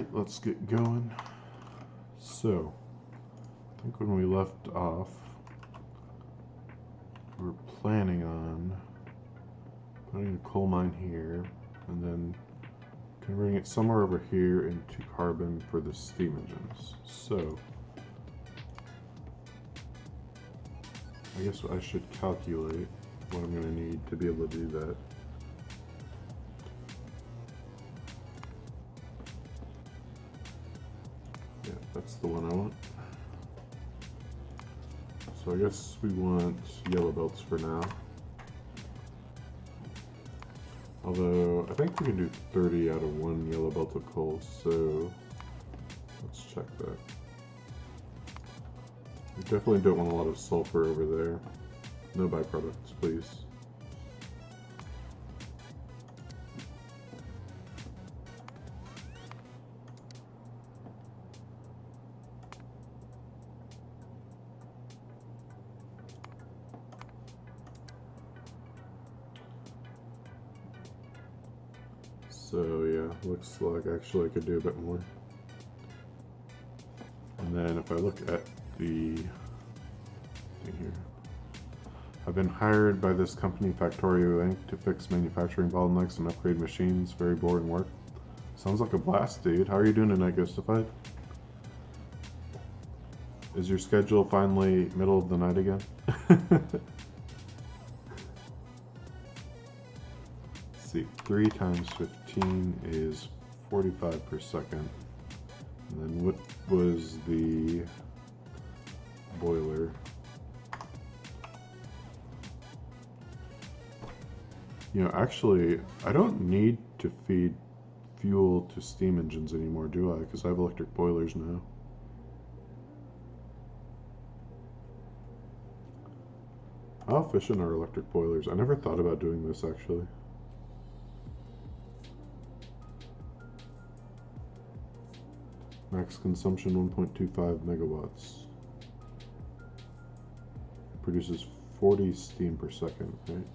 Alright, let's get going. So, I think when we left off, we were planning on putting a coal mine here and then converting it somewhere over here into carbon for the steam engines. So, I guess I should calculate what I'm going to need to be able to do that. Yeah, that's the one I want. So I guess we want yellow belts for now. Although, I think we can do 30 out of one yellow belt of coal, so let's check that. We definitely don't want a lot of sulfur over there. No byproducts, please. So yeah, looks like actually I could do a bit more. And then if I look at the thing here, I've been hired by this company, Factorio Inc., to fix manufacturing bottlenecks and upgrade machines. Very boring work. Sounds like a blast, dude. How are you doing tonight, Ghostified? Is your schedule finally middle of the night again? See, 3 times 15 is 45 per second. And then what was the boiler? You know, actually, I don't need to feed fuel to steam engines anymore, do I? Because I have electric boilers now. How efficient are electric boilers? I never thought about doing this, actually. Max consumption 1.25 megawatts. Produces 40 steam per second, right?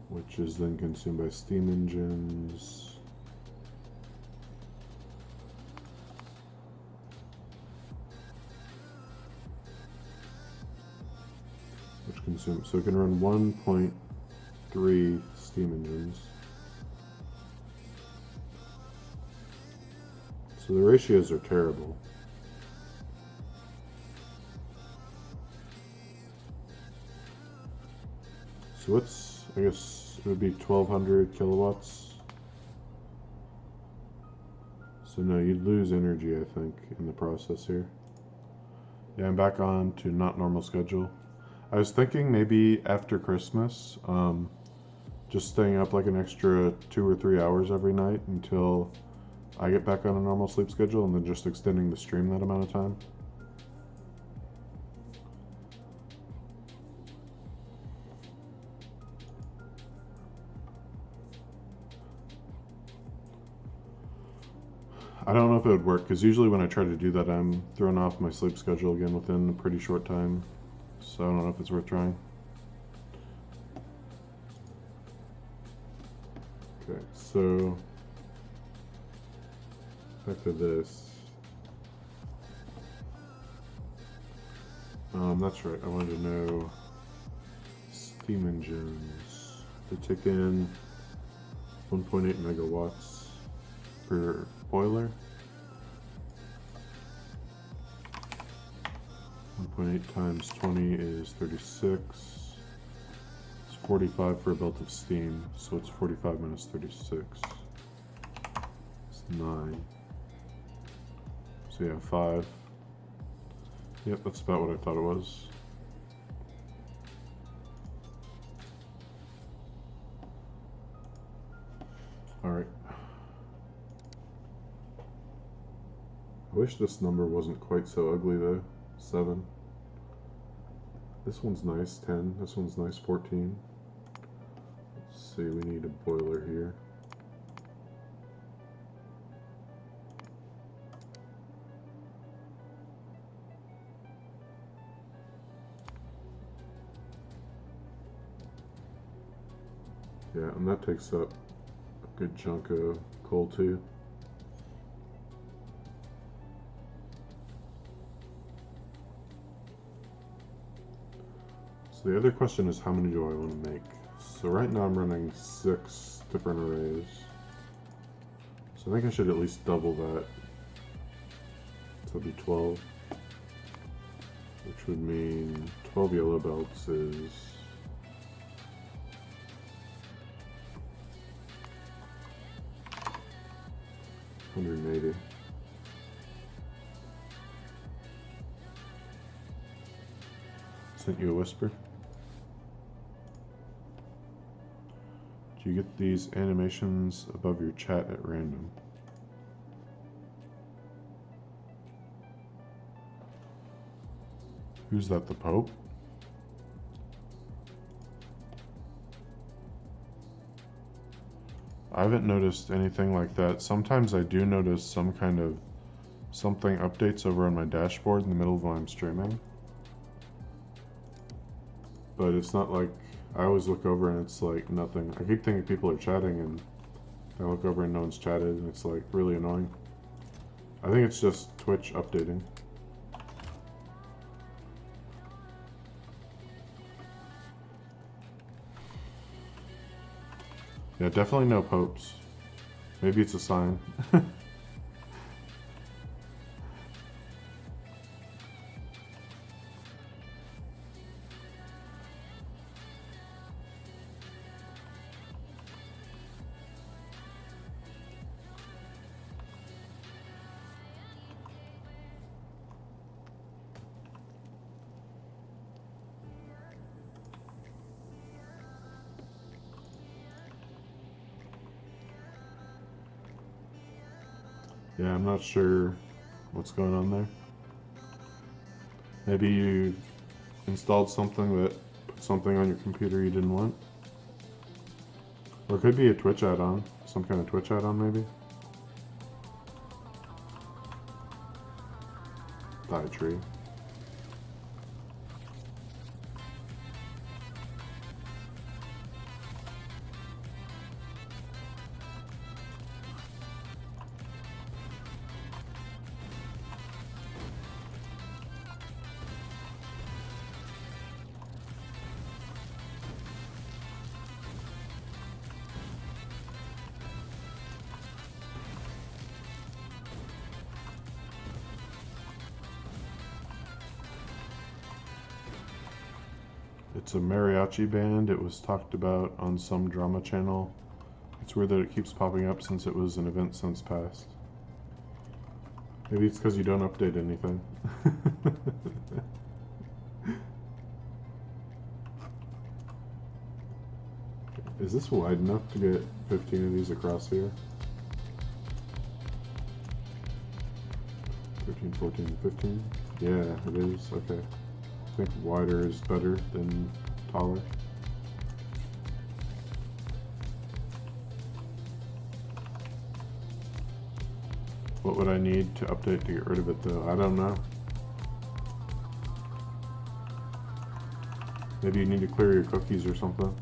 Which is then consumed by steam engines. Which consume, so it can run 1.3 steam engines. So the ratios are terrible. So what's, I guess it would be 1200 kilowatts. So no, you'd lose energy, I think, in the process here. Yeah, I'm back on to not normal schedule. I was thinking maybe after Christmas, just staying up like an extra 2 or 3 hours every night until I get back on a normal sleep schedule, and then just extending the stream that amount of time. I don't know if it would work, because usually when I try to do that, I'm throwing off my sleep schedule again within a pretty short time. So I don't know if it's worth trying. Okay, so back to this. That's right, I wanted to know steam engines. They take in 1.8 megawatts per boiler. 1.8 times 20 is 36. It's 45 for a belt of steam, so it's 45 minus 36. It's 9. So yeah, 5. Yep, that's about what I thought it was. Alright. I wish this number wasn't quite so ugly though. 7. This one's nice, 10. This one's nice, 14. Let's see, we need a boiler here. Yeah, and that takes up good chunk of coal too. So the other question is, how many do I want to make? So right now I'm running 6 different arrays. So I think I should at least double that. So it'll be 12. Which would mean 12 yellow belts is 180. Sent you a whisper. Do you get these animations above your chat at random? Who's that, the Pope? I haven't noticed anything like that. Sometimes I do notice some kind of something updates over on my dashboard in the middle of while I'm streaming. But it's not like, I always look over and it's like nothing. I keep thinking people are chatting and I look over and no one's chatted and it's like really annoying. I think it's just Twitch updating. Yeah, definitely no popes. Maybe it's a sign. Yeah, I'm not sure what's going on there. Maybe you installed something that put something on your computer you didn't want. Or it could be a Twitch add-on. Some kind of Twitch add-on maybe. Die tree. It's a mariachi band. It was talked about on some drama channel. It's weird that it keeps popping up since it was an event since past. Maybe it's because you don't update anything. Is this wide enough to get 15 of these across here? 13, 14, 15? Yeah, it is. Okay. I think wider is better than taller. What would I need to update to get rid of it though? I don't know. Maybe you need to clear your cookies or something.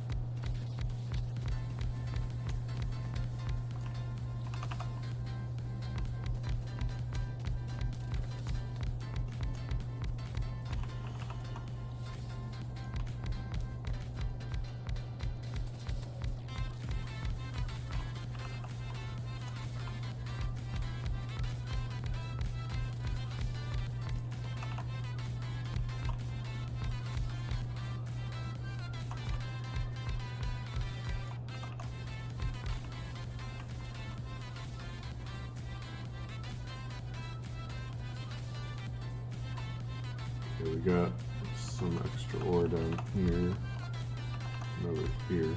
Okay, we got some extra ore down here, and over here.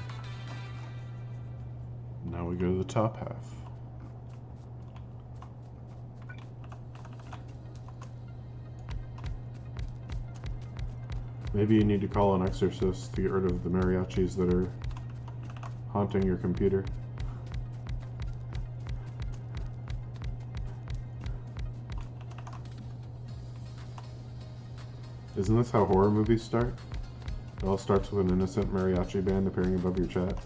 Now we go to the top half. Maybe you need to call an exorcist to get rid of the mariachis that are haunting your computer. Isn't this how horror movies start? It all starts with an innocent mariachi band appearing above your chat.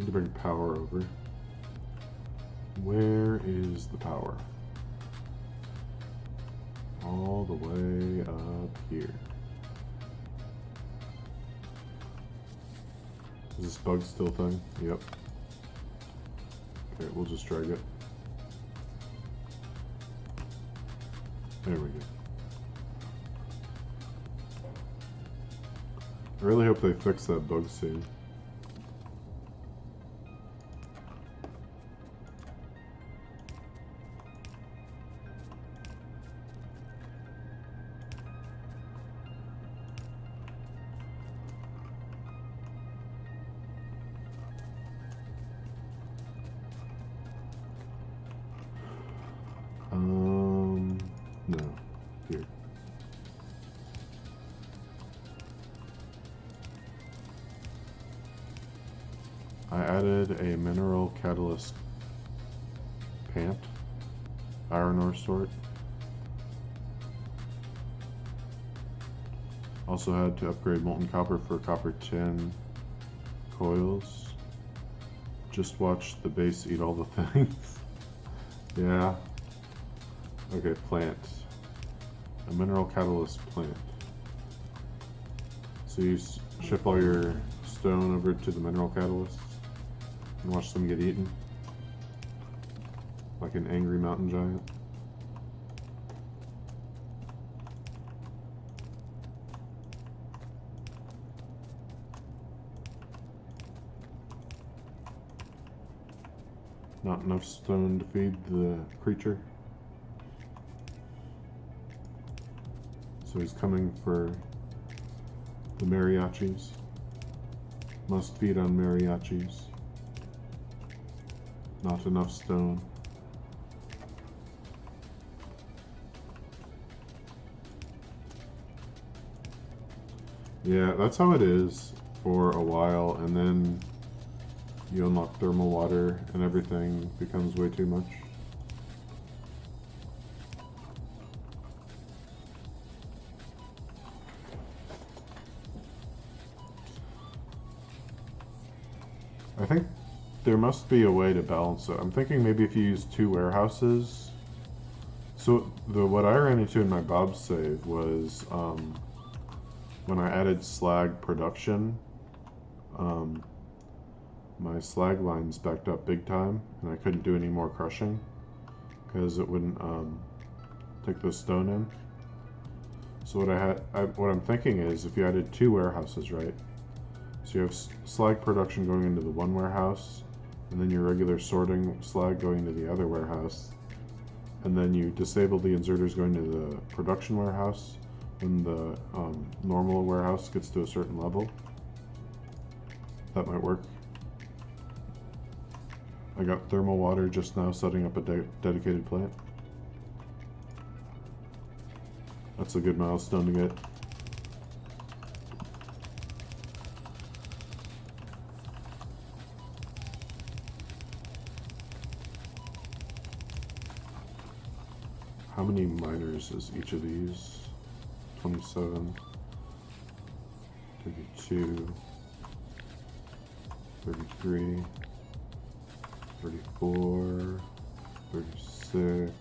to bring power over. Where is the power? All the way up here. Is this bug still thing? Yep. Okay, we'll just drag it. There we go. I really hope they fix that bug soon. No. Here. I added a mineral catalyst pant, iron ore sort. Also had to upgrade molten copper for copper tin coils. Just watch the base eat all the things. Yeah. Okay, plant. A mineral catalyst plant. So you ship all your stone over to the mineral catalysts and watch them get eaten. Like an angry mountain giant. Not enough stone to feed the creature. So he's coming for the mariachis. Must feed on mariachis. Not enough stone. Yeah, that's how it is for a while, and then you unlock thermal water and everything becomes way too much. I think there must be a way to balance it. I'm thinking maybe if you use 2 warehouses. So what I ran into in my Bob save was when I added slag production, my slag lines backed up big time and I couldn't do any more crushing because it wouldn't take the stone in. So what I'm thinking is if you added 2 warehouses, right? So you have slag production going into the one warehouse, and then your regular sorting slag going to the other warehouse, and then you disable the inserters going to the production warehouse when the normal warehouse gets to a certain level. That might work. I got thermal water just now setting up a dedicated plant. That's a good milestone to get. How many miners is each of these? 27, 32, 33, 34, 36,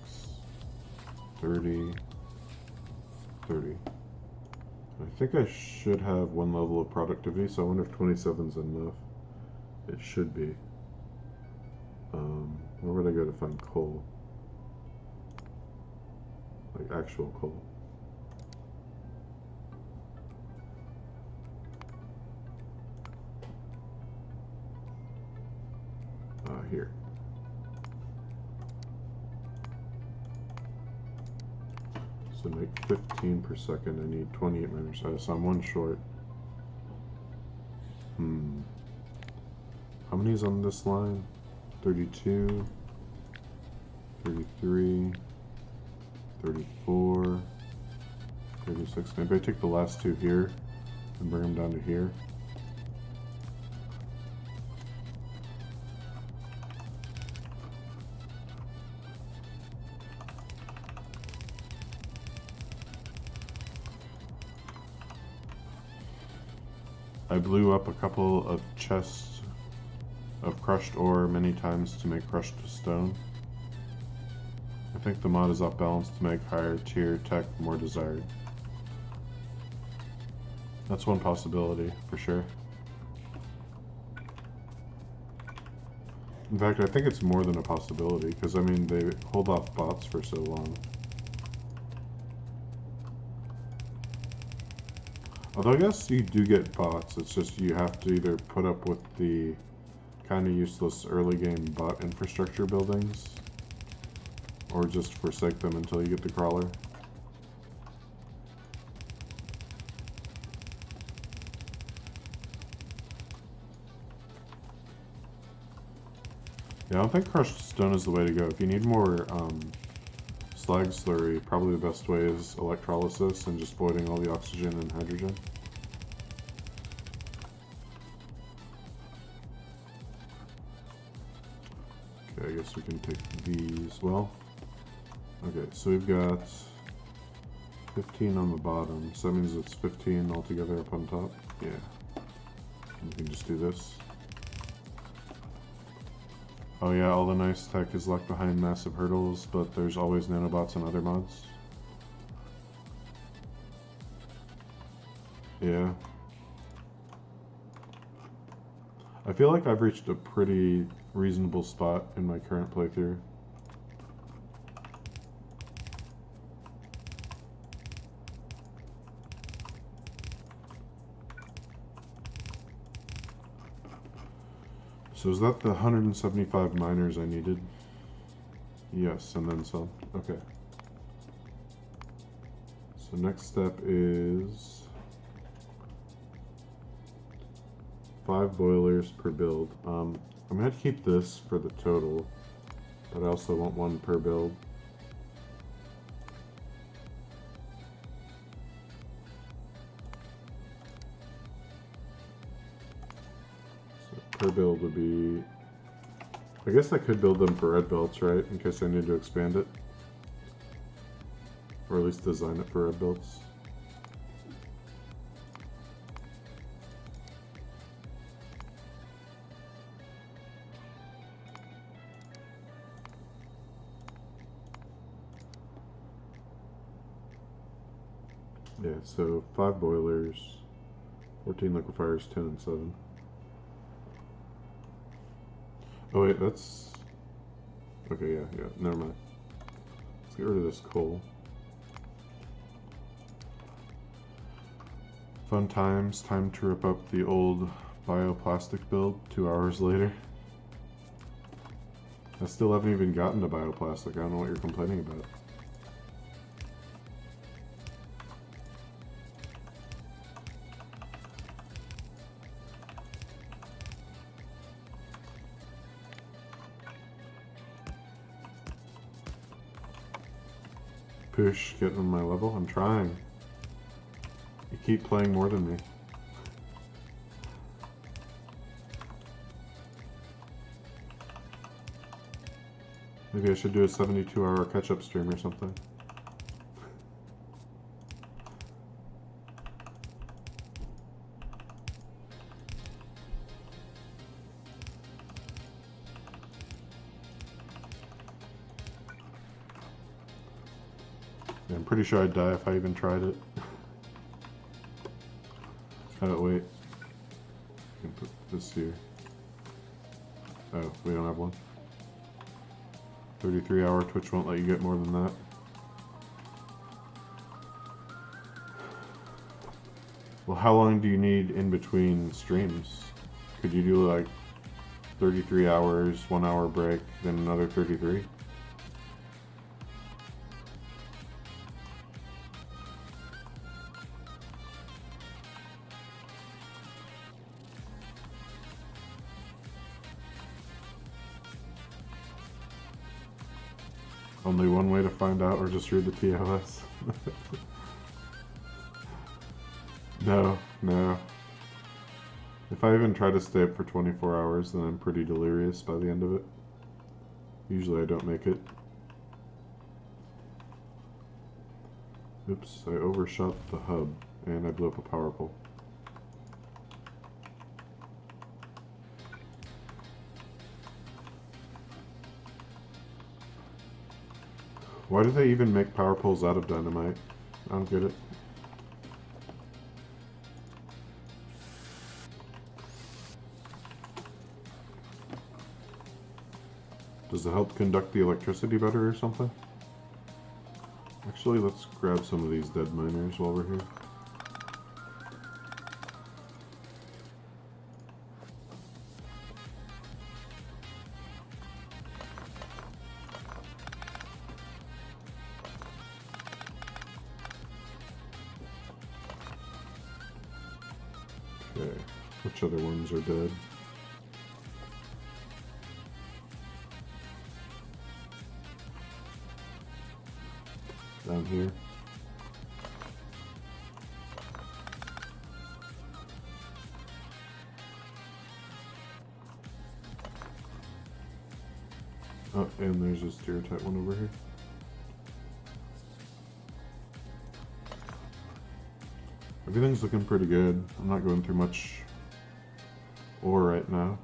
30, 30. I think I should have 1 level of productivity, so I wonder if 27 is enough. It should be. Where would I go to find coal? Like actual coal. Here. So make 15 per second. I need 28 minutes. So I'm 1 short. How many is on this line? 32, 33, 34, 36. Maybe I take the last 2 here and bring them down to here. I blew up a couple of chests of crushed ore many times to make crushed stone. I think the mod is off balance to make higher tier tech more desired. That's one possibility, for sure. In fact, I think it's more than a possibility, because, I mean, they hold off bots for so long. Although I guess you do get bots, it's just you have to either put up with the kind of useless early game bot infrastructure buildings, or just forsake them until you get the crawler. Yeah, I don't think crushed stone is the way to go. If you need more slag slurry, probably the best way is electrolysis and just voiding all the oxygen and hydrogen. Okay, I guess we can take these. Well, okay, so we've got 15 on the bottom, so that means it's 15 altogether up on top. Yeah, and we can just do this. Oh yeah, all the nice tech is locked behind massive hurdles, but there's always nanobots and other mods. Yeah. I feel like I've reached a pretty reasonable spot in my current playthrough. So is that the 175 miners I needed? Yes, and then some. Okay. So next step is 5 boilers per build. I'm going to keep this for the total, but I also want 1 per build. Per build would be, I guess I could build them for red belts, right? In case I need to expand it. Or at least design it for red belts. Yeah, so 5 boilers, 14 liquefiers, 10 and 7. Oh wait, that's... Okay, yeah, never mind. Let's get rid of this coal. Fun times, time to rip up the old bioplastic build 2 hours later. I still haven't even gotten to bioplastic, I don't know what you're complaining about. Push, getting on my level. I'm trying. You keep playing more than me. Maybe I should do a 72-hour catch-up stream or something. Yeah, I'm pretty sure I'd die if I even tried it. Oh, wait. I can put this here. Oh, we don't have one. 33-hour Twitch won't let you get more than that. Well, how long do you need in between streams? Could you do like 33 hours, 1 hour break, then another 33? Only one way to find out, or just read the TOS. No. If I even try to stay up for 24 hours, then I'm pretty delirious by the end of it. Usually I don't make it. Oops, I overshot the hub, and I blew up a power pole. Why do they even make power poles out of dynamite? I don't get it. Does it help conduct the electricity better or something? Actually, let's grab some of these dead miners while we're here. Okay, which other ones are dead? Down here. Oh, and there's a stereotype one over here. Everything's looking pretty good. I'm not going through much ore right now.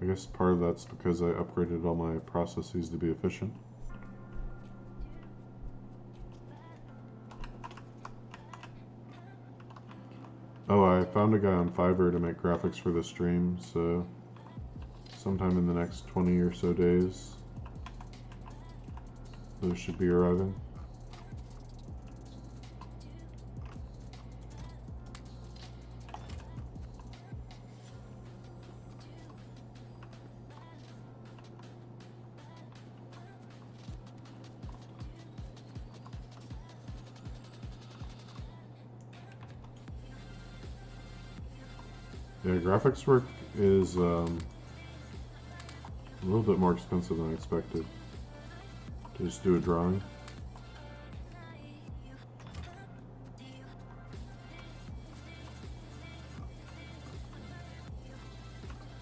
I guess part of that's because I upgraded all my processes to be efficient. Oh, I found a guy on Fiverr to make graphics for the stream, so sometime in the next 20 or so days, those should be arriving. Yeah, graphics work is a little bit more expensive than I expected to just do a drawing.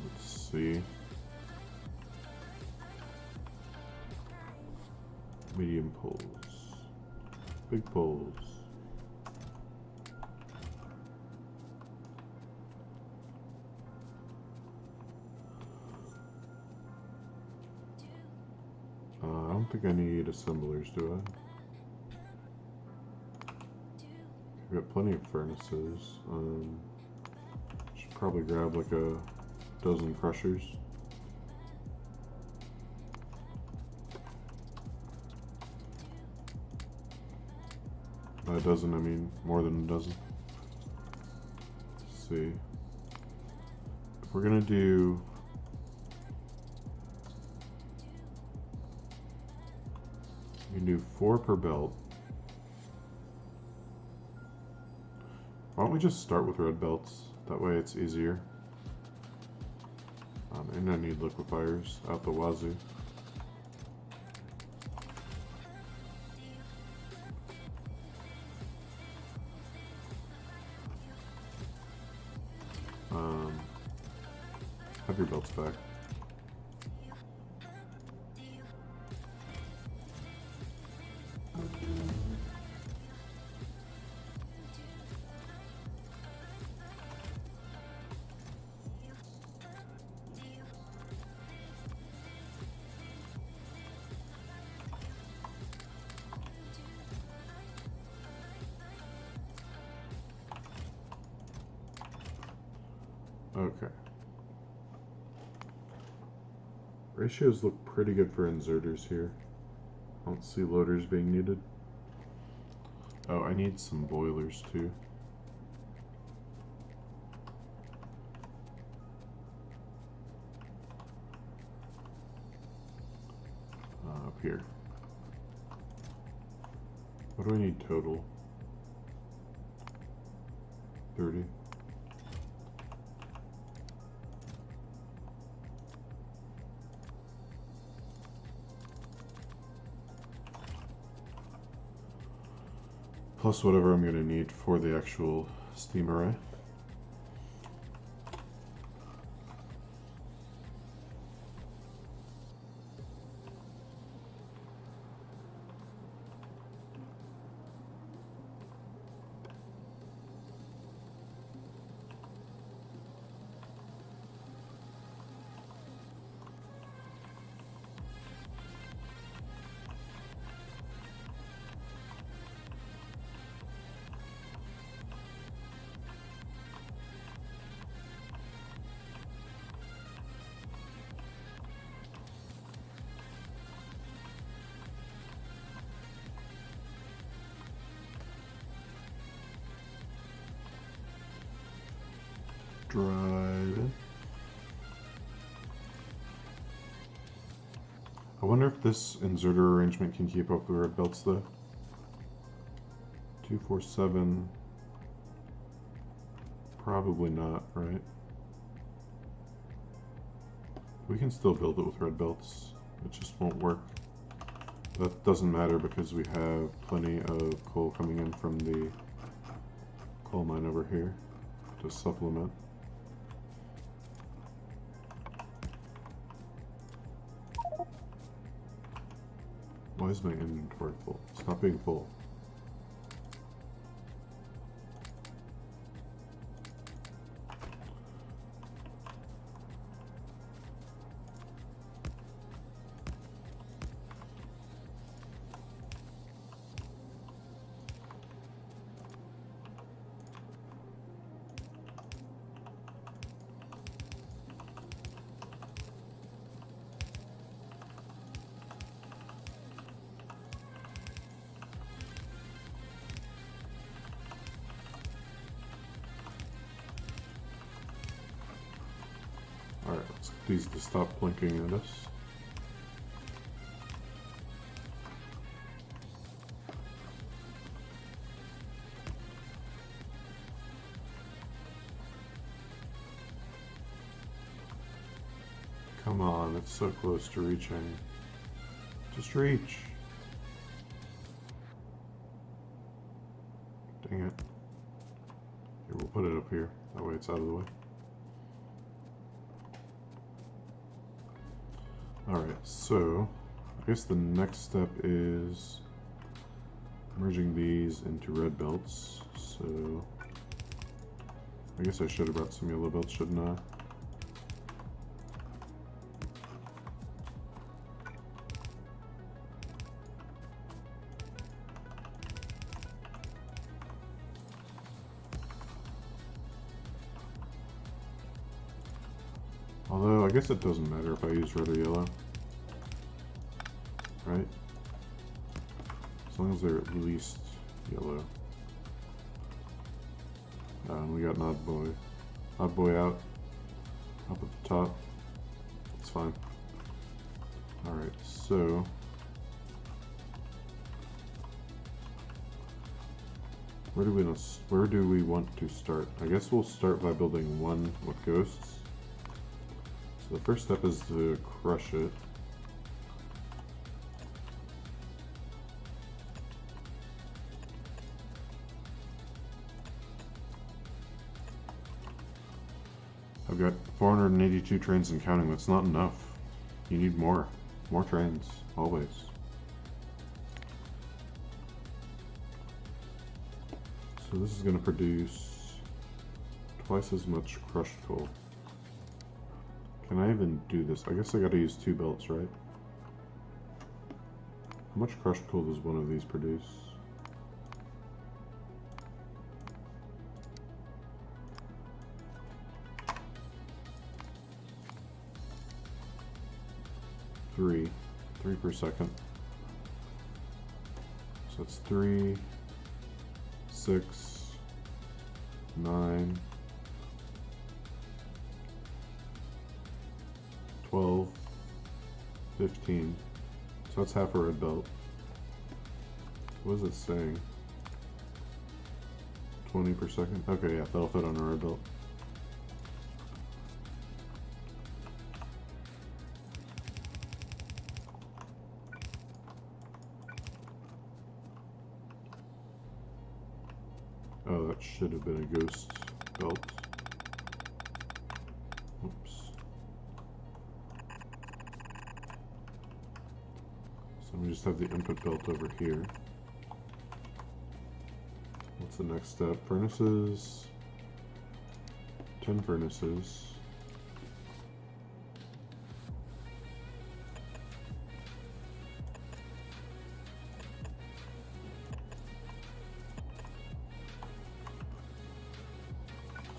Let's see. Medium poles. Big poles. I don't think I need assemblers, do I? I've got plenty of furnaces. Should probably grab like a dozen crushers. By a dozen, I mean more than a dozen. Let's see. If we're gonna do we can do 4 per belt. Why don't we just start with red belts? That way it's easier. And I need liquefiers out the wazoo. Have your belts back. Okay. Ratios look pretty good for inserters here. I don't see loaders being needed. Oh, I need some boilers too. Up here. What do I need total? 30. Plus whatever I'm going to need for the actual steam array. drive. I wonder if this inserter arrangement can keep up with red belts though. 247. Probably not, right? We can still build it with red belts. It just won't work. That doesn't matter because we have plenty of coal coming in from the coal mine over here to supplement. Why is my inventory full? It's not being full. Alright, let's get these to stop blinking at us. Come on, it's so close to reaching. Just reach. Dang it. Here, we'll put it up here. That way it's out of the way. Alright, so I guess the next step is merging these into red belts. So I guess I should have brought some yellow belts, shouldn't I? Although, I guess it doesn't matter if I use red or yellow. Right? As long as they're at least yellow. And we got an odd boy. Odd boy out. Up at the top. It's fine. Alright, so... Where do we want to start? I guess we'll start by building one with ghosts. So the first step is to crush it. I've got 482 trains and counting. That's not enough. You need more. More trains, always. So this is going to produce twice as much crushed coal. Can I even do this? I guess I gotta use 2 belts, right? How much crushed coal does one of these produce? Three per second. So it's 3, 6, 9, 12, 15. So that's half a red belt. What is it saying? 20 per second? Okay, yeah, that'll fit on a red belt. Oh, that should have been a ghost belt. Oops. So we just have the input belt over here. What's the next step? Furnaces. 10 furnaces.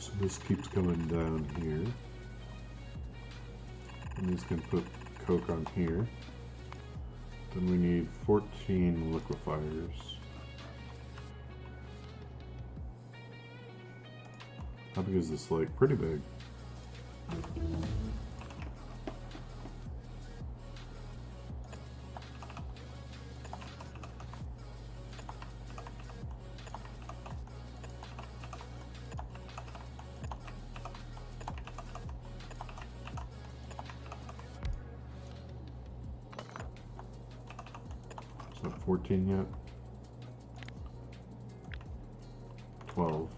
So this keeps coming down here. And these can put coke on here. Then we need 14 liquefiers. How big is this lake? Pretty big. Is that 14 yet? 12.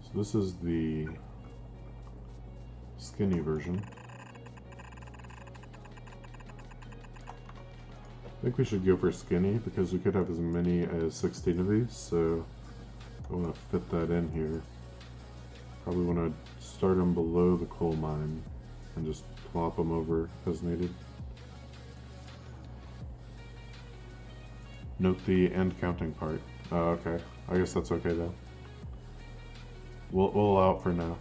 So this is the skinny version. I think we should go for skinny because we could have as many as 16 of these, so I want to fit that in here. Probably want to start them below the coal mine and just plop them over as needed. Note the end counting part. Oh, okay. I guess that's okay though. We'll allow it for now.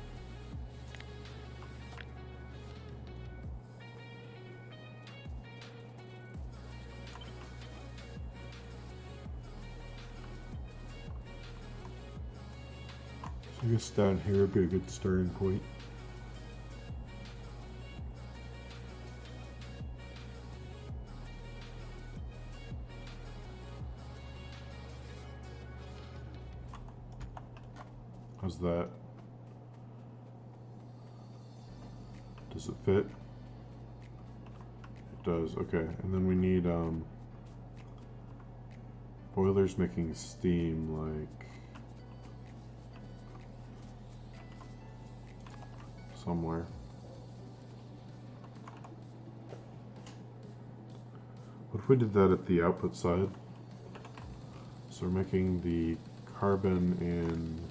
So I guess down here would be a good starting point. How's that? Does it fit? It does, okay. And then we need boilers making steam, like somewhere. What if we did that at the output side? So we're making the carbon in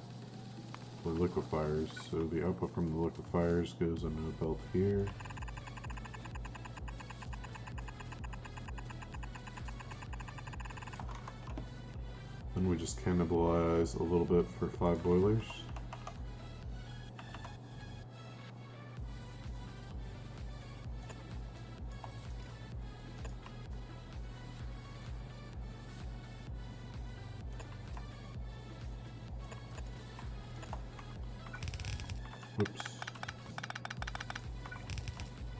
the liquefiers. So the output from the liquefiers goes into a belt here. Then we just cannibalize a little bit for 5 boilers. Whoops.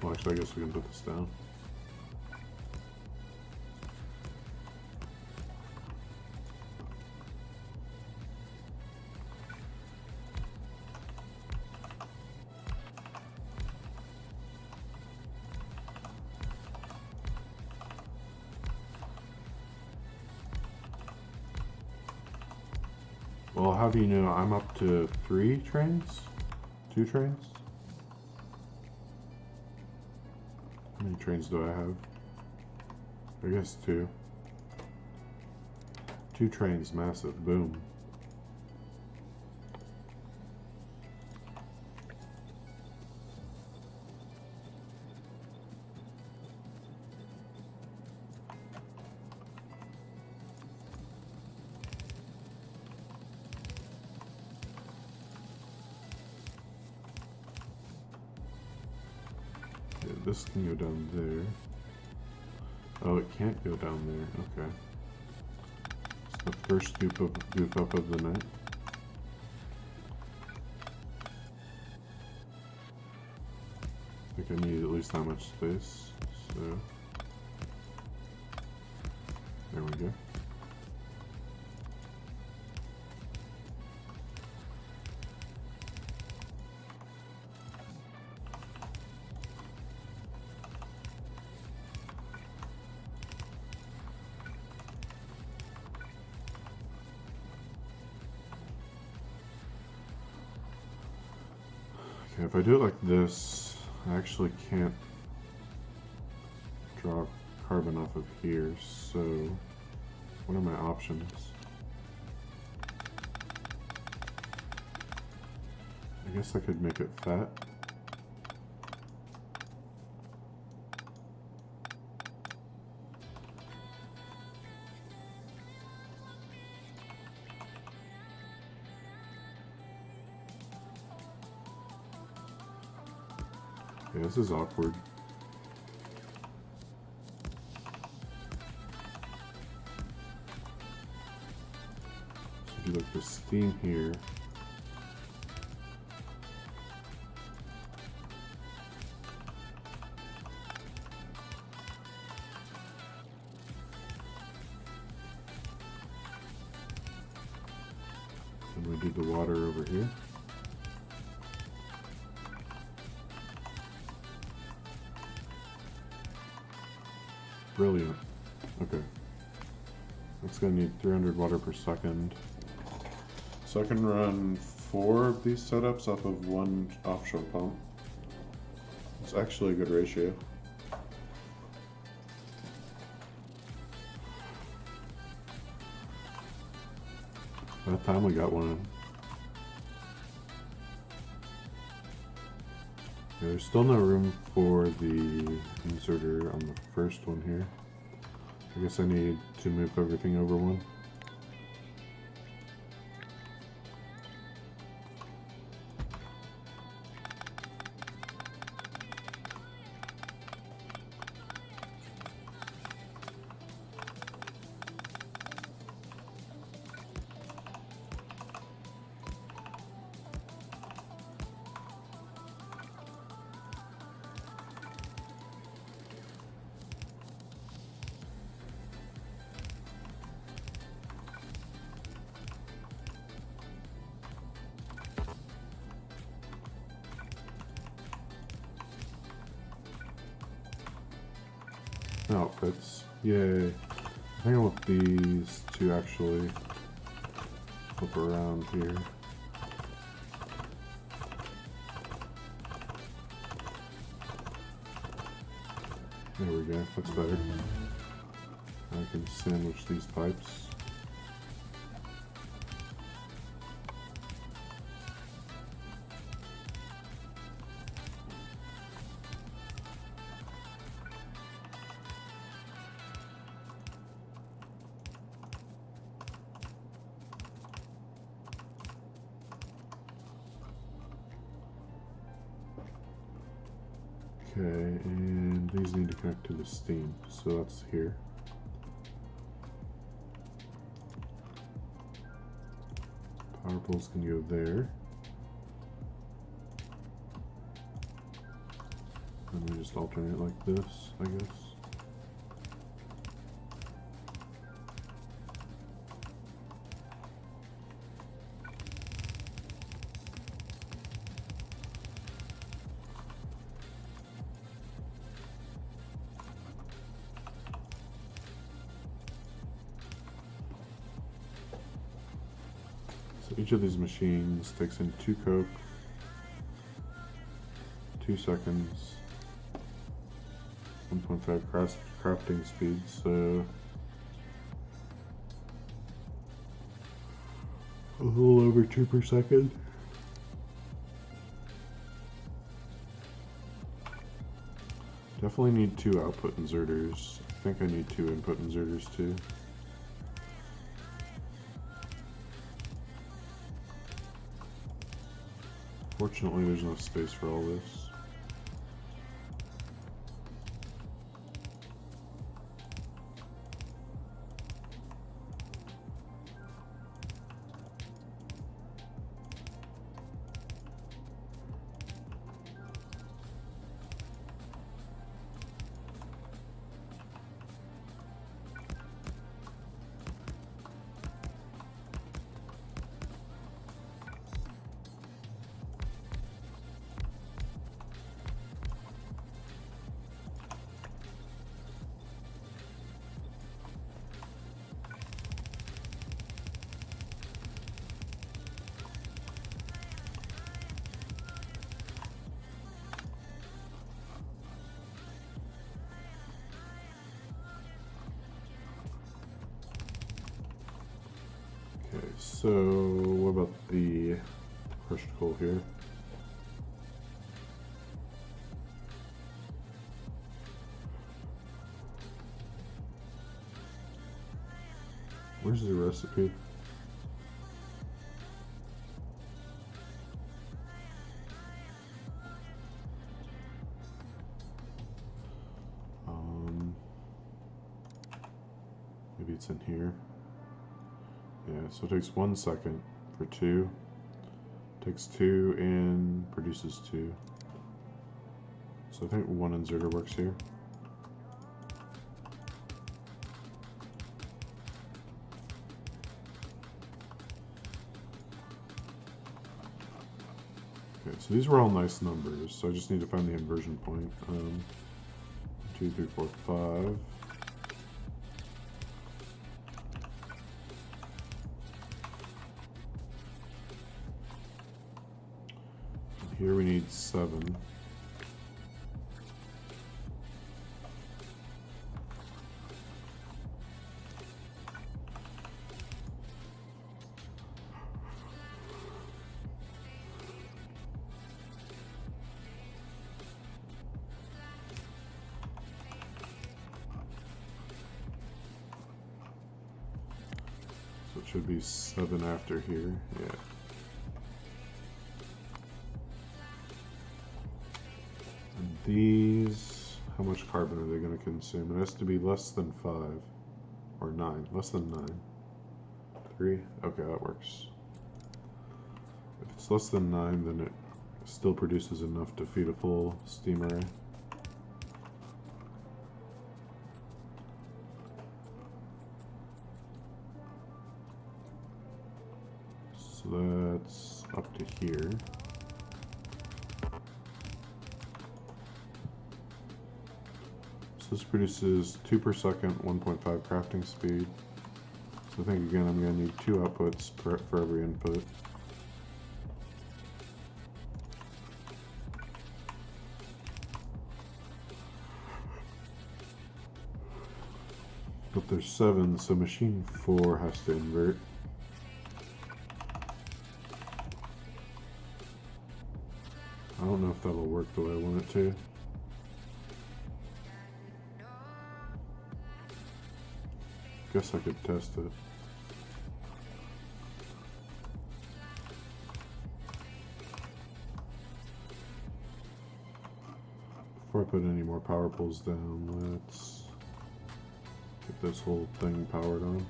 Well, actually, I guess we can put this down. Well, how do you know I'm up to 3 trains? 2 trains? How many trains do I have? I guess 2. 2 trains, massive, boom. This can go down there. Oh, it can't go down there. Okay. It's the first goof up of the night. I think I need at least that much space. So there we go. Okay, if I do it like this, I actually can't draw carbon off of here, so what are my options? I guess I could make it fat. Yeah, this is awkward. do like the steam here. And we do the water over here. Brilliant. Okay. It's going to need 300 water per second. So I can run 4 of these setups off of one offshore pump. It's actually a good ratio. By the time we got one in. Yeah, there's still no room for the inserter on the first one here. I guess I need to move everything over one. Outfits. Yay. I think I want these to actually flip around here. There we go. That's better. I can sandwich these pipes. Okay, and these need to connect to the steam, so that's here. Power poles can go there. And we just alternate like this, I guess. So each of these machines takes in 2 coke, 2 seconds, 1.5 crafting speed, so a little over 2 per second. Definitely need 2 output inserters. I think I need 2 input inserters too. Fortunately, there's no space for all this. Okay, so what about the crushed coal here? Where's the recipe? Maybe it's in here. Yeah, so it takes 1 second for 2. Takes 2 and produces 2. So I think 1 inserter works here. Okay, so these were all nice numbers, so I just need to find the inversion point. 2, 3, 4, 5. Here we need 7. So it should be 7 after here, yeah. And these, how much carbon are they going to consume? It has to be less than 5, or 9, less than 9. 3, okay, that works. If it's less than 9, then it still produces enough to feed a full steam array. So that's up to here. So this produces 2 per second, 1.5 crafting speed. So I think again I'm going to need 2 outputs for every input. But there's 7, so machine 4 has to invert. I don't know if that'll work the way I want it to. Guess I could test it. Before I put any more power poles down, let's get this whole thing powered on.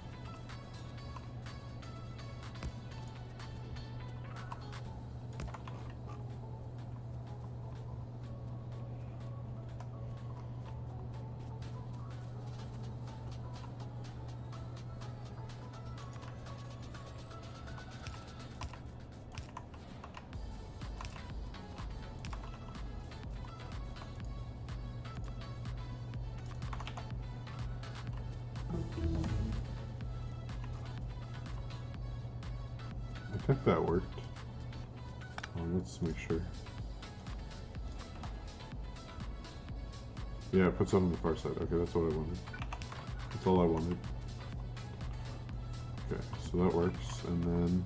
I think that worked. Let's make sure. Yeah, it puts it on the far side. Okay, that's what I wanted. That's all I wanted. Okay, so that works, and then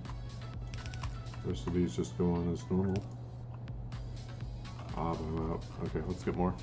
the rest of these just go on as normal. Ah, but I'm out. Okay, let's get more.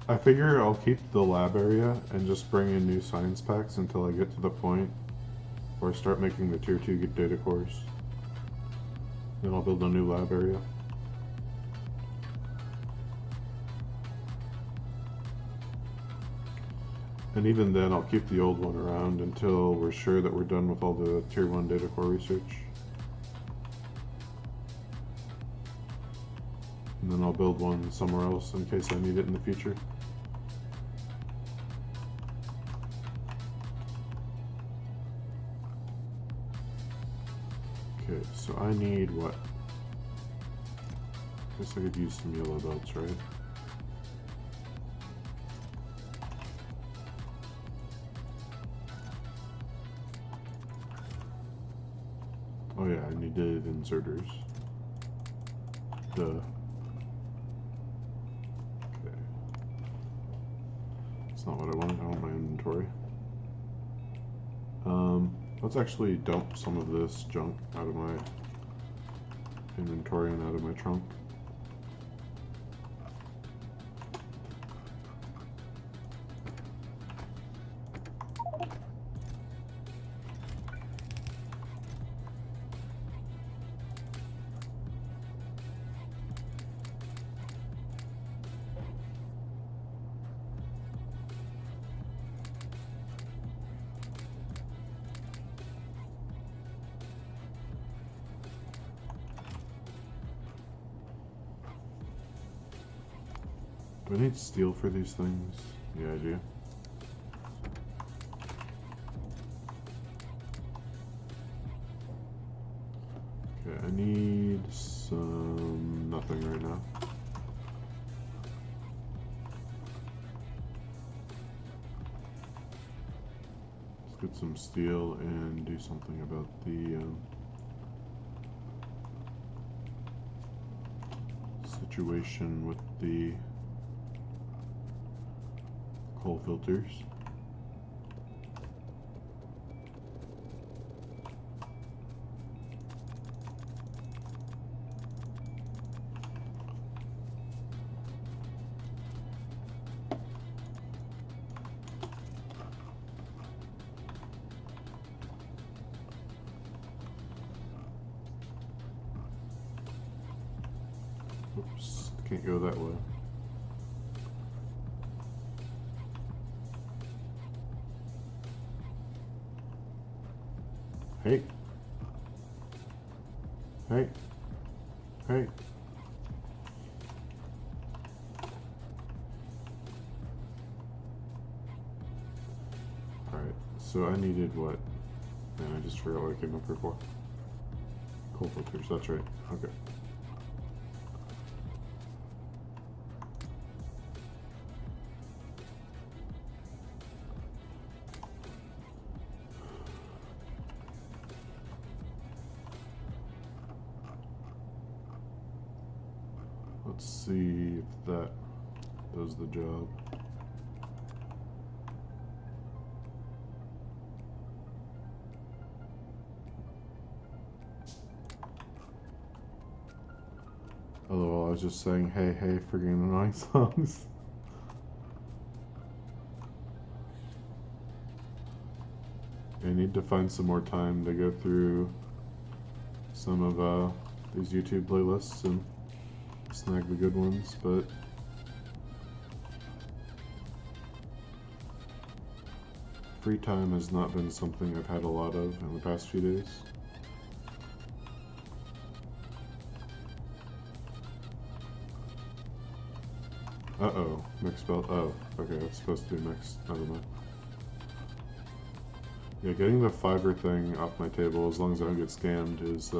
I figure I'll keep the lab area and just bring in new science packs until I get to the point where I start making the tier 2 data cores. Then I'll build a new lab area. And even then I'll keep the old one around until we're sure that we're done with all the tier 1 data core research. And then I'll build one somewhere else in case I need it in the future. Okay, so I need what? I guess I could use some yellow belts, right? Oh yeah, I needed inserters. Duh. That's not what I wanted. I want my inventory. Let's actually dump some of this junk out of my inventory and out of my trunk. Do I need steel for these things? Yeah, I do. Okay, I need some... nothing right now. Let's get some steel and do something about the situation with the coal filters. Oops, can't go that way. Hey. Hey. Hey. Alright, so I needed what? Man, I just forgot what I came up here for. Coal filters, that's right. Okay. Let's see if that does the job. LOL, I was just saying hey hey freaking annoying songs. I need to find some more time to go through some of these YouTube playlists and snag the good ones, but free time has not been something I've had a lot of in the past few days. Uh-oh, mixed spell. Oh, okay, that's supposed to be mixed. Never mind. Yeah, getting the fiber thing off my table, as long as I don't get scammed, is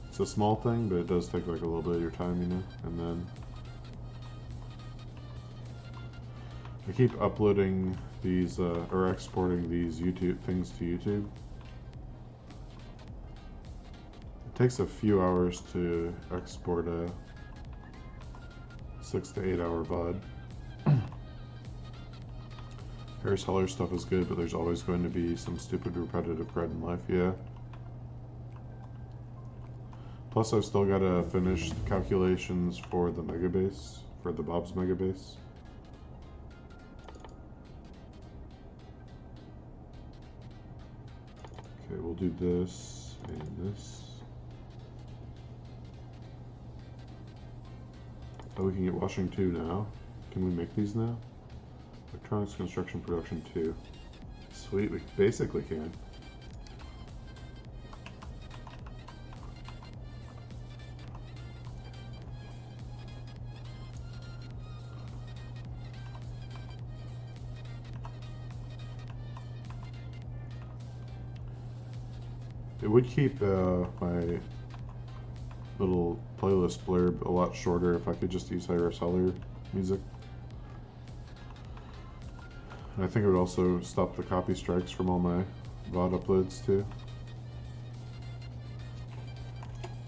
it's a small thing, but it does take like a little bit of your time, you know? And then I keep uploading these, or exporting these YouTube things to YouTube. It takes a few hours to export a 6 to 8 hour VOD. Harris Heller stuff is good, but there's always going to be some stupid repetitive crud in life, yeah. Plus I've still got to finish the calculations for the megabase, for the Bob's megabase. Okay, we'll do this and this. Oh, we can get washing 2 now. Can we make these now? Electronics construction production 2. Sweet, we basically can. It would keep my little playlist blurb a lot shorter if I could just use Harris Heller music. And I think it would also stop the copy strikes from all my VOD uploads too.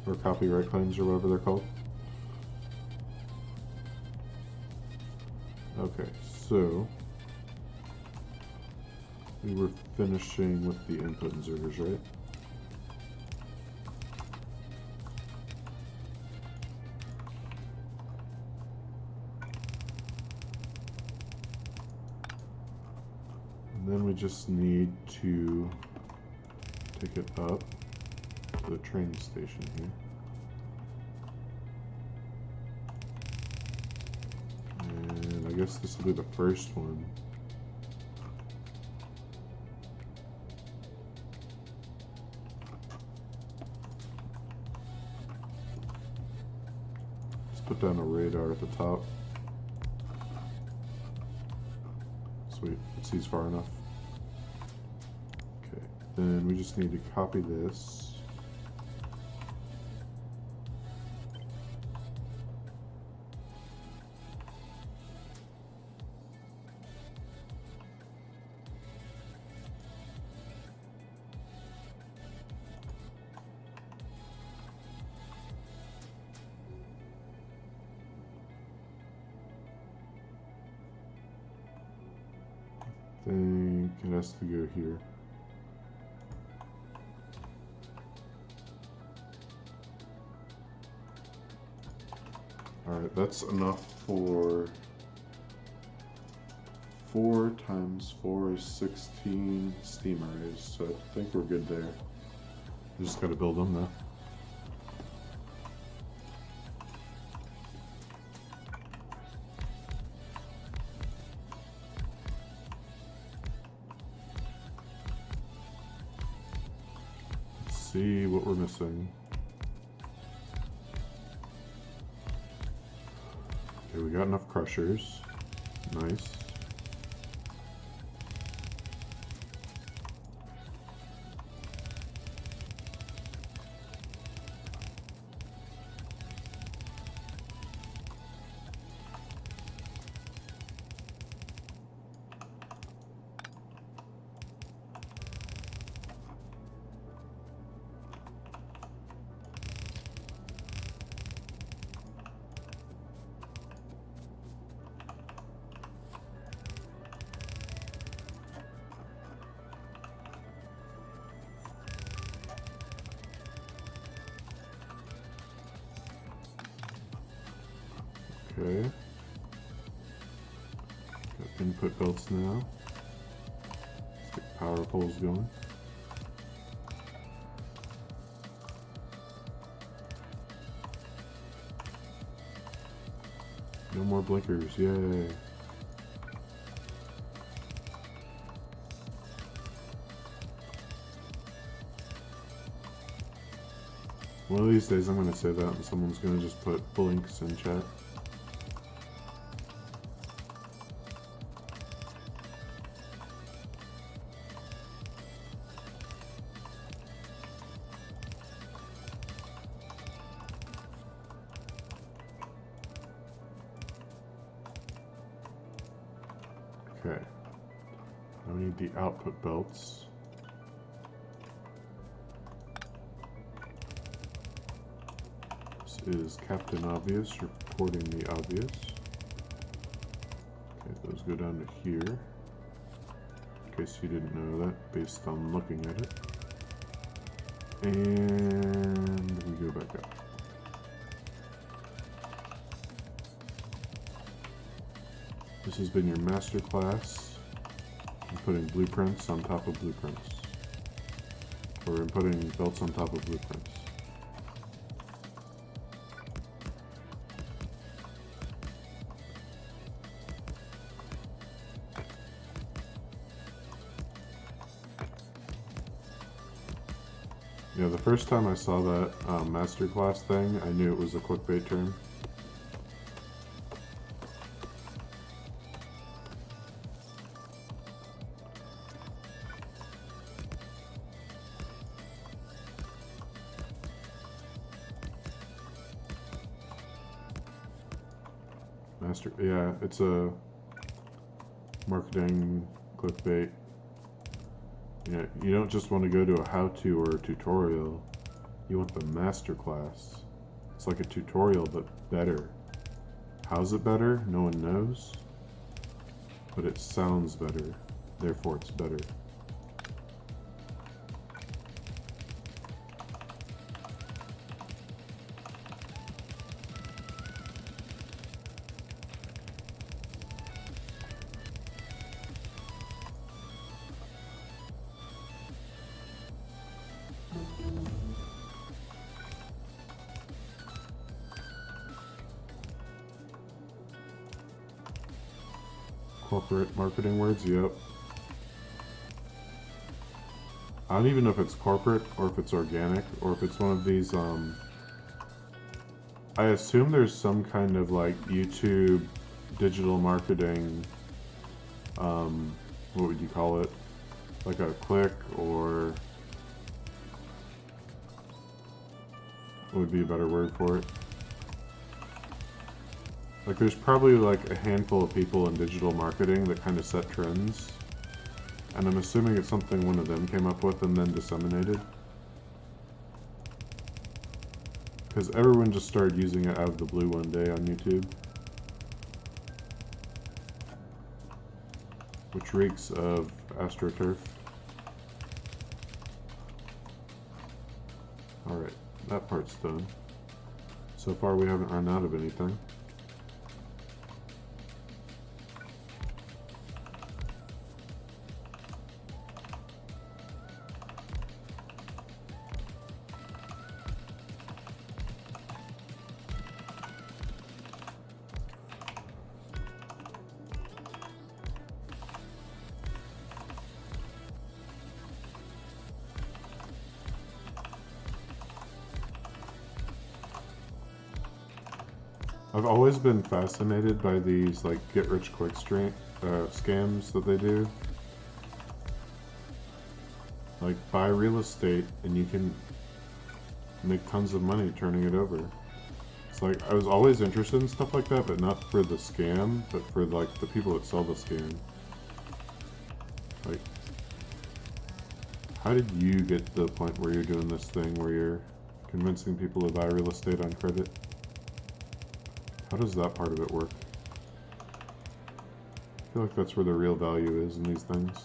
Or copyright claims or whatever they're called. So we were finishing with the input inserters, right? And then we just need to take it up to the train station here. And I guess this will be the first one. Let's put down a radar at the top. Sweet, it sees far enough. Okay, then we just need to copy this. I think it has to go here. Alright, that's enough for 4 times 4 is 16 steam arrays, so I think we're good there. We just gotta build them now. See what we're missing. Okay, we got enough crushers. Nice. Okay. Got input belts now. Let's get power poles going. No more blinkers, yay. One of these days I'm going to say that and someone's going to just put blinks in chat. Okay, now we need the output belts. This is Captain Obvious reporting the obvious. Okay, those go down to here. In case you didn't know that, based on looking at it. And we go back up. This has been your master class. I'm putting blueprints on top of blueprints. Or I'm putting belts on top of blueprints. Yeah, the first time I saw that masterclass thing, I knew it was a clickbait term. Yeah, it's a marketing clickbait. Yeah, you don't just want to go to a how-to or a tutorial. You want the master class. It's like a tutorial, but better. How's it better? No one knows. but it sounds better, therefore it's better. Corporate marketing words, yep. I don't even know if it's corporate or if it's organic or if it's one of these, I assume there's some kind of like YouTube digital marketing, what would you call it? Like a click, or what would be a better word for it? Like there's probably like a handful of people in digital marketing that kind of set trends. And I'm assuming it's something one of them came up with and then disseminated. Because everyone just started using it out of the blue one day on YouTube. Which reeks of AstroTurf. Alright, that part's done. So far we haven't run out of anything. I've always been fascinated by these like get-rich-quick scams that they do. Like buy real estate and you can make tons of money turning it over. It's like I was always interested in stuff like that, but not for the scam, but for like the people that sell the scam. Like, how did you get to the point where you're doing this thing where you're convincing people to buy real estate on credit? How does that part of it work? I feel like that's where the real value is in these things.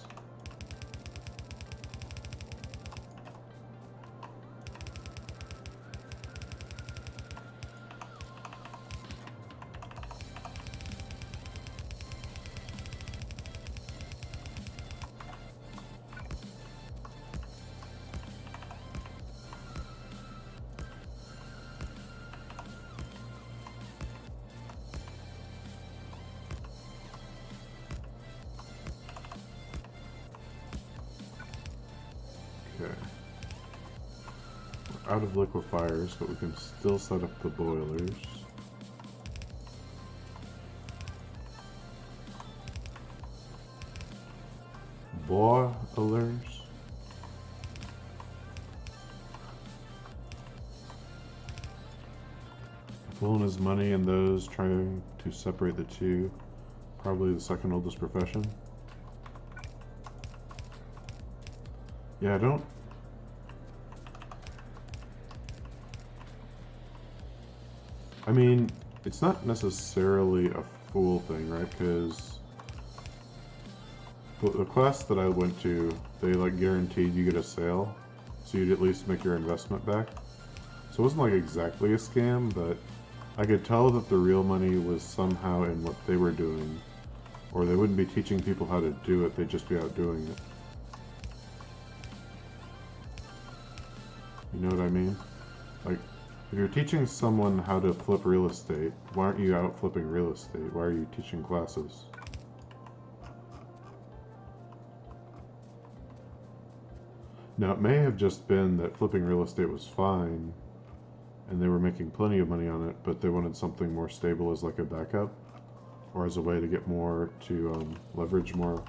Okay. We're out of liquefiers, but we can still set up the boilers. Boilers. Pulling his money and those trying to separate the two. Probably the second oldest profession. Yeah, I don't... I mean, it's not necessarily a fool thing, right? Because the class that I went to, they like guaranteed you get a sale, so you'd at least make your investment back. So it wasn't like exactly a scam, but I could tell that the real money was somehow in what they were doing. Or they wouldn't be teaching people how to do it, they'd just be out doing it. You know what I mean? Like, if you're teaching someone how to flip real estate, why aren't you out flipping real estate? Why are you teaching classes? Now, it may have just been that flipping real estate was fine, and they were making plenty of money on it, but they wanted something more stable as like a backup, or as a way to get more, to leverage more,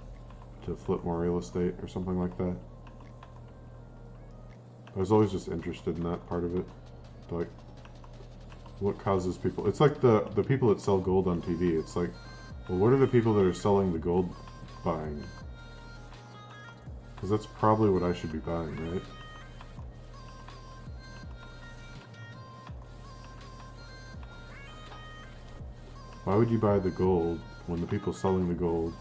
to flip more real estate, or something like that. I was always just interested in that part of it. Like, what causes people... It's like the people that sell gold on TV. It's like, well, what are the people that are selling the gold buying? Because that's probably what I should be buying, right? Why would you buy the gold when the people selling the gold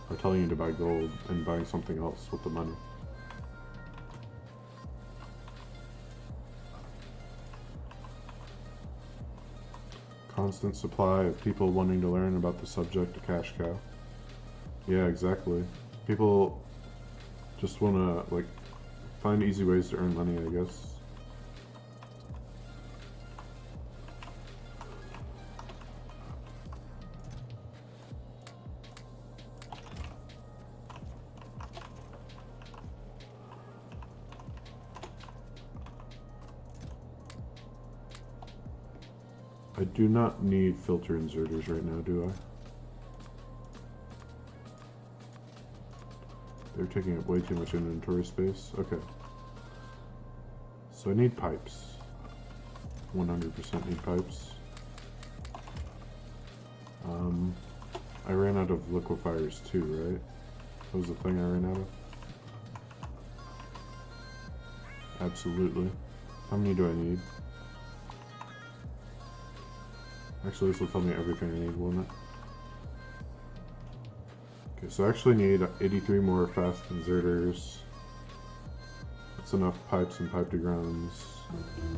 or telling you to buy gold and buying something else with the money. Constant supply of people wanting to learn about the subject of cash cow. Yeah, exactly. People just want to, like, find easy ways to earn money, I guess. I do not need filter inserters right now, do I? They're taking up way too much inventory space. Okay. So I need pipes. 100% need pipes. I ran out of liquefiers too, right? That was the thing I ran out of? Absolutely. How many do I need? Actually, this will tell me everything I need, won't it? Okay, so I actually need 83 more fast inserters. That's enough pipes and pipe to grounds.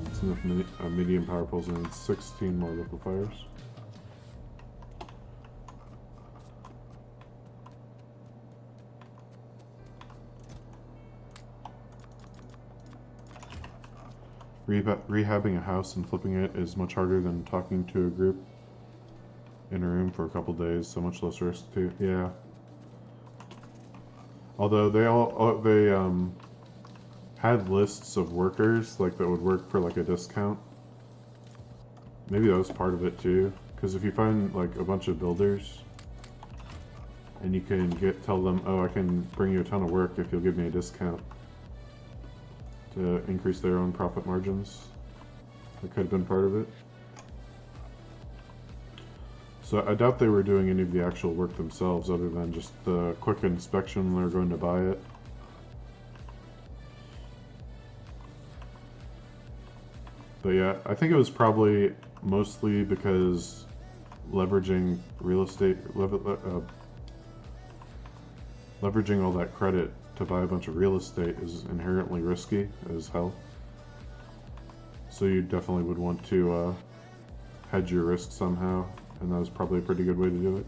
That's enough medium power poles, and I need 16 more liquefiers. Rehabbing a house and flipping it is much harder than talking to a group in a room for a couple days, so much less risk too. Yeah. Although they had lists of workers like that would work for like a discount. Maybe that was part of it too, because if you find like a bunch of builders and you can tell them, oh, I can bring you a ton of work if you'll give me a discount, to increase their own profit margins. That could have been part of it. So I doubt they were doing any of the actual work themselves other than just the quick inspection when they're going to buy it. But yeah, I think it was probably mostly because leveraging real estate, leveraging all that credit to buy a bunch of real estate is inherently risky as hell. So you definitely would want to hedge your risk somehow, and that was probably a pretty good way to do it.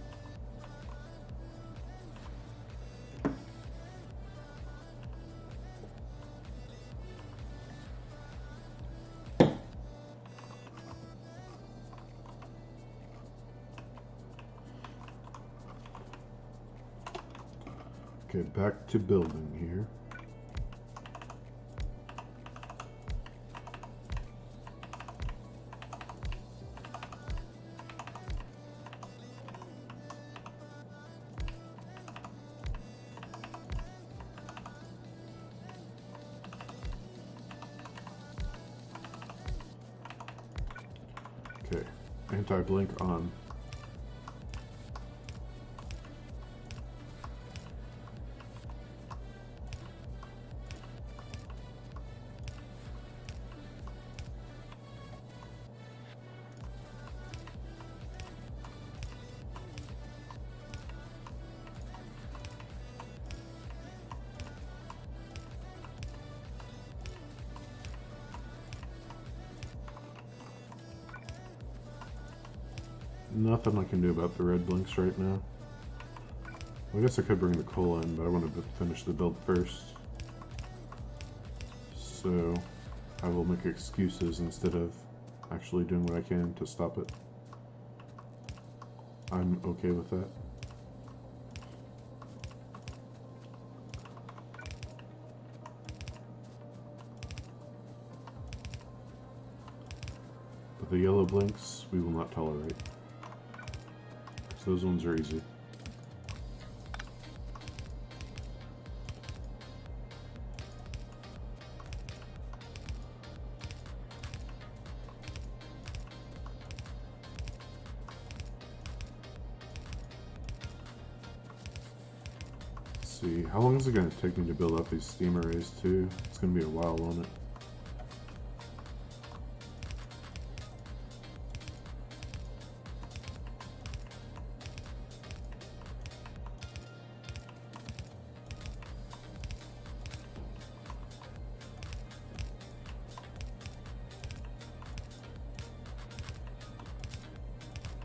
Okay, back to building here. Okay, anti-blink on. Nothing I can do about the red blinks right now. Well, I guess I could bring the coal in, but I want to finish the build first. So I will make excuses instead of actually doing what I can to stop it. I'm okay with that. But the yellow blinks, we will not tolerate. So those ones are easy. Let's see, how long is it going to take me to build up these steam arrays too? It's going to be a while, won't it?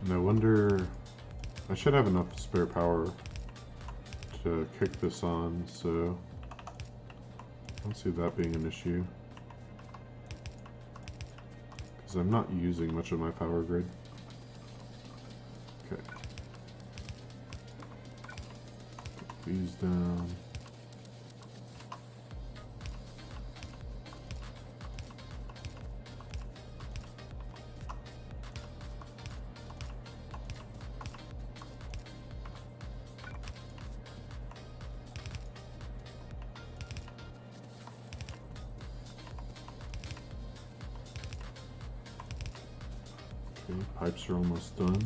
And I wonder, I should have enough spare power to kick this on, so I don't see that being an issue. Because I'm not using much of my power grid. Okay. Put these down. Okay, pipes are almost done.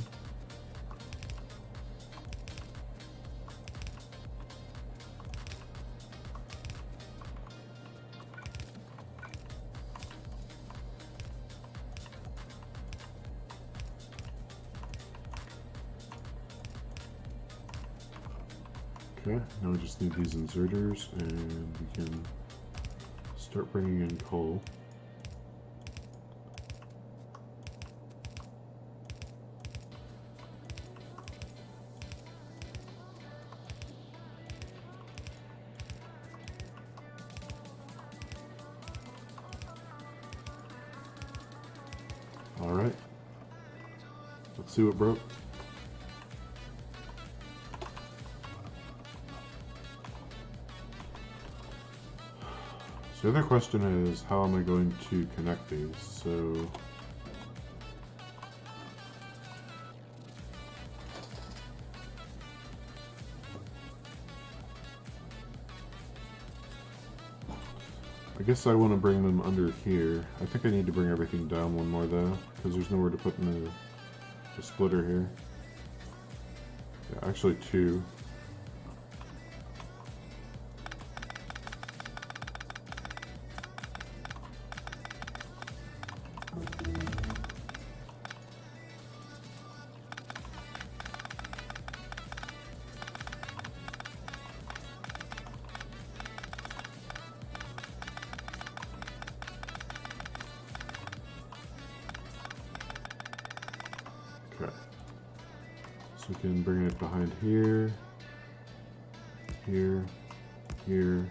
Okay, now we just need these inserters and we can start bringing in coal. Alright, let's see what broke. So the other question is, how am I going to connect these? So I guess I want to bring them under here. I think I need to bring everything down one more though, because there's nowhere to put in the splitter here. Yeah, actually two. Okay. So we can bring it behind here, here, here,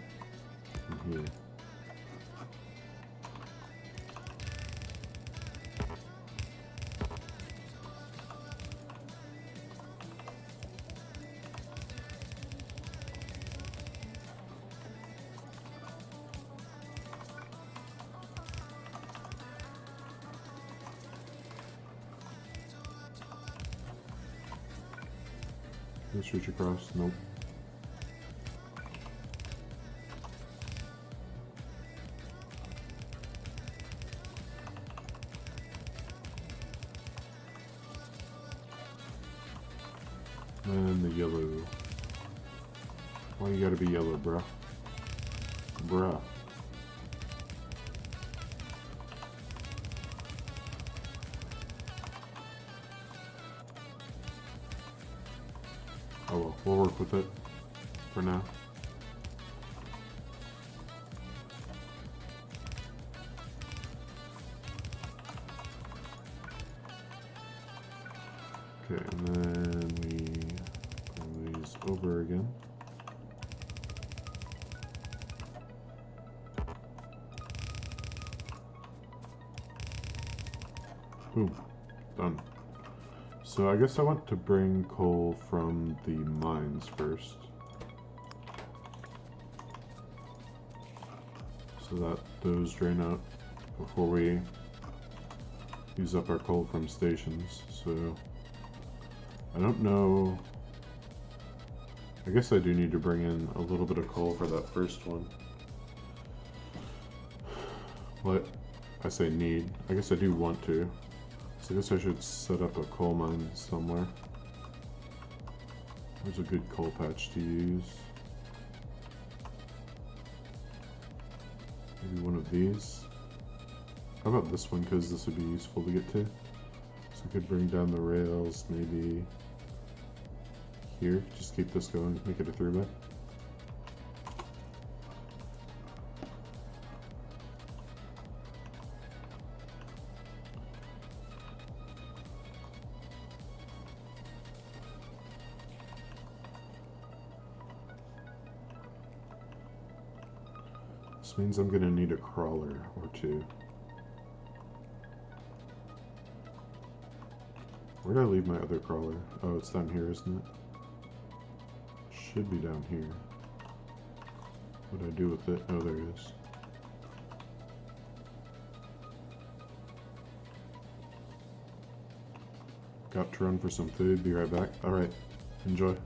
and here. Let's reach across. Nope. And the yellow. Why you gotta be yellow, bruh? Bruh. Oh well, we'll work with it for now. Okay, and then we bring these over again. Boom. Done. So I guess I want to bring coal from the mines first. So that those drain out before we use up our coal from stations. So I don't know. I guess I do need to bring in a little bit of coal for that first one. What? I say need. I guess I do want to. So I guess I should set up a coal mine somewhere. There's a good coal patch to use. Maybe one of these. How about this one, because this would be useful to get to. So I could bring down the rails maybe here. Just keep this going, make it a 3-way. This means I'm gonna need a crawler or two. Where did I leave my other crawler? Oh, it's down here, isn't it? Should be down here. What do I do with it? Oh, there it is. Got to run for some food. Be right back. Alright. Enjoy.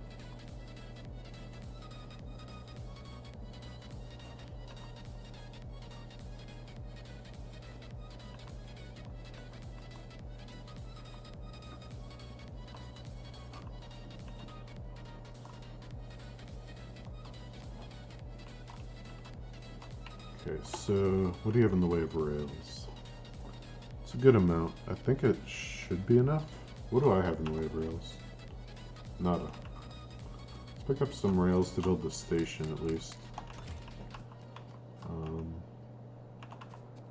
Okay, so what do you have in the way of rails? It's a good amount. I think it should be enough. What do I have in the way of rails? Nada. Let's pick up some rails to build the station at least.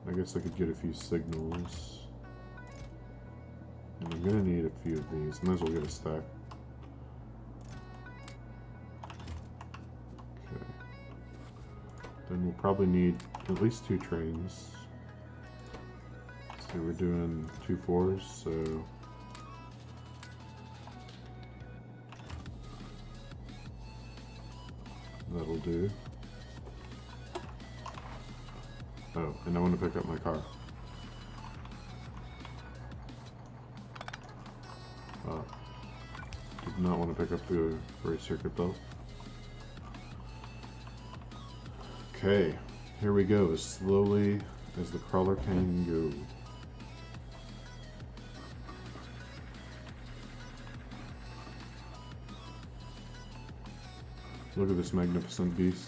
I guess I could get a few signals. And I'm gonna need a few of these. Might as well get a stack. Okay. Then we'll probably need at least 2 trains. So we're doing 2 4s, so that'll do. Oh, and I want to pick up my car. Did not want to pick up the race circuit belt. Okay, here we go, as slowly as the crawler can go. Look at this magnificent beast.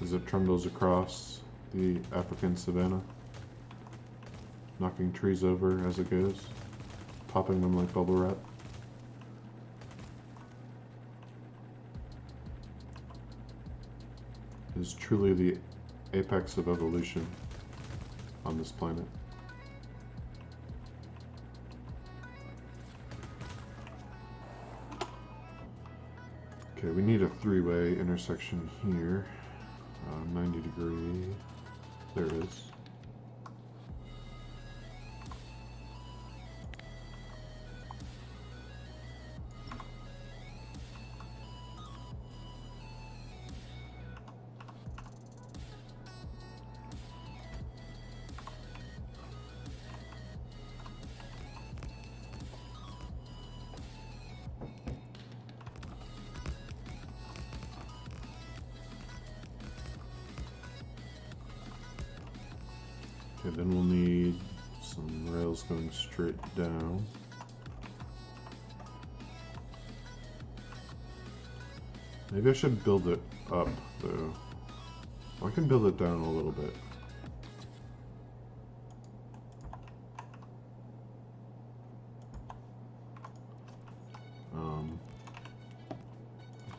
As it trundles across the African savanna, knocking trees over as it goes, popping them like bubble wrap. It is truly the apex of evolution on this planet. Okay, we need a 3-way intersection here. 90 degree. There it is. Okay, then we'll need some rails going straight down. Maybe I should build it up, though. I can build it down a little bit.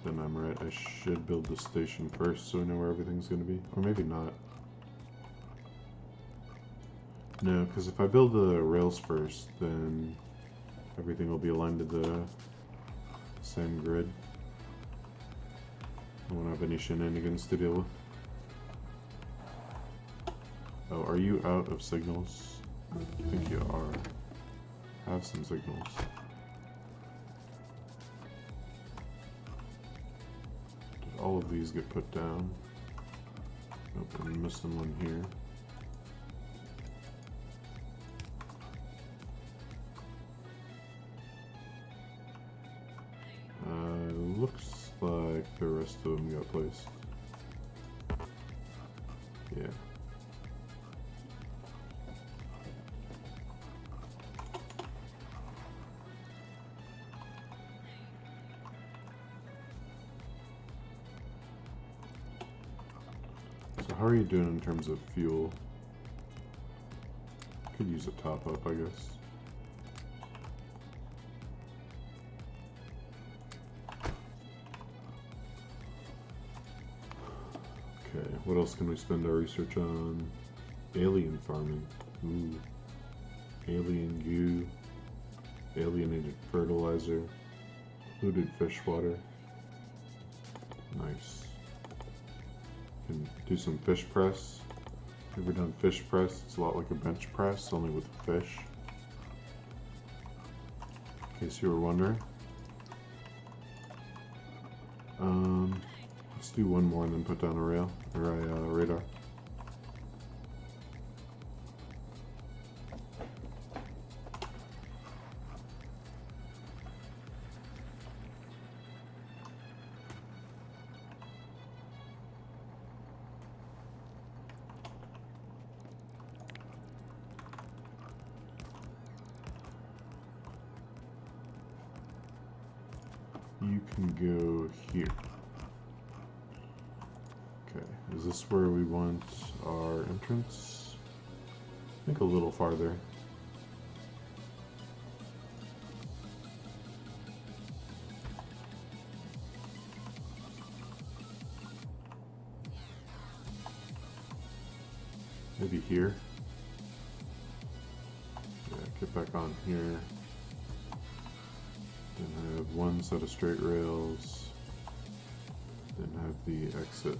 Then I'm right, I should build the station first so we know where everything's going to be. Or maybe not. No, because if I build the rails first, then everything will be aligned to the same grid. I won't have any shenanigans to deal with. Oh, are you out of signals? I think you are. Have some signals. Did all of these get put down? Nope, I'm missing one here. Looks like the rest of them got placed. Yeah. So how are you doing in terms of fuel? Could use a top up, I guess. Okay, what else can we spend our research on? Alien farming. Ooh. Alien goo. alienated fertilizer, polluted fish water. Nice. Can do some fish press. Ever done fish press? It's a lot like a bench press, only with fish. In case you were wondering. Let's do one more and then put down a rail or a radar. You can go here. Okay, is this where we want our entrance? I think a little farther. Maybe here. Yeah, get back on here. Then have one set of straight rails. Then have the exit.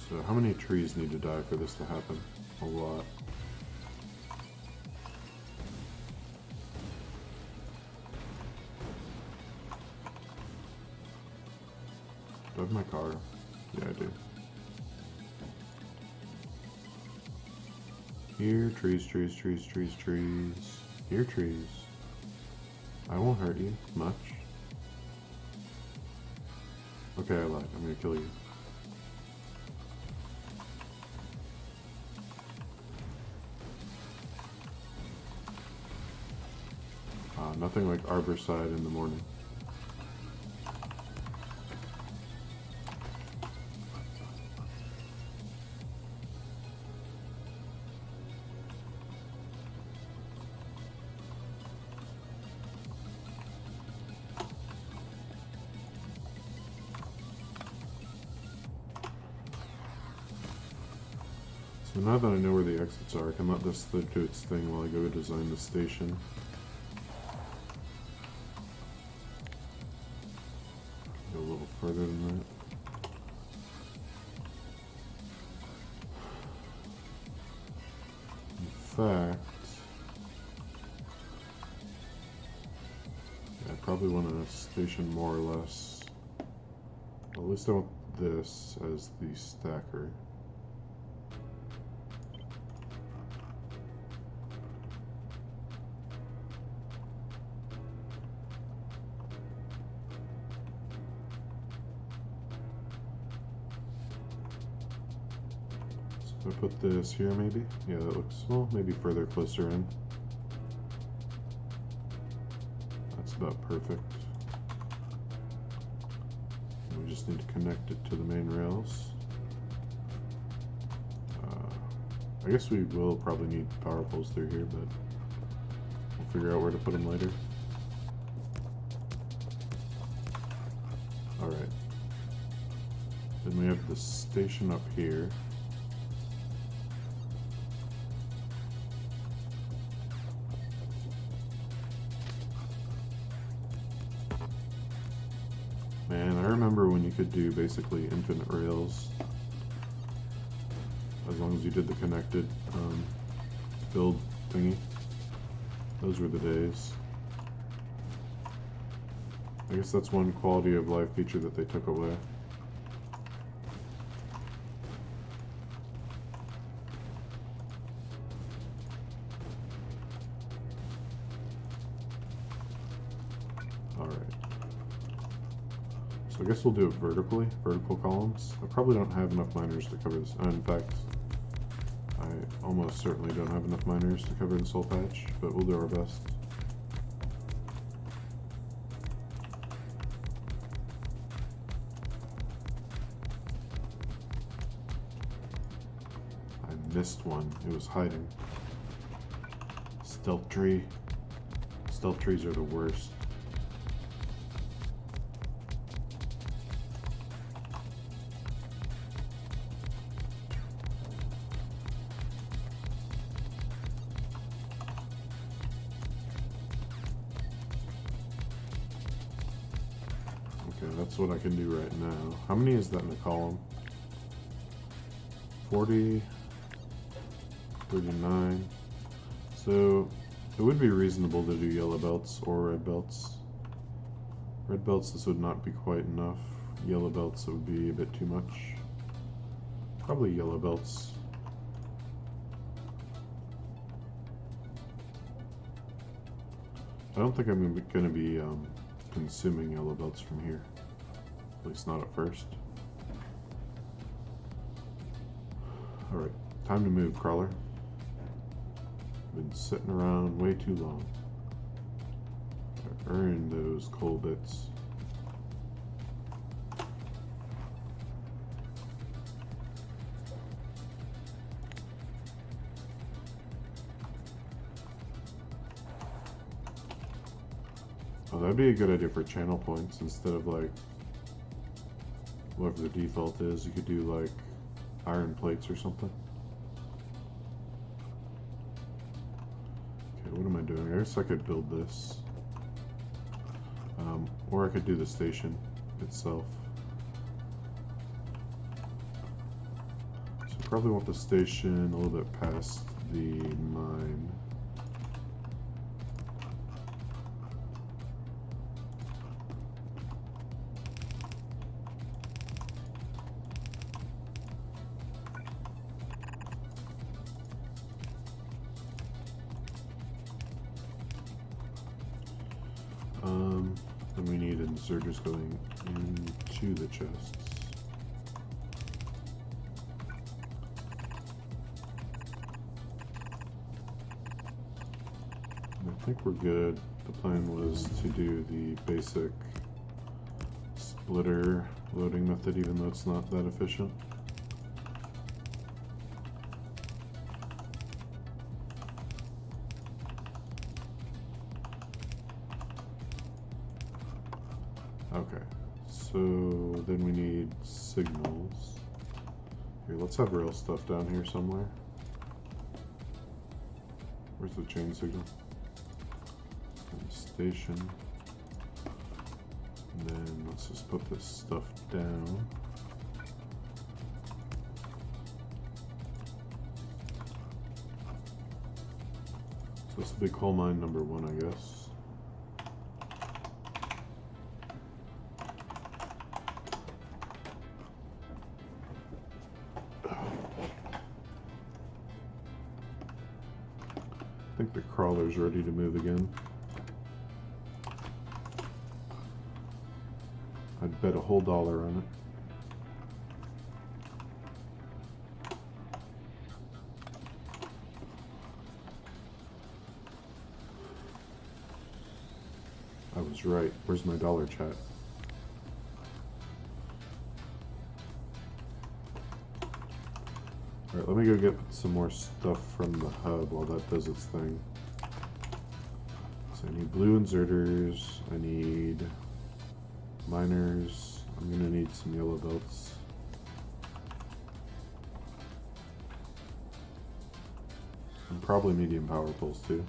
So how many trees need to die for this to happen? A lot. Do I have my car? Yeah, I do. Here, trees, trees, trees, trees, trees. Here, trees. I won't hurt you much. Okay, I lied. I'm gonna kill you. Nothing like Arborside in the morning. So now that I know where the exits are, I can let this do its thing while I go design the station. Go a little further than that. In fact, yeah, I probably want a station more or less. Well, at least I want this as the stacker. So I put this here maybe? Yeah, that looks, well, maybe further closer in. That's about perfect. We just need to connect it to the main rails. I guess we will probably need power poles through here, but we'll figure out where to put them later. Alright. Then we have the station up here. Man, I remember when you could do basically infinite rails as long as you did the connected build thingy. Those were the days. I guess that's one quality of life feature that they took away. Alright. So I guess we'll do it vertically, vertical columns. I probably don't have enough miners to cover this. In fact, I almost certainly don't have enough miners to cover this whole patch, but we'll do our best. I missed one. It was hiding. Stealth tree. Stealth trees are the worst. Okay, that's what I can do right now. How many is that in a column? 40, 39. So it would be reasonable to do yellow belts or red belts. Red belts, this would not be quite enough. Yellow belts, it would be a bit too much. Probably yellow belts. I don't think I'm going to be consuming yellow belts from here. At least not at first. Alright, time to move, crawler. Been sitting around way too long. Earn those coal bits. Oh, that'd be a good idea for channel points instead of like whatever the default is. You could do like iron plates or something. Okay, what am I doing? I guess I could build this. Or I could do the station itself. So I probably want the station a little bit past the mine. And we need inserters going into the chests. And I think we're good. The plan was to do the basic splitter loading method, even though it's not that efficient. Okay, so then we need signals. Here, let's have rail stuff down here somewhere. Where's the chain signal? And station. And then let's just put this stuff down. So this will be coal mine number 1, I guess. I think the crawler's ready to move again. I'd bet a whole $1 on it. I was right. Where's my dollar chat? Alright, let me go get some more stuff from the hub while that does its thing. So I need blue inserters, I need miners, I'm gonna need some yellow belts. And probably medium power poles too.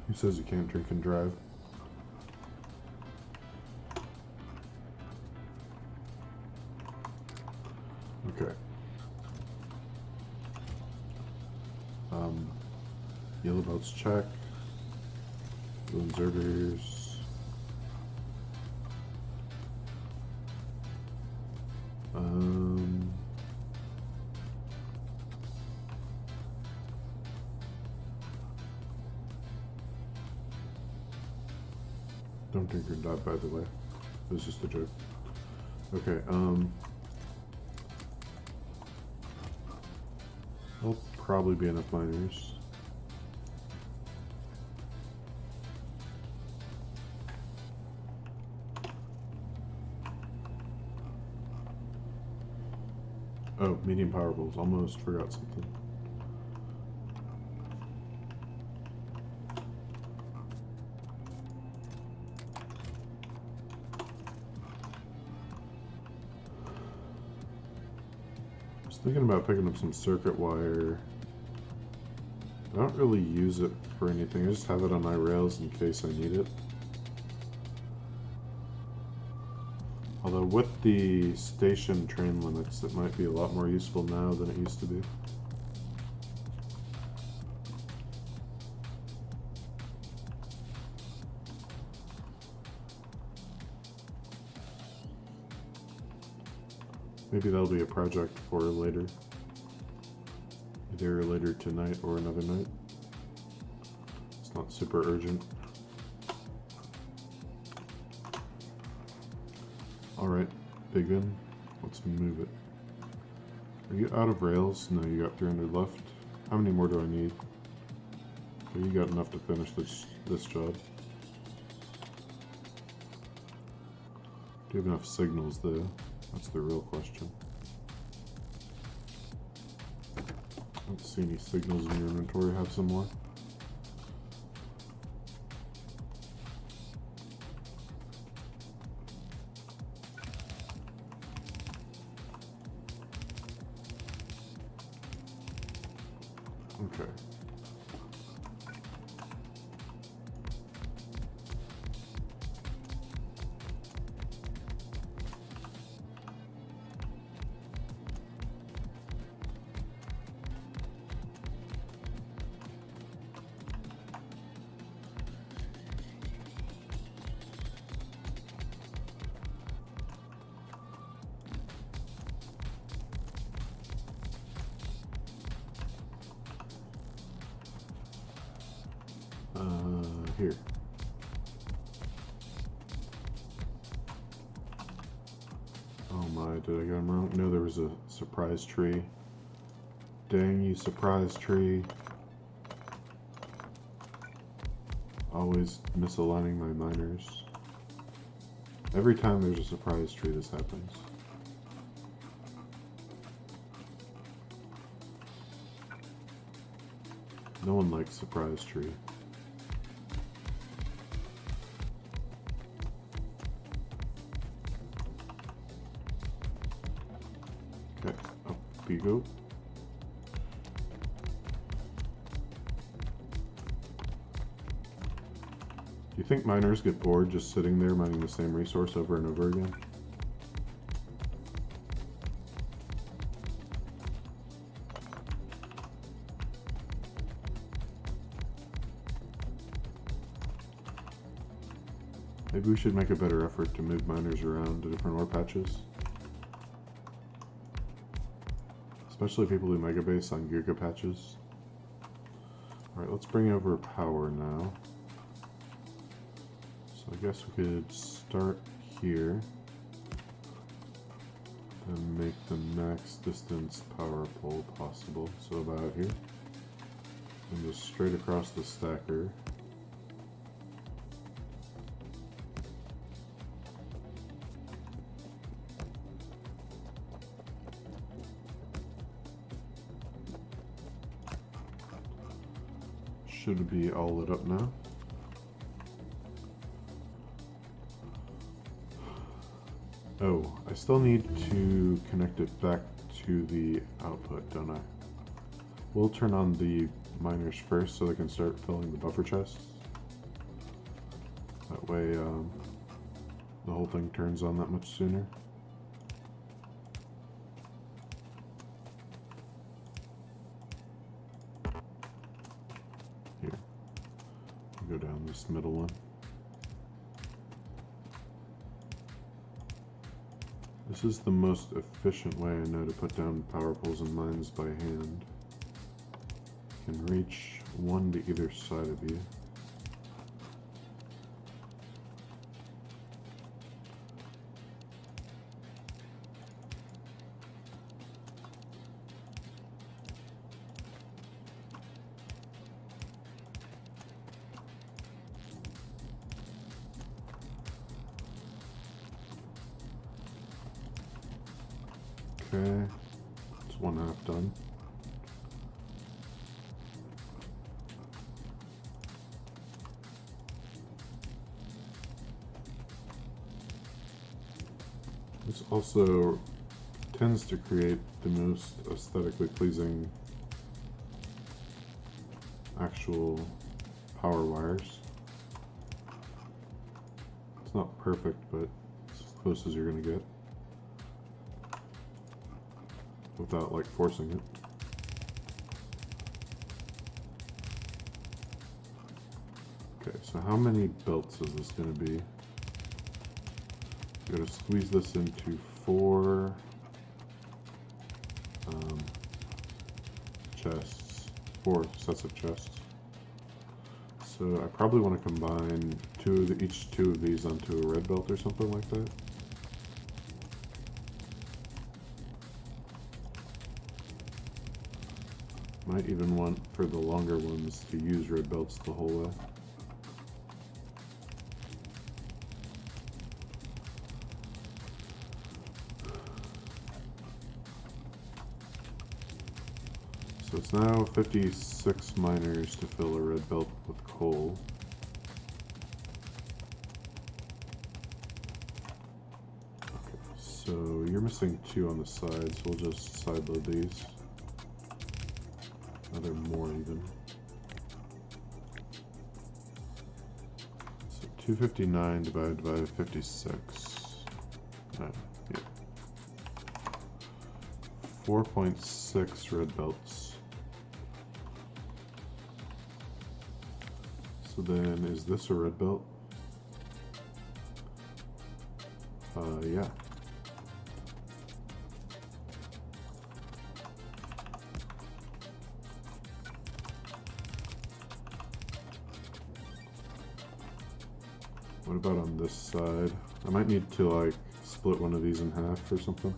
Who says you can't drink and drive? Okay. Yellow belts check. Blue inserters. Don't drink or die, by the way. It was just a joke. Okay, there'll probably be enough miners. Oh, medium power poles. Almost forgot something. Thinking about picking up some circuit wire. I don't really use it for anything, I just have it on my rails in case I need it. Although with the station train limits, it might be a lot more useful now than it used to be. Maybe that'll be a project for later. Either later tonight or another night. It's not super urgent. Alright, big in. Let's move it. Are you out of rails? No, you got 300 left. How many more do I need? Okay, you got enough to finish this job. Do you have enough signals though? That's the real question. I don't see any signals in your inventory. Have some more? Okay. Here. Oh my, did I get him wrong? No, there was a surprise tree. Dang you, surprise tree. Always misaligning my miners. Every time there's a surprise tree, this happens. No one likes surprise tree. Okay, up we go. Do you think miners get bored just sitting there mining the same resource over and over again? Maybe we should make a better effort to move miners around to different ore patches. Especially people who mega base on giga patches. Alright, let's bring over power now. So I guess we could start here and make the max distance power pole possible. So about here. And just straight across the stacker. Should be all lit up now. Oh, I still need to connect it back to the output, don't I? We'll turn on the miners first so they can start filling the buffer chests. That way the whole thing turns on that much sooner. Go down this middle one. This is the most efficient way I know to put down power poles and mines by hand. You can reach one to either side of you. Okay, it's 1/2 done. This also tends to create the most aesthetically pleasing actual power wires. It's not perfect, but it's as close as you're gonna get without like forcing it. Okay, so how many belts is this gonna be? I'm gonna squeeze this into 4 chests, 4 sets of chests. So I probably want to combine each two of these onto a red belt or something like that. Might even want for the longer ones to use red belts the whole way. So it's now 56 miners to fill a red belt with coal. Okay, so you're missing 2 on the side, so we'll just side load these. Now they're more even. So 259 divided by 56. No, yeah. 4.6 red belts. So then, is this a red belt? Yeah. What about on this side? I might need to like split one of these in half or something.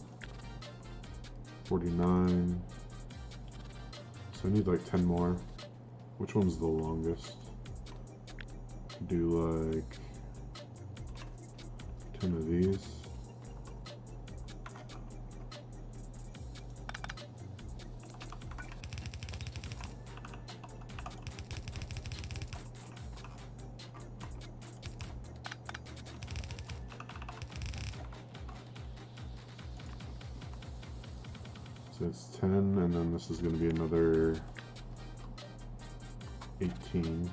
49. So I need like 10 more. Which one's the longest? Do like 10 of these. So it's 10, and then this is going to be another 18.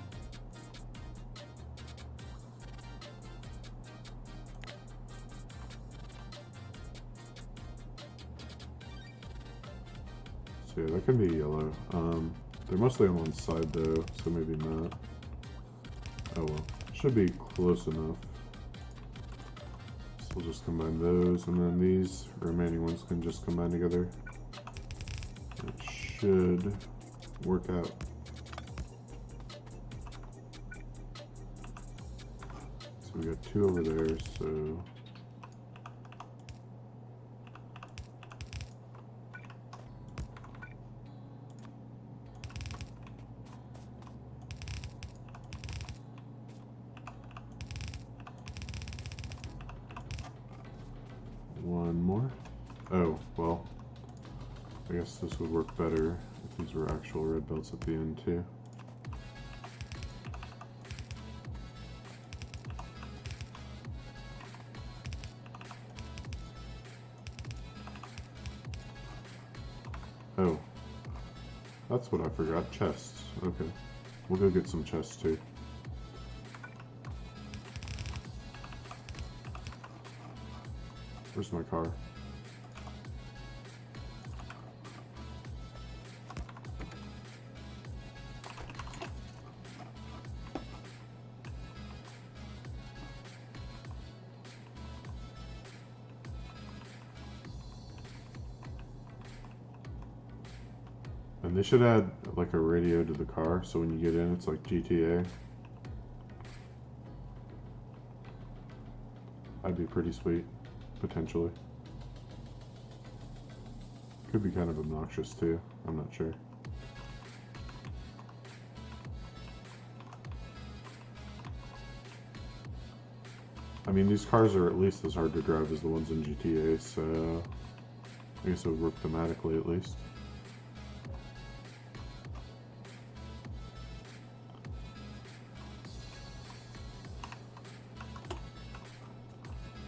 So yeah, that can be yellow. They're mostly on one side though, so maybe not. Oh well, should be close enough. So we'll just combine those, and then these remaining ones can just combine together. It should work out. So we got 2 over there, so one more. Oh, well, I guess this would work better if these were actual red belts at the end too. Oh, that's what I forgot, chests. Okay, we'll go get some chests too. Where's my car? And they should add like a radio to the car, so when you get in, it's like GTA. That'd be pretty sweet, potentially. Could be kind of obnoxious too, I'm not sure. I mean, these cars are at least as hard to drive as the ones in GTA, so I guess it would work thematically at least.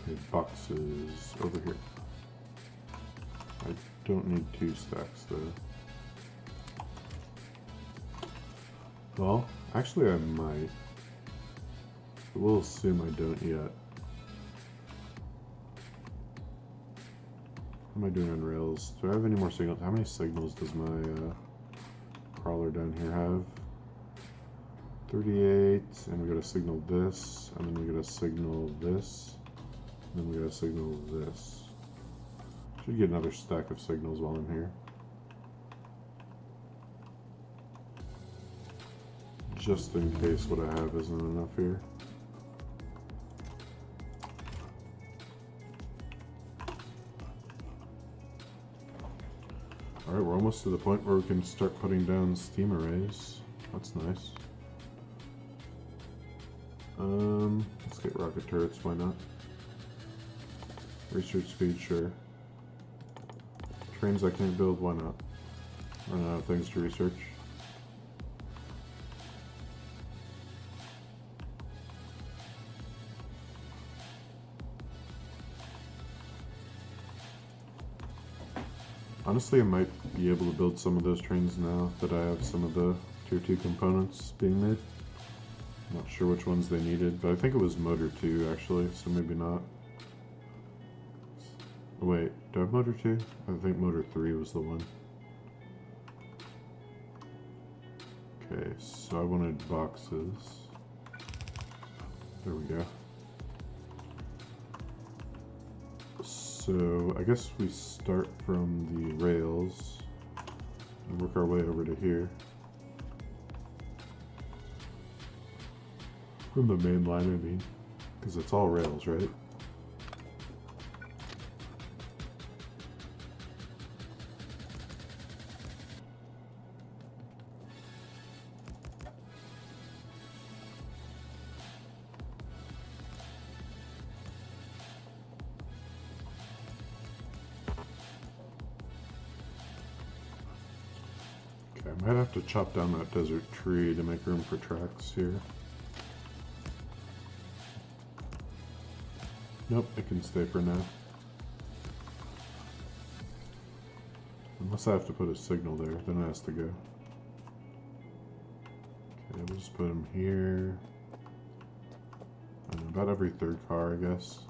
Okay, boxes over here. I Don't need 2 stacks though. Well, actually I might. We'll assume I don't yet. What am I doing on rails? Do I have any more signals? How many signals does my crawler down here have? 38, and we gotta signal this, and then we gotta signal this, and then we gotta signal this. Should get another stack of signals while I'm here. Just in case what I have isn't enough here. Alright, we're almost to the point where we can start putting down steam arrays. That's nice. Let's get rocket turrets, why not? Research speed, sure. Trains I can't build, why not? Run out of things to research. Honestly, I might be able to build some of those trains now that I have some of the tier 2 components being made. I'm not sure which ones they needed, but I think it was motor 2 actually, so maybe not. Oh, wait, do I have motor 2? I think motor 3 was the one. Okay, so I wanted boxes. There we go. So I guess we start from the rails and work our way over to here. From the main line, I mean, because it's all rails, right? Okay, I might have to chop down that desert tree to make room for tracks here. Nope, it can stay for now. Unless I have to put a signal there, then it has to go. Okay, we'll just put them here. And about every third car, I guess.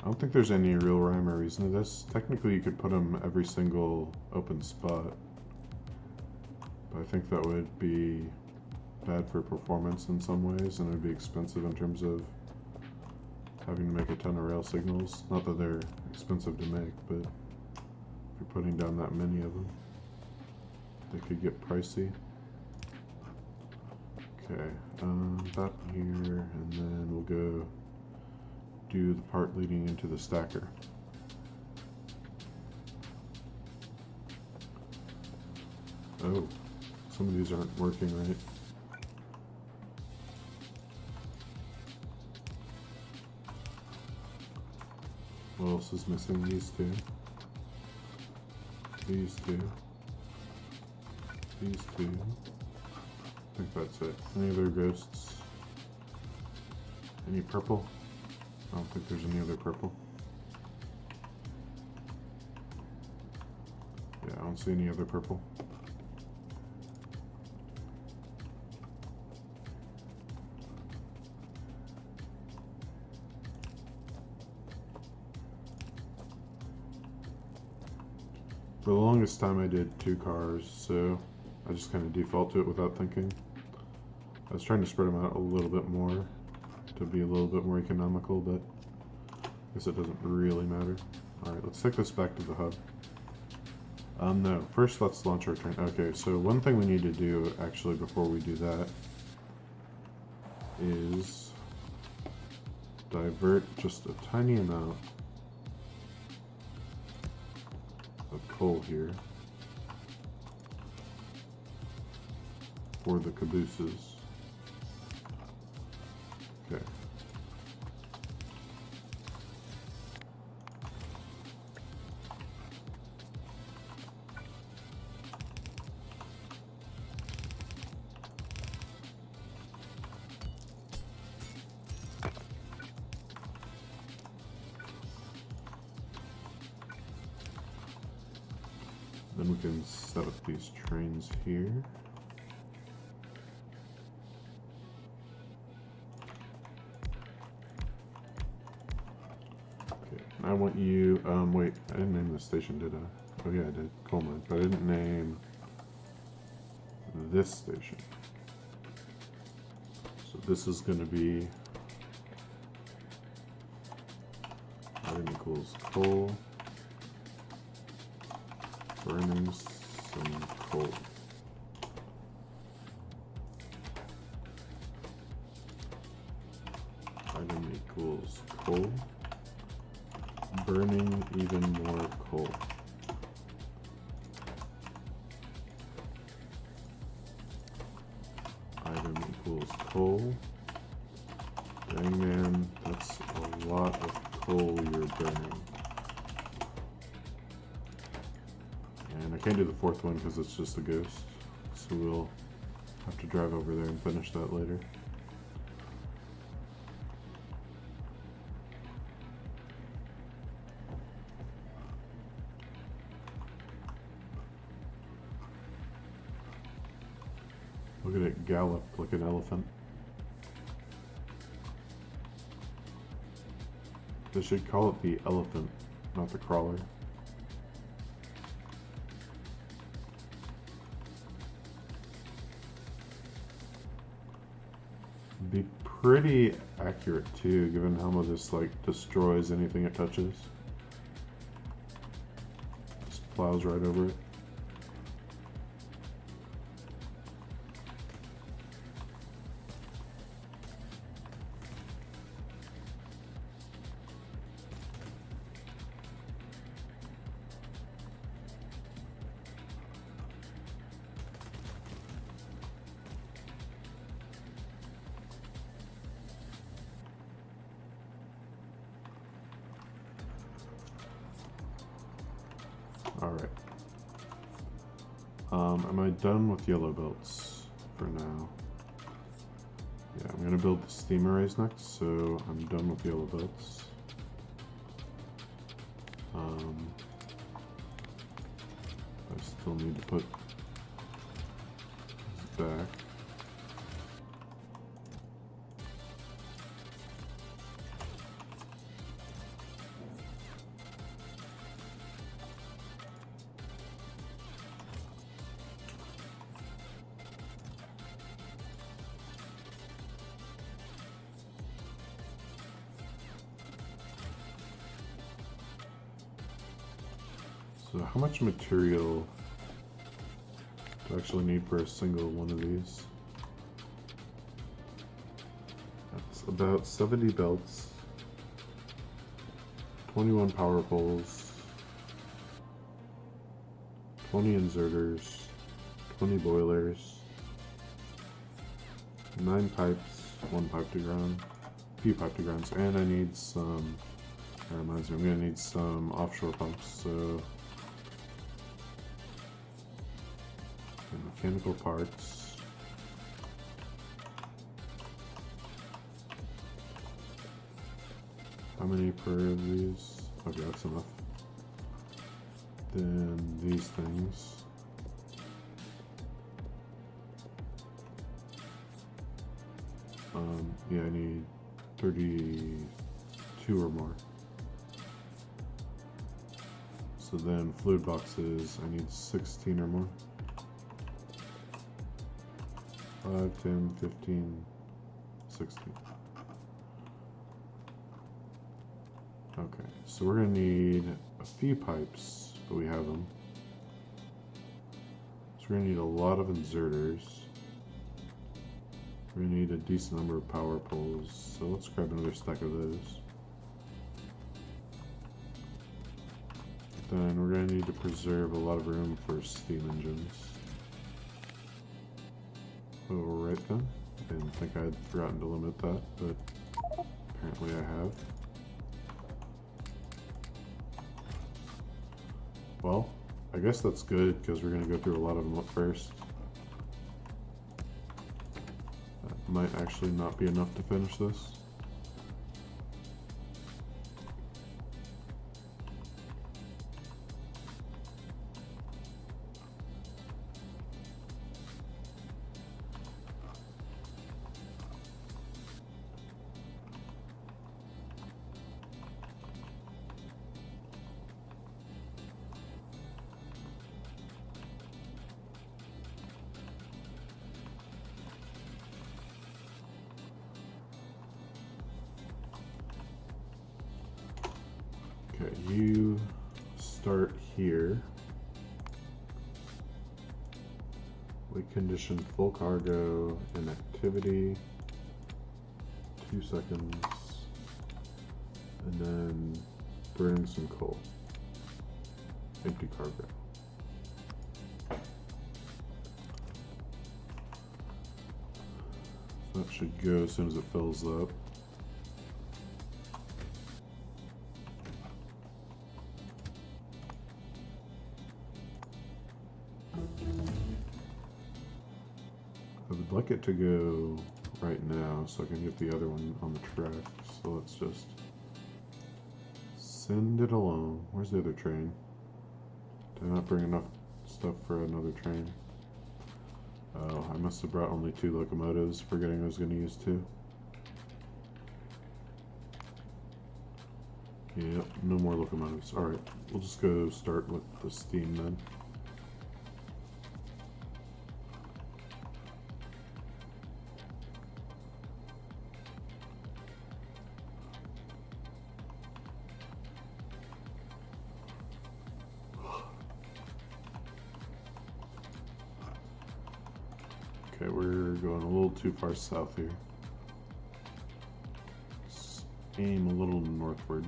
I don't think there's any real rhyme or reason to this. Technically, you could put them every single open spot. But I think that would be bad for performance in some ways, and it would be expensive in terms of having to make a ton of rail signals. Not that they're expensive to make, but if you're putting down that many of them, they could get pricey. Okay, that here, and then we'll go do the part leading into the stacker. Oh, some of these aren't working right. What else is missing? These two. These two. These two. I think that's it. Any other ghosts? Any purple? I don't think there's any other purple. Yeah, I don't see any other purple. For the longest time I did 2 cars, so I just kind of default to it without thinking. I was trying to spread them out a little bit more to be a little bit more economical, but I guess it doesn't really matter. Alright, let's take this back to the hub. No, first let's launch our train. Okay, so one thing we need to do actually before we do that is divert just a tiny amount of coal here for the cabooses. Okay. Then we can set up these trains here. Okay, I want you, wait, I didn't name the station, did I? Oh yeah, I did, coal mine, but I didn't name this station. So this is going to be item equals coal, burning some coal. Item equals coal, burning even more coal. Item equals coal. Dang man, that's a lot of coal you're burning. And I can't do the fourth one because it's just a ghost, so we'll have to drive over there and finish that later. Look at it gallop like an elephant. They should call it the elephant, not the crawler. Be pretty accurate too, given how much this like destroys anything it touches. Just plows right over it. Alright. Am I done with yellow belts for now? Yeah, I'm gonna build the steam arrays next, so I'm done with yellow belts. I still need to put this back. So how much material do I actually need for a single one of these? That's about 70 belts, 21 power poles, 20 inserters, 20 boilers, 9 pipes, 1 pipe to ground, a few pipe to grounds, and I need some, that reminds me, I'm going to need some offshore pumps, so mechanical parts. How many per of these? Okay, that's enough. Then these things. Yeah, I need 32 or more. So then fluid boxes, I need 16 or more. 5, 10, 15, 16. Okay, so we're gonna need a few pipes, but we have them. So we're gonna need a lot of inserters. We're gonna need a decent number of power poles, so let's grab another stack of those. Then we're gonna need to preserve a lot of room for steam engines. Alright then, I didn't think I'd forgotten to limit that, but apparently I have. Well, I guess that's good because we're going to go through a lot of them up first. That might actually not be enough to finish this. Okay, you start here. We condition full cargo in activity. 2 seconds. And then burn some coal. Empty cargo. So that should go as soon as it fills up. I would like it to go right now so I can get the other one on the track. So let's just send it along. Where's the other train? Did I not bring enough stuff for another train? Oh, I must have brought only 2 locomotives, forgetting I was going to use 2. Yep, no more locomotives. Alright, we'll just go start with the steam then. Okay, we're going a little too far south here. Let's aim a little northward.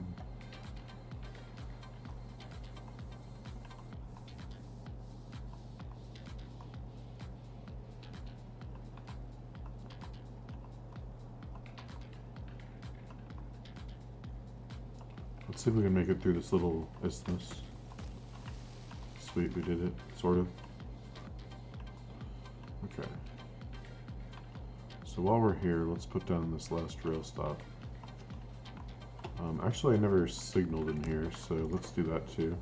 Let's see if we can make it through this little isthmus. Sweet, we did it, sort of. Okay. So while we're here, let's put down this last rail stop. Actually, I never signaled in here, so let's do that too.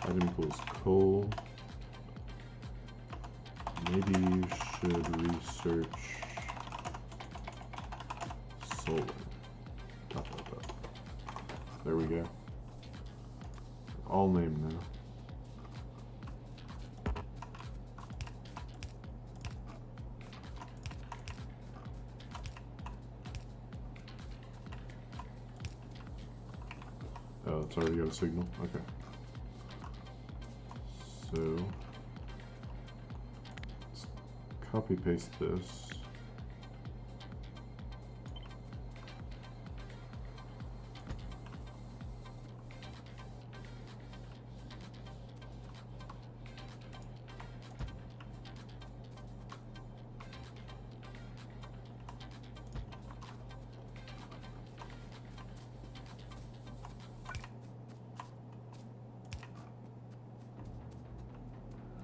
Item equals coal. Maybe you should research solar. Dot, dot, dot. There we go. All named now. Oh, it's already got a signal? Okay. So, let's copy paste this.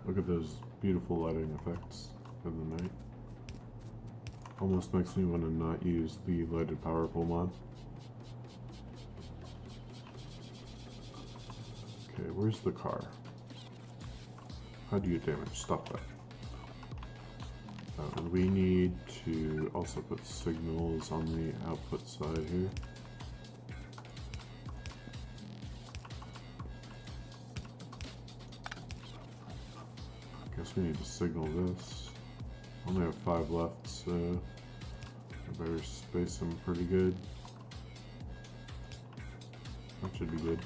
Look at those beautiful lighting effects of the night. Almost makes me want to not use the lighted power pole mod. Okay, where's the car? How do you damage? Stop that. And we need to also put signals on the output side here. Guess we need to signal this. I only have 5 left, so I better space them pretty good. That should be good.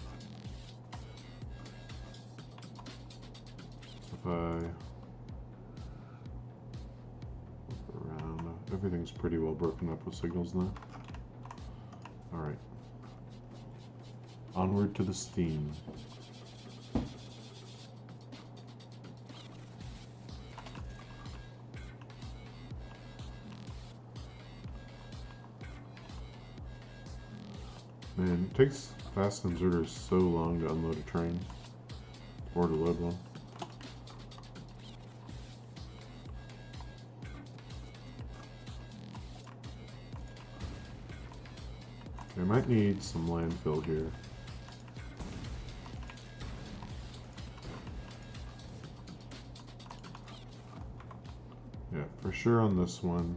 So if I look around, everything's pretty well broken up with signals now. Alright. Onward to the steam. Man, it takes fast inserters so long to unload a train or to load one. I might need some landfill here. Yeah, for sure on this one.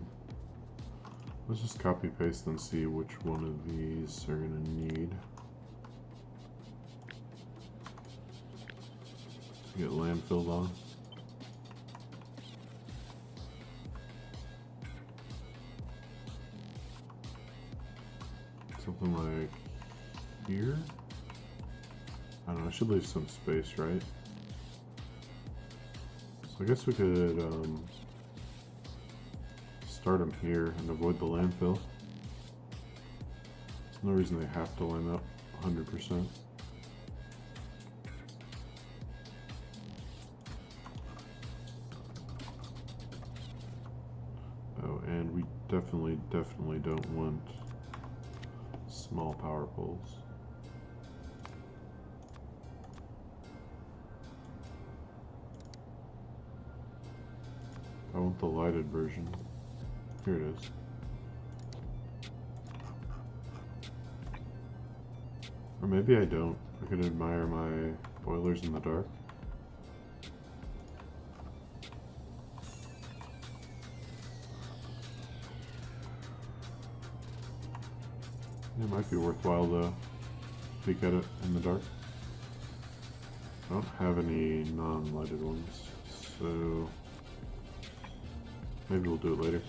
Let's just copy paste and see which one of these are going to need to get landfilled on. something like here. I don't know, I should leave some space, right? So I guess we could start them here and avoid the landfill. There's no reason they have to line up 100%. Oh, and we definitely don't want small power poles. I want the lighted version. Here it is. Or maybe I don't. I could admire my boilers in the dark. It might be worthwhile to peek at it in the dark. I don't have any non-lighted ones, so maybe we'll do it later.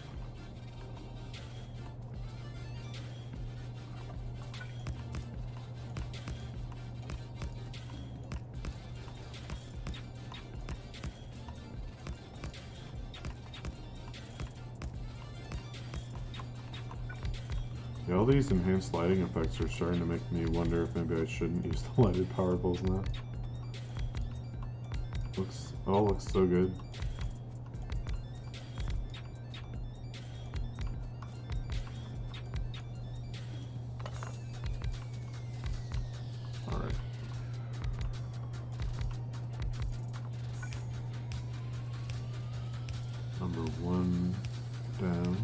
Yeah, all these enhanced lighting effects are starting to make me wonder if maybe I shouldn't use the lighted power poles now. It all looks so good. Alright. Number 1 down.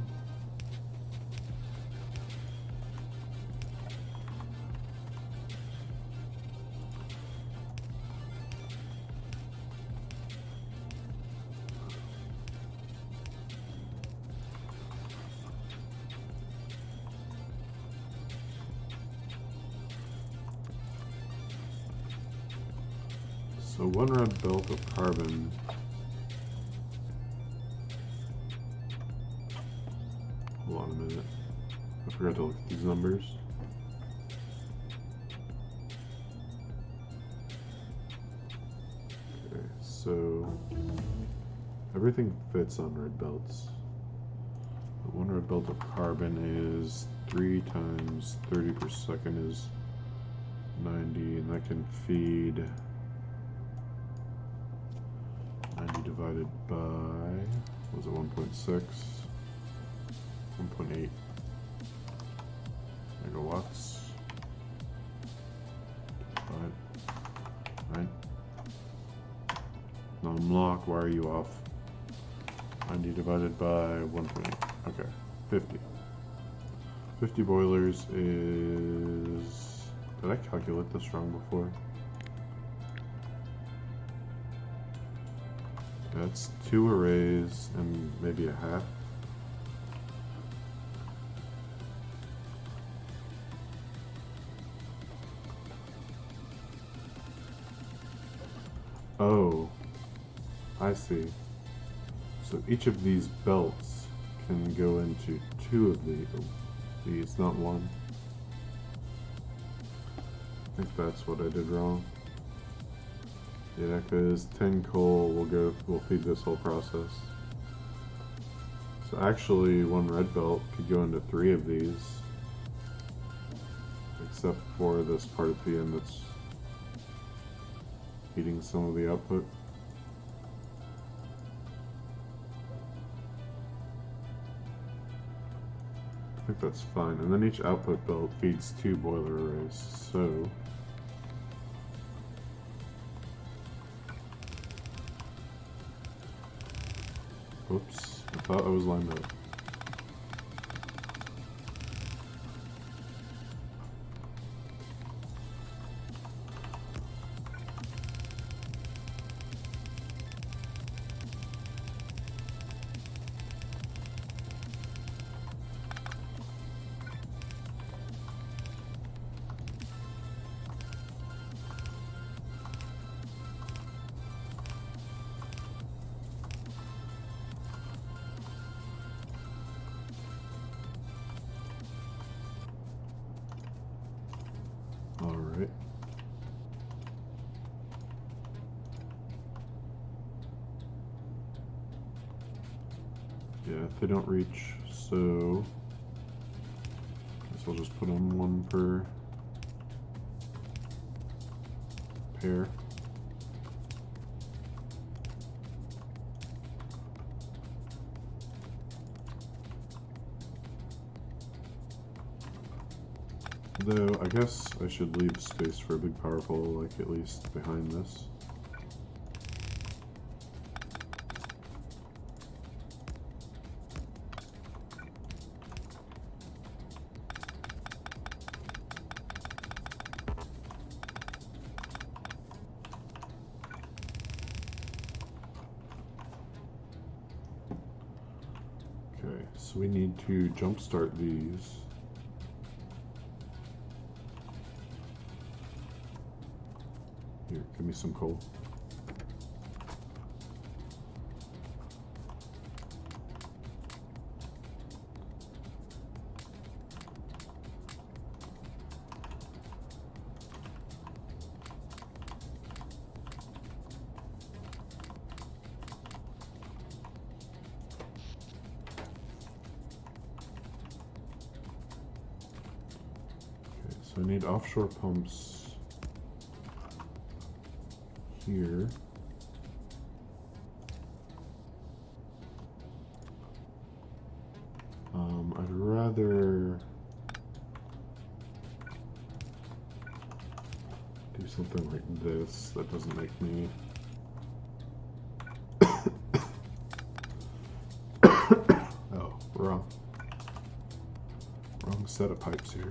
So 1 red belt of carbon. Hold on a minute. I forgot to look at these numbers. Okay, so everything fits on red belts. But 1 red belt of carbon is 3 times 30 per second is 90, and that can feed 90 divided by, was it 1.6? 1.8 megawatts. Right. Non-lock, why are you off? 90 divided by 1.8. Okay, 50. 50 boilers is... Did I calculate this wrong before? That's 2 arrays and maybe a half. Oh, I see. So each of these belts can go into 2 of these, not 1. I think that's what I did wrong. Yeah, because 10 coal will feed this whole process. So actually 1 red belt could go into 3 of these. Except for this part at the end that's feeding some of the output. I think that's fine. And then each output belt feeds 2 boiler arrays, so... Oops, I thought I was lined up. Alright. Yeah, they don't reach, so I guess I'll just put on one per pair. Though, I guess I should leave space for a big power pole, like at least behind this. Okay, so we need to jumpstart these. Here, give me some coal. Okay, so I need offshore pumps here. I'd rather do something like this that doesn't make me oh, wrong set of pipes here.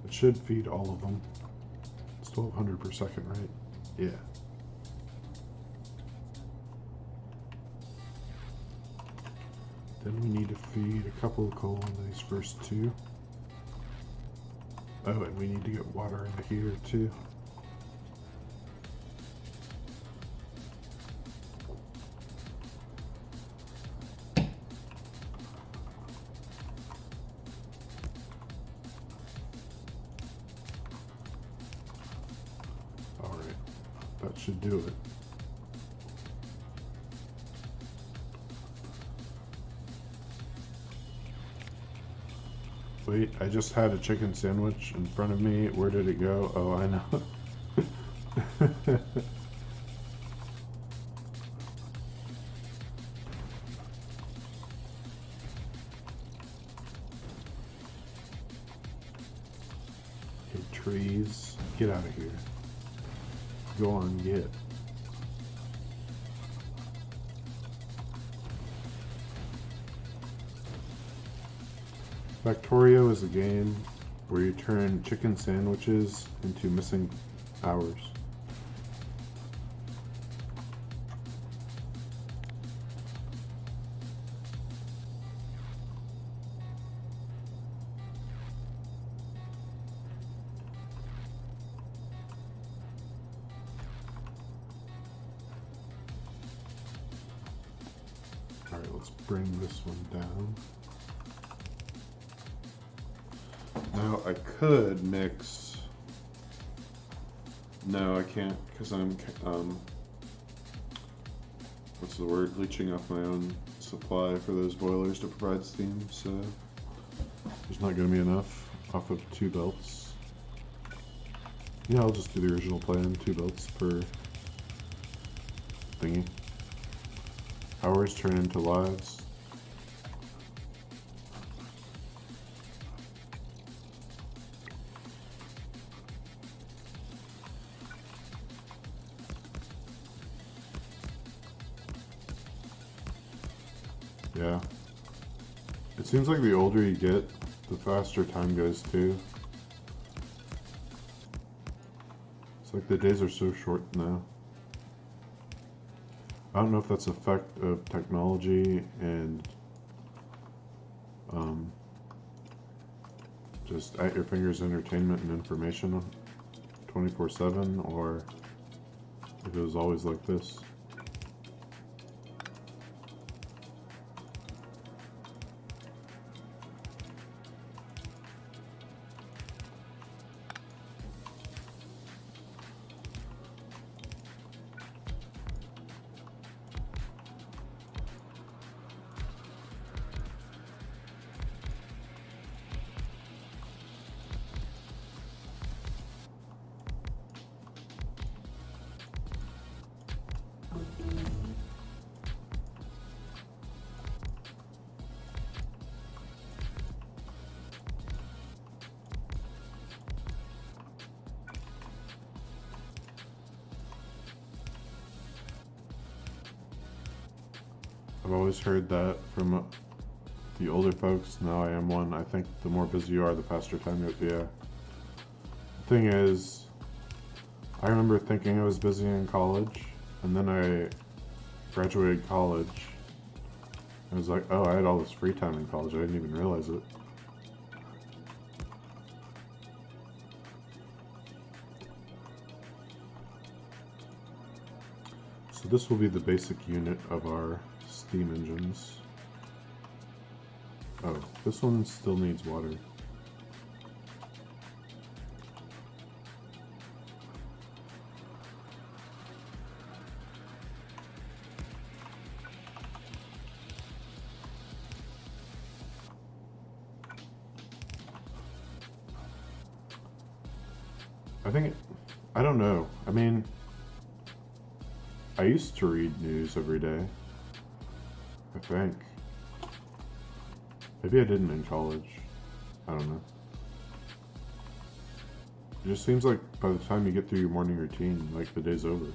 Should feed all of them. It's 1200 per second, right? Yeah. Then we need to feed a couple of coal in these first two. Oh, and we need to get water into here too. That should do it. Wait, I just had a chicken sandwich in front of me. Where did it go? Oh, I know. Hey, trees, get out of here. Go on, get. Factorio is a game where you turn chicken sandwiches into missing hours. Alright, let's bring this one down. Now I could mix. No, I can't because I'm what's the word? Leaching off my own supply for those boilers to provide steam, so there's not going to be enough off of 2 belts. Yeah, I'll just do the original plan, 2 belts per thingy. Hours turn into lives. Yeah. It seems like the older you get, the faster time goes too. It's like the days are so short now. I don't know if that's an effect of technology and just at your fingers entertainment and information 24/7, or if it was always like this. I've always heard that from the older folks. Now I am one. I think the more busy you are, the faster time goes. Yeah. The thing is, I remember thinking I was busy in college, and then I graduated college. I was like, oh, I had all this free time in college. I didn't even realize it. So this will be the basic unit of our steam engines. Oh, this one still needs water. I don't know. I mean, I used to read news every day. I think. Maybe I didn't in college. I don't know. It just seems like by the time you get through your morning routine, like the day's over.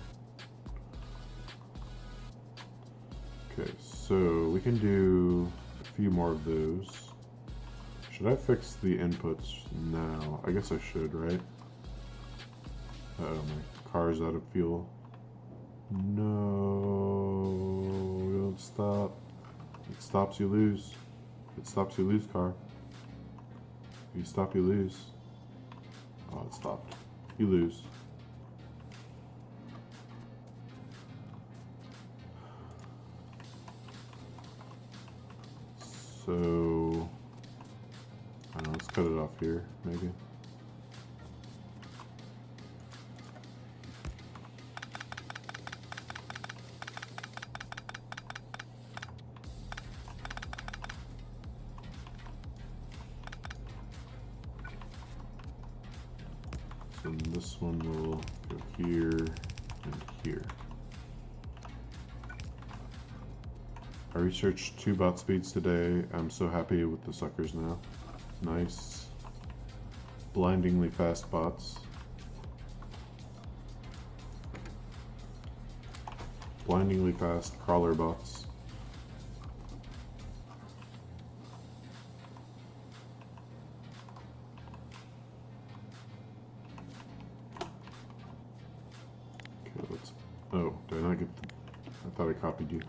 Okay, so we can do a few more of those. Should I fix the inputs now? I guess I should, right? Uh-oh, my car's out of fuel. No, don't stop. It stops, you lose. It stops, you lose, car. If you stop, you lose. Oh, it stopped. You lose. So, I don't know, let's cut it off here, maybe. And this one will go here and here. I researched 2 bot speeds today. I'm so happy with the suckers now. Nice. Blindingly fast bots. Blindingly fast crawler bots. Oh, did I not get the... I thought I copied you.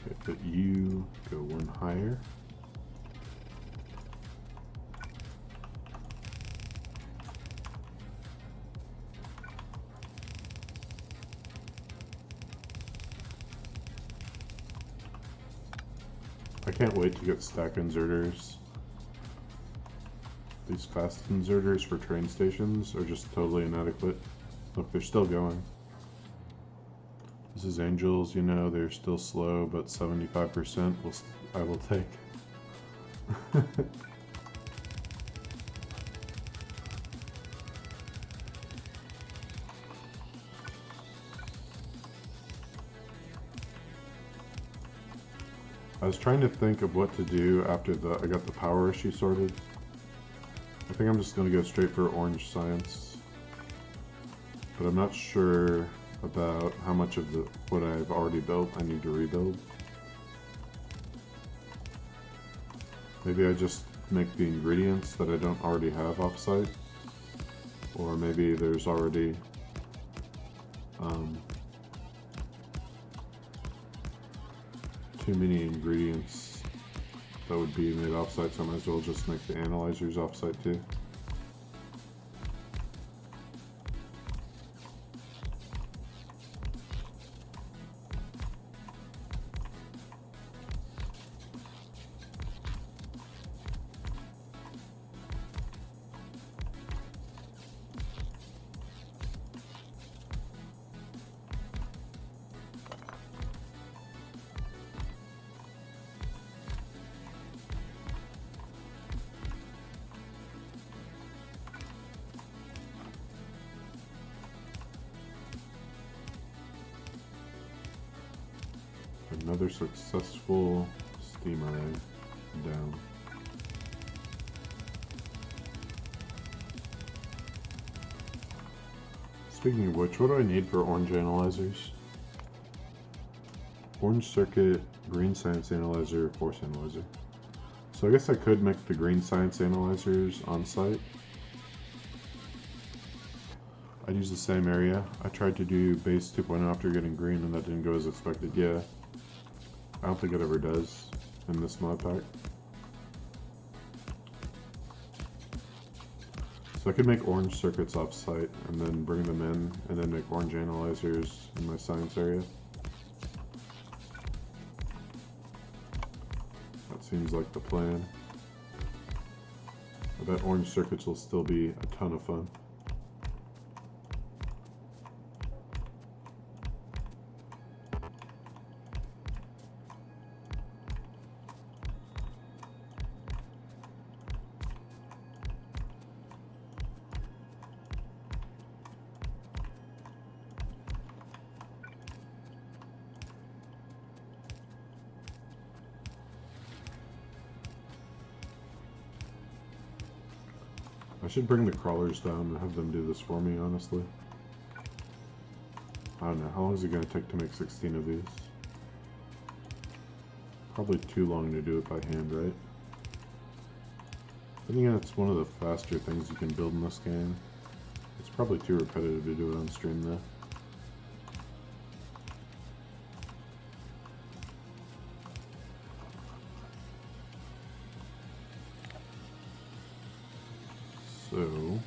Okay, but you go 1 higher. I can't wait to get stack inserters. These fast inserters for train stations are just totally inadequate. Look, they're still going. This is Angels, you know, they're still slow, but 75% I will take. I was trying to think of what to do after I got the power issue sorted. I think I'm just going to go straight for orange science. but I'm not sure about how much of what I've already built I need to rebuild. Maybe I just make the ingredients that I don't already have off-site, or maybe there's already too many ingredients that would be made off-site, so I might as well just make the analyzers off-site too. Another successful steam array down. Speaking of which, what do I need for orange analyzers? Orange circuit, green science analyzer, force analyzer. So I guess I could make the green science analyzers on site. I'd use the same area. I tried to do base 2.0 after getting green and that didn't go as expected. Yeah, I don't think it ever does in this mod pack. So I could make orange circuits off-site and then bring them in and then make orange analyzers in my science area. That seems like the plan. I bet orange circuits will still be a ton of fun. I should bring the crawlers down and have them do this for me, honestly. I don't know, how long is it going to take to make 16 of these? Probably too long to do it by hand, right? I think it's one of the faster things you can build in this game. It's probably too repetitive to do it on stream though. So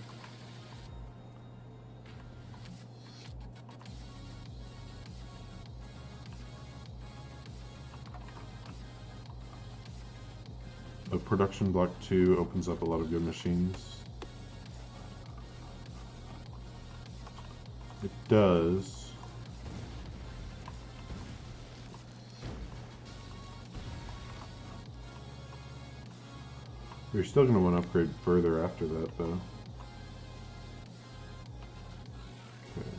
a production block 2 opens up a lot of good machines. It does. You're still going to want to upgrade further after that, though. Okay.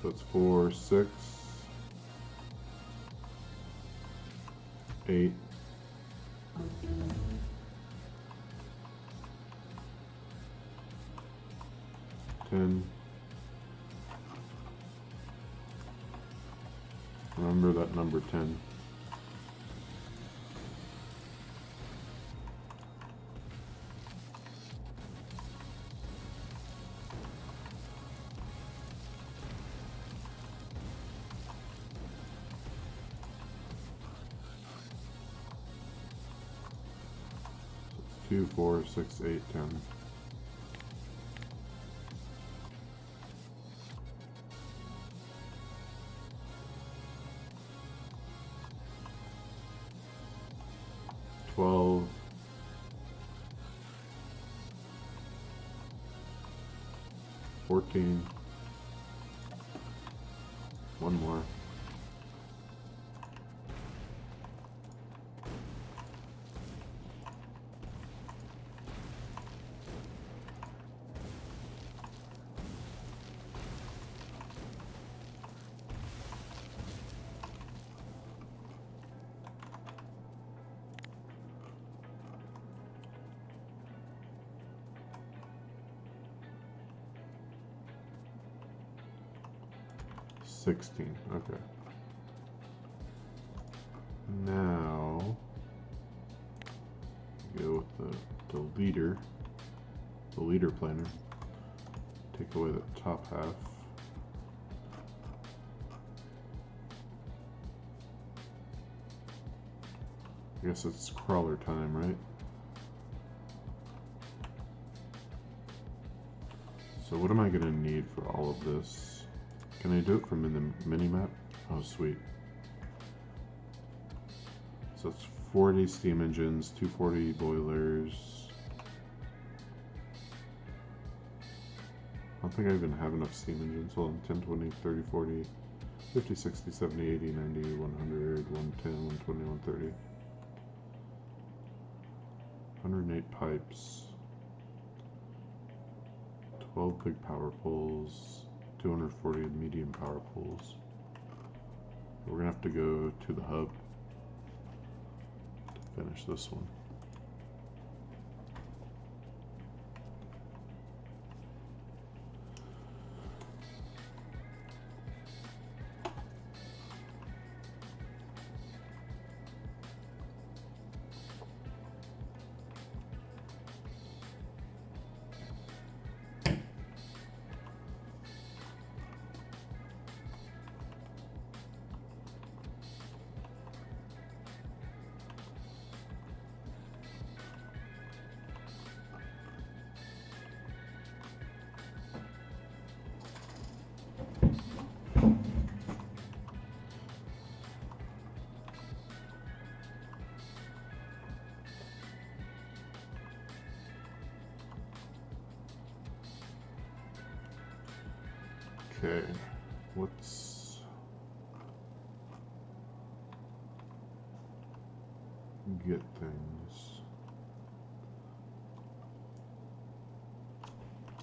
So it's 4, 6, 8. 10. Remember that number 10. So 2, 4, 6, 8, 10. $12, 14, one more. 16. Okay. Now go with the leader planner. Take away the top half. I guess it's crawler time, right? So what am I gonna need for all of this? Can I do it from in the mini-map? Oh, sweet. So it's 40 steam engines, 240 boilers. I don't think I even have enough steam engines. Hold on, 10, 20, 30, 40, 50, 60, 70, 80, 90, 100, 110, 120, 130. 108 pipes. 12 big power poles. 240 medium power poles. We're gonna have to go to the hub to finish this one. Okay, let's get things.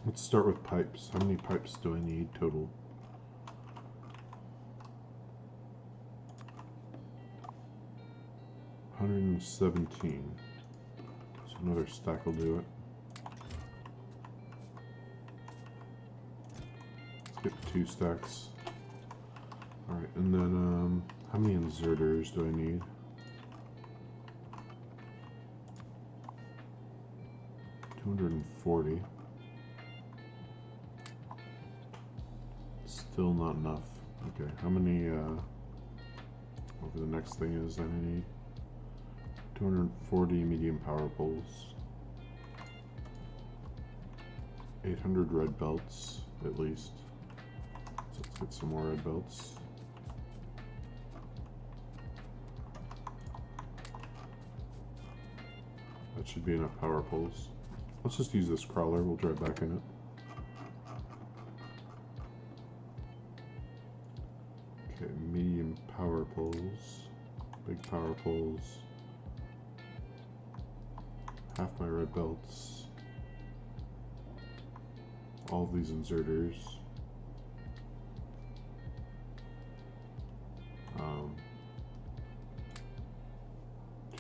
Let's start with pipes. How many pipes do I need total? $117. So another stack will do it. Get 2 stacks. Alright, and then how many inserters do I need? $240. Still not enough. Okay, how many over the next thing is I need 240 medium power poles. 800 red belts at least. Let's get some more red belts. That should be enough power poles. Let's just use this crawler, we'll drive back in it. Okay, medium power poles, big power poles, half my red belts, all of these inserters.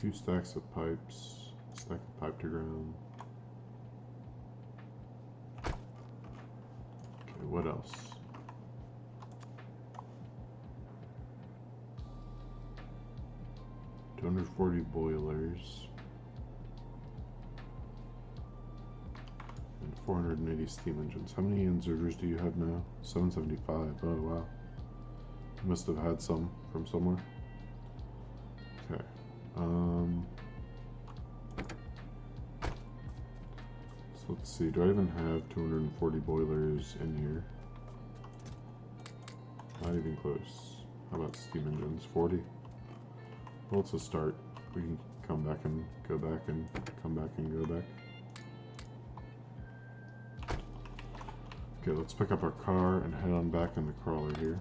2 stacks of pipes, stack of pipe to ground. Okay, what else? $240 boilers. And 480 steam engines. How many inserters do you have now? 775. Oh wow. You must have had some from somewhere. Okay. So let's see, do I even have 240 boilers in here? Not even close. How about steam engines? 40? Well, it's a start. We can come back and go back and come back and go back. Okay, let's pick up our car and head on back in the crawler here.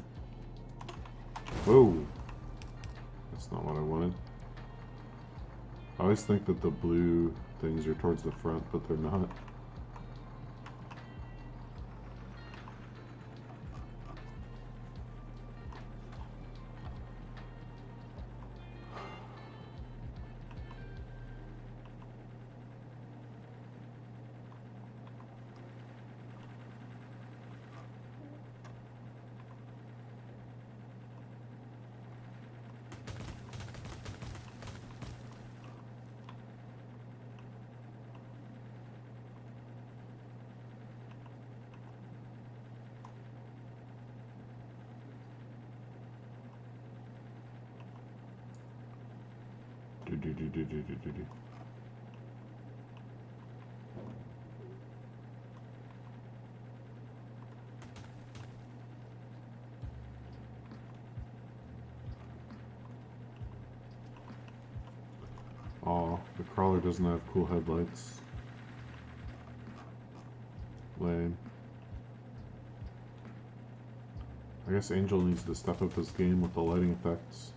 Whoa! That's not what I wanted. I always think that the blue things are towards the front, but they're not. Aw, the crawler doesn't have cool headlights. Lame. I guess Angel needs to step up his game with the lighting effects.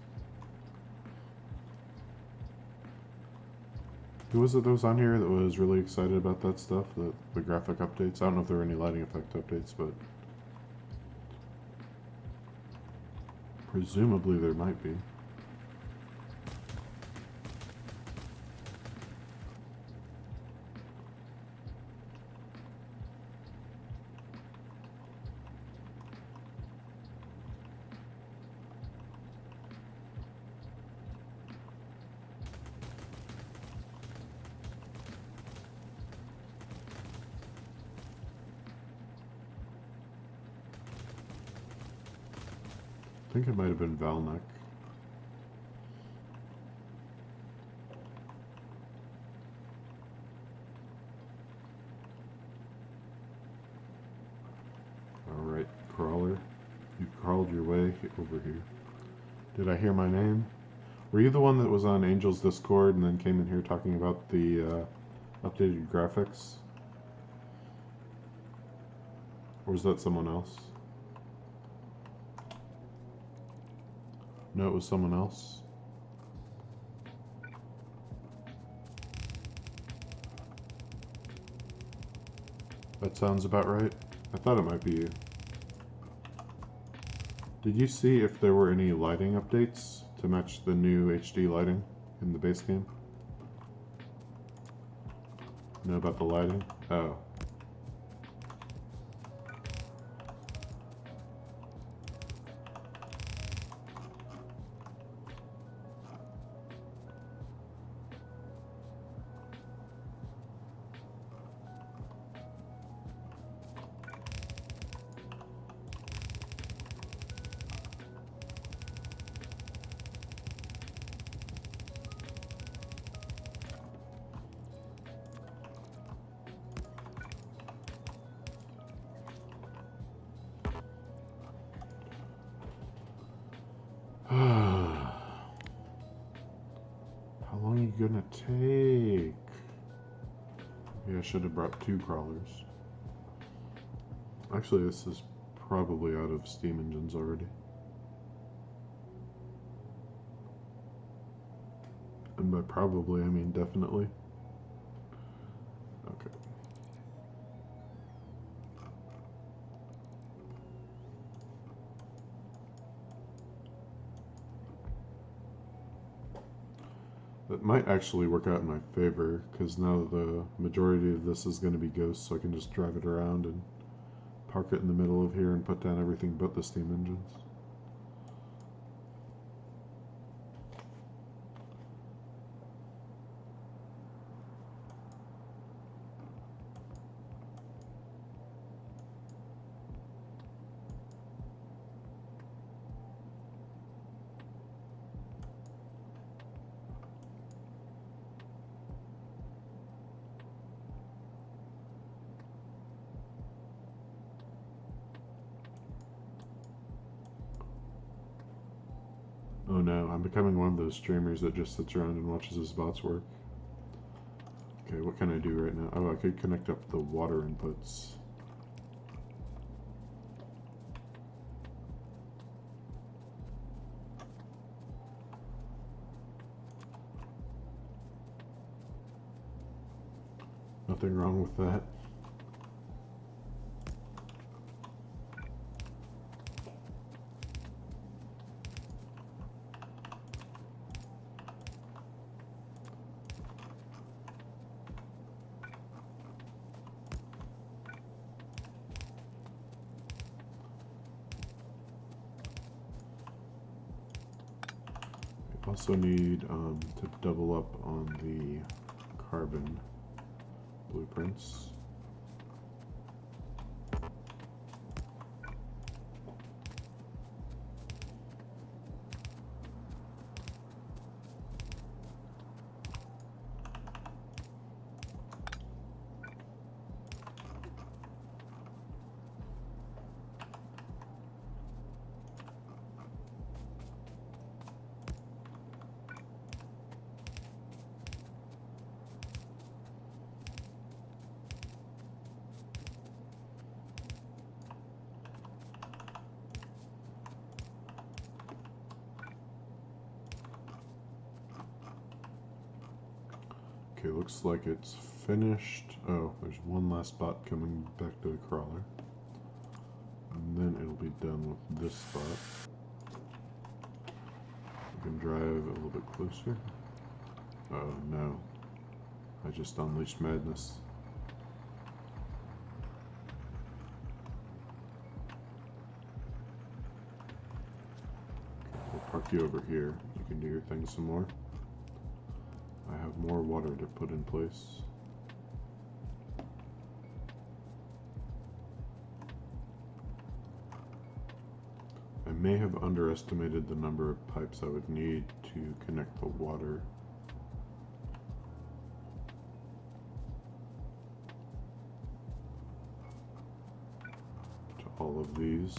Who was it that was on here that was really excited about that stuff? The graphic updates? I don't know if there were any lighting effect updates, but presumably there might be. I think it might have been Valnek. Alright, crawler. You crawled your way over here. Did I hear my name? Were you the one that was on Angel's Discord and then came in here talking about the updated graphics? Or was that someone else? No, it was someone else. That sounds about right. I thought it might be you. Did you see if there were any lighting updates to match the new HD lighting in the base game? Know about the lighting? Oh. How long are you gonna take? Maybe I should have brought 2 crawlers. Actually, this is probably out of steam engines already. And by probably, I mean definitely. Okay. That might actually work out in my favor, because now the majority of this is going to be ghosts, so I can just drive it around and park it in the middle of here and put down everything but the steam engines. Oh no, I'm becoming one of those streamers that just sits around and watches his bots work. Okay, what can I do right now? Oh, I could connect up the water inputs. Nothing wrong with that. Also need to double up on the carbon blueprints. Okay, looks like it's finished. Oh, there's one last spot coming back to the crawler. And then it'll be done with this spot. We can drive a little bit closer. Oh no. I just unleashed madness. Okay, we'll park you over here. You can do your thing some more. I have more water to put in place. I may have underestimated the number of pipes I would need to connect the water. To all of these.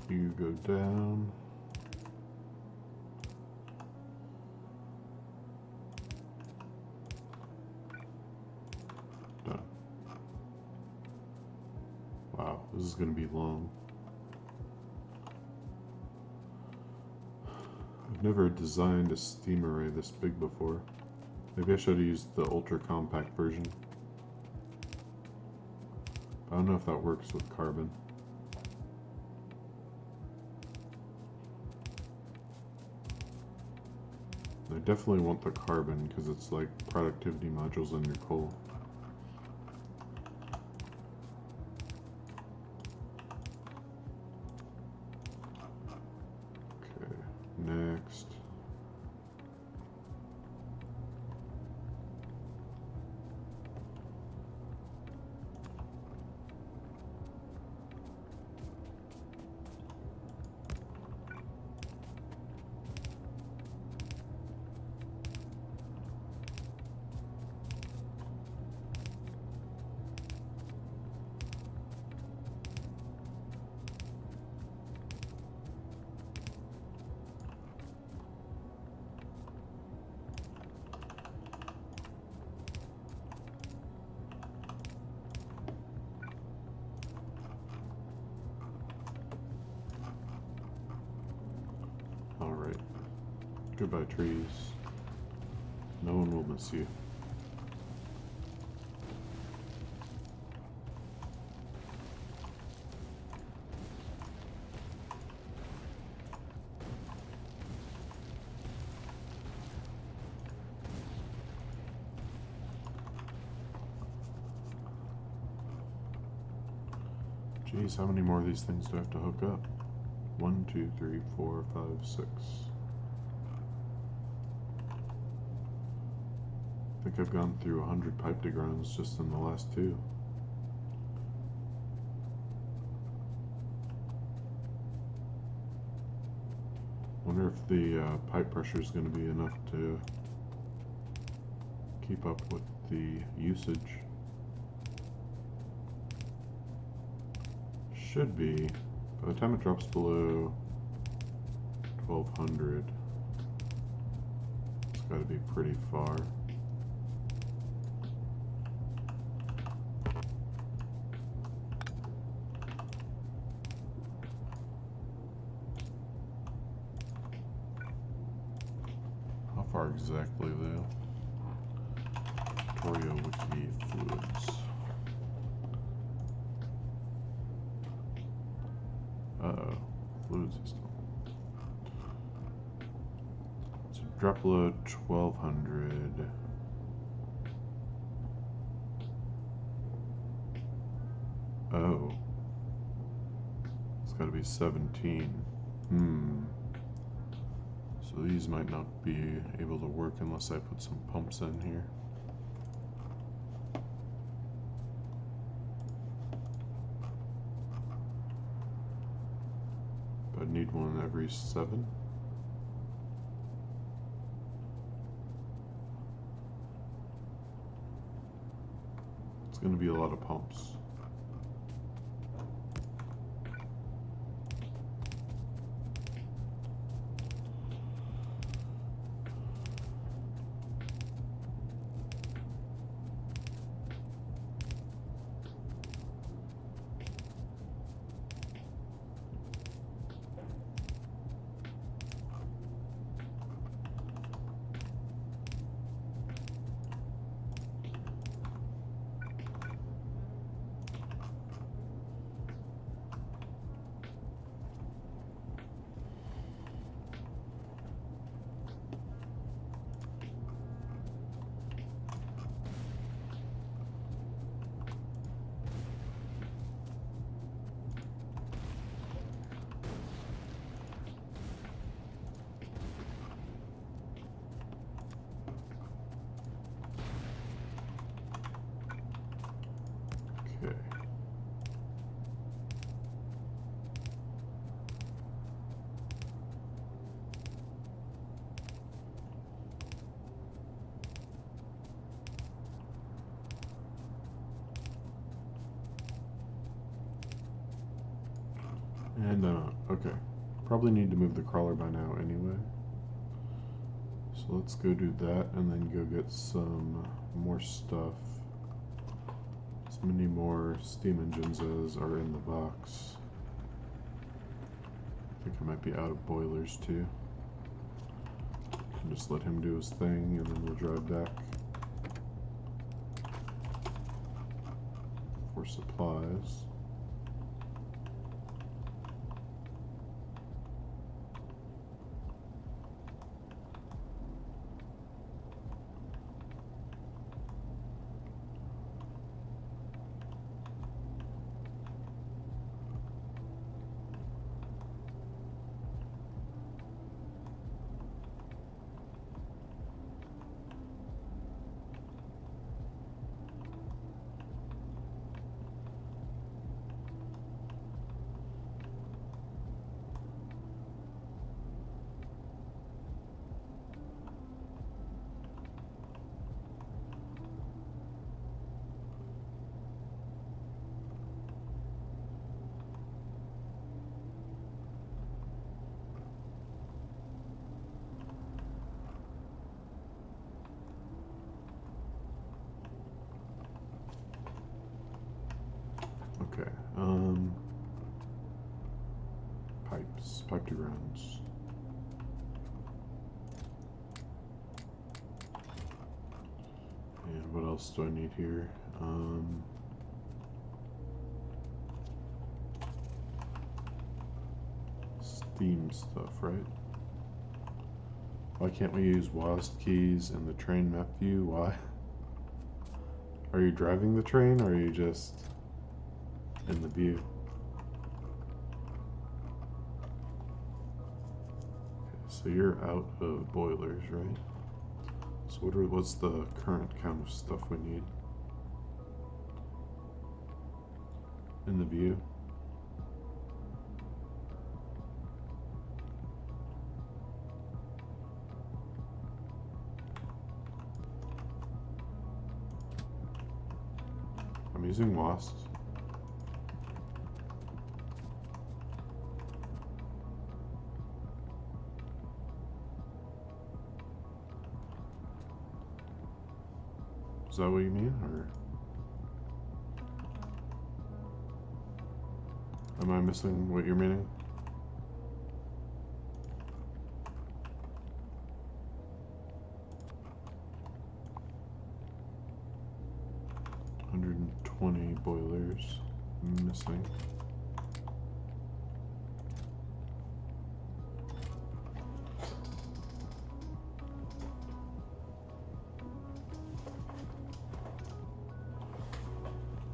You go down. Done. Wow, this is going to be long. I've never designed a steam array this big before. Maybe I should have used the ultra compact version. I don't know if that works with carbon. I definitely want the carbon because it's like productivity modules in your coal. Okay, next. Alright. Goodbye, trees. No one will miss you. Jeez, how many more of these things do I have to hook up? 1, 2, 3, 4, 5, 6. I think I've gone through 100 pipe degrounds just in the last 2. Wonder if the pipe pressure is going to be enough to keep up with the usage. Should be. By the time it drops below 1200, it's got to be pretty far. How far exactly though? Factorio wiki fluids. Uh-oh, fluid system. So drop load 1200. Oh. It's gotta be 17. So these might not be able to work unless I put some pumps in here. 7. It's going to be a lot of pumps. Okay. And okay. Probably need to move the crawler by now anyway. So let's go do that and then go get some more stuff. As many more steam engines as are in the box. I think I might be out of boilers too. Can just let him do his thing and then we'll drive back for supplies. Okay, pipe to grounds. And what else do I need here? Steam stuff, right? Why can't we use WASD keys in the train map view? Why? Are you driving the train or are you just in the view? Okay, so you're out of boilers, right? So what's the current count of stuff we need in the view? I'm using WASD. Is that what you mean, or am I missing what you're meaning? Boilers missing.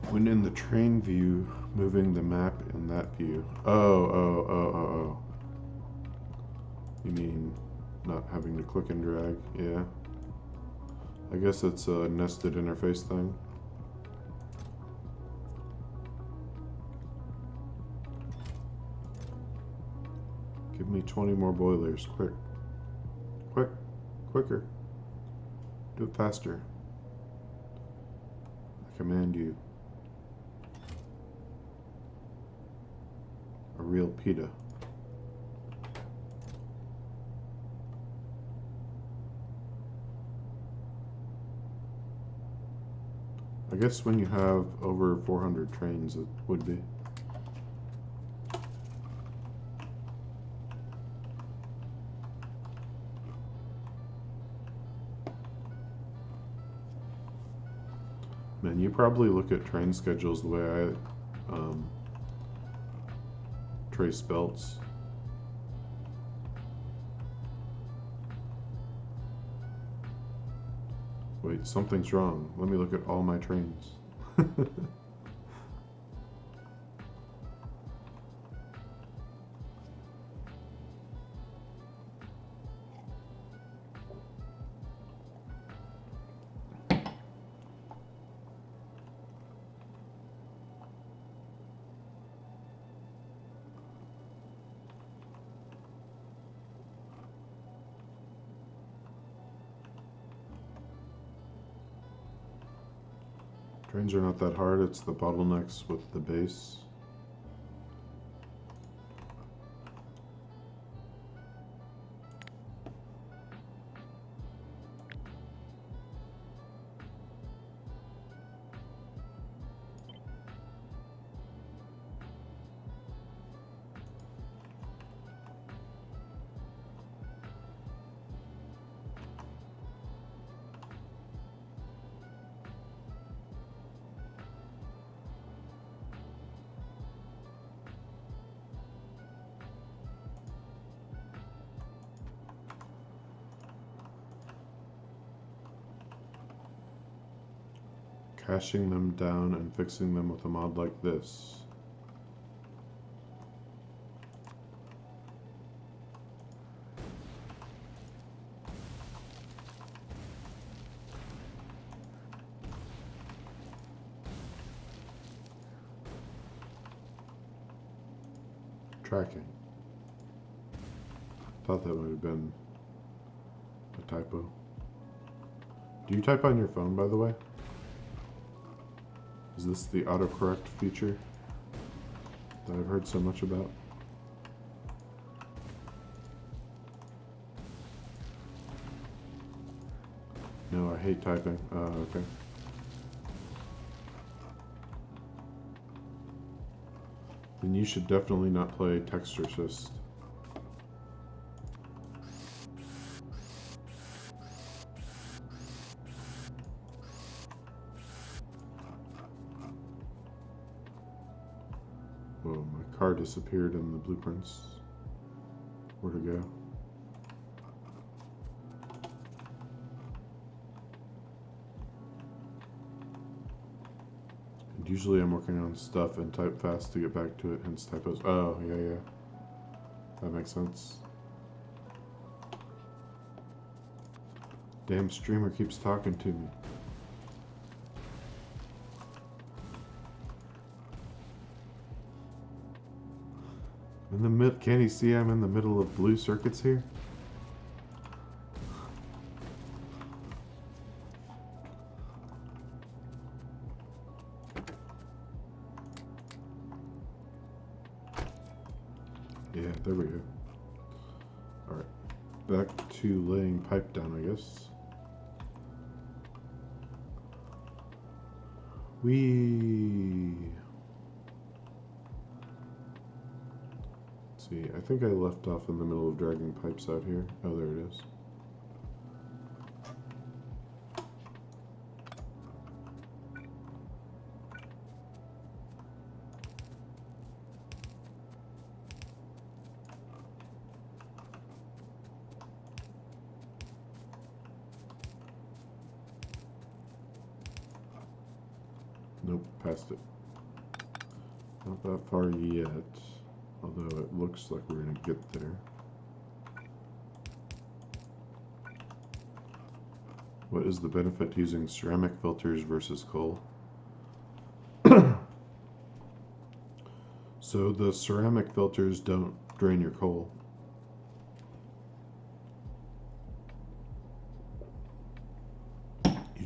When in the train view, moving the map in that view. Oh. You mean not having to click and drag? Yeah. I guess it's a nested interface thing. Give me 20 more boilers. Quick. Quick. Quicker. Do it faster. I command you. A real PETA. I guess when you have over 400 trains, it would be. Man, you probably look at train schedules the way I trace belts. Wait, something's wrong. Let me look at all my trains. Trains are not that hard, it's the bottlenecks with the base. Caching them down and fixing them with a mod like this. Tracking. Thought that might have been a typo. Do you type on your phone, by the way? Is this the autocorrect feature that I've heard so much about? No, I hate typing. Okay. Then you should definitely not play Text Assist. Whoa, my car disappeared in the blueprints. Where'd it go? And usually I'm working on stuff and type fast to get back to it, hence typos. Oh, yeah. That makes sense. Damn streamer keeps talking to me. In the mid, can't he see I'm in the middle of blue circuits here? Yeah, there we go. Alright, back to laying pipe down, I guess. See, I think I left off in the middle of dragging pipes out here. Oh, there it is. Nope, past it. Not that far yet. Although it looks like we're going to get there. What is the benefit to using ceramic filters versus coal? So the ceramic filters don't drain your coal.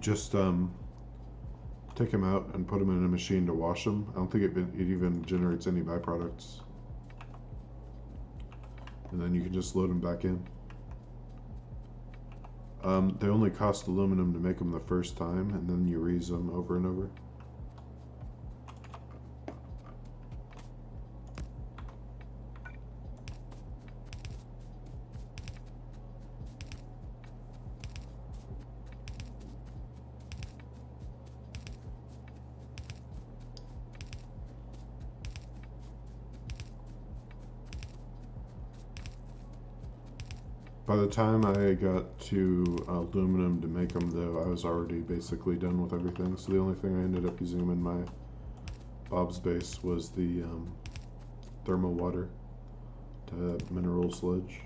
just take them out and put them in a machine to wash them. I don't think it even generates any byproducts. And then you can just load them back in. They only cost aluminum to make them the first time, and then you reuse them over and over. By the time I got to aluminum to make them, though, I was already basically done with everything. So the only thing I ended up using them in my Bob's base was the thermal water to mineral sludge.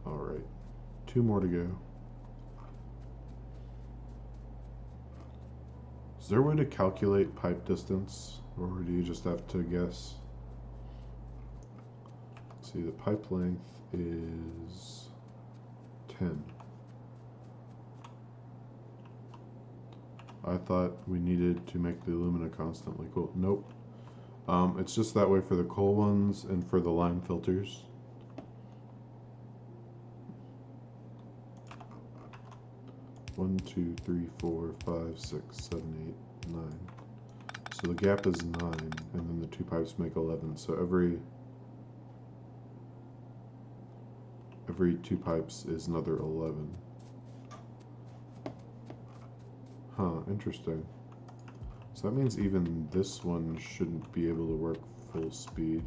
Alright, 2 more to go. Is there a way to calculate pipe distance, or do you just have to guess? Let's see, the pipe length is 10. I thought we needed to make the alumina constantly cool. Nope. It's just that way for the coal ones and for the lime filters. One, two, three, 4, 5, 6, 7, 8, 9. So the gap is 9, and then the 2 pipes make 11. So every 2 pipes is another 11. Huh, interesting. So that means even this one shouldn't be able to work full speed,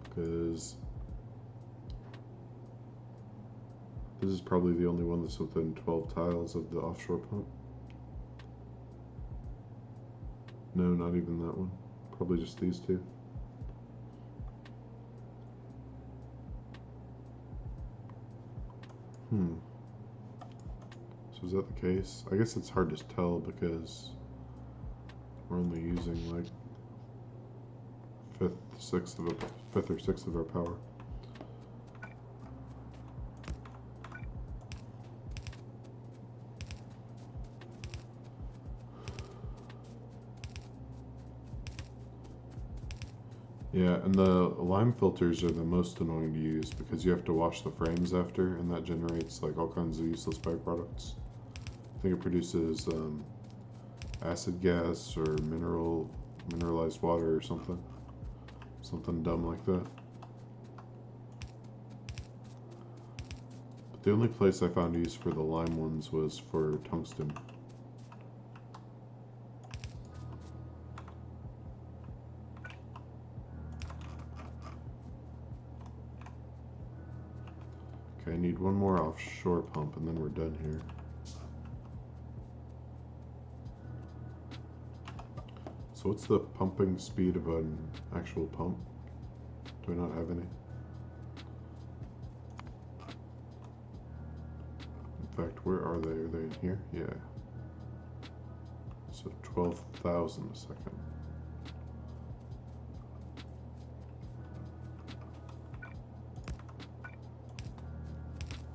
because this is probably the only one that's within 12 tiles of the offshore pump. No, not even that one. Probably just these 2. So is that the case? I guess it's hard to tell because we're only using like 5th or 6th of our power. Yeah, and the lime filters are the most annoying to use because you have to wash the frames after, and that generates like all kinds of useless byproducts. I think it produces acid gas or mineralized water or something dumb like that. But the only place I found use for the lime ones was for tungsten. Okay, I need one more offshore pump and then we're done here. So what's the pumping speed of an actual pump? Do I not have any? In fact, where are they? Are they in here? Yeah. So 12,000 a second.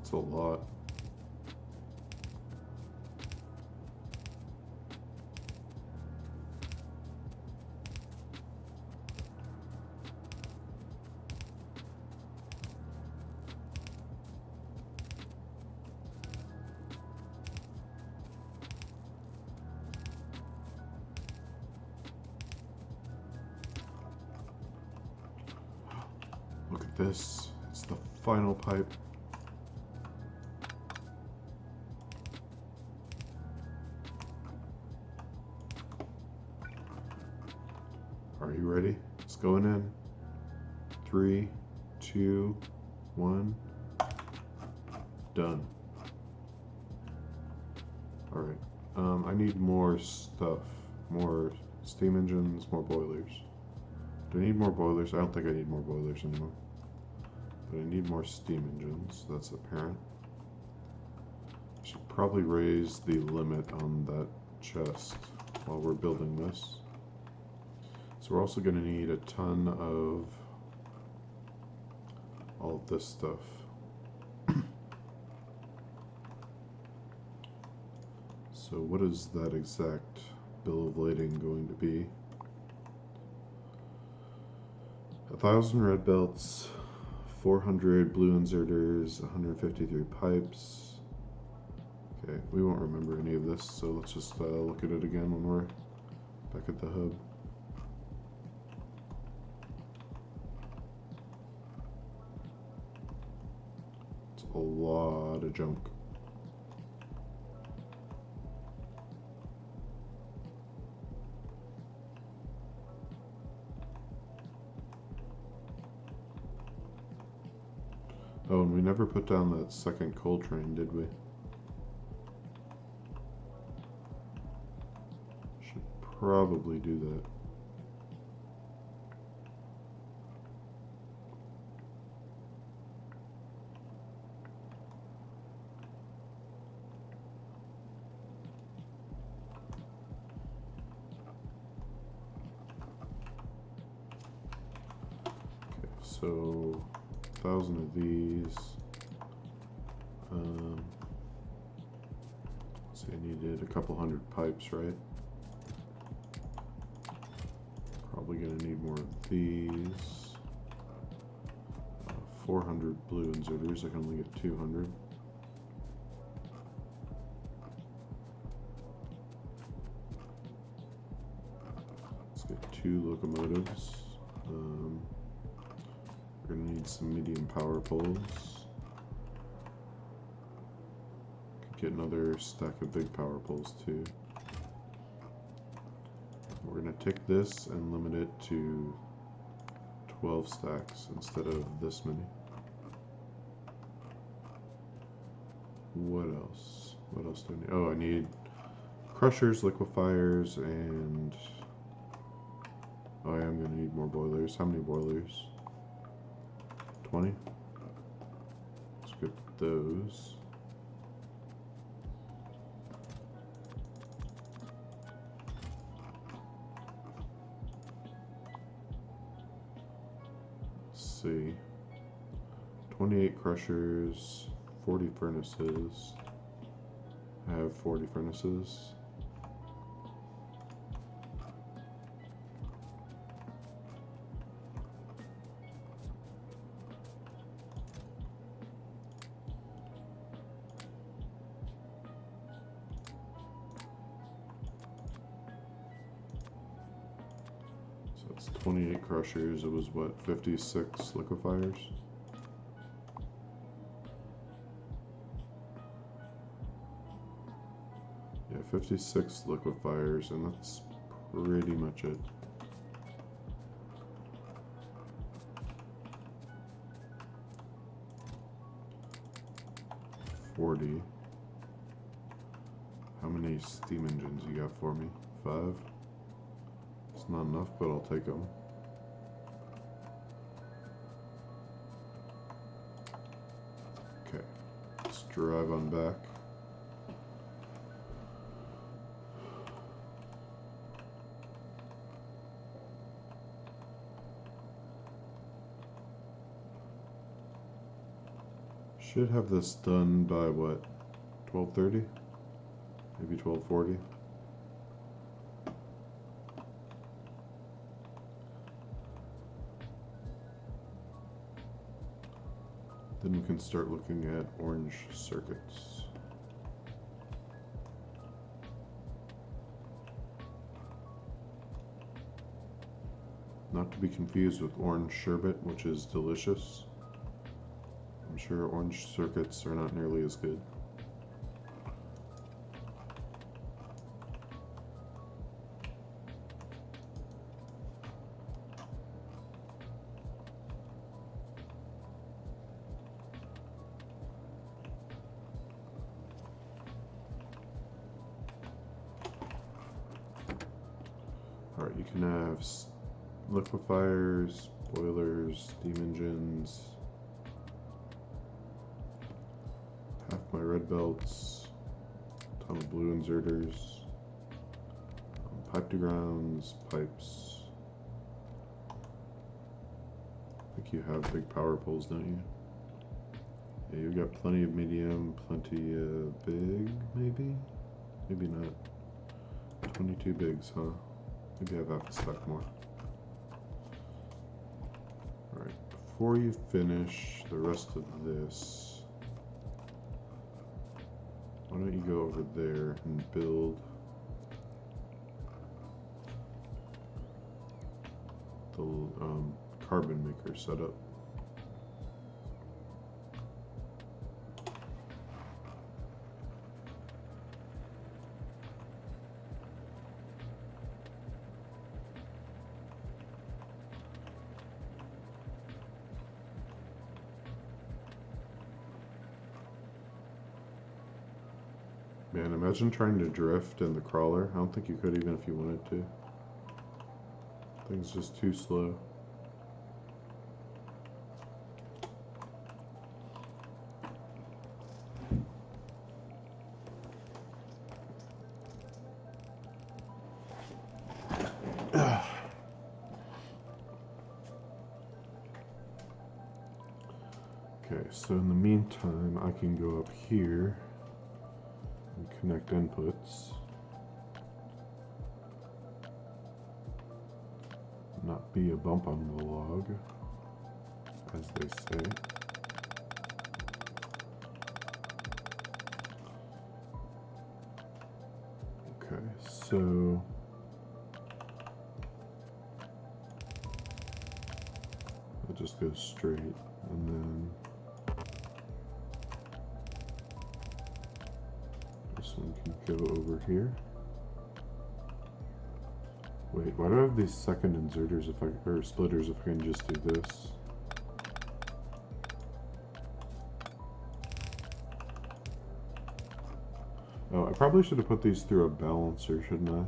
It's a lot. Look at this. It's the final pipe. Are you ready? It's going in. 3, 2, 1. Done. Alright. I need more stuff. More steam engines, more boilers. Do I need more boilers? I don't think I need more boilers anymore. But I need more steam engines. That's apparent. I should probably raise the limit on that chest while we're building this. So we're also going to need a ton of all of this stuff. So what is that exact bill of lading going to be? 1,000 red belts, 400 blue inserters, 153 pipes. Okay, we won't remember any of this, so let's just look at it again when we're back at the hub. It's a lot of junk. Oh, and we never put down that second coal train, did we? Should probably do that. Okay, so 1,000 of these. So I needed a couple hundred pipes, right? Probably gonna need more of these. 400 blue inserters. I can only get 200. Let's get 2 locomotives. We're gonna need some medium power poles. Could get another stack of big power poles too. We're gonna take this and limit it to 12 stacks instead of this many. What else? What else do I need? Oh, I need crushers, liquefiers, and oh, I am gonna need more boilers. How many boilers? 20. Let's get those. Let's see. 28 crushers, 40 furnaces. I have 40 furnaces. That's 28 crushers. It was what, 56 liquefiers? Yeah, 56 liquefiers, and that's pretty much it. $40. How many steam engines you got for me? 5? It's not enough, but I'll take them. Okay, let's drive on back. Should have this done by what, 12:30? Maybe 12:40? Then we can start looking at orange circuits. Not to be confused with orange sherbet, which is delicious. I'm sure orange circuits are not nearly as good. Alright, you can have liquefiers, boilers, steam engines, half my red belts, a ton of blue inserters, pipe to grounds, pipes. think you have big power poles, don't you? Yeah, you've got plenty of medium, plenty of big, maybe? Maybe not. 22 bigs, huh? Maybe I have to stack more. Alright, before you finish the rest of this, why don't you go over there and build the carbon maker setup. Man, imagine trying to drift in the crawler. I don't think you could even if you wanted to. Thing's just too slow. Okay, so in the meantime, I can go up here and connect inputs. Not be a bump on the log, as they say. Okay, so it just goes straight, and then this one can go over here. Wait, why do I have these second inserters if I, or splitters if I can just do this? Oh, I probably should have put these through a balancer, shouldn't I?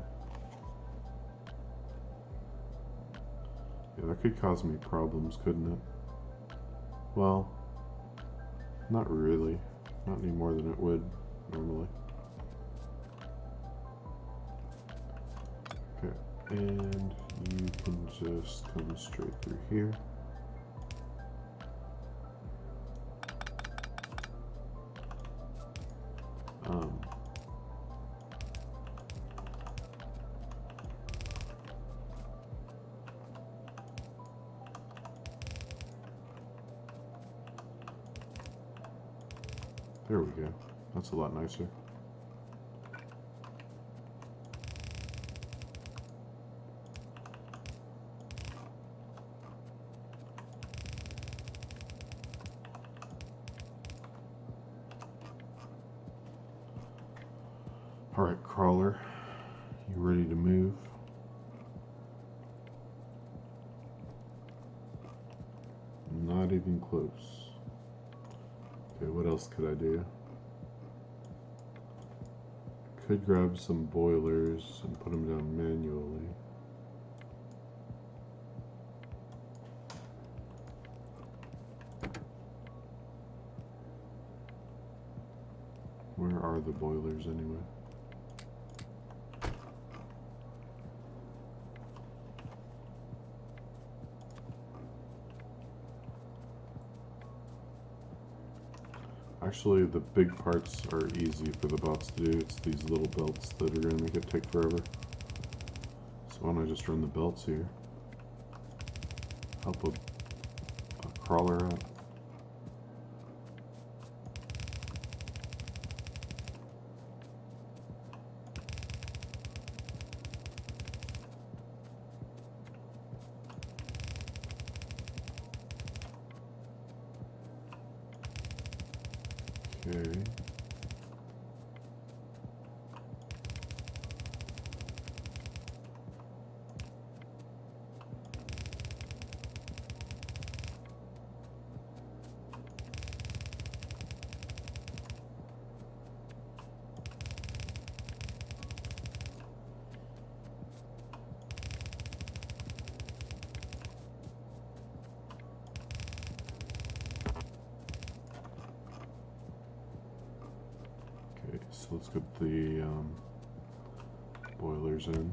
Yeah, that could cause me problems, couldn't it? Well, not really. Not any more than it would normally. Okay, and you can just come straight through here. There we go. That's a lot nicer. Alright, crawler, you ready to move? Not even close. Okay, what else could I do? Could grab some boilers and put them down manually. Where are the boilers anyway? Actually, the big parts are easy for the bots to do. It's these little belts that are going to make it take forever. So why don't I just run the belts here? Help a crawler out. Okay. So let's get the boilers in.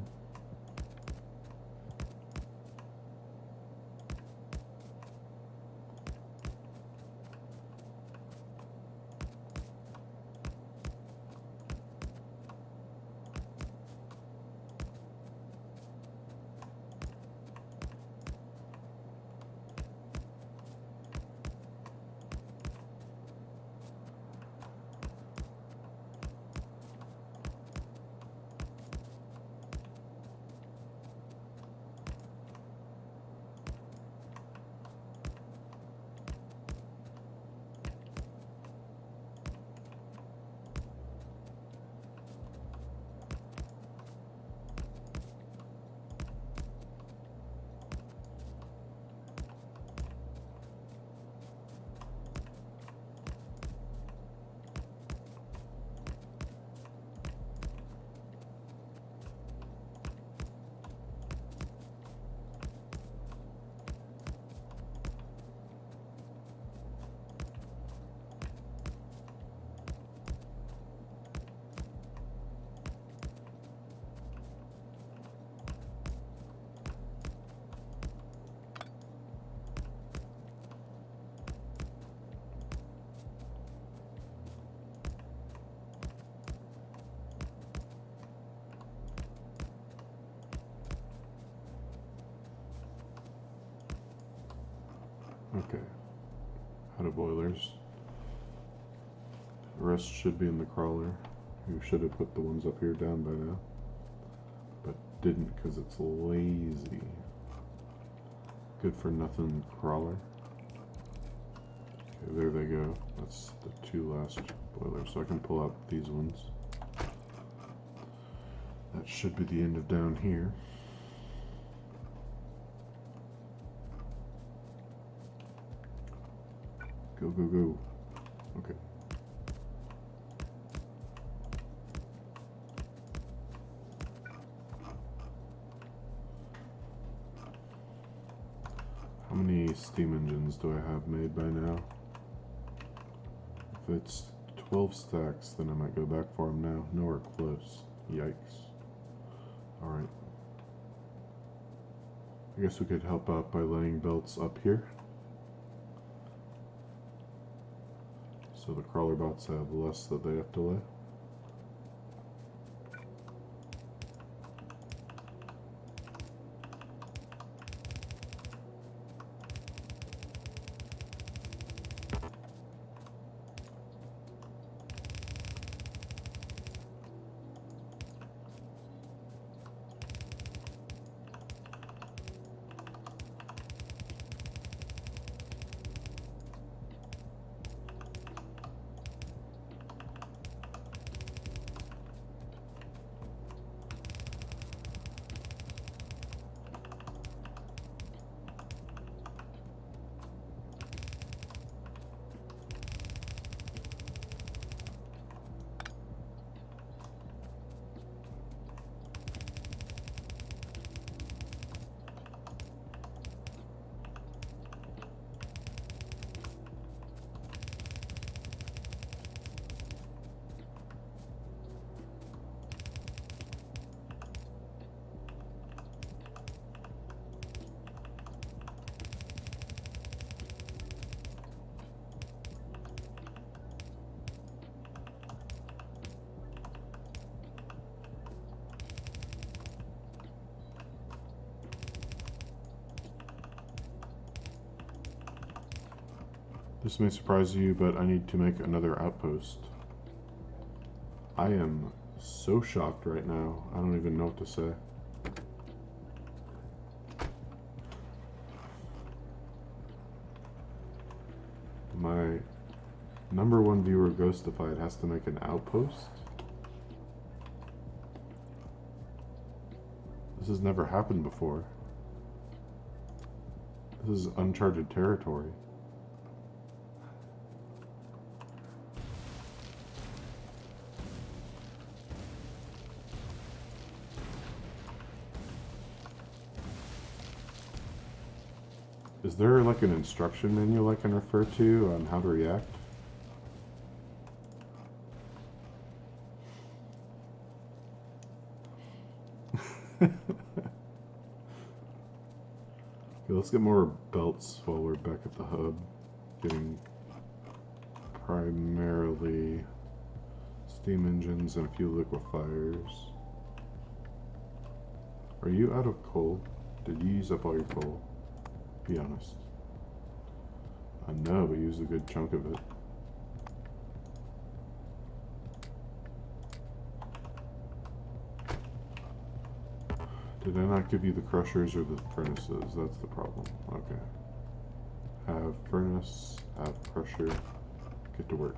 boilers. The rest should be in the crawler. You should have put the ones up here down by now, but didn't because it's lazy. Good for nothing crawler. Okay, there they go. That's the two last boilers, so I can pull out these ones. That should be the end of down here. Go, go, go. Okay. How many steam engines do I have made by now? If it's 12 stacks, then I might go back for them now. Nowhere close. Yikes. Alright. I guess we could help out by laying belts up here. So the crawler bots have less that they have to lay. This may surprise you, but I need to make another outpost. I am so shocked right now. I don't even know what to say. My #1 viewer, Ghostified, has to make an outpost. This has never happened before. This is uncharted territory. Is there like an instruction manual I can refer to on how to react? Okay, let's get more belts while we're back at the hub. Getting primarily steam engines and a few liquefiers. Are you out of coal? Did you use up all your coal? Be honest. I know, but use a good chunk of it. Did I not give you the crushers or the furnaces? That's the problem. Okay. Have furnace, have crusher, get to work.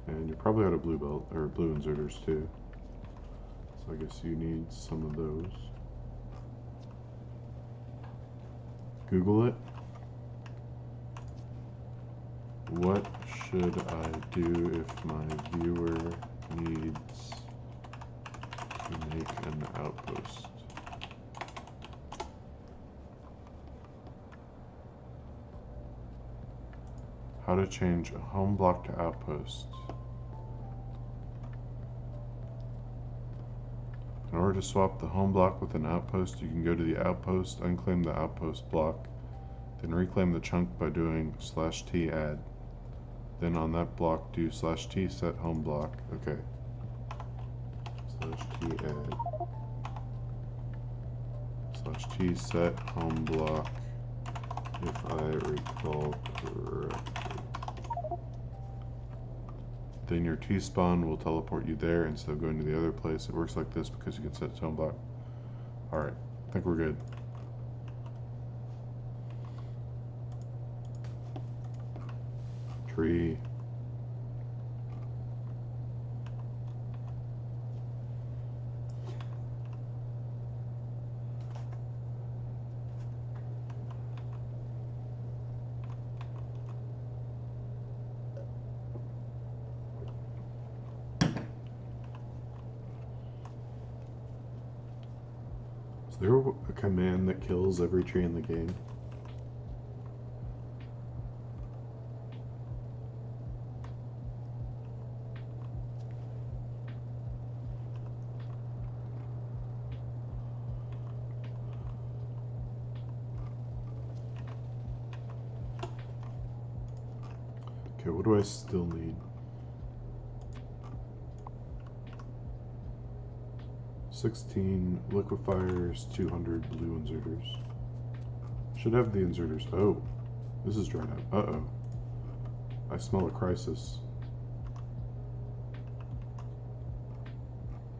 And you're probably out of blue belt, or blue inserters too. So I guess you need some of those. Google it. What should I do if my viewer needs to make an outpost? How to change a home block to outpost. In order to swap the home block with an outpost, you can go to the outpost, unclaim the outpost block, then reclaim the chunk by doing /t add. Then on that block do /t set home block. Okay. /t add. /t set home block if I recall correctly. Then your T-spawn will teleport you there instead of going to the other place. It works like this because you can set tone block. Alright, I think we're good. Tree. Is there a command that kills every tree in the game? Okay, what do I still need? 16 liquefiers, 200 blue inserters. Should have the inserters. Oh, this is dried out. Uh-oh. I smell a crisis.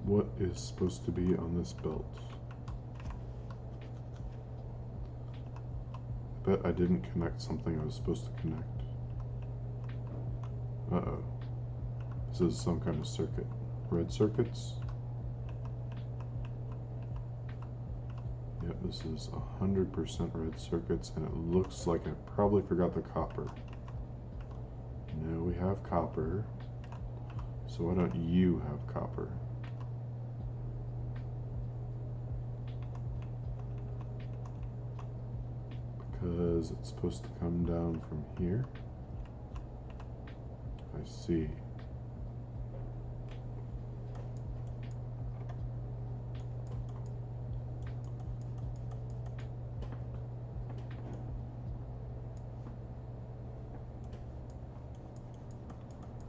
What is supposed to be on this belt? I bet I didn't connect something I was supposed to connect. Uh-oh. This is some kind of circuit. Red circuits? Yep, this is 100% red circuits, and it looks like I probably forgot the copper. No, we have copper. So why don't you have copper? Because it's supposed to come down from here. I see.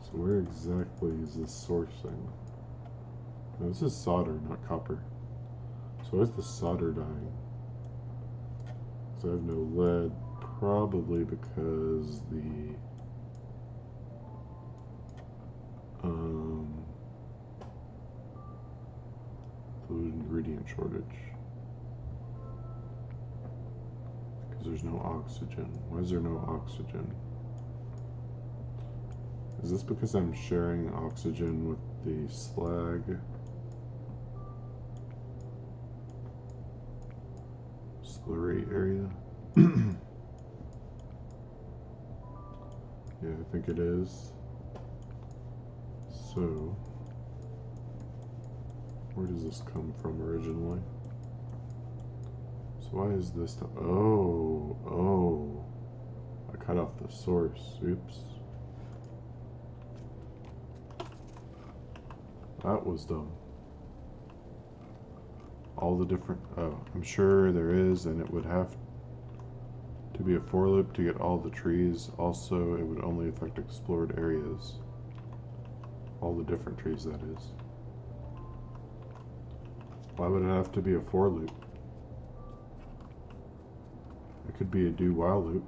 So where exactly is this sourcing? No, this is solder, not copper. So why is the solder dying? So I have no lead, probably because the fluid ingredient shortage. Because there's no oxygen. Why is there no oxygen? Is this because I'm sharing oxygen with the slag? Slurry area? Yeah, I think it is. So, where does this come from originally? So why is this oh, I cut off the source. Oops. That was dumb. All the different, oh, I'm sure there is, and it would have to be a for loop to get all the trees. Also, it would only affect explored areas. All the different trees, that is. Why would it have to be a for loop? It could be a do while loop.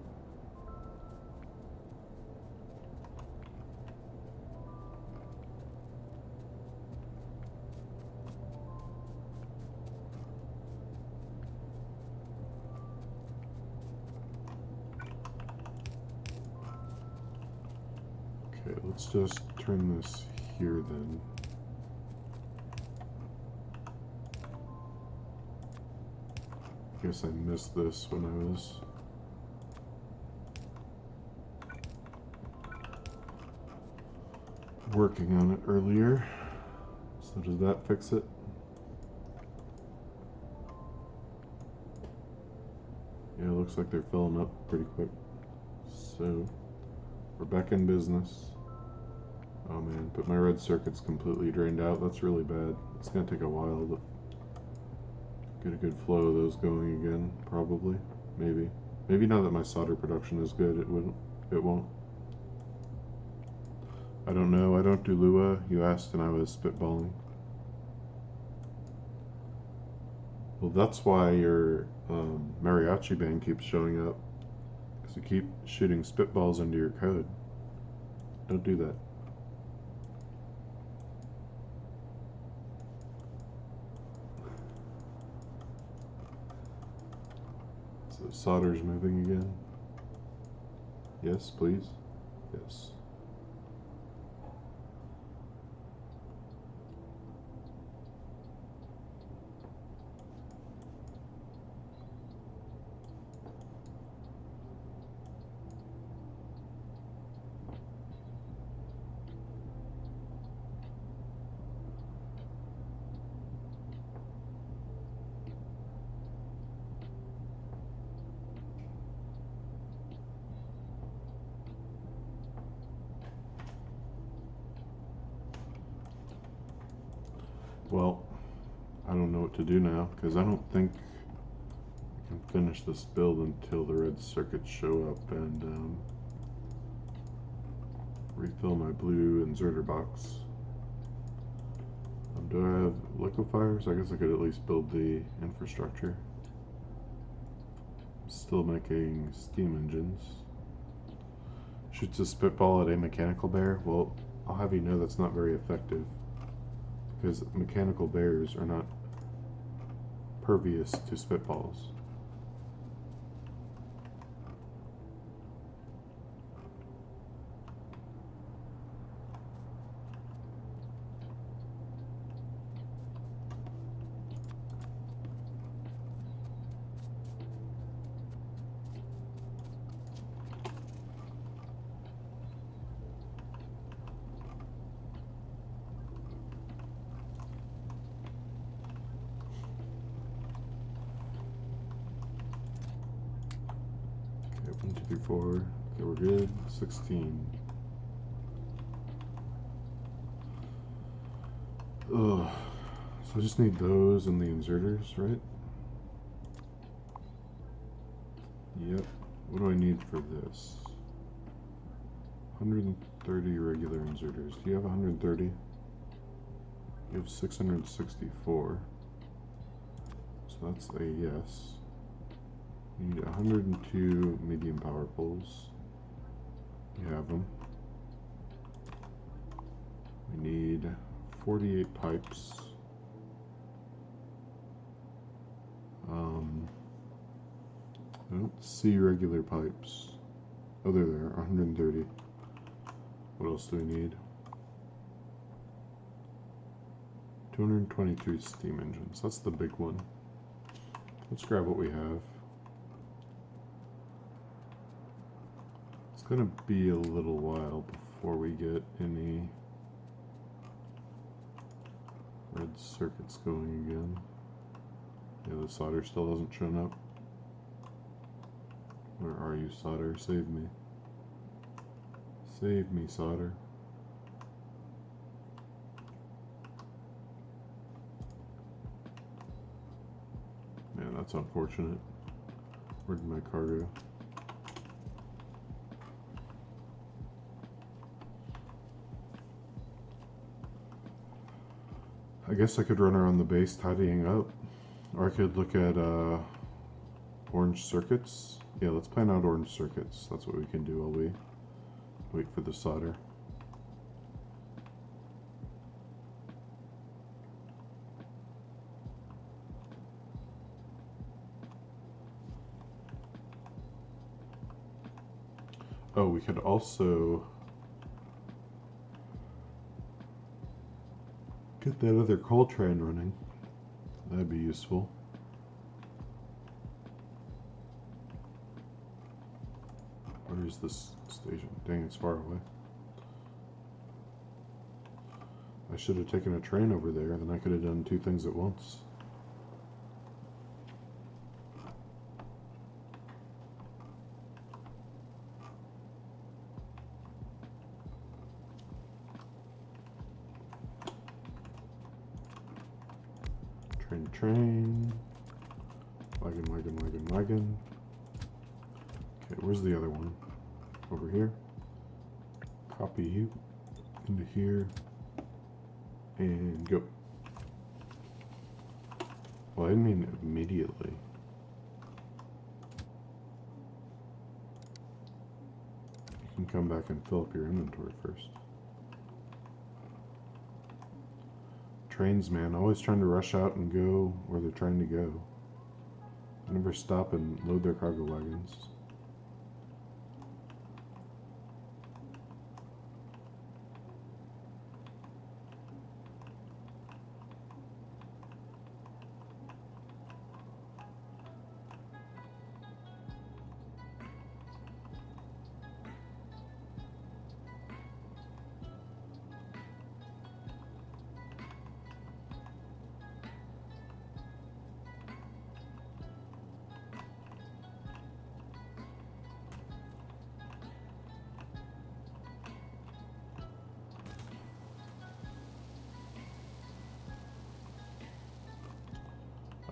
Okay, let's just turn this here then. I guess I missed this when I was working on it earlier. So does that fix it? Yeah, it looks like they're filling up pretty quick. So we're back in business. Oh man, but my red circuit's completely drained out. That's really bad. It's gonna take a while to get a good flow of those going again, probably. Maybe. Maybe now that my solder production is good, it won't. I don't know. I don't do Lua. You asked and I was spitballing. Well, that's why your mariachi band keeps showing up. So keep shooting spitballs into your code. Don't do that. So solder's moving again. Yes, please. Yes. Well, I don't know what to do now because I don't think I can finish this build until the red circuits show up and refill my blue inserter box. Do I have liquefiers? I guess I could at least build the infrastructure. I'm still making steam engines. Shoots a spitball at a mechanical bear. Well, I'll have you know that's not very effective because mechanical bears are not pervious to spitballs. Okay, 1, 2, 3, 4. Okay, we're good. 16. Ugh. So I just need those and the inserters, right? Yep. What do I need for this? 130 regular inserters. Do you have 130? You have 664. So that's a yes. You need 102 medium power poles. You have them. We need 48 pipes. I don't see regular pipes. Oh, they're there. 130. What else do we need? 222 steam engines. That's the big one. Let's grab what we have. It's gonna be a little while before we get any red circuits going again. Yeah, the solder still hasn't shown up. Where are you, solder? Save me. Save me, solder. Man, that's unfortunate. Where'd my car go? I guess I could run around the base tidying up. Or I could look at orange circuits. Yeah, let's plan out orange circuits. That's what we can do while we wait for the solder. Oh, we could also get that other coal train running. That'd be useful. Where is this station? Dang, it's far away. I should have taken a train over there, then I could have done two things at once. Train. Wagon. Okay, where's the other one? Over here. Copy you into here. And go. Well, I didn't mean immediately. And come back and fill up your inventory first. Trains, man, always trying to rush out and go where they're trying to go. Never stop and load their cargo wagons.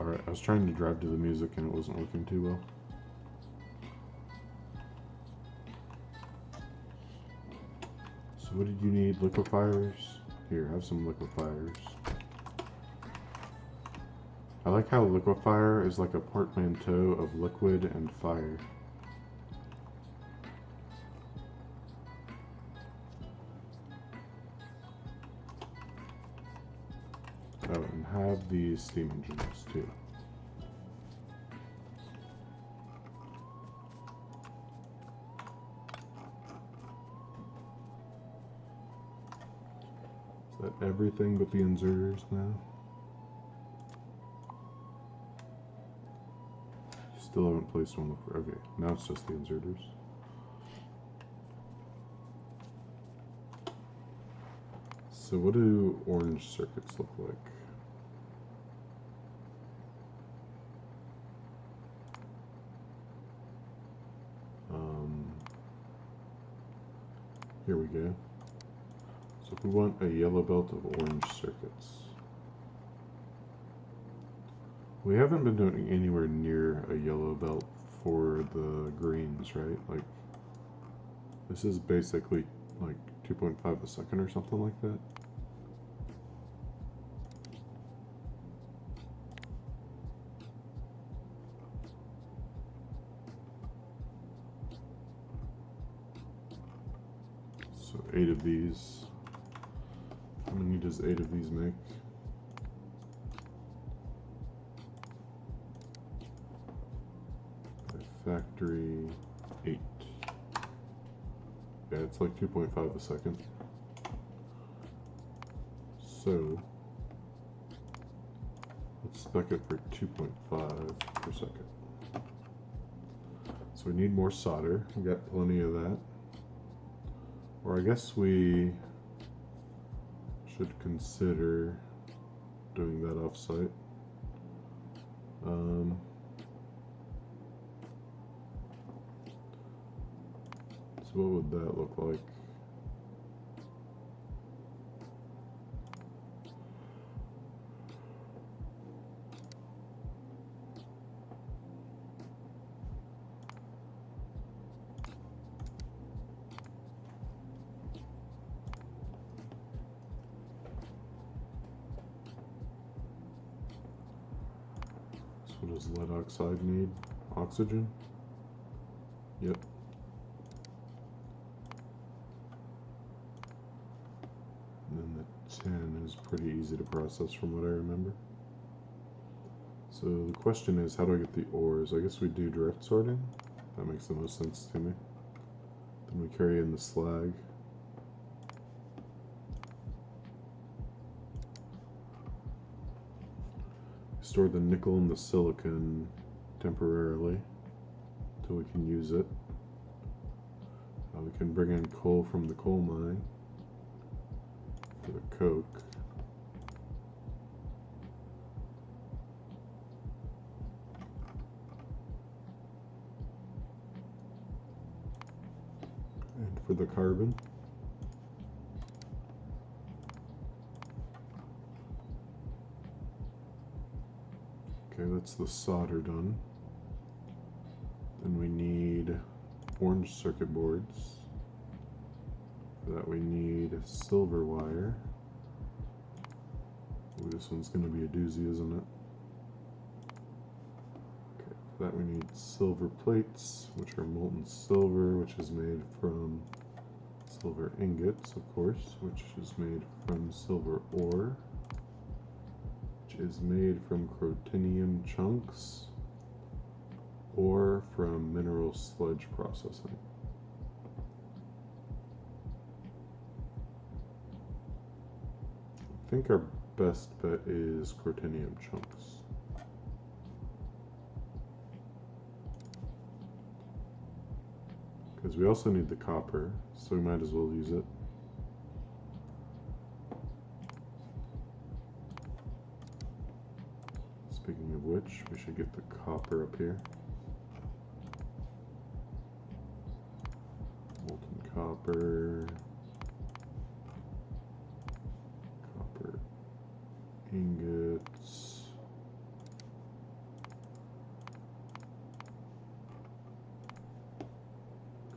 Alright, I was trying to drive to the music and it wasn't working too well. So what did you need? Liquefiers? Here, have some liquefiers. I like how liquefier is like a portmanteau of liquid and fire. Oh, and have these steam engines too. Is that everything but the inserters now? Still haven't placed one. Okay, now it's just the inserters. So what do orange circuits look like? Here we go. So if we want a yellow belt of orange circuits. We haven't been doing anywhere near a yellow belt for the greens, right? Like, this is basically like 2.5 a second or something like that. So 8 of these. How many does 8 of these make? Factory 8. Yeah, it's like 2.5 a second. So let's spec it for 2.5 per second. So we need more solder. We got plenty of that. Or I guess we should consider doing that off-site. So what would that look like? So what does lead oxide need? Oxygen? Yep. And then the 10 is pretty easy to process from what I remember. So the question is, how do I get the ores? I guess we do direct sorting. That makes the most sense to me. Then we carry in the slag. Store the nickel and the silicon temporarily until we can use it. We can bring in coal from the coal mine for the coke. And for the carbon. Okay, that's the solder done. Then we need orange circuit boards. For that we need silver wire. Ooh, this one's going to be a doozy, isn't it? For that we need silver plates, which are molten silver, which is made from silver ingots, of course, which is made from silver ore, which is made from crotinium chunks or from mineral sludge processing. I think our best bet is crotinium chunks. Because we also need the copper, so we might as well use it. Speaking of which, we should get the copper up here. Molten copper. Copper ingots.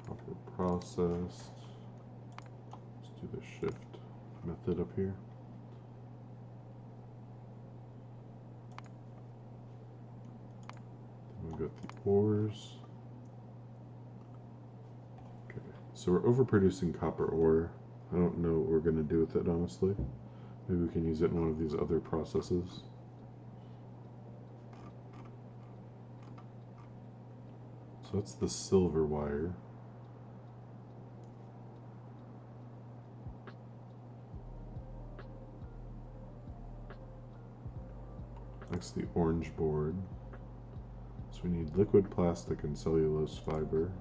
Copper processed. Let's do the shift method up here. Then we've got the ores. Okay, so we're overproducing copper ore. I don't know what we're going to do with it, honestly. Maybe we can use it in one of these other processes. So that's the silver wire. Next, the orange board. So we need liquid plastic and cellulose fiber.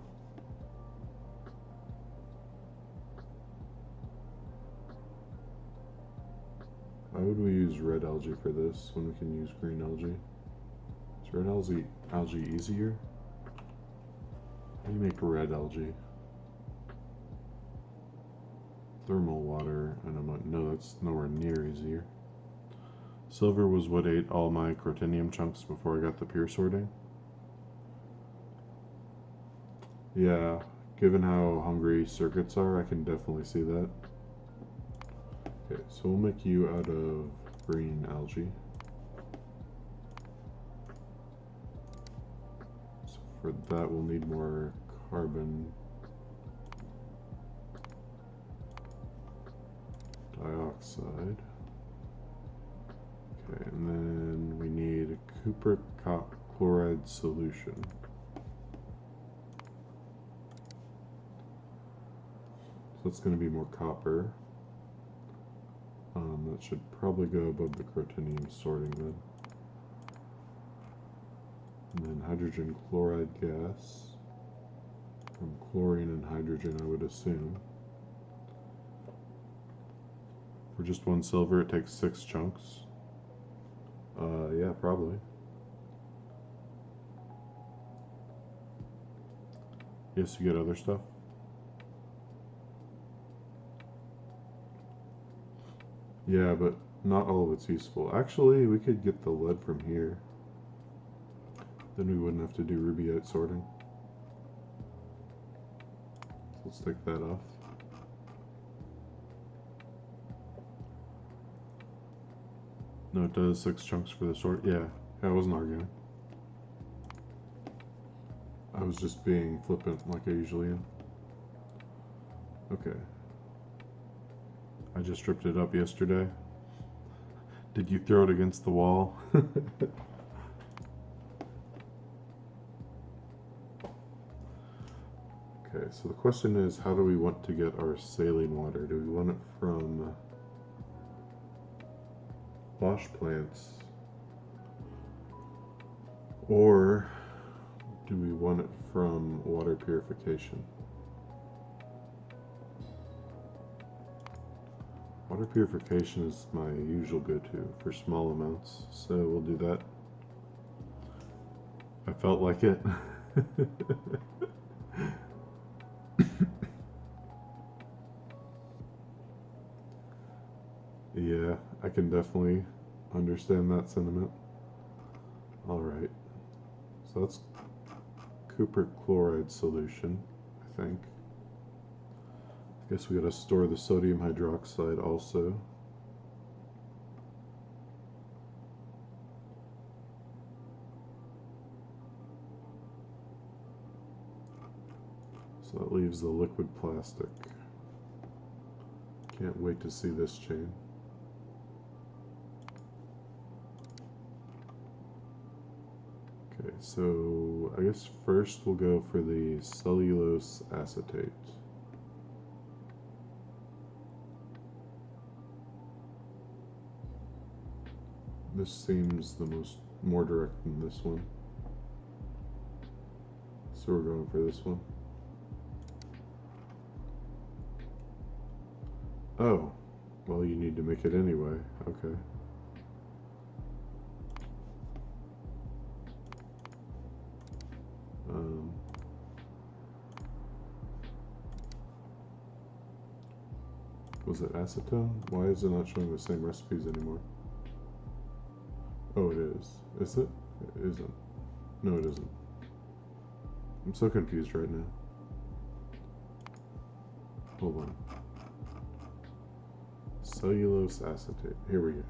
Why would we use red algae for this when we can use green algae? Is red algae easier? How do you make red algae? Thermal water, and I'm like, no, that's nowhere near easier. Silver was what ate all my crotinium chunks before I got the pure sorting. Yeah, given how hungry circuits are, I can definitely see that. Okay, so we'll make you out of green algae. So for that we'll need more carbon dioxide. Okay, and then we need cupric chloride solution. So that's going to be more copper. That should probably go above the crotinium sorting then. And then hydrogen chloride gas from chlorine and hydrogen, I would assume. For just one silver, it takes 6 chunks. Yeah, probably. Yes, you get other stuff. Yeah, but not all of it's useful. Actually, we could get the lead from here. Then we wouldn't have to do rubyite sorting. So let's take that off. No, it does 6 chunks for the sort. Yeah, I wasn't arguing. I was just being flippant like I usually am. Okay. I just stripped it up yesterday. Did you throw it against the wall? Okay, so the question is, how do we want to get our saline water? Do we want it from wash plants? Or do we want it from water purification? Water purification is my usual go-to for small amounts, so we'll do that. I felt like it. Yeah, I can definitely understand that sentiment. Alright, so that's cupric chloride solution, I think. I guess we gotta store the sodium hydroxide also. So that leaves the liquid plastic. Can't wait to see this chain. Okay, so I guess first we'll go for the cellulose acetate. This seems the more direct than this one. So we're going for this one. Oh, well, you need to make it anyway. Okay. Was it acetone? Why is it not showing the same recipes anymore? Oh, it is. Is it? It isn't. No, it isn't. I'm so confused right now. Hold on. Cellulose acetate. Here we go.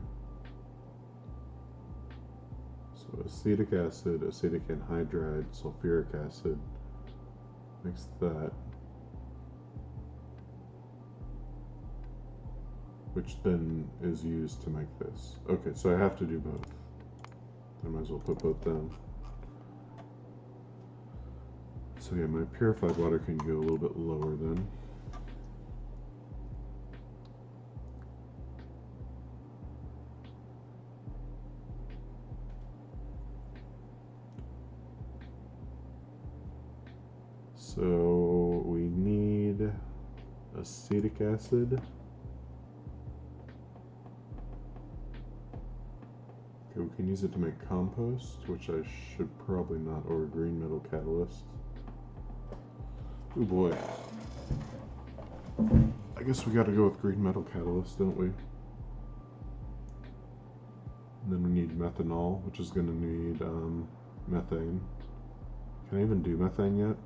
So acetic acid, acetic anhydride, sulfuric acid. Mix that. Which then is used to make this. Okay, so I have to do both. I might as well put both down. So yeah, my purified water can go a little bit lower then. So we need acetic acid. Okay, we can use it to make compost, which I should probably not, or a green metal catalyst. Oh boy. I guess we gotta go with green metal catalyst, don't we? And then we need methanol, which is gonna need methane. Can I even do methane yet?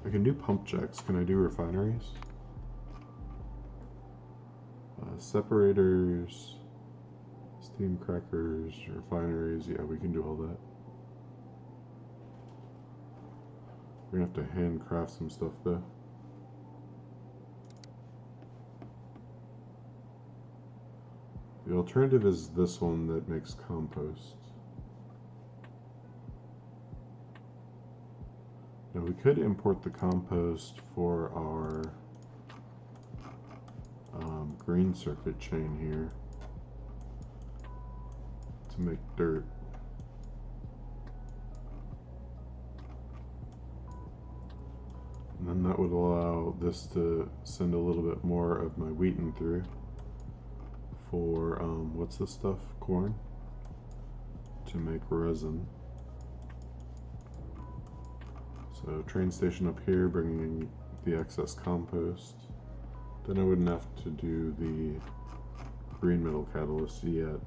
I can do pump jacks. Can I do refineries? Separators, steam crackers, refineries. Yeah, we can do all that. We're gonna have to handcraft some stuff though. The alternative is this one that makes compost. Now we could import the compost for our green circuit chain here to make dirt. And then that would allow this to send a little bit more of my wheaten through for, what's this stuff? Corn? To make resin. So train station up here, bringing the excess compost. Then I wouldn't have to do the green metal catalyst yet,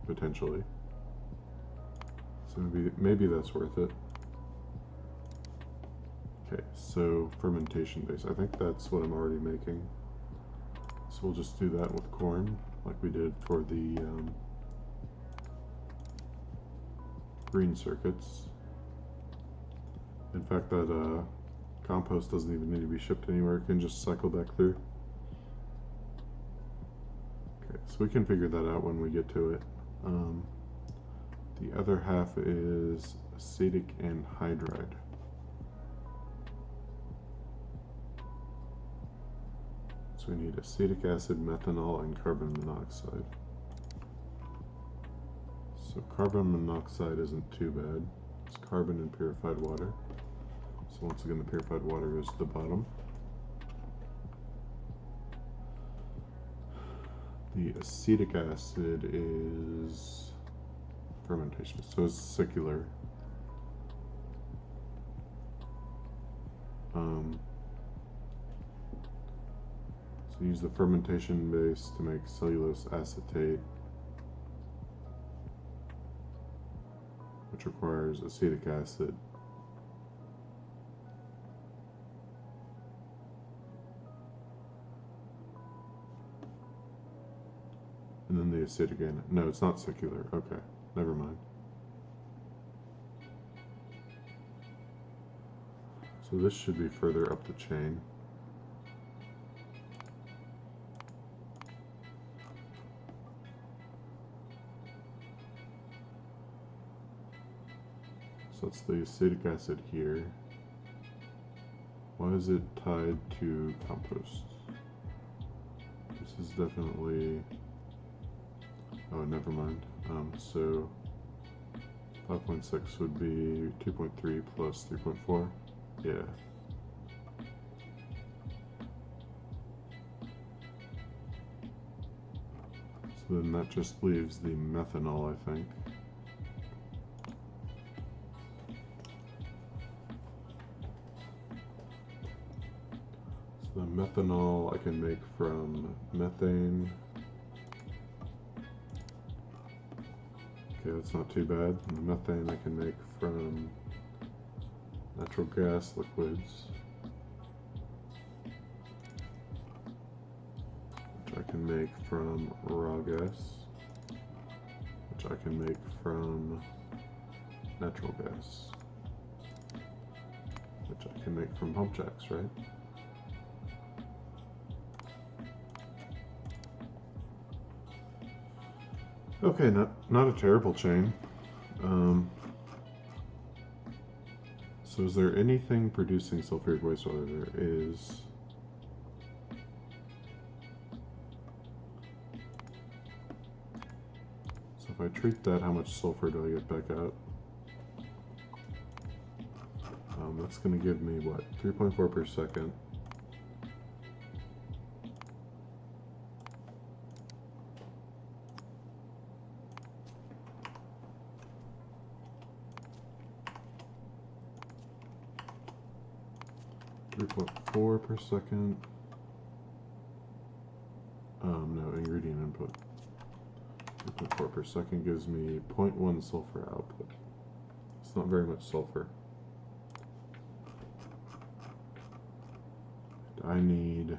potentially. So maybe that's worth it. Okay, so fermentation base. I think that's what I'm already making. So we'll just do that with corn, like we did for the green circuits. In fact, that compost doesn't even need to be shipped anywhere. It can just cycle back through. Okay, so we can figure that out when we get to it. The other half is acetic anhydride. So we need acetic acid, methanol, and carbon monoxide. So carbon monoxide isn't too bad. It's carbon and purified water. So once again, the purified water goes to the bottom. The acetic acid is fermentation, so it's secular. So use the fermentation base to make cellulose acetate, which requires acetic acid. And then the acetic acid. No, it's not secular. Okay, never mind. So this should be further up the chain. So that's the acetic acid here. Why is it tied to compost? This is definitely... Oh, never mind. So 5.6 would be 2.3 plus 3.4. Yeah. So then that just leaves the methanol, I think. So the methanol I can make from methane. Okay, that's not too bad. And the methane I can make from natural gas liquids, which I can make from raw gas, which I can make from natural gas, which I can make from pump jacks, right? Okay, not a terrible chain. So is there anything producing sulfuric wastewater? There is. So if I treat that, how much sulfur do I get back out? That's going to give me, what, 3.4 per second. .4 per second. No, ingredient input. 3.4 per second gives me 0.1 sulfur output. It's not very much sulfur. I need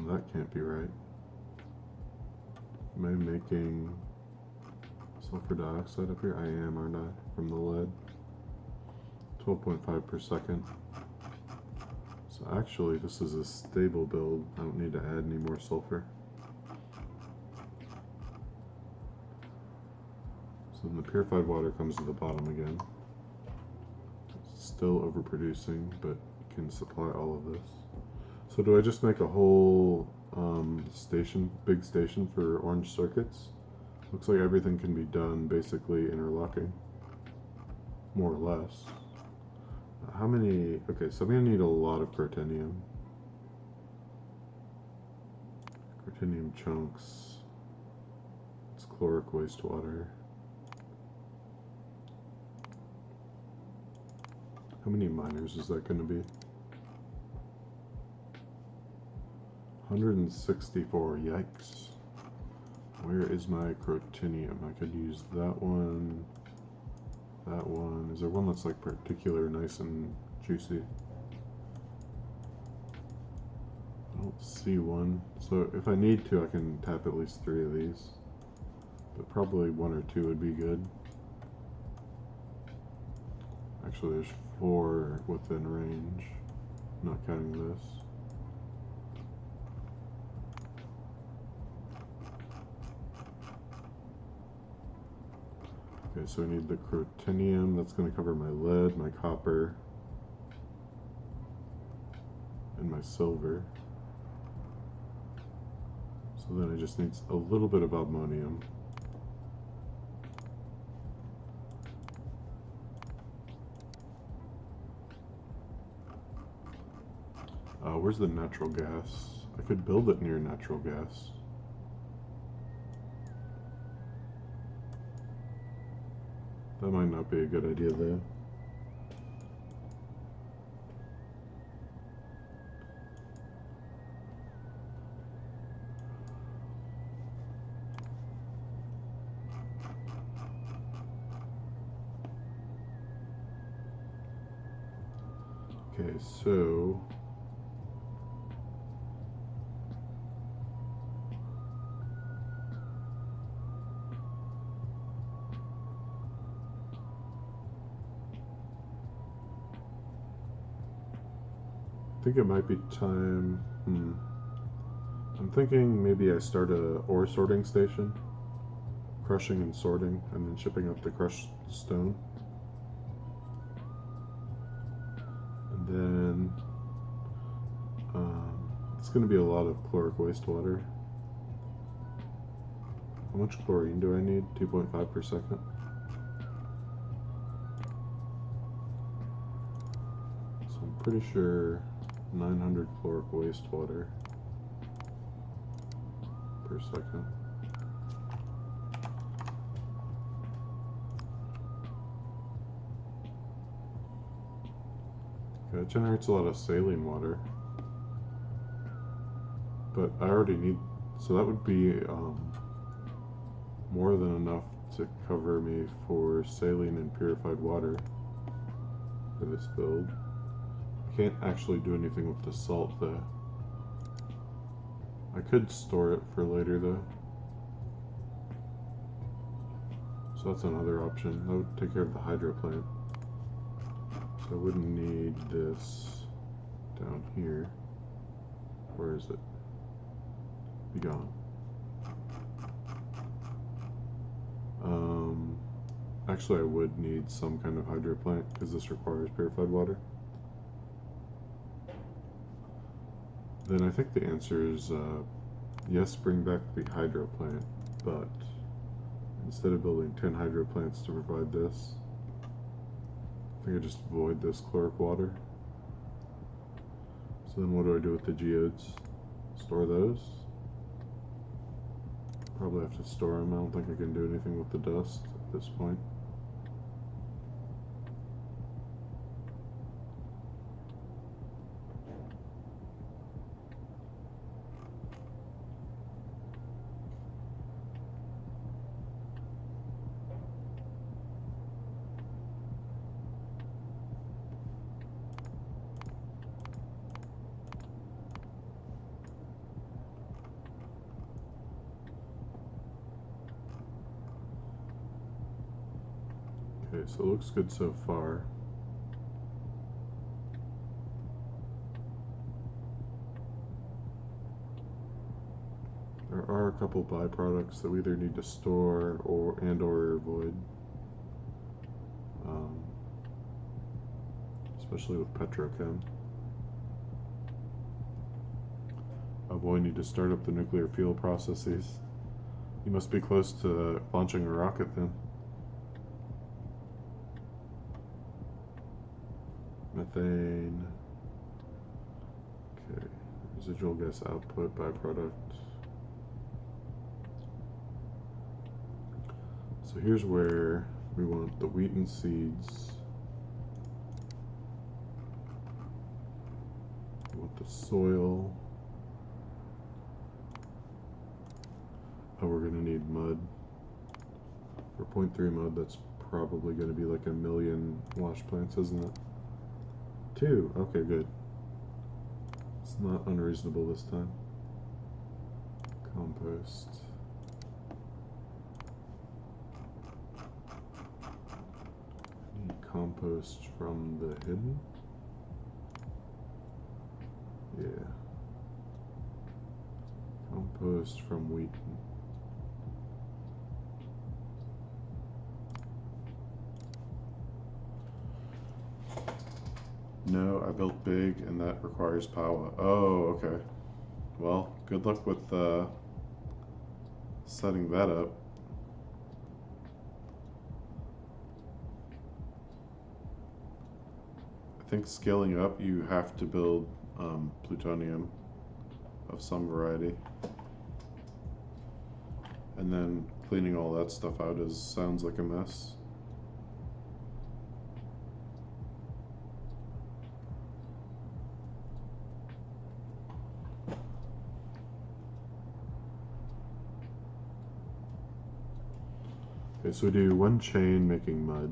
that can't be right. Am I making sulfur dioxide up here? I am, aren't I? From the lead. 12.5 per second. So actually, this is a stable build. I don't need to add any more sulfur. So then the purified water comes to the bottom again. It's still overproducing, but can supply all of this. So do I just make a whole big station for orange circuits? Looks like everything can be done basically interlocking, more or less. How many? Okay, so I'm gonna need a lot of chrotinium. Chrotinium chunks. It's chloric wastewater. How many miners is that going to be? 164, yikes. Where is my chrotinium? I could use that one, that one. Is there one that's like particular nice and juicy? I don't see one. So if I need to, I can tap at least 3 of these. But probably 1 or 2 would be good. Actually, there's 4 within range, not counting this. Okay, so I need the chrotinium. That's going to cover my lead, my copper, and my silver. So then I just need a little bit of ammonium. Where's the natural gas? I could build it near natural gas. That might not be a good idea though. Okay, so think it might be time. I'm thinking maybe I start a ore sorting station, crushing and sorting, and then shipping up the crushed stone. And then it's going to be a lot of chloric wastewater. How much chlorine do I need? 2.5 per second. So I'm pretty sure 900 chloric wastewater per second. Okay, it generates a lot of saline water. But I already need, so that would be more than enough to cover me for saline and purified water for this build. I can't actually do anything with the salt though. I could store it for later though. So that's another option. That would take care of the hydro plant. So I wouldn't need this down here. Where is it? Be gone. Actually I would need some kind of hydro plant because this requires purified water. Then I think the answer is yes, bring back the hydro plant, but instead of building 10 hydro plants to provide this, I think I just void this chloric water. So then what do I do with the geodes? Store those? Probably have to store them. I don't think I can do anything with the dust at this point. Okay, so it looks good so far. There are a couple byproducts that we either need to store or avoid, especially with petrochem. Oh boy, need to start up the nuclear fuel processes. You must be close to launching a rocket then. Methane. Okay, residual gas output, byproduct. So here's where we want the wheat and seeds. We want the soil. Oh, we're gonna need mud. For 0.3 mud, that's probably gonna be like 1,000,000 wash plants, isn't it? 2, okay, good. It's not unreasonable this time. Compost. I need compost from the hidden. Yeah. Compost from wheat. No, I built big and that requires power. Oh, okay. Well, good luck with setting that up. I think scaling up, you have to build plutonium of some variety. And then cleaning all that stuff out sounds like a mess. Okay, so we do one chain making mud.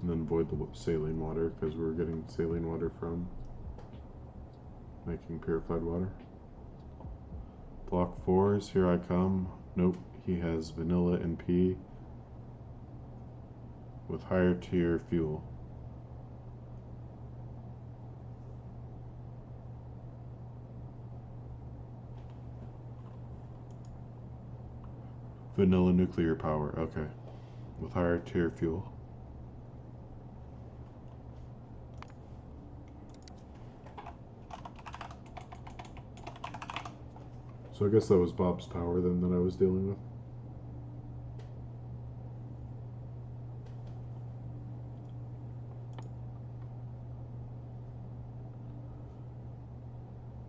And then void the saline water because we're getting saline water from making purified water. Block 4s, here I come. Nope, he has vanilla and pea. with higher tier fuel. Vanilla nuclear power, okay. With higher tier fuel. So I guess that was Bob's power then that I was dealing with.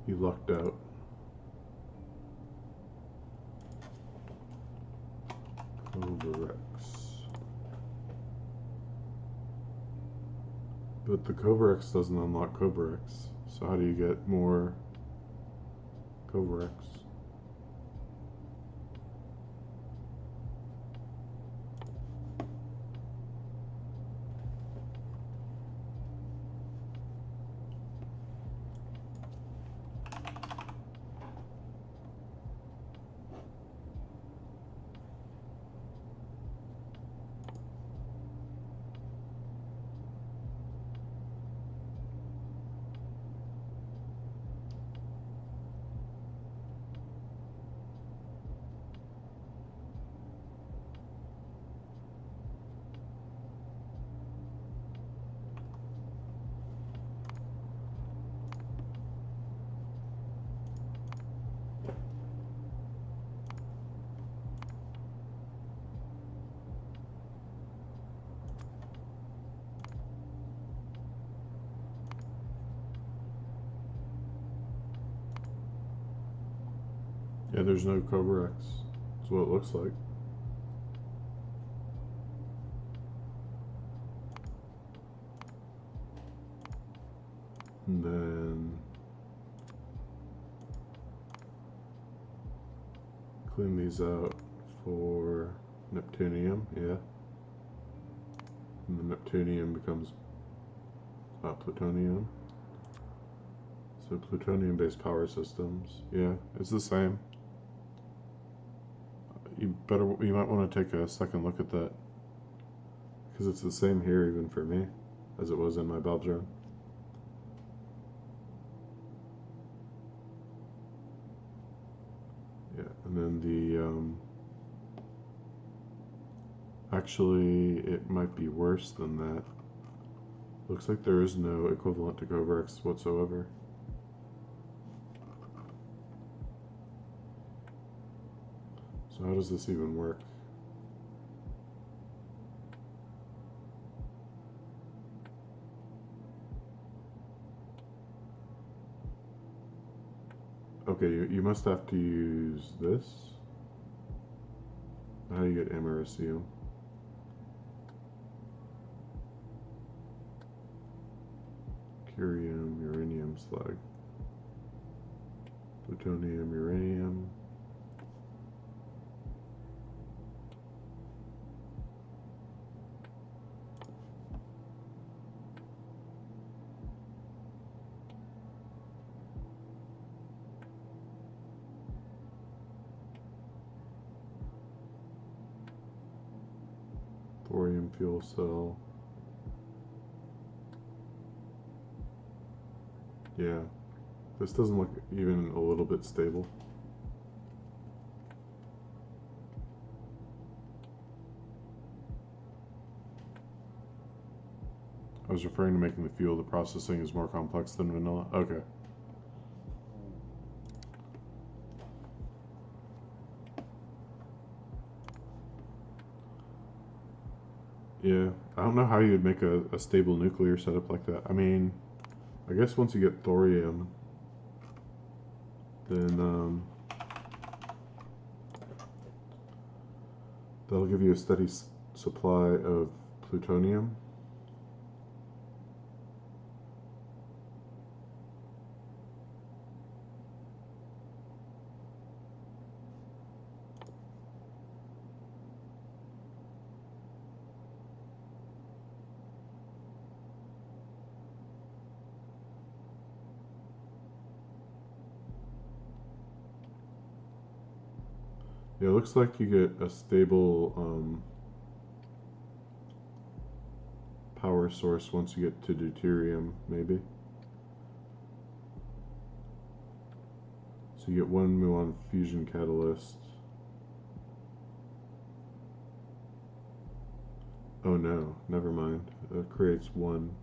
He lucked out. Covarex. But the Covarex doesn't unlock Covarex. So how do you get more Covarex? Yeah, there's no Covarex. That's what it looks like. And then clean these out for Neptunium, yeah. And the Neptunium becomes plutonium. So plutonium-based power systems, yeah, it's the same. You might want to take a second look at that, because it's the same here even for me as it was in my Belgium. Yeah, and then actually it might be worse than that. Looks like there is no equivalent to Covarex whatsoever. So how does this even work? Okay, you must have to use this. How do you get americium? Curium, uranium slag. Plutonium, uranium. Thorium fuel cell. Yeah, this doesn't look even a little bit stable. I was referring to making the fuel. The processing is more complex than vanilla. Okay. Yeah, I don't know how you'd make a stable nuclear setup like that. I mean, I guess once you get thorium, then that'll give you a steady supply of plutonium. Yeah, it looks like you get a stable power source once you get to deuterium, maybe. So you get 1 muon fusion catalyst. Oh no, never mind. It creates 1.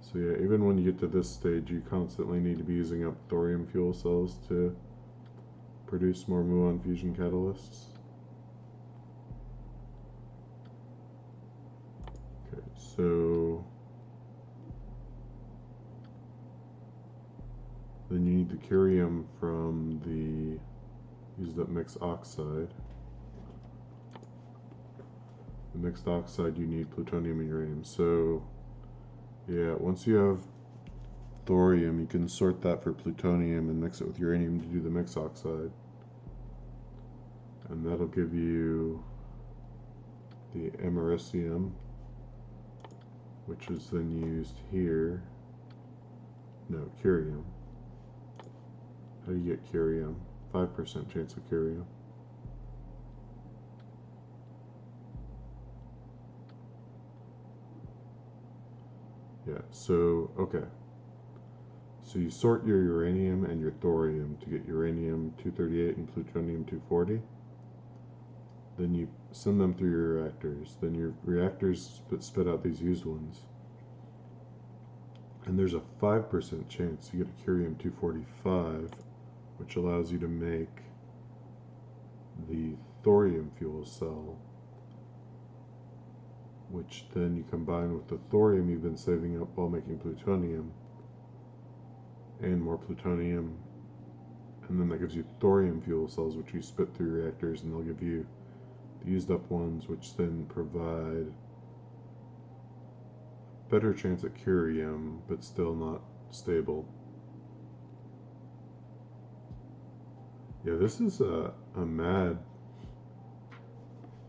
So yeah, even when you get to this stage, you constantly need to be using up thorium fuel cells to produce more muon fusion catalysts. Okay, so then you need the curium from the used up mixed oxide. The mixed oxide, you need plutonium and uranium. So yeah, once you have thorium, you can sort that for plutonium and mix it with uranium to do the mixed oxide. And that'll give you the americium, which is then used here. No, curium. How do you get curium? 5% chance of curium. Yeah, so, okay. So you sort your uranium and your thorium to get uranium-238 and plutonium-240. Then you send them through your reactors. Then your reactors spit out these used ones. And there's a 5% chance you get a curium-245, which allows you to make the thorium fuel cell, which then you combine with the thorium you've been saving up while making plutonium, and more plutonium, and then that gives you thorium fuel cells, which you spit through reactors, and they'll give you the used up ones, which then provide better chance at curium, but still not stable. Yeah, this is a mad.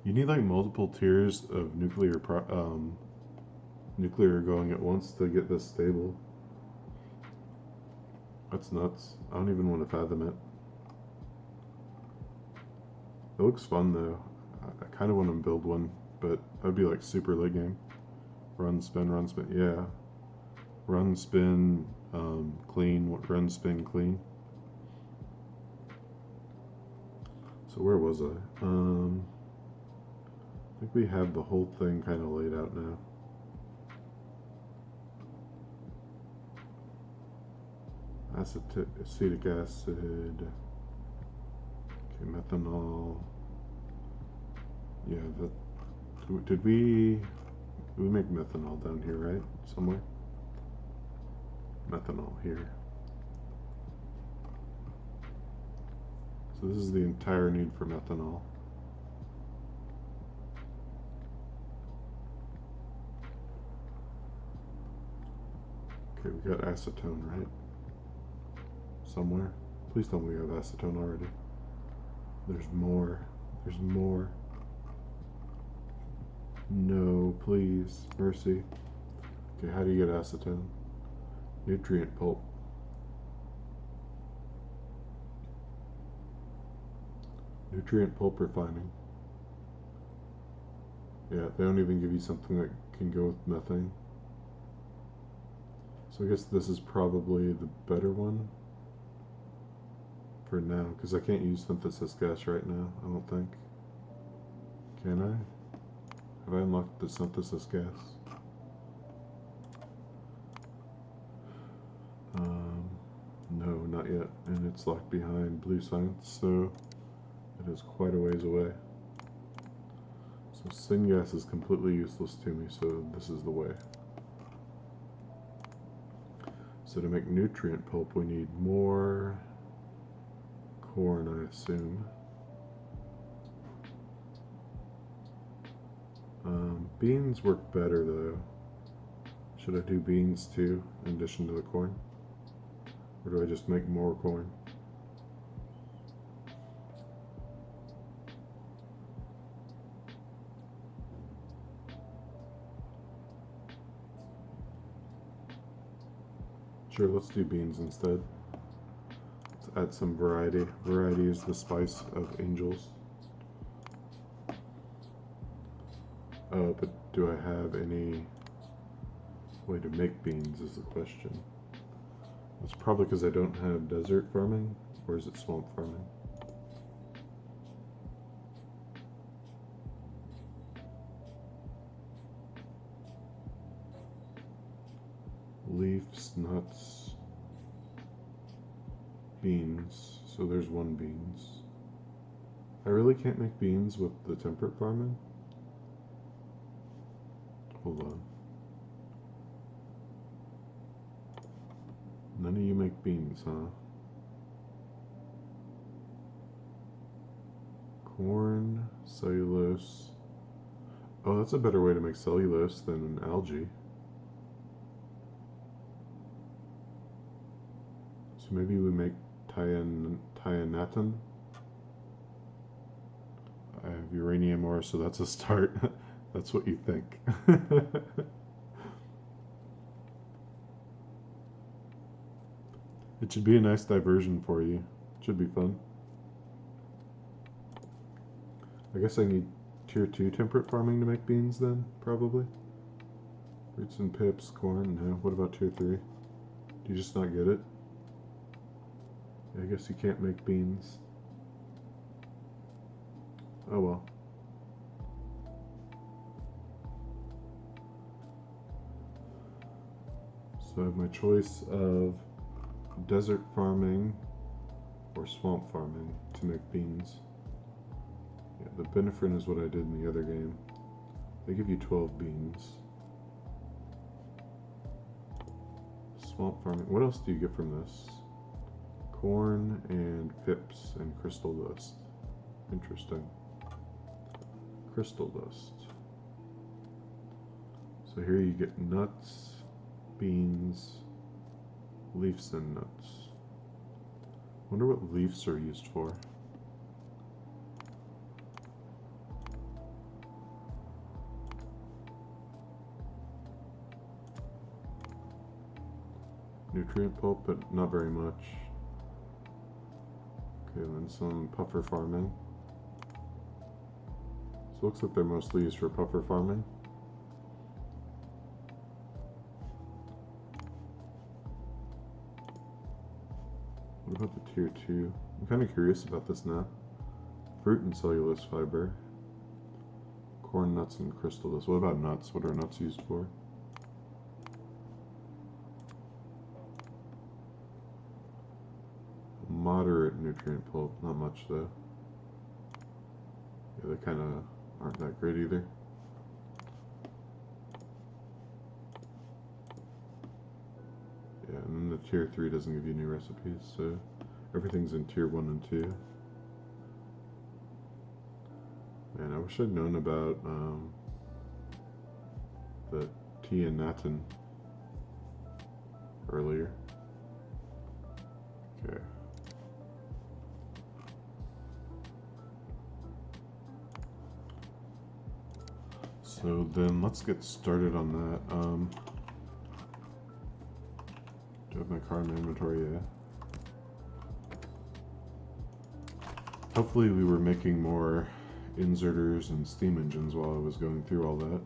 You need like multiple tiers of nuclear going at once to get this stable. That's nuts. I don't even want to fathom it. It looks fun though. I kind of want to build one, but that'd be like super late game. Run, spin, yeah. Run, spin, clean, run, spin, clean. So where was I? I think we have the whole thing kind of laid out now. Acetic acid. Okay, methanol. Yeah, did we make methanol down here, right? Somewhere? Methanol here. So this is the entire need for methanol. Okay, we got acetone, right? Somewhere. Please tell me we have acetone already. There's more. There's more. No, please. Mercy. Okay, how do you get acetone? Nutrient pulp. Nutrient pulp refining. Yeah, they don't even give you something that can go with methane. So I guess this is probably the better one for now, because I can't use synthesis gas right now, I don't think. Can I? Have I unlocked the synthesis gas? No, not yet. And it's locked behind blue science, so it is quite a ways away. So syngas is completely useless to me, so this is the way. So to make nutrient pulp, we need more corn, I assume. Beans work better though. Should I do beans too, in addition to the corn? Or do I just make more corn? Sure, let's do beans instead. Let's add some variety. Variety is the spice of angels. Oh, but do I have any way to make beans is the question. It's probably because I don't have desert farming, or is it swamp farming? Leaves, nuts, beans. So there's one beans. I really can't make beans with the temperate farming. Hold on. None of you make beans, huh? Corn, cellulose. Oh, that's a better way to make cellulose than an algae. So maybe we make tyannatin. I have uranium ore, so that's a start. That's what you think. It should be a nice diversion for you. It should be fun. I guess I need tier 2 temperate farming to make beans then, probably. Roots and pips, corn, no. What about tier 3? Do you just not get it? I guess you can't make beans. Oh well. So I have my choice of desert farming or swamp farming to make beans. Yeah, the benefit is what I did in the other game. They give you 12 beans. Swamp farming. What else do you get from this? Corn and pips and crystal dust. Interesting. Crystal dust. So here you get nuts, beans, leaves and nuts. Wonder what leaves are used for. Nutrient pulp, but not very much. Okay, then some puffer farming. So it looks like they're mostly used for puffer farming. What about the tier 2? I'm kind of curious about this now. Fruit and cellulose fiber. Corn, nuts, and crystal dust. What about nuts? What are nuts used for? Moderate nutrient pulp. Not much though. Yeah, they kind of aren't that great either. Yeah, and then the tier 3 doesn't give you any recipes, so everything's in tier 1 and 2. Man, I wish I'd known about the tyannatin earlier. Okay. So then let's get started on that. Do I have my car in my inventory? Yeah. Hopefully we were making more inserters and steam engines while I was going through all that.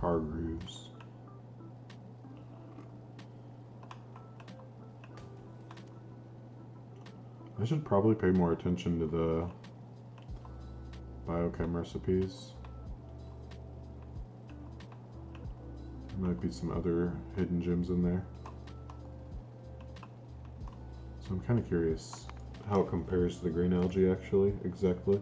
Car grooves. I should probably pay more attention to the biochem recipes. There might be some other hidden gems in there. So I'm kind of curious how it compares to the green algae actually, exactly.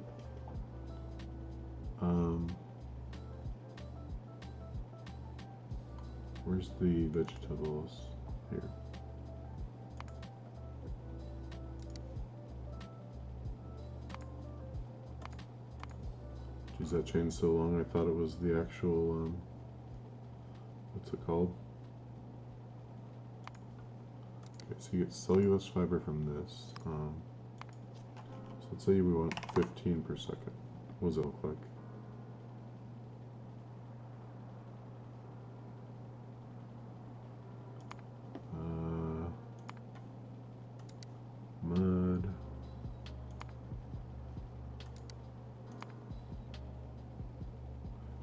Where's the vegetables? Here. Geez, that chain's so long, I thought it was the actual, what's it called? Okay, so you get cellulose fiber from this. So let's say we want 15 per second. What does it look like? Mud.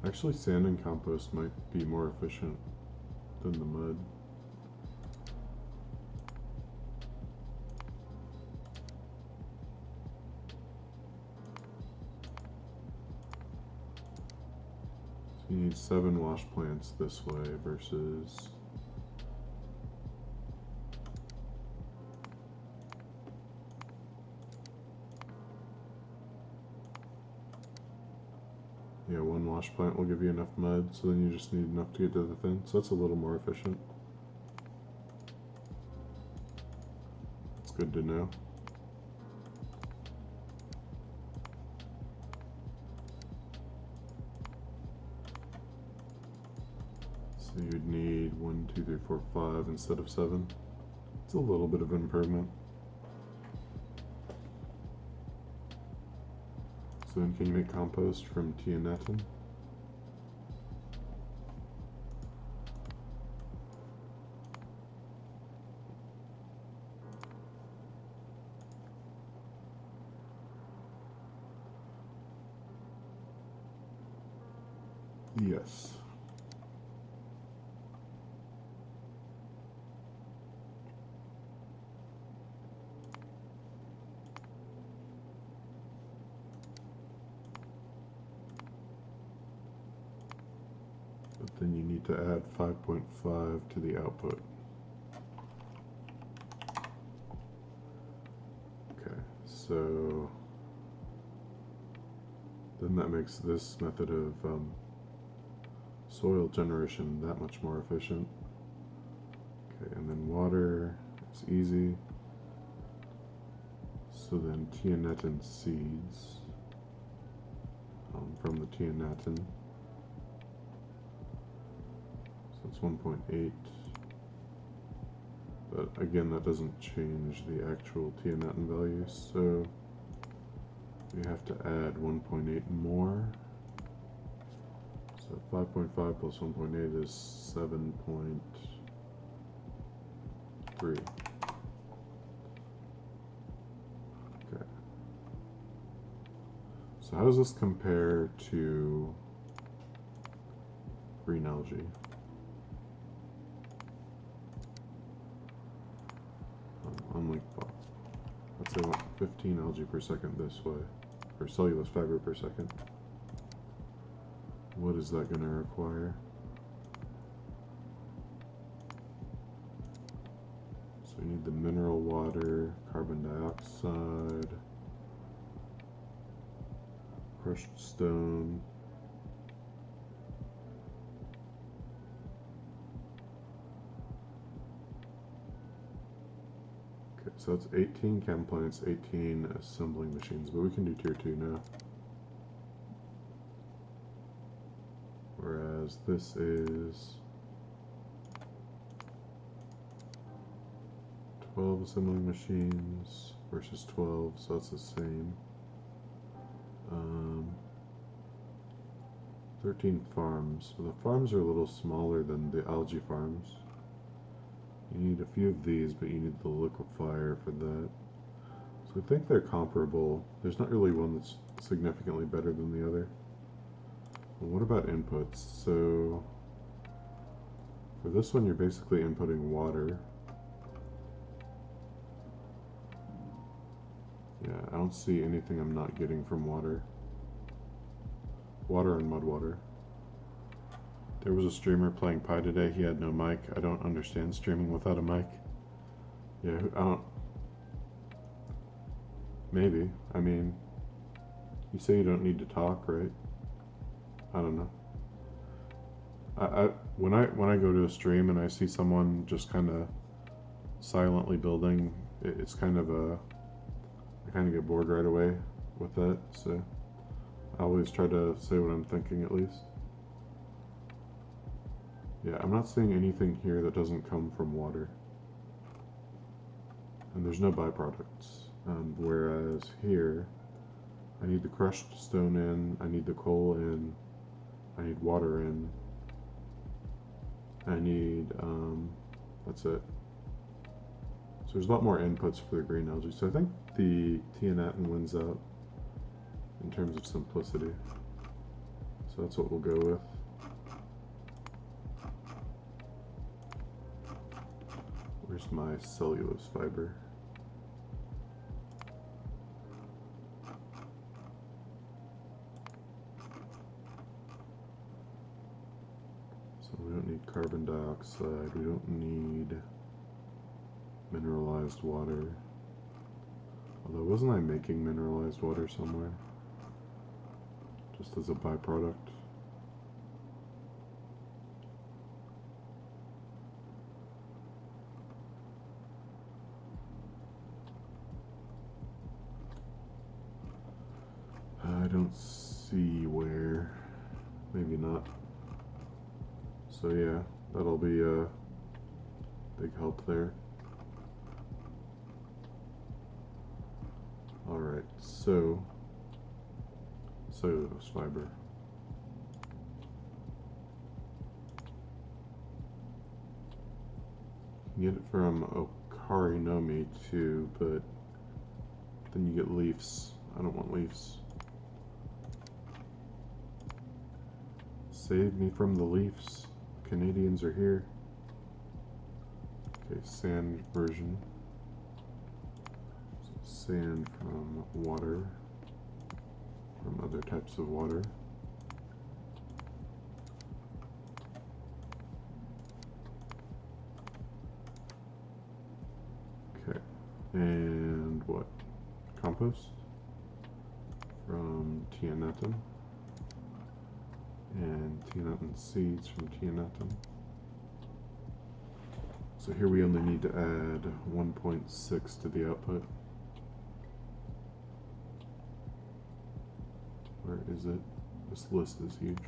Actually, sand and compost might be more efficient than the mud. So you need 7 wash plants this way versus yeah, 1 wash plant will give you enough mud, so then you just need enough to get to the thing. So that's a little more efficient. It's good to know. So you'd need 1, 2, 3, 4, 5 instead of 7. It's a little bit of improvement. So then can you make compost from tiannetin? Yes. But then you need to add 5.5 to the output. Okay, so then that makes this method of soil generation that much more efficient. Okay, and then water is easy. So then tiannetin seeds from the tiannetin. So it's 1.8. But again, that doesn't change the actual tiannetin value, so we have to add 1.8 more. So 5.5 plus 1.8 is 7.3. Okay. So how does this compare to green algae? Unlike, let's say 15 algae per second this way, or cellulose fiber per second. What is that going to require? So we need the mineral water, carbon dioxide, crushed stone. Okay, so it's 18 chem plants, 18 assembling machines, but we can do tier 2 now. Whereas this is 12 assembling machines versus 12, so that's the same. 13 farms. So the farms are a little smaller than the algae farms. You need a few of these, but you need the liquefier for that. So I think they're comparable. There's not really one that's significantly better than the other. Well, what about inputs? So for this one, you're basically inputting water. Yeah, I don't see anything I'm not getting from water. Water and mud water. There was a streamer playing Pi today. He had no mic. I don't understand streaming without a mic. Yeah, I don't. Maybe. I mean, you say you don't need to talk, right? I don't know. When I go to a stream and I see someone just kind of silently building, it's kind of a. I kind of get bored right away with that. So I always try to say what I'm thinking at least. Yeah, I'm not seeing anything here that doesn't come from water. And there's no byproducts. Whereas here, I need the crushed stone in, I need the coal in, I need water in, I need, that's it. So there's a lot more inputs for the green algae. So I think the Tianatin wins out in terms of simplicity. So that's what we'll go with. Where's my cellulose fiber? So we don't need carbon dioxide, we don't need mineralized water. Although, wasn't I making mineralized water somewhere? Just as a byproduct? I don't see where. Maybe not. So yeah, that'll be a big help there. Alright, so cellulose fiber. You can get it from Okarinomi too, but then you get leaves. I don't want leaves. Save me from the leaves. Canadians are here. Okay, sand version. So sand from water, from other types of water. Okay, and what? Compost from Tianatin. And Tianatin seeds from Tianatin. So here we only need to add 1.6 to the output. Where is it? This list is huge.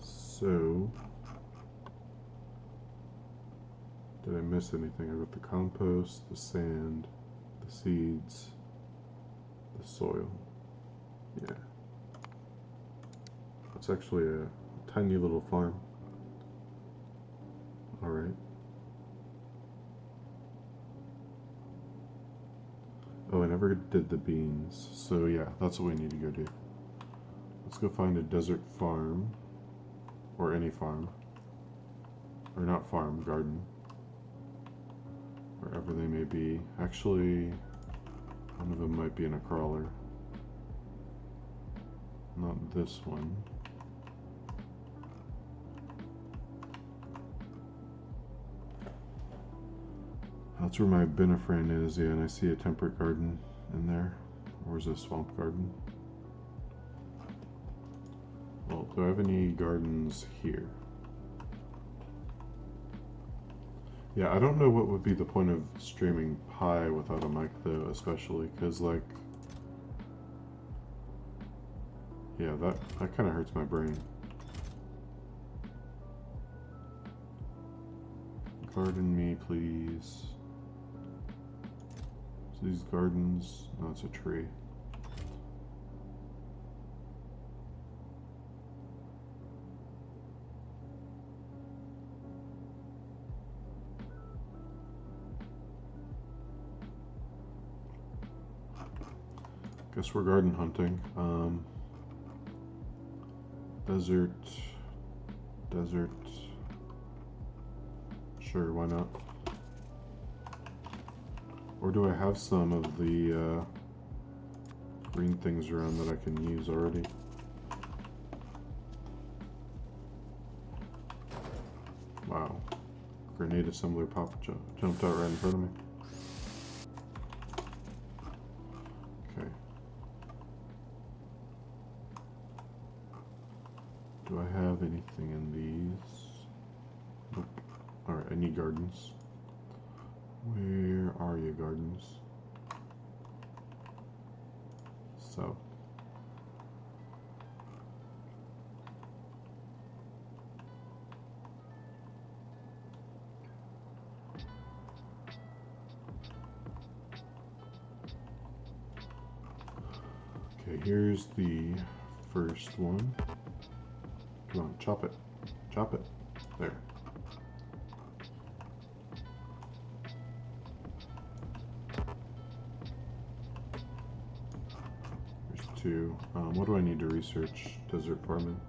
So, did I miss anything? I got the compost, the sand, the seeds, the soil. Yeah. It's actually a tiny little farm. Alright. Oh, I never did the beans. So yeah, that's what we need to go do. Let's go find a desert farm. Or any farm. Or not farm, garden. Wherever they may be. Actually, one of them might be in a crawler. Not this one. That's where my Benefran is, yeah, and I see a temperate garden in there. Or is it a swamp garden? Well, do I have any gardens here? Yeah, I don't know what would be the point of streaming Pi without a mic though, especially, because like, yeah, that kind of hurts my brain. Garden me, please. So these gardens, no, it's a tree. Guess we're garden hunting. Desert. Sure, why not? Or do I have some of the green things around that I can use already? Wow. Grenade assembler jumped out right in front of me. Okay. Do I have anything in these? Nope. Alright, I need gardens. Where are you, gardens? So. Okay, here's the first one. Come on, chop it. Chop it. There. There's two. What do I need to research? Desert farming.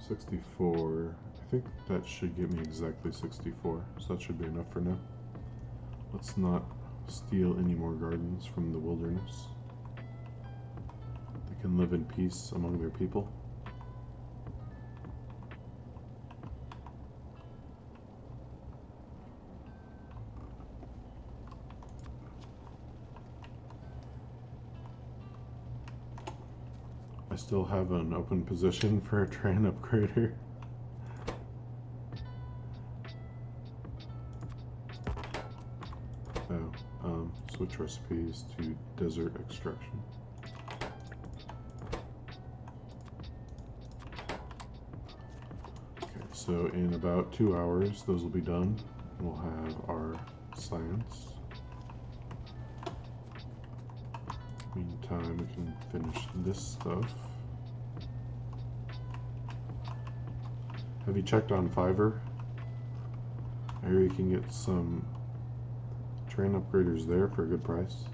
64. I think that should get me exactly 64, so that should be enough for now. Let's not steal any more gardens from the wilderness. They can live in peace among their people. I still have an open position for a train upgrader. Switch recipes to desert extraction. Okay, so in about 2 hours, those will be done. We'll have our science. Meantime, we can finish this stuff. Have you checked on Fiverr? I hear you can get some train upgraders there for a good price.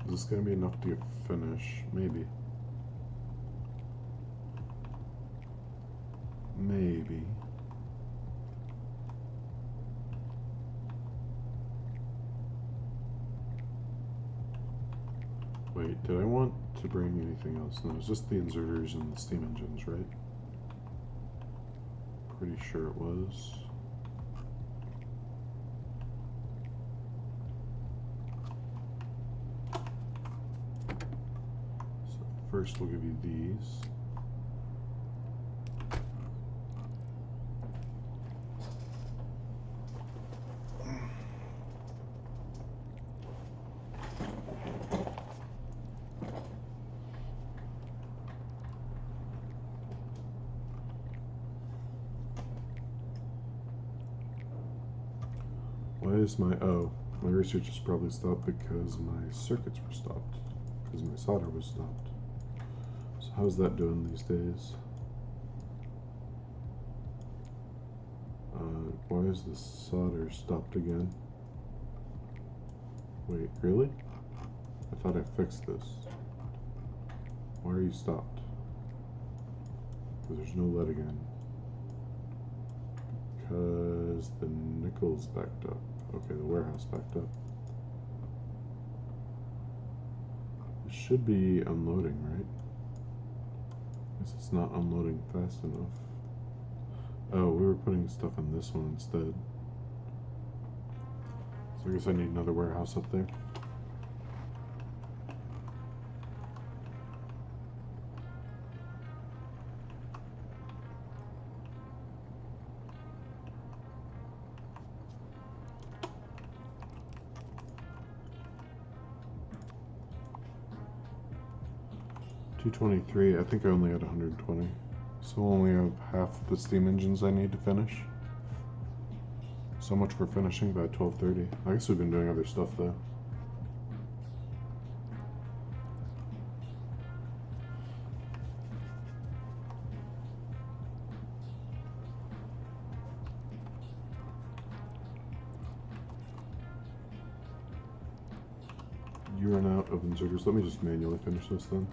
Is this gonna be enough to finish? Maybe. Maybe. Wait, did I want to bring anything else? No, it's just the inserters and the steam engines, right? Pretty sure it was. First, we'll give you these. Why is my research is probably stopped because my circuits were stopped, because my solder was stopped. So how's that doing these days? Why is the solder stopped again? Wait, really? I thought I fixed this. Why are you stopped? Because there's no lead again. Because the nickel's backed up. Okay, the warehouse backed up. It should be unloading, right? Guess it's not unloading fast enough. Oh, we were putting stuff in this one instead. So I guess I need another warehouse up there. $223. I think I only had 120. So we'll only have half the steam engines I need to finish. So much for finishing by 12:30. I guess we've been doing other stuff though. You run out of inserters. Let me just manually finish this then.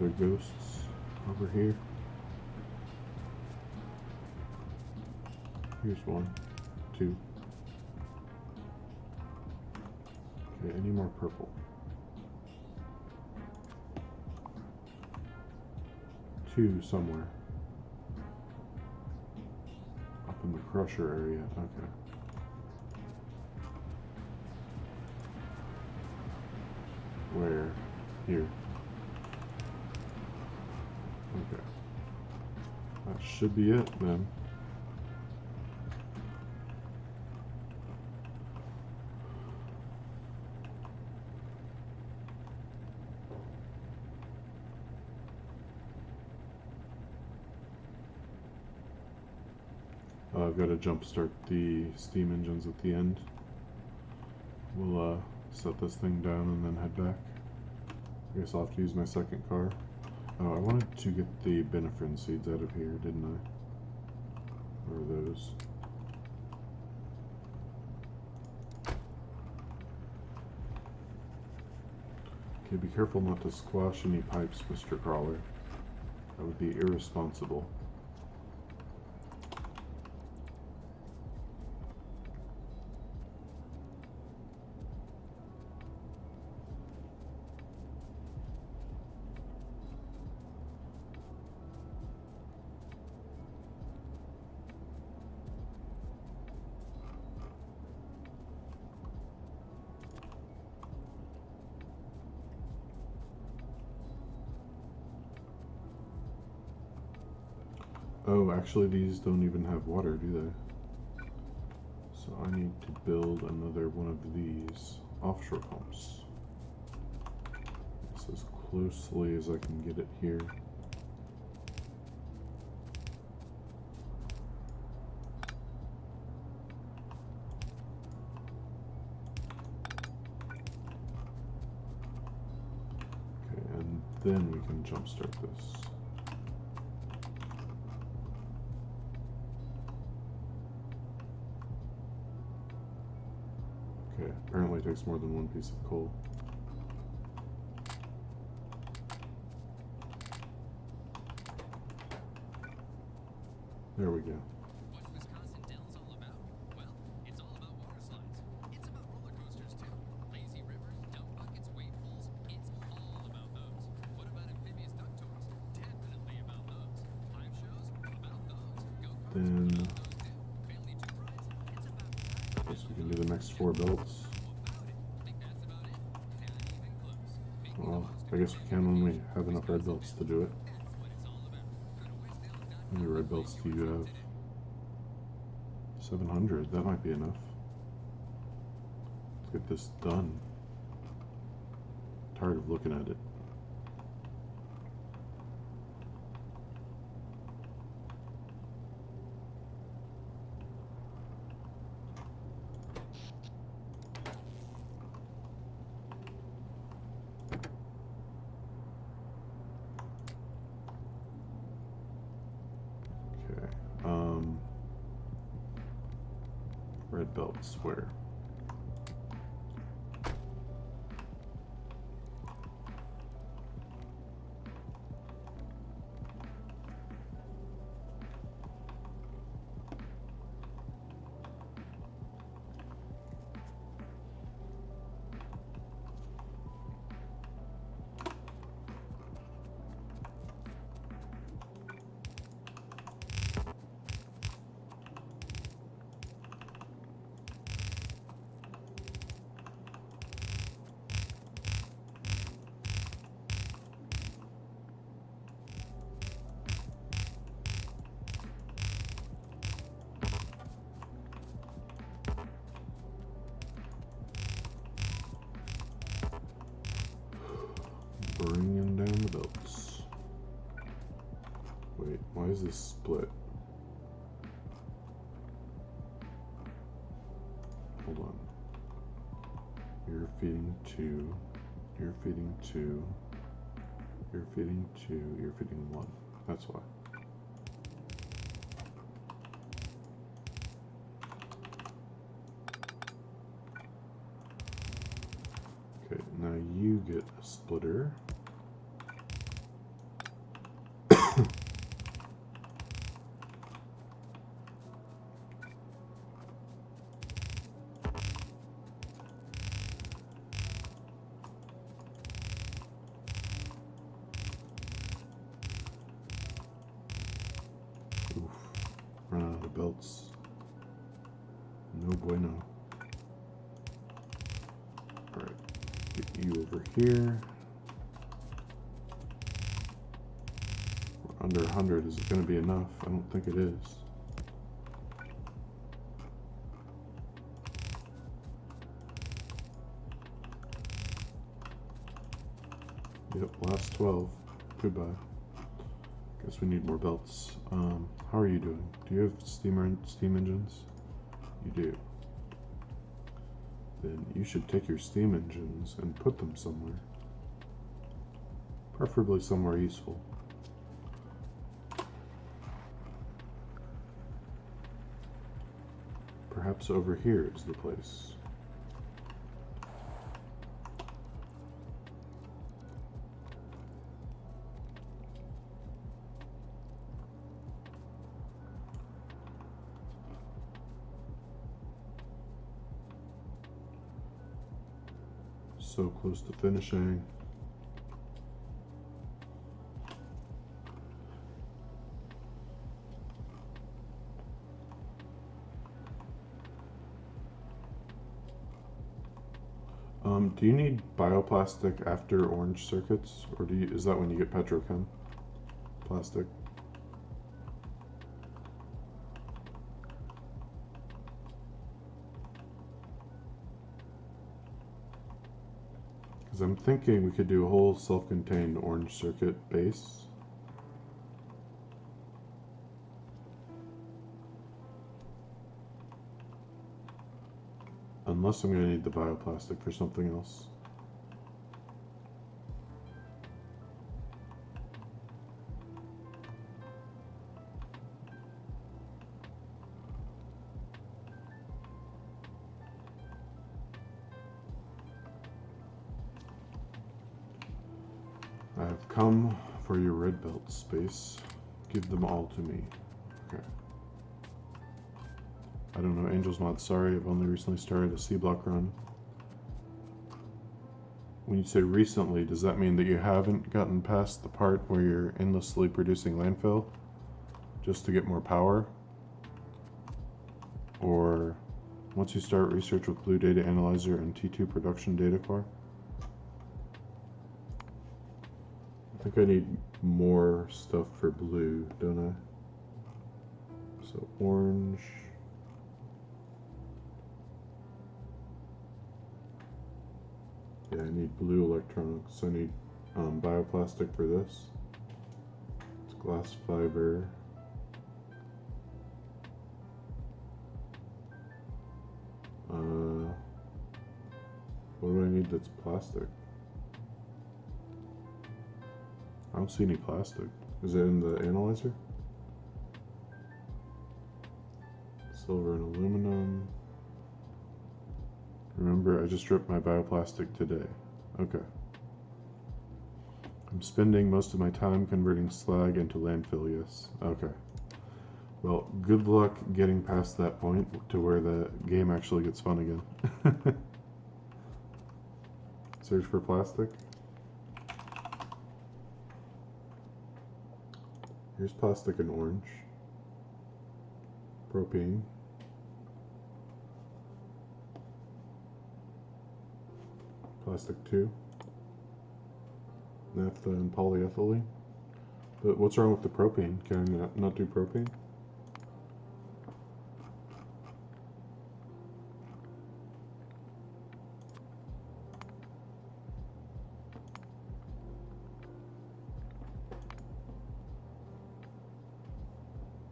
other ghosts over here. Here's one, two. Okay, any more purple? Two somewhere. Up in the crusher area, okay. Where? Here. Okay. That should be it then. I've got to jump start the steam engines at the end. We'll set this thing down and then head back. I guess I'll have to use my second car. Oh, I wanted to get the benefrin seeds out of here, didn't I? Or are those? Okay, be careful not to squash any pipes, Mr. Crawler. That would be irresponsible. Oh, actually these don't even have water, do they? So I need to build another one of these offshore pumps. It's as closely as I can get it here. Okay, and then we can jumpstart this. Okay, apparently it takes more than one piece of coal. There we go. What's Wisconsin Dells all about? Well, it's all about water slides. It's about roller coasters too. Lazy rivers, dump buckets, wave pools. It's all about those. What about amphibious duck tours? Definitely about those. Live shows? About those. Go-karts? Then About those too. Family tube rides? It's about I guess we can do the next 4 belts. Well, I guess we can when we have enough red belts to do it. How many red belts do you have? 700, that might be enough. Let's get this done. Tired of looking at it. Red belts, where? Bringing down the belts. Wait, why is this split? Hold on. You're feeding 2. You're feeding 2. You're feeding 2. You're feeding 1. That's why. Okay, now you get a splitter. No bueno. Alright, get you over here. We're under 100. Is it going to be enough? I don't think it is. Yep, last 12. Goodbye. Guess we need more belts. How are you doing? Do you have steam engines? You do. Then you should take your steam engines and put them somewhere. Preferably somewhere useful. Perhaps over here is the place. So close to finishing. Do you need bioplastic after orange circuits, or is that when you get petrochem plastic? Because I'm thinking we could do a whole self-contained orange circuit base. Unless I'm going to need the bioplastic for something else. I have come for your red belt, Space. Give them all to me. Okay. I don't know, Angel's Mod, sorry, I've only recently started a C-block run. When you say recently, does that mean that you haven't gotten past the part where you're endlessly producing landfill just to get more power? Or once you start research with Blue Data Analyzer and T2 Production Data Core? I think I need more stuff for blue, don't I? So orange. Yeah, I need blue electronics. I need bioplastic for this. It's glass fiber. What do I need that's plastic? I don't see any plastic. Is it in the analyzer? Silver and aluminum. Remember, I just stripped my bioplastic today. Okay. I'm spending most of my time converting slag into landfill, yes. Okay. Well, good luck getting past that point to where the game actually gets fun again. Search for plastic. Here's plastic in orange. Propane. Plastic 2. Naphtha and polyethylene. But what's wrong with the propane? Can I not do propane?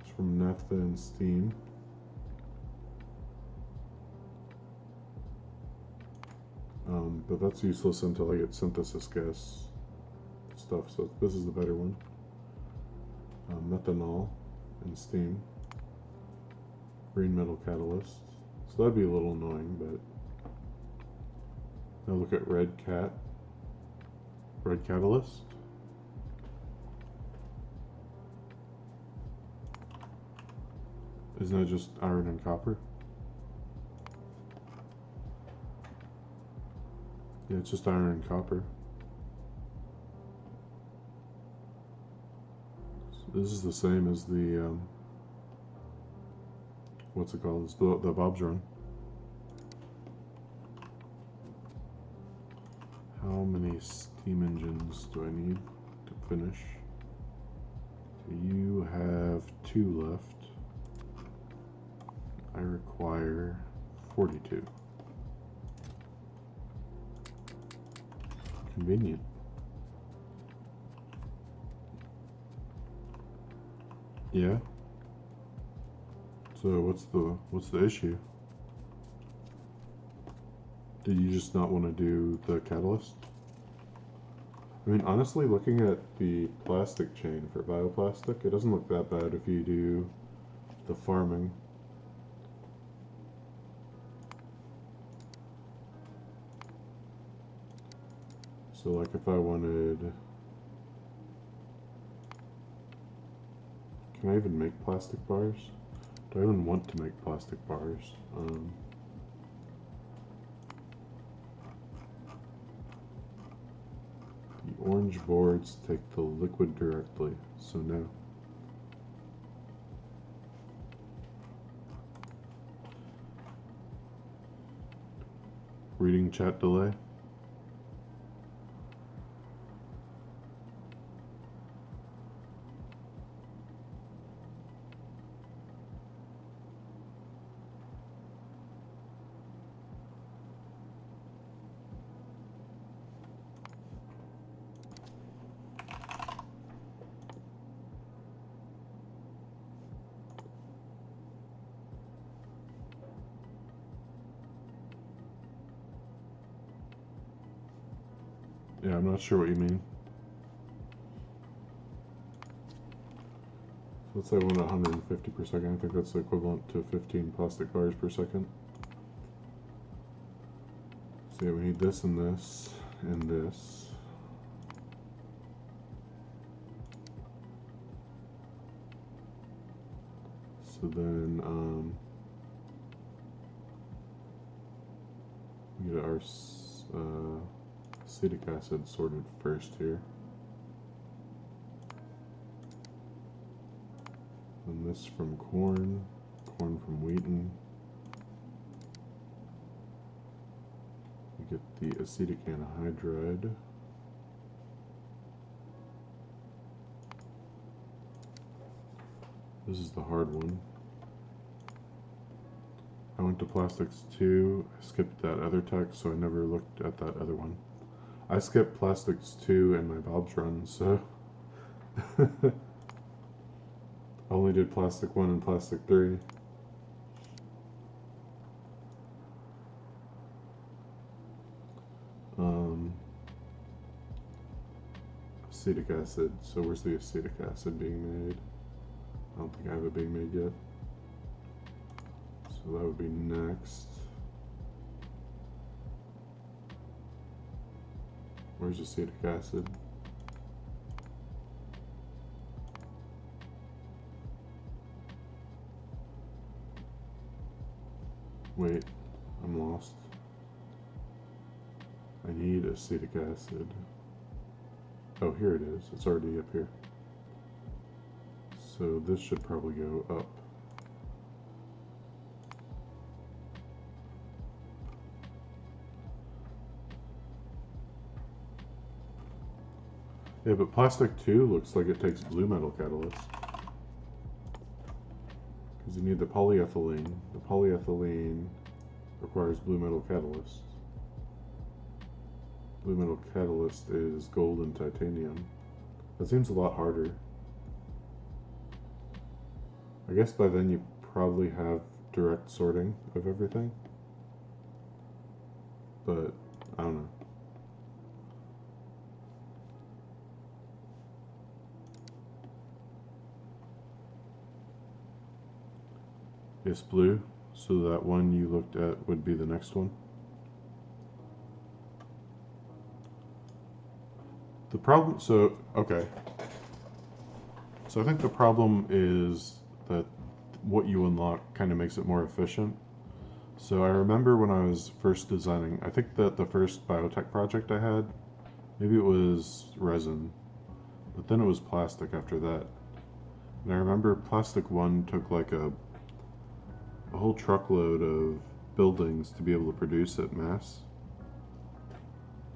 It's from naphtha and steam. But that's useless until I get synthesis gas stuff, so this is the better one. Methanol and steam. Green metal catalyst. So that'd be a little annoying, but now look at red catalyst. Isn't it just iron and copper? Yeah, it's just iron and copper. So this is the same as the, what's it called? It's the Bob's run. How many steam engines do I need to finish? So you have 2 left. I require 42. Convenient. Yeah. So what's the issue? Did you just not want to do the catalyst? I mean, honestly, looking at the plastic chain for bioplastic, it doesn't look that bad if you do the farming. So like if I wanted, can I even make plastic bars? Do I even want to make plastic bars? The orange boards take the liquid directly, so no. Reading chat delay. Yeah, I'm not sure what you mean. So let's say I want 150 per second. I think that's equivalent to 15 plastic bars per second. So yeah, we need this and this and this. So then we get our acetic acid sorted first here. And this from corn, corn from wheaten. We get the acetic anhydride. This is the hard one. I went to plastics 2, I skipped that other text, so I never looked at that other one. I skipped plastics 2 in my Bob's run, so I only did plastic 1 and plastic 3. Acetic acid. So where's the acetic acid being made? I don't think I have it being made yet. So that would be next. Where's acetic acid? Wait, I'm lost. I need acetic acid. Oh, here it is. It's already up here. So this should probably go up. Yeah, but plastic 2 looks like it takes blue metal catalyst. Because you need the polyethylene. The polyethylene requires blue metal catalyst. Blue metal catalyst is gold and titanium. That seems a lot harder. I guess by then you probably have direct sorting of everything. But I don't know. Yes, blue. So that one you looked at would be the next one. The problem, so, okay. So I think the problem is that what you unlock kind of makes it more efficient. So I remember when I was first designing, I think that the first biotech project I had, maybe it was resin, but then it was plastic after that. And I remember plastic 1 took like a whole truckload of buildings to be able to produce at mass.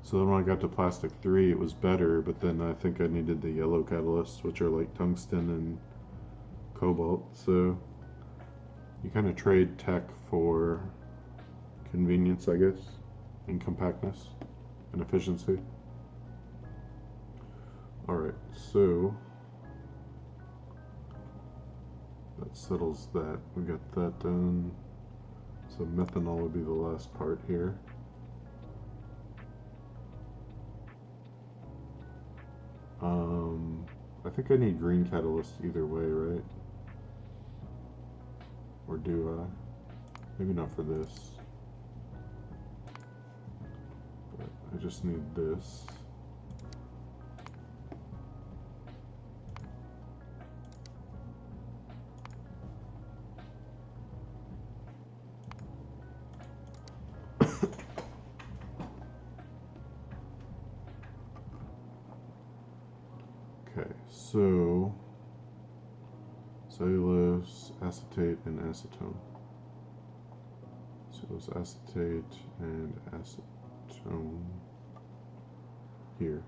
So then when I got to plastic 3, it was better, but then I think I needed the yellow catalysts, which are like tungsten and cobalt. So you kind of trade tech for convenience, I guess, and compactness and efficiency. Alright, so that settles that. We got that done. So methanol would be the last part here. I think I need green catalyst either way, right? Or do I? Maybe not for this. But I just need this. Okay, so cellulose, acetate, and acetone. Cellulose, acetate, and acetone here.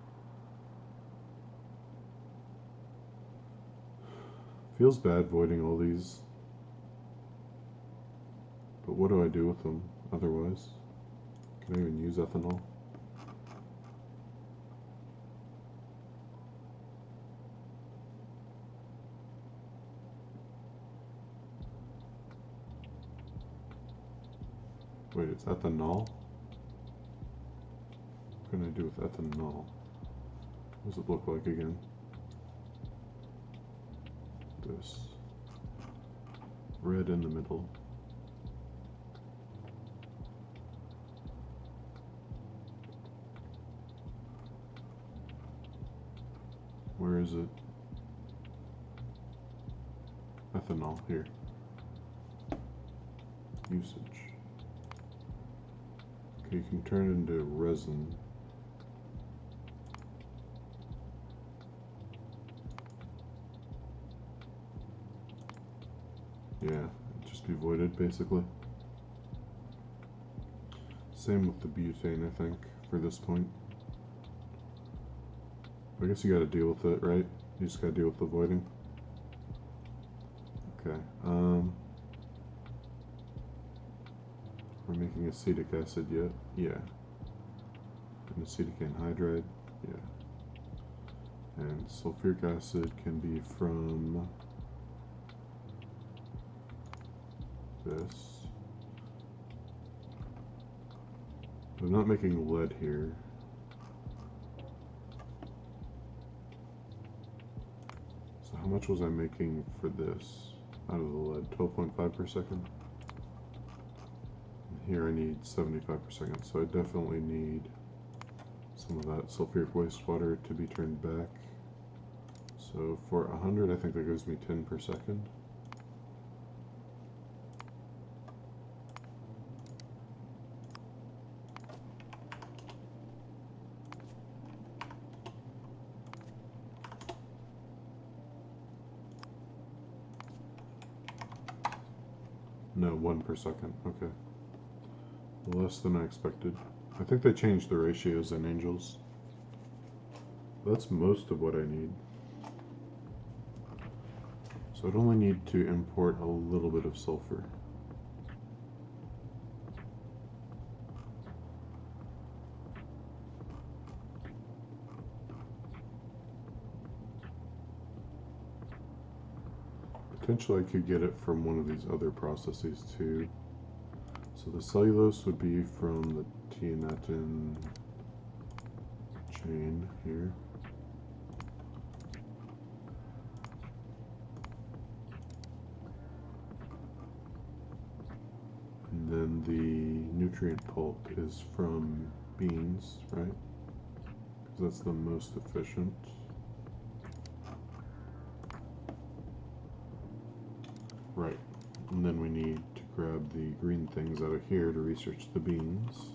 Feels bad voiding all these, but what do I do with them otherwise? Can I even use ethanol? Wait, it's ethanol? What can I do with ethanol? What does it look like again? This. Red in the middle. Where is it? Ethanol, here. Usage. Okay, you can turn it into resin. Yeah, it'd just be voided basically. Same with the butane, I think, for this point. I guess you gotta deal with it, right? You just gotta deal with the voiding. Okay, we're making acetic acid yet? Yeah. And acetic anhydride? Yeah. And sulfuric acid can be from this. But I'm not making lead here. So how much was I making for this out of the lead? 12.5 per second? And here I need 75 per second, so I definitely need some of that sulfuric wastewater to be turned back. So for 100, I think that gives me 10 per second. No, 1 per second. Okay. Less than I expected. I think they changed the ratios in Angels. That's most of what I need. So I'd only need to import a little bit of sulfur. Potentially I could get it from one of these other processes too. So the cellulose would be from the tiannatin chain here. And then the nutrient pulp is from beans, right? Because that's the most efficient. Right. And then we need to grab the green things out of here to research the beans.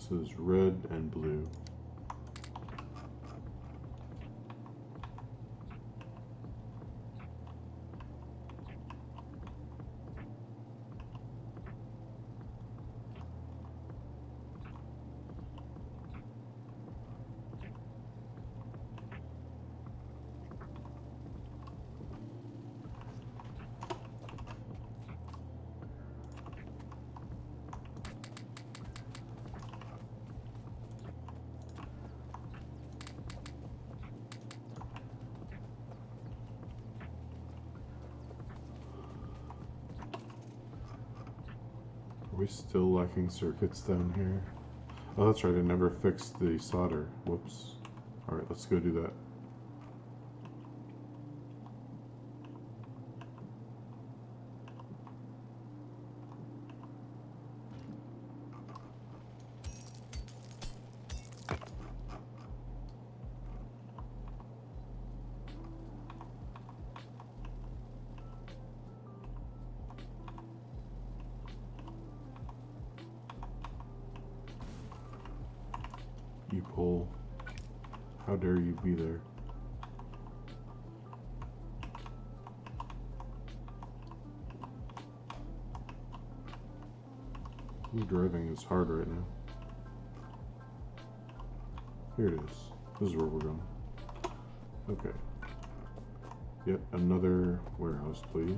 So this is red and blue. we still lacking circuits down here? Oh, that's right, I never fixed the solder. Whoops. Alright, let's go do that. You pull. How dare you be there? Who's driving is hard right now? Here it is. This is where we're going. Okay. Yet another warehouse, please.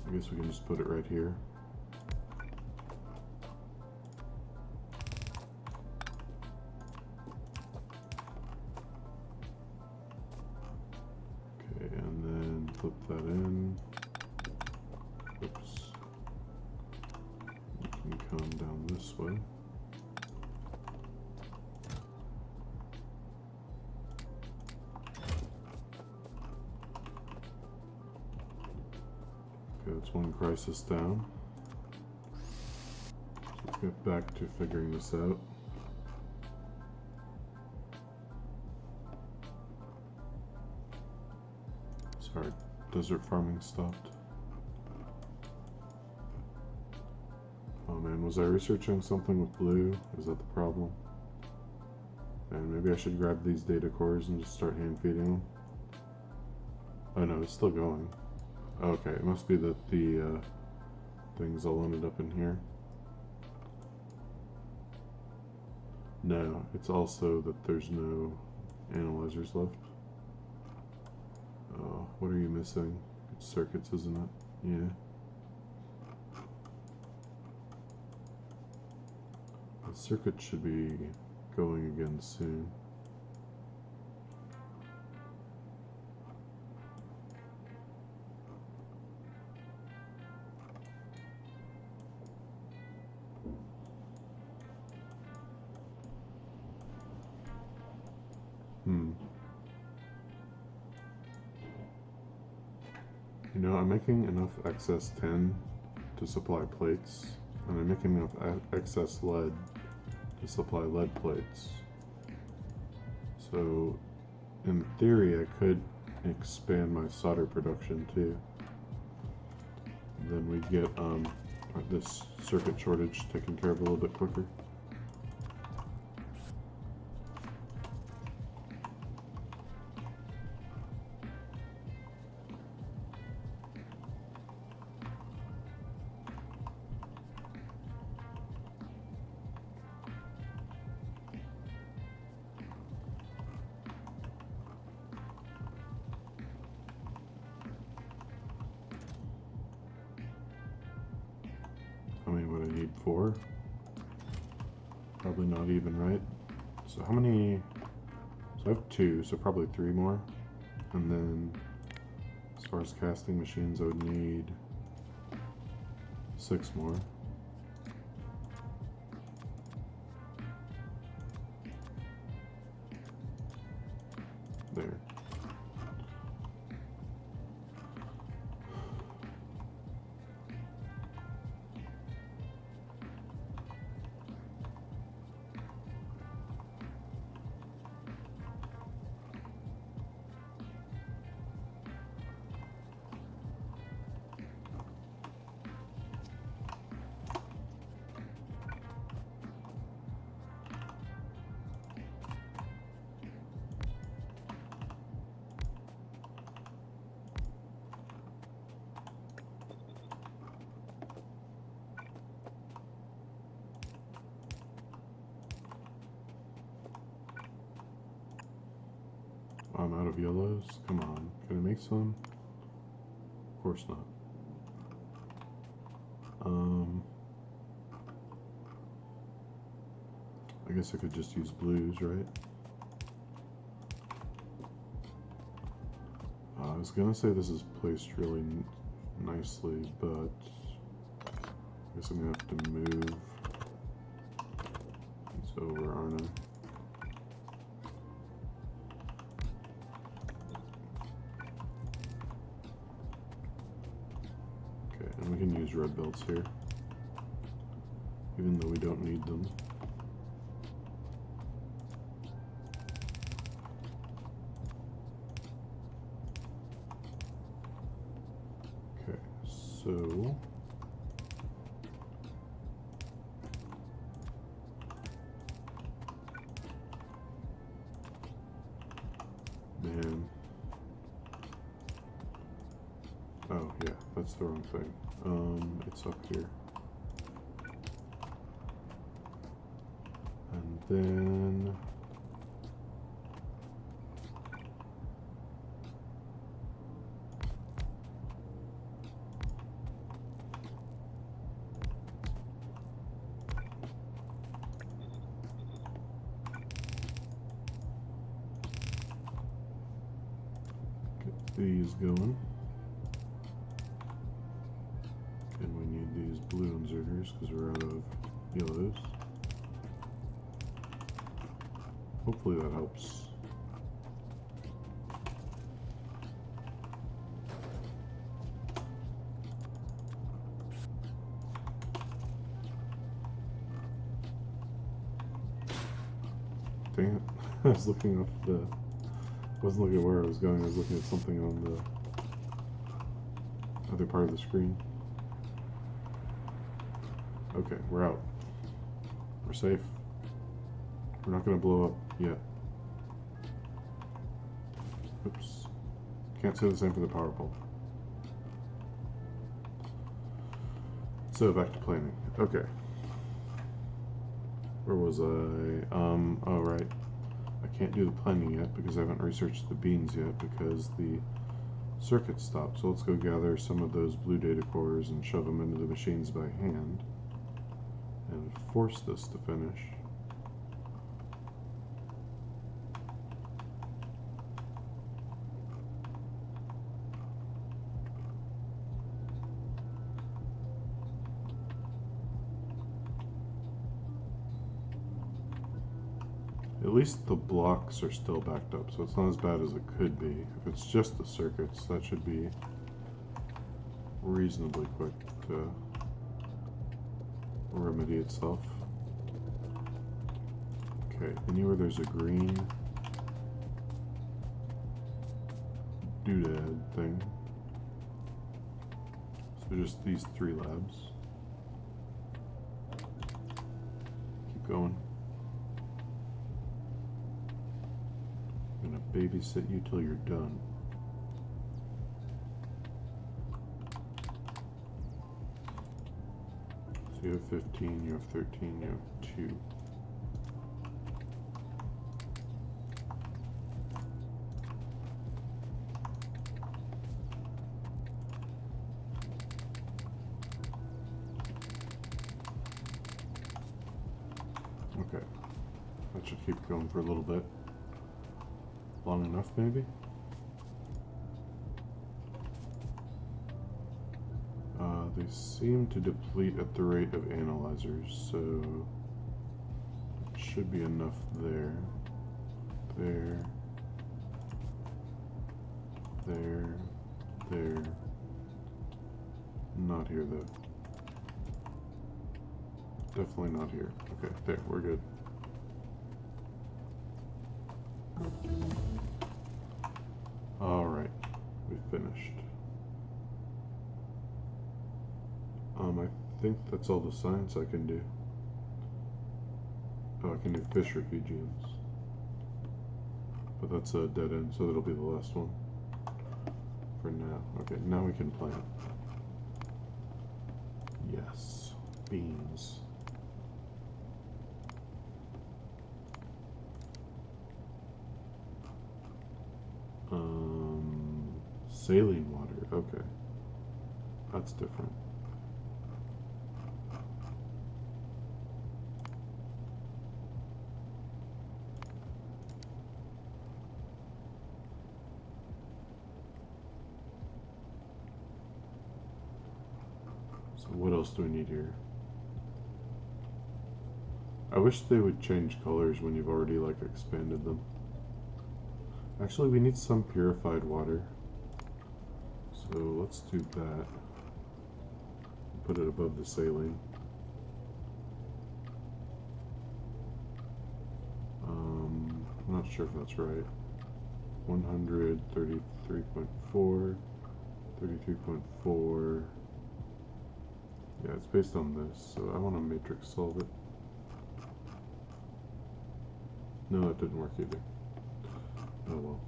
I guess we can just put it right here. Okay, and then flip that in. Oops. You can come down this way. Okay, that's one crisis down. Let's get back to figuring this out. Sorry, desert farming stopped. Oh man, was I researching something with blue? Is that the problem? And maybe I should grab these data cores and just start hand feeding them. Oh no, it's still going. Okay, it must be that the things all ended up in here. No, it's also that there's no analyzers left. Oh, what are you missing? It's circuits, isn't it? Yeah. The circuit should be going again soon. You know, I'm making enough excess tin to supply plates, and I'm making enough excess lead to supply lead plates. So, in theory, I could expand my solder production too. Then we'd get this circuit shortage taken care of a little bit quicker. I mean, what I need 4? Probably not even, right? So how many? So I have 2, so probably 3 more. And then as far as casting machines, I would need 6 more. There. I'm out of yellows. Come on. Can I make some? Of course not. I guess I could just use blues, right? I was gonna say this is placed really nicely, but guess I'm gonna have to move these over, aren't I? Okay, and we can use red belts here, even though we don't need them. Okay, so man. Oh yeah, that's the wrong thing. It's up here. And then get these going. And we need these blue inserters because we're out of yellows. Hopefully that helps. Dang it. I was looking off the... wasn't looking where I was going, I was looking at something on the other part of the screen. Okay, we're out. We're safe. We're not gonna blow up yet. Oops. Can't say the same for the power pole. So back to planning. Okay. Where was I? Oh right. I can't do the planning yet because I haven't researched the beans yet because the circuit stopped. So let's go gather some of those blue data cores and shove them into the machines by hand and force this to finish. At least the blocks are still backed up, so it's not as bad as it could be. If it's just the circuits, that should be reasonably quick to remedy itself. Okay, anywhere there's a green doodad thing. So just these 3 labs. Keep going. I'm gonna babysit you till you're done. So you have 15, you have 13, you have 2. Okay, that should keep going for a little bit. Long enough, maybe? They seem to deplete at the rate of analyzers, so it should be enough there. There. There. There. Not here, though. Definitely not here. Okay, there, we're good. Alright, we finished. I think that's all the science I can do. Oh, I can do fish refugiums. But that's a dead end, so that'll be the last one. For now. Okay, now we can plant. Yes. Beans. Saline water, okay. That's different. So what else do we need here? I wish they would change colors when you've already like expanded them. Actually, we need some purified water. So let's do that. Put it above the saline. I'm not sure if that's right. 133.4, 33.4. Yeah, it's based on this, so I want to matrix solve it. No, it didn't work either. Oh well.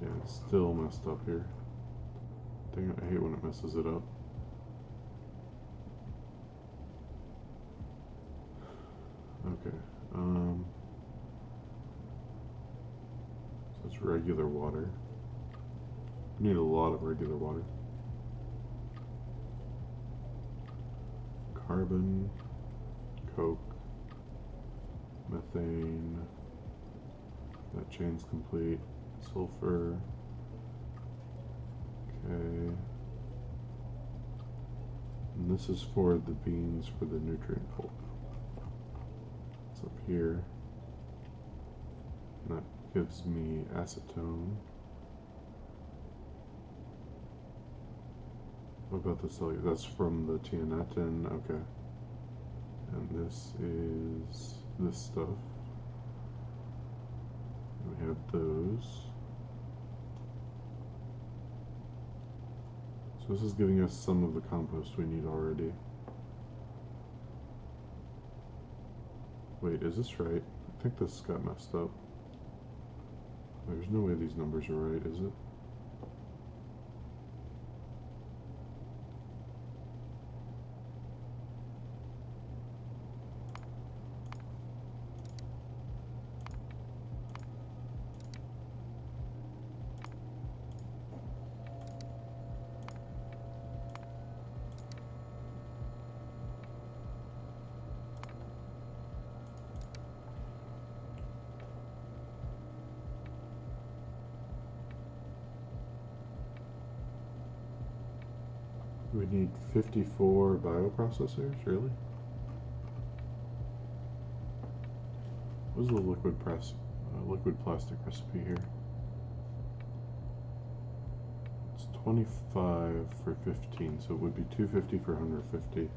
Yeah, it's still messed up here. Dang it, I hate when it messes it up. Okay, so it's regular water. We need a lot of regular water. Carbon, coke, methane, that chain's complete, sulfur, okay. And this is for the beans for the nutrient pulp. It's up here. And that gives me acetone. What about the cellulose? That's from the tianatan, okay. And this is this stuff. And we have those. So this is giving us some of the compost we need already. Wait, is this right? I think this got messed up. There's no way these numbers are right, is it? We need 54 bioprocessors, really? What is the liquid plastic recipe here? It's 25 for 15, so it would be 250 for 150.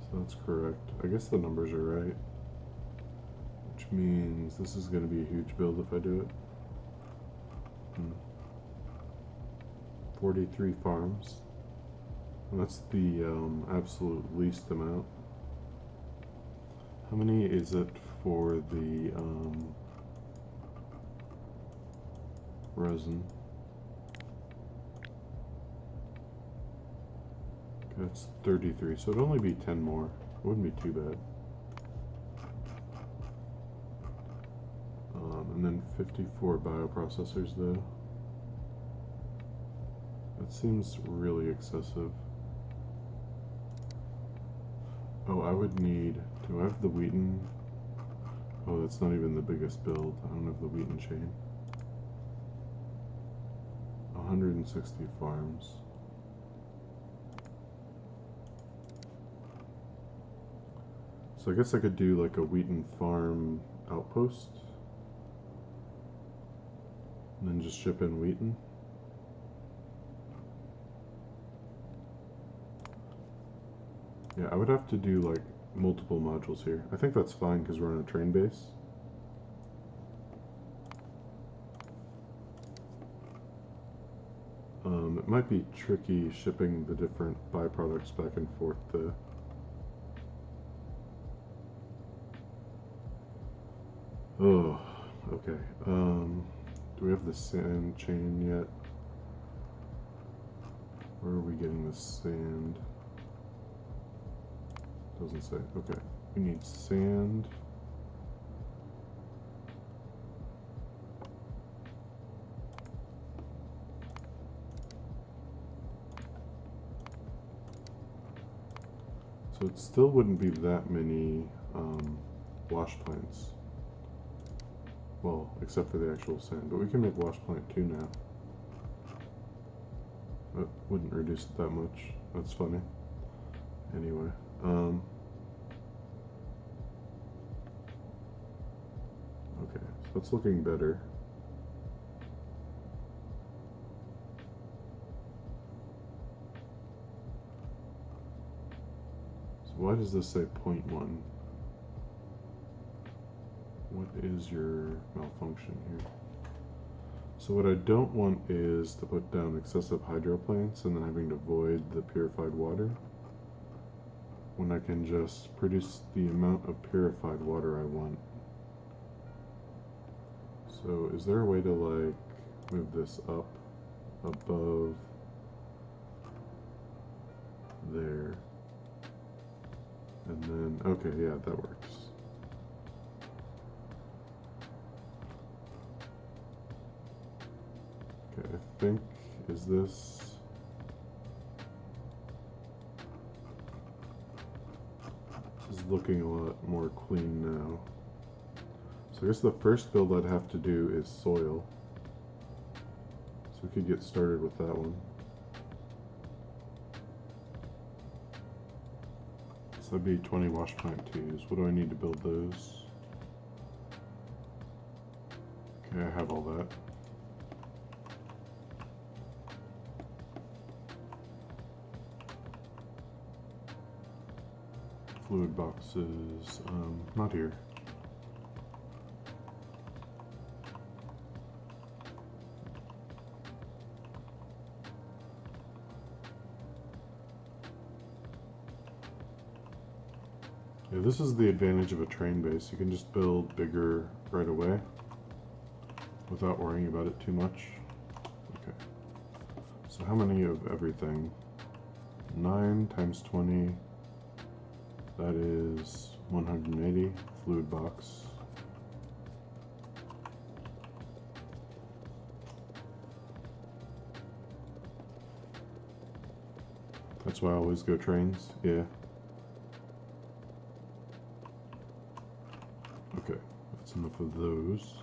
So that's correct. I guess the numbers are right. Which means this is going to be a huge build if I do it. 43 farms. And that's the absolute least amount. How many is it for the resin? That's 33, so it'd only be 10 more. It wouldn't be too bad. And then 54 bioprocessors though. That seems really excessive. Oh, I would need, do I have the Wheaton? Oh, that's not even the biggest build. I don't have the Wheaton chain. 160 farms. So I guess I could do like a Wheaton farm outpost. And then just ship in Wheaton. Yeah, I would have to do like multiple modules here. I think that's fine because we're on a train base. It might be tricky shipping the different byproducts back and forth though. Oh, okay. Do we have the sand chain yet? Where are we getting the sand? Doesn't say. Okay. We need sand. So it still wouldn't be that many wash plants. Well, except for the actual sand. But we can make wash plant 2 now. That wouldn't reduce it that much. That's funny. Anyway. That's looking better. So why does this say 0.1? What is your malfunction here? So what I don't want is to put down excessive hydro plants and then having to void the purified water, when I can just produce the amount of purified water I want. So is there a way to like move this up above there? And then, okay, yeah, that works. Okay, I think, is this... This is looking a lot more clean now. So I guess the first build I'd have to do is soil. So we could get started with that one. So that'd be 20 wash plant 2s. What do I need to build those? Okay, I have all that. Fluid boxes, not here. Yeah, this is the advantage of a train base. You can just build bigger right away without worrying about it too much. Okay. So how many of everything? 9 times 20. That is 180 fluid box. That's why I always go trains. Yeah. Okay, that's enough of those.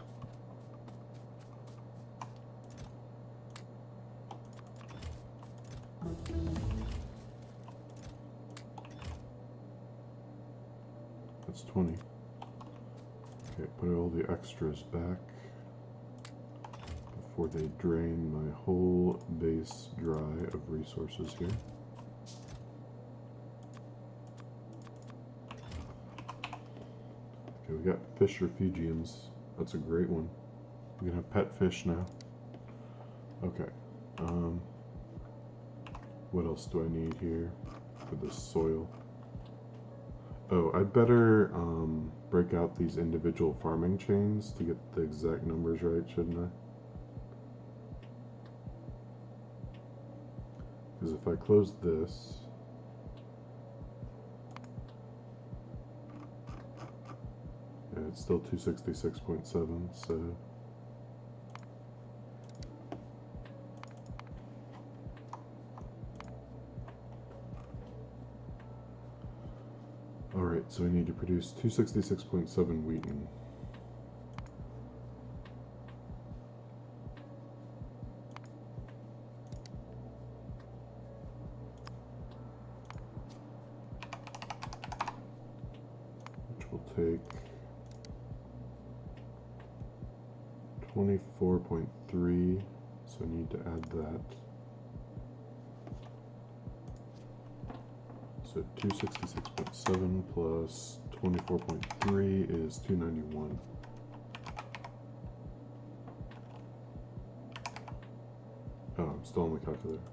That's 20. Okay, put all the extras back before they drain my whole base dry of resources here. Okay, we got fish refugiums. That's a great one. We can have pet fish now. Okay. What else do I need here for this soil? Oh, I better break out these individual farming chains to get the exact numbers right, shouldn't I? Because if I close this, yeah, it's still 266.7, so alright, so we need to produce 266.7 wheaten. Which will take 24.3, so I need to add that. So 266.7 plus 24.3 is 291. Oh, I'm still on the calculator.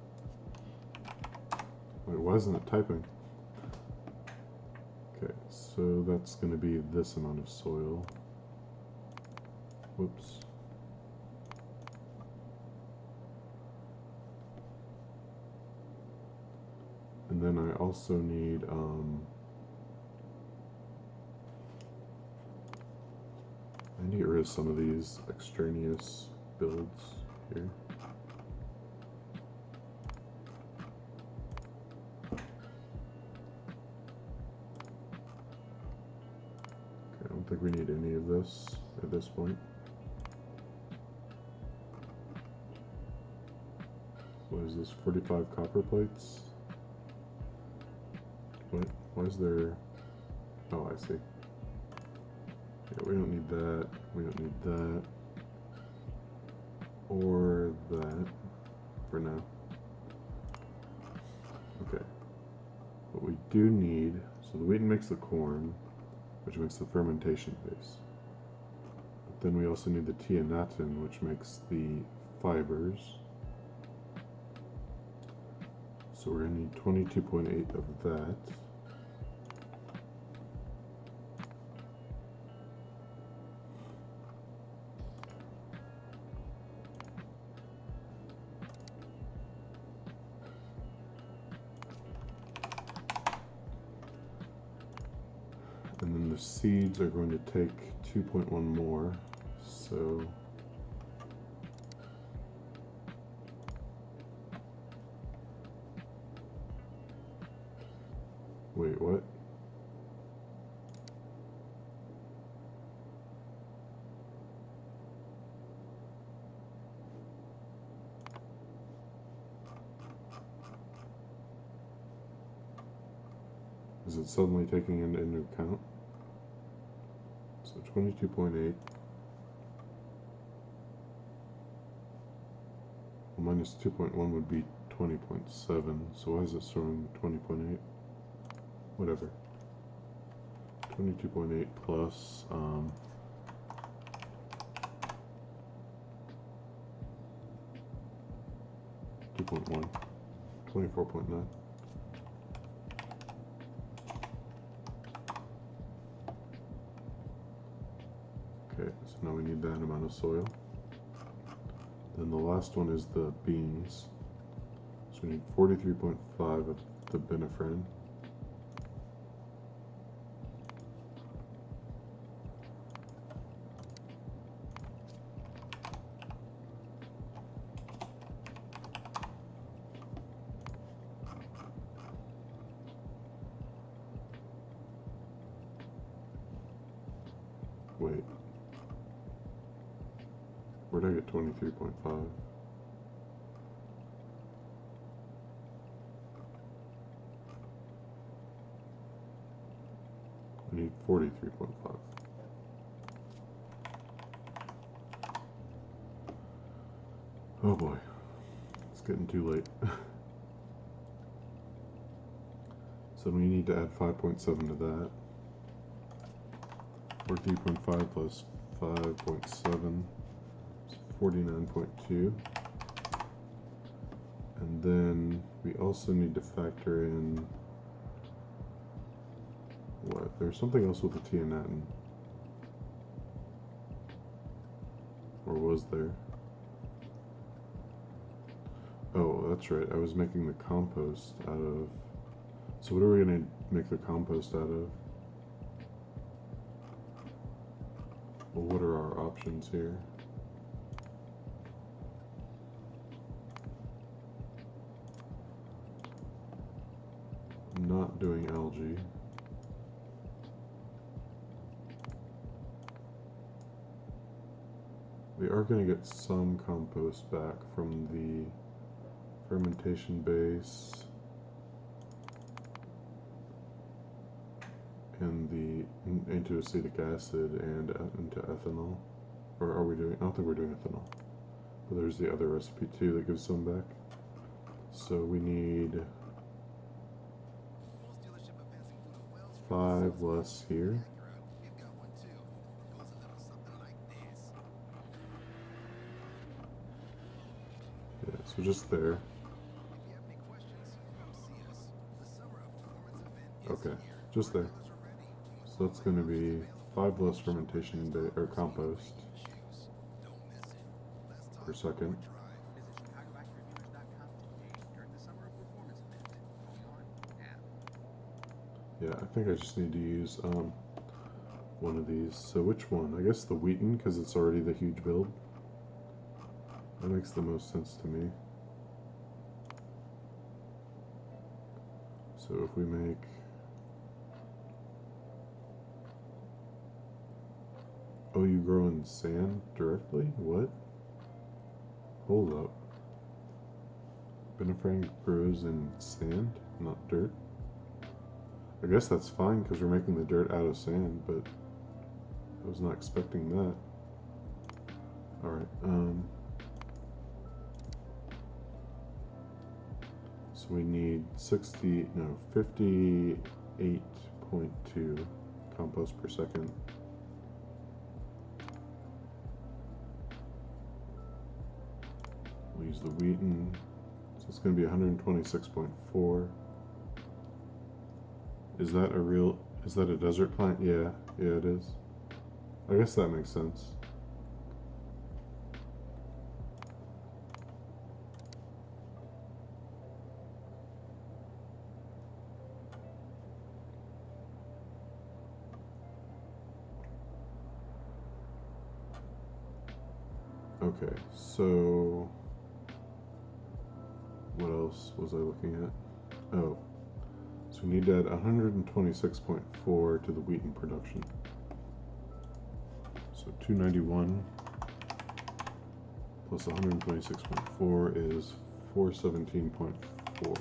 Wait, why isn't it typing? Okay, so that's going to be this amount of soil. Whoops. And then I also need, I need to get rid of some of these extraneous builds here. Okay, I don't think we need any of this at this point. What is this, 45 copper plates? What? Why is there... Oh, I see. Yeah, we don't need that. We don't need that. Or that for now. Okay. What we do need, so the wheaten makes the corn, which makes the fermentation base. But then we also need the tiannatin, which makes the fibers. So we're going to need 22.8 of that. And then the seeds are going to take 2.1 more. So wait, what? Is it suddenly taking into account? So 22.8 minus 2.1 would be 20.7. So why is it showing 20.8? Whatever. 22.8 plus 2.1, 24.9. Okay, so now we need that amount of soil. Then the last one is the beans. So we need 43.5 of the binifrin. Wait. Where'd I get 23.5? I need 43.5. Oh boy. It's getting too late. So we need to add 5.7 to that. 43.5 plus 5.7 is 49.2. And then we also need to factor in what? There's something else with the tiannatin. Or was there? Oh, that's right. I was making the compost out of... So what are we going to make the compost out of? Well, what are our options here? Not doing algae. We are going to get some compost back from the fermentation base and the into acetic acid and into ethanol. Or are we doing? I don't think we're doing ethanol. But there's the other recipe too that gives some back. So we need 5 less here. Yeah, so just there. Okay, just there. So that's going to be 5 less fermentation or compost per second. Yeah, I think I just need to use one of these. So which one? I guess the wheaten, because it's already the huge build. That makes the most sense to me. So if we make... Oh, you grow in sand directly? What? Hold up. Binifrin grows in sand, not dirt? I guess that's fine because we're making the dirt out of sand, but I was not expecting that. Alright, so we need 58.2 compost per second. We'll use the wheaten, so it's going to be 126.4. Is that a desert plant? Yeah, it is. I guess that makes sense. Okay, so what else was I looking at? Oh, so we need to add 126.4 to the wheaten production. So 291 plus 126.4 is 417.4.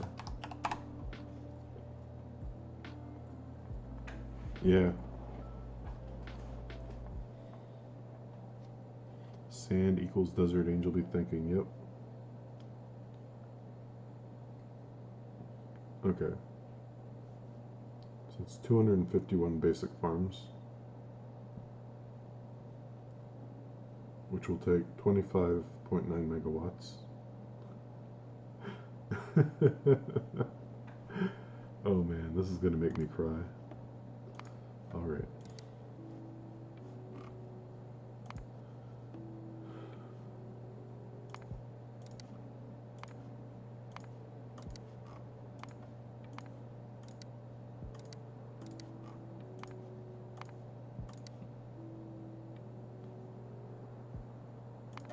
Yeah. Sand equals desert angel be thinking, yep. Okay. So it's 251 basic farms, which will take 25.9 megawatts. Oh man, this is gonna make me cry. Alright.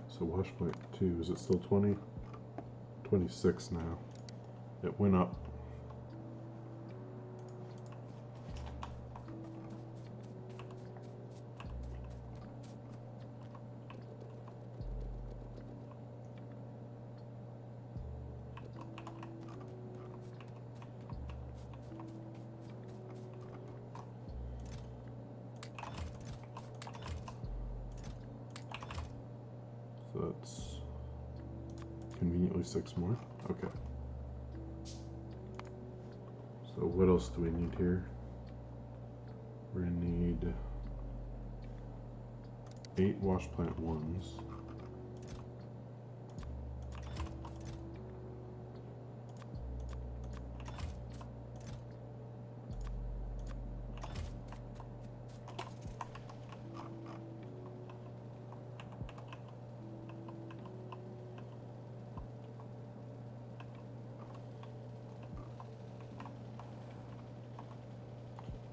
So wash plant 2, is it still 20? 26 now. It went up. So that's conveniently 6 more. Okay. So what else do we need here? We're gonna need 8 wash plant 1s.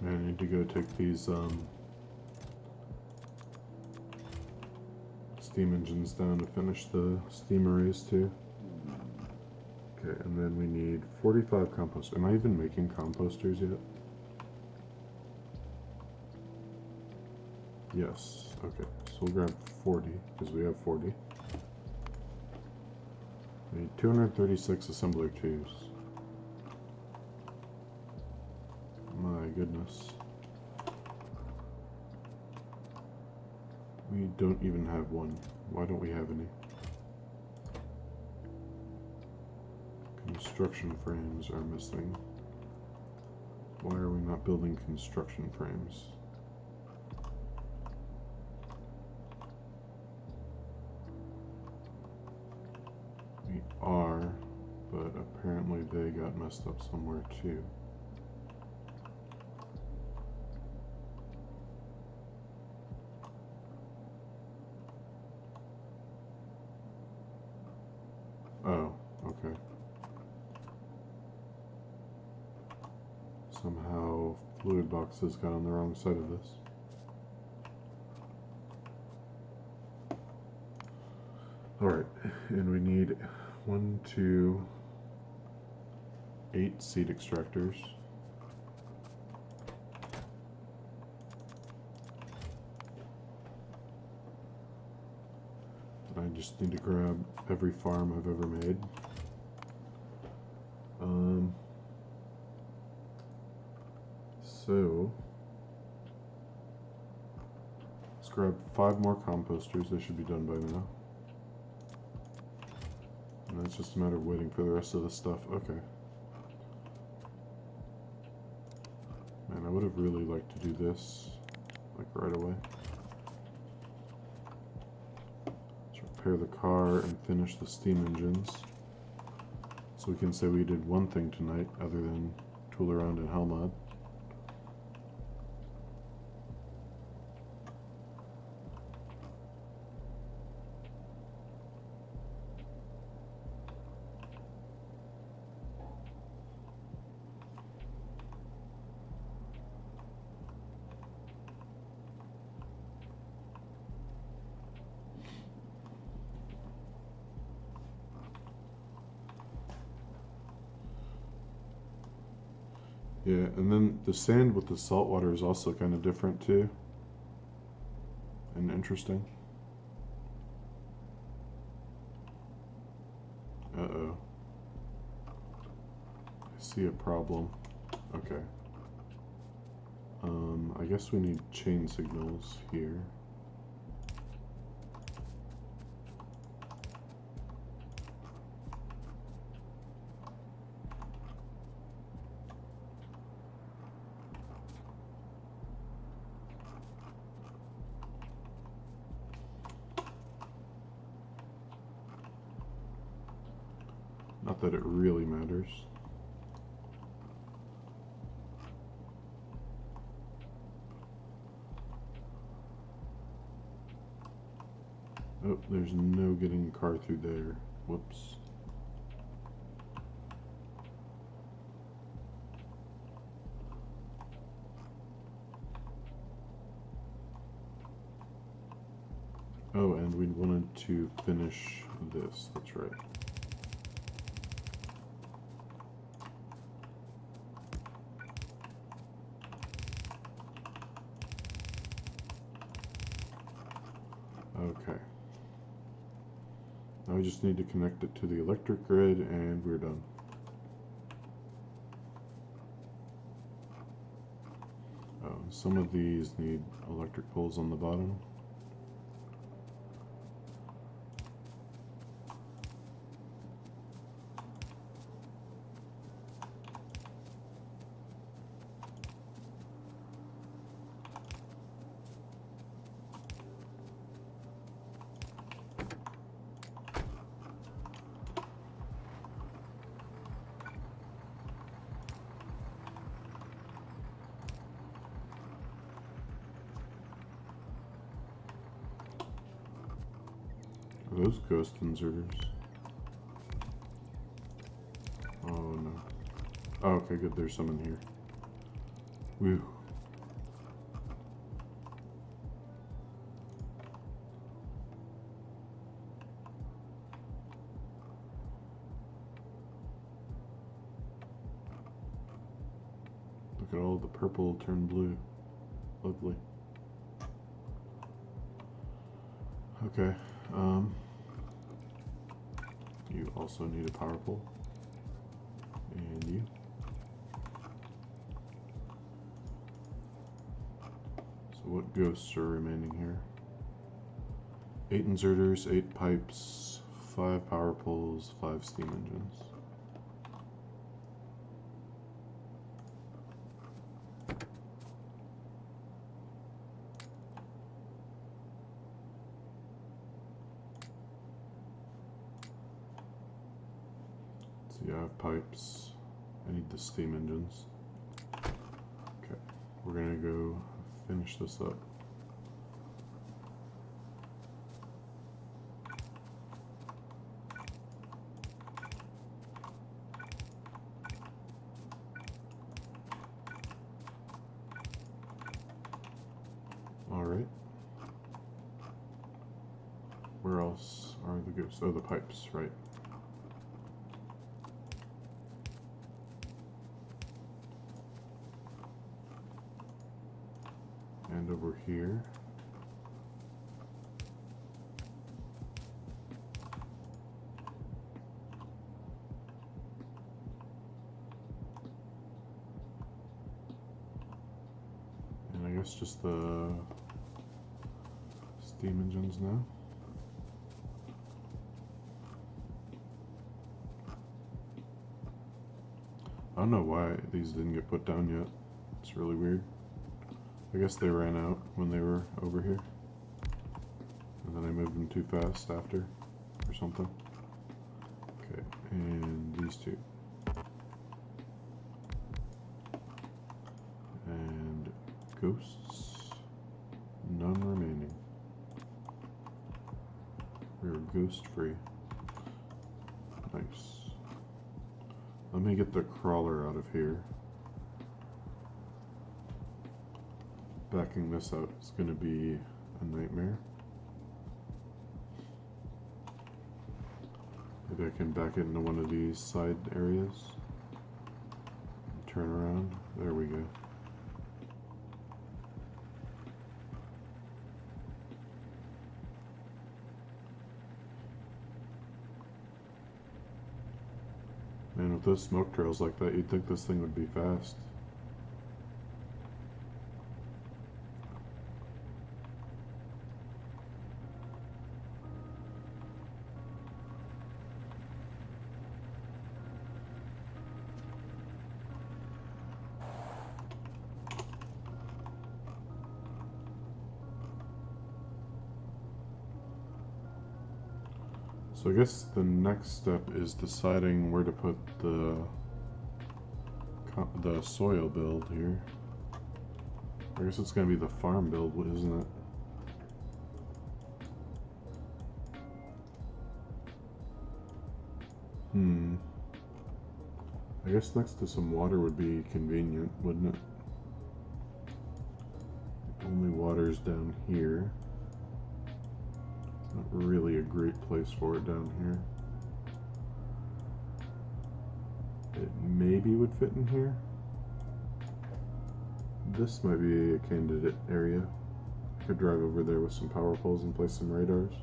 I need to go take these steam engines down to finish the steam arrays too. Okay, and then we need 45 compost. Am I even making composters yet? Yes. Okay, so we'll grab 40 because we have 40. We need 236 assembler 2s. My goodness. We don't even have one. Why don't we have any? Construction frames are missing. Why are we not building construction frames? We are, but apparently they got messed up somewhere too. Oh, okay. Somehow fluid boxes got on the wrong side of this. Alright, and we need 1, 2, 8 seed extractors. I just need to grab every farm I've ever made. So grab 5 more composters. They should be done by now. And then it's just a matter of waiting for the rest of the stuff. Okay. Man, I would have really liked to do this, like, right away. Let's repair the car and finish the steam engines. So we can say we did one thing tonight other than tool around in Helmod. Yeah, and then the sand with the salt water is also kind of different too. And interesting. Uh-oh. I see a problem. Okay. I guess we need chain signals here. Not that it really matters. Oh, there's no getting a car through there. Whoops. Oh, and we wanted to finish this. That's right. Okay. Now we just need to connect it to the electric grid and we're done. Oh, some of these need electric poles on the bottom. Are those ghost inserters? Oh no. Oh, okay, good. There's some in here. Whew. Look at all the purple turn blue. Lovely. Okay. You also need a power pole. And you. So what ghosts are remaining here? 8 inserters, 8 pipes, 5 power poles, 5 steam engines. Yeah, I have pipes. I need the steam engines. Okay, we're gonna go finish this up. Alright. Where else are the ghosts? Oh, the pipes, right. And over here. And I guess just the steam engines now. I don't know why these didn't get put down yet. It's really weird. I guess they ran out when they were over here. And then I moved them too fast after, or something. Okay, and these two. And ghosts. None remaining. We're ghost free. Nice. Let me get the crawler out of here. Backing this out is going to be a nightmare. Maybe I can back it into one of these side areas. Turn around. There we go. Man, with those smoke trails like that, you'd think this thing would be fast. So I guess the next step is deciding where to put the soil build here. I guess it's going to be the farm build, isn't it? I guess next to some water would be convenient, wouldn't it? Only water's down here. Not really a great place for it down here. It maybe would fit in here. This might be a candidate area. I could drive over there with some power poles and place some radars.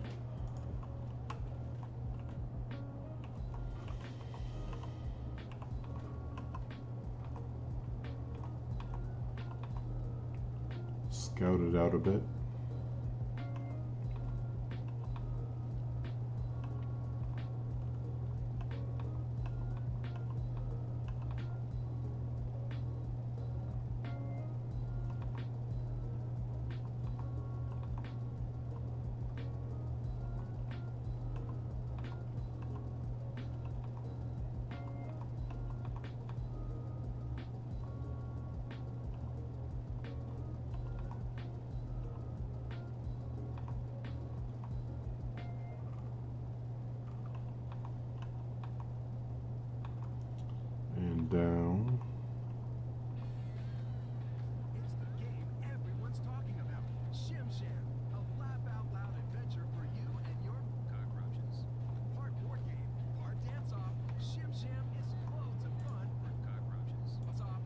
Scout it out a bit. Down. It's the game everyone's talking about. Shim Sham, a laugh-out-loud adventure for you and your cockroaches. Part board game, part dance-off. Shim Sham is loads of fun for cockroaches. Dance-off.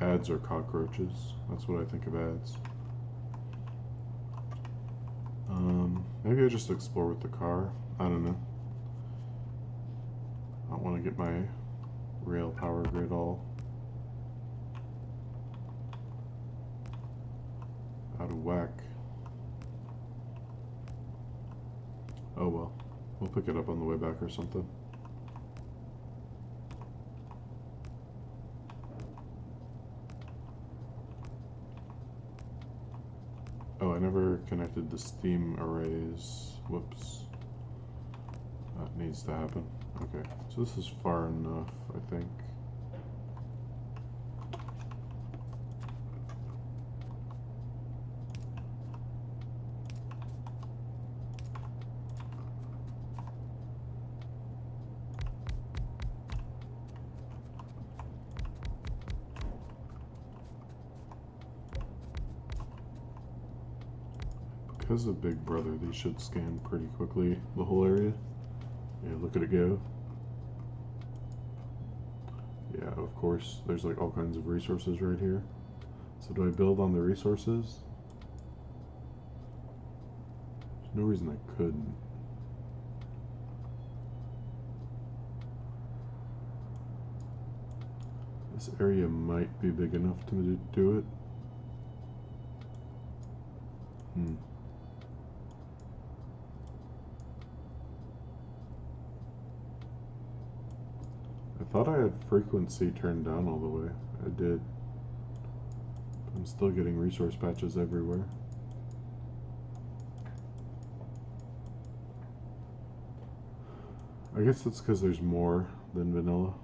Ads are cockroaches. That's what I think of ads. Maybe I just explore with the car. I don't know. I don't want to get my rail power grid all out of whack. Oh well. We'll pick it up on the way back or something. Oh, I never connected the steam arrays. Whoops. That needs to happen. Okay, so this is far enough, I think. Because of Big Brother, these should scan pretty quickly, the whole area. Yeah, look at it go. Yeah, of course, there's like all kinds of resources right here. So do I build on the resources? There's no reason I couldn't. This area might be big enough to do it. I thought I had frequency turned down all the way. I did. I'm still getting resource patches everywhere. I guess that's because there's more than vanilla.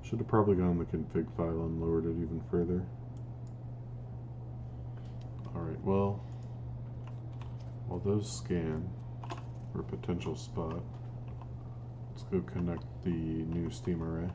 Should have probably gone the config file and lowered it even further. Alright, well, while those scan for a potential spot, let's go connect the new steam array.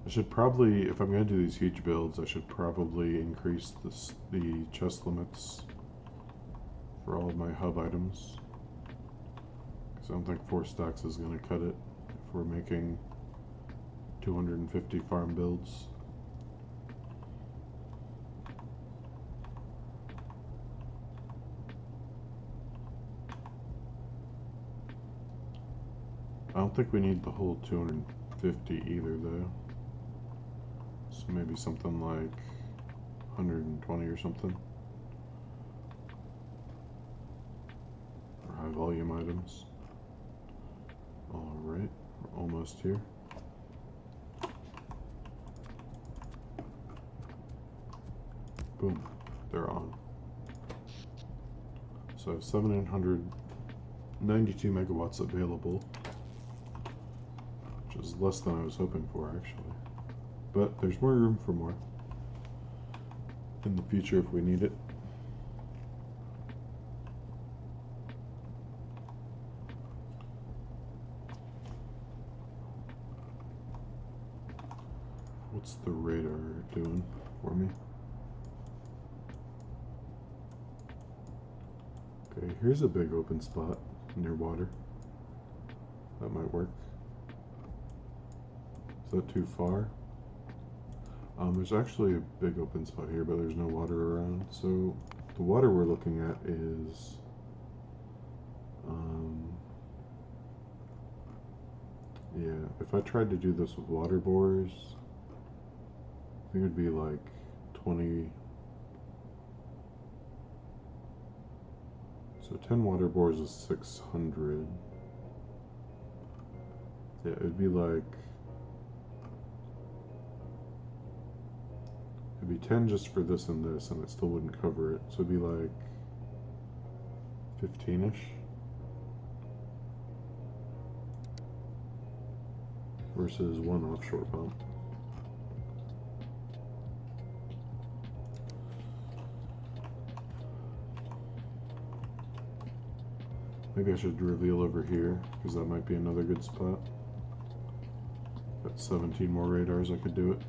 I should probably, if I'm going to do these huge builds, I should probably increase the chest limits for all of my hub items. Because I don't think 4 stacks is going to cut it if we're making 250 farm builds. I don't think we need the whole 250 either though. So maybe something like 120 or something. For high volume items. Alright, we're almost here. Boom, they're on. So I have 792 megawatts available, which is less than I was hoping for actually. But there's more room for more in the future if we need it. What's the radar doing for me? Okay, here's a big open spot near water. That might work. Is that too far? There's actually a big open spot here, but there's no water around. So the water we're looking at is yeah, if I tried to do this with water bores, I think it would be like 20. So 10 water bores is 600. Yeah, it'd be like, it'd be 10 just for this and this, and it still wouldn't cover it. So it'd be like 15-ish. Versus one offshore pump. Maybe I should reveal over here, because that might be another good spot. Got 17 more radars, I could do it.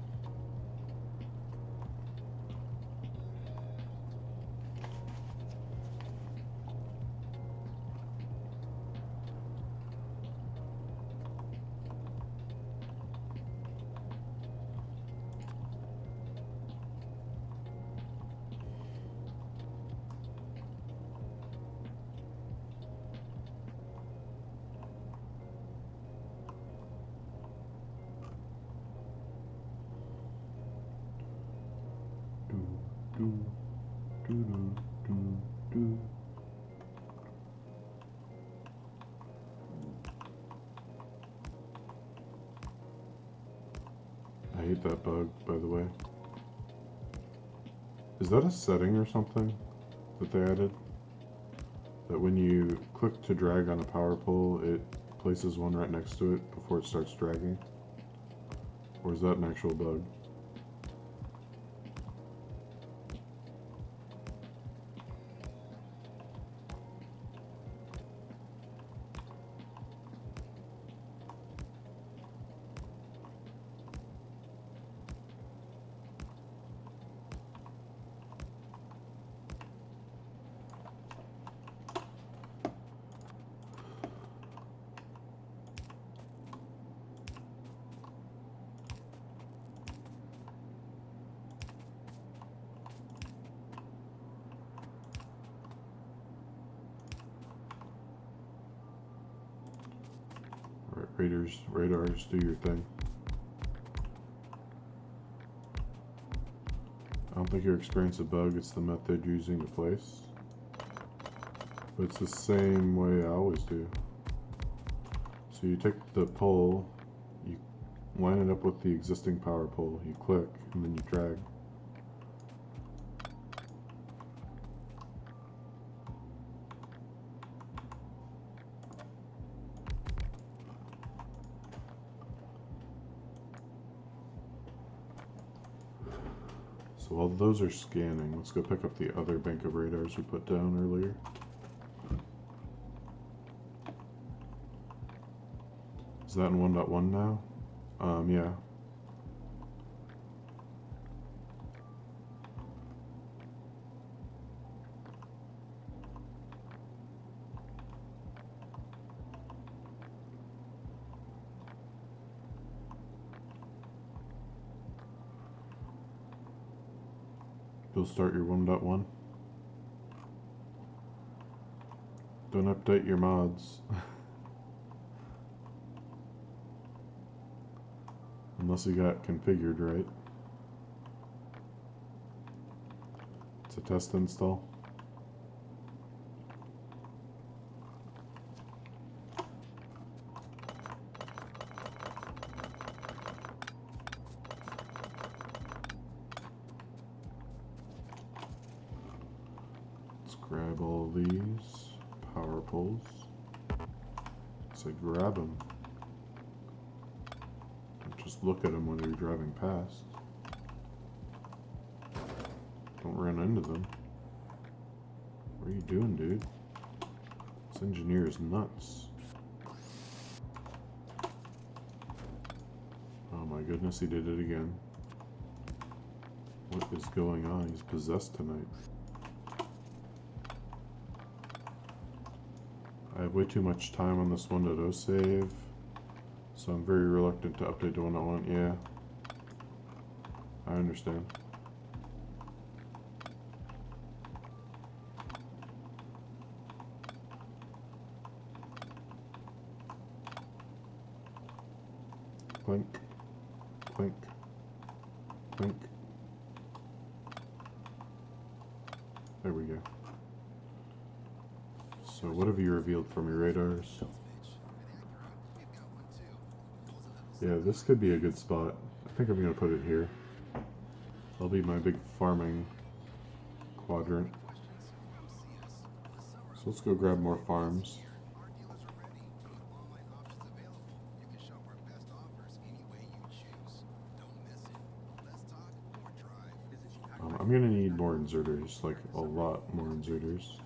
I hate that bug, by the way. Is that a setting or something that they added? That when you click to drag on a power pole, it places one right next to it before it starts dragging? Or is that an actual bug? Alright, radars, do your thing. I don't think you're experiencing a bug, it's the method you're using to place. But it's the same way I always do. So you take the pole, you line it up with the existing power pole, you click, and then you drag. So while those are scanning, let's go pick up the other bank of radars we put down earlier. Is that in 1.1 now? Yeah. You'll start your 1.1. Don't update your mods. Unless you got configured right. It's a test install. Let's grab all these power poles. Say grab them. Just look at them when you're driving past. Don't run into them. What are you doing, dude? This engineer is nuts. Oh my goodness, he did it again. What is going on? He's possessed tonight. I have way too much time on this 1.0 save. So I'm very reluctant to update to 1.1. Yeah, I understand. Clink, clink, clink. There we go. So what have you revealed from your radars? Yeah, this could be a good spot. I think I'm going to put it here. That'll be my big farming quadrant. So let's go grab more farms. I'm going to need more inserters, like a lot more inserters.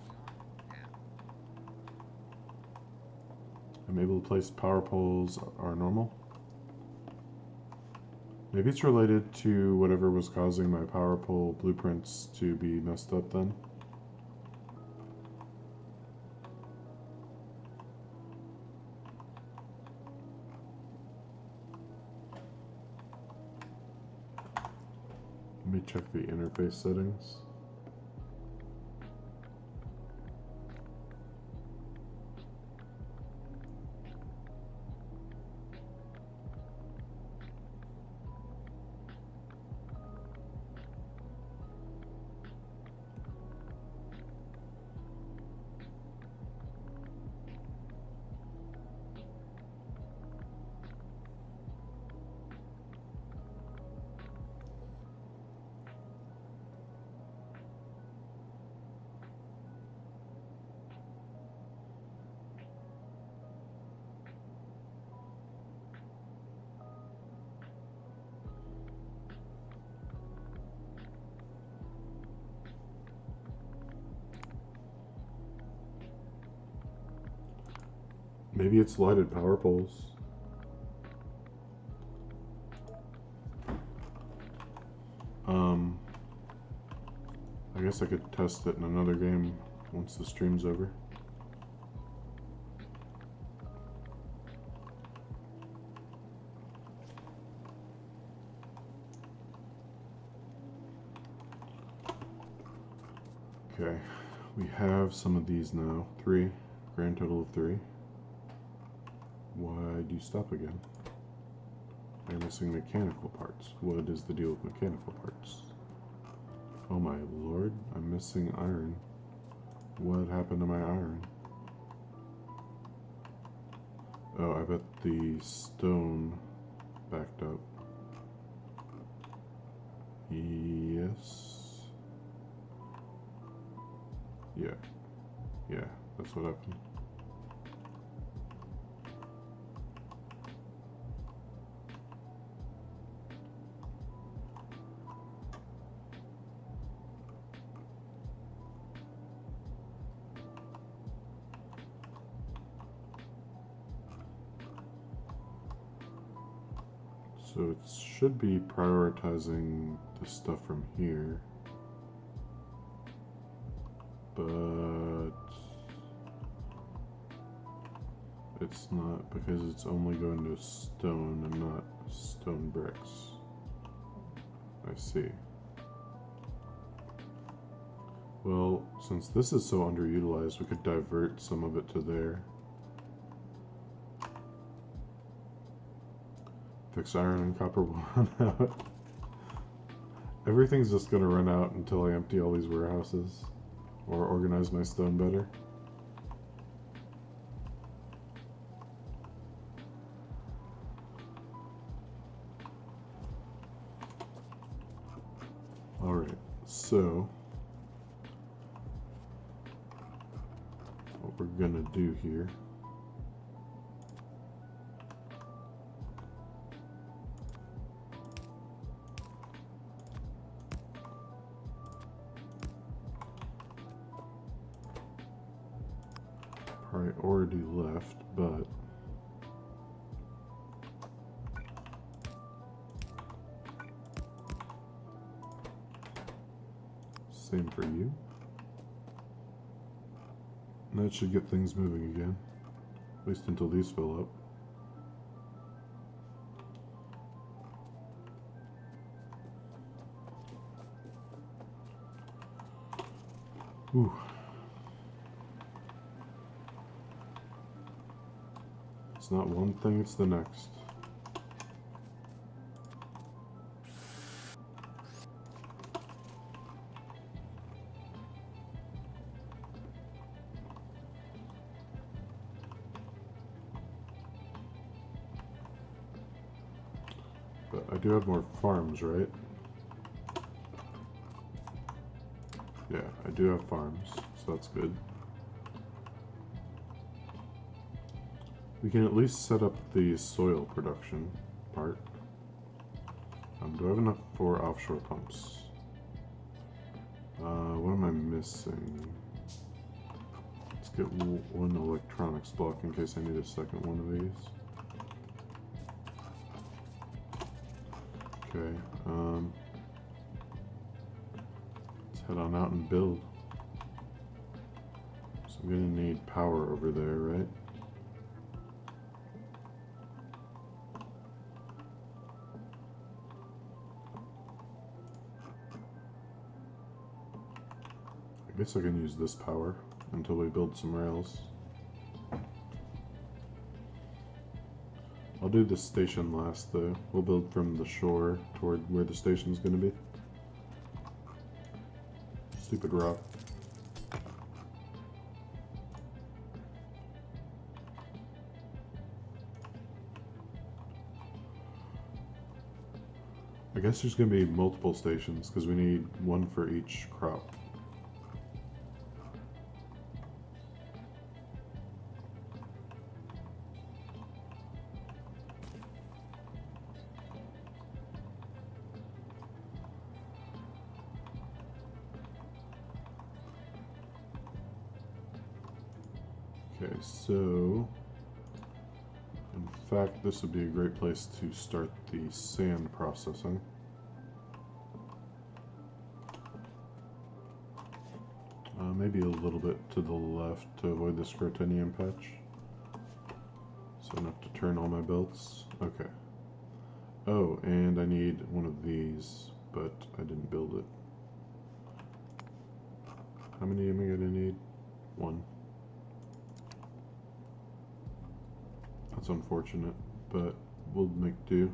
I'm able to place power poles are normal. Maybe it's related to whatever was causing my power pole blueprints to be messed up then. Let me check the interface settings. Maybe it's lighted power poles. I guess I could test it in another game once the stream's over. Okay, we have some of these now. 3, grand total of 3. Why do you stop again? I'm missing mechanical parts. What is the deal with mechanical parts? Oh my lord, I'm missing iron. What happened to my iron? Oh, I bet the stone backed up. Yes. Yeah, that's what happened. So it should be prioritizing the stuff from here, but it's not, because it's only going to stone and not stone bricks. I see. Well, since this is so underutilized, we could divert some of it to there. Fix iron and copper will run out. Everything's just gonna run out until I empty all these warehouses or organize my stone better. Alright, so what we're gonna do here . Priority left, but same for you. And that should get things moving again, at least until these fill up. Ooh. It's not one thing, it's the next. But I do have more farms, right? Yeah, I do have farms, so that's good. We can at least set up the soil production part. Do I have enough for offshore pumps? What am I missing? Let's get one electronics block in case I need a second one of these. Okay, let's head on out and build. So I'm gonna need power over there, right? I guess I can use this power until we build some rails. I'll do the station last though. We'll build from the shore toward where the station's gonna be. Stupid rock. I guess there's gonna be multiple stations because we need one for each crop. Okay, so fact, this would be a great place to start the sand processing. Maybe a little bit to the left to avoid the scrotinium patch. So I don't have to turn all my belts. Okay. Oh, and I need one of these, but I didn't build it. How many am I gonna need? One. That's unfortunate, but we'll make do.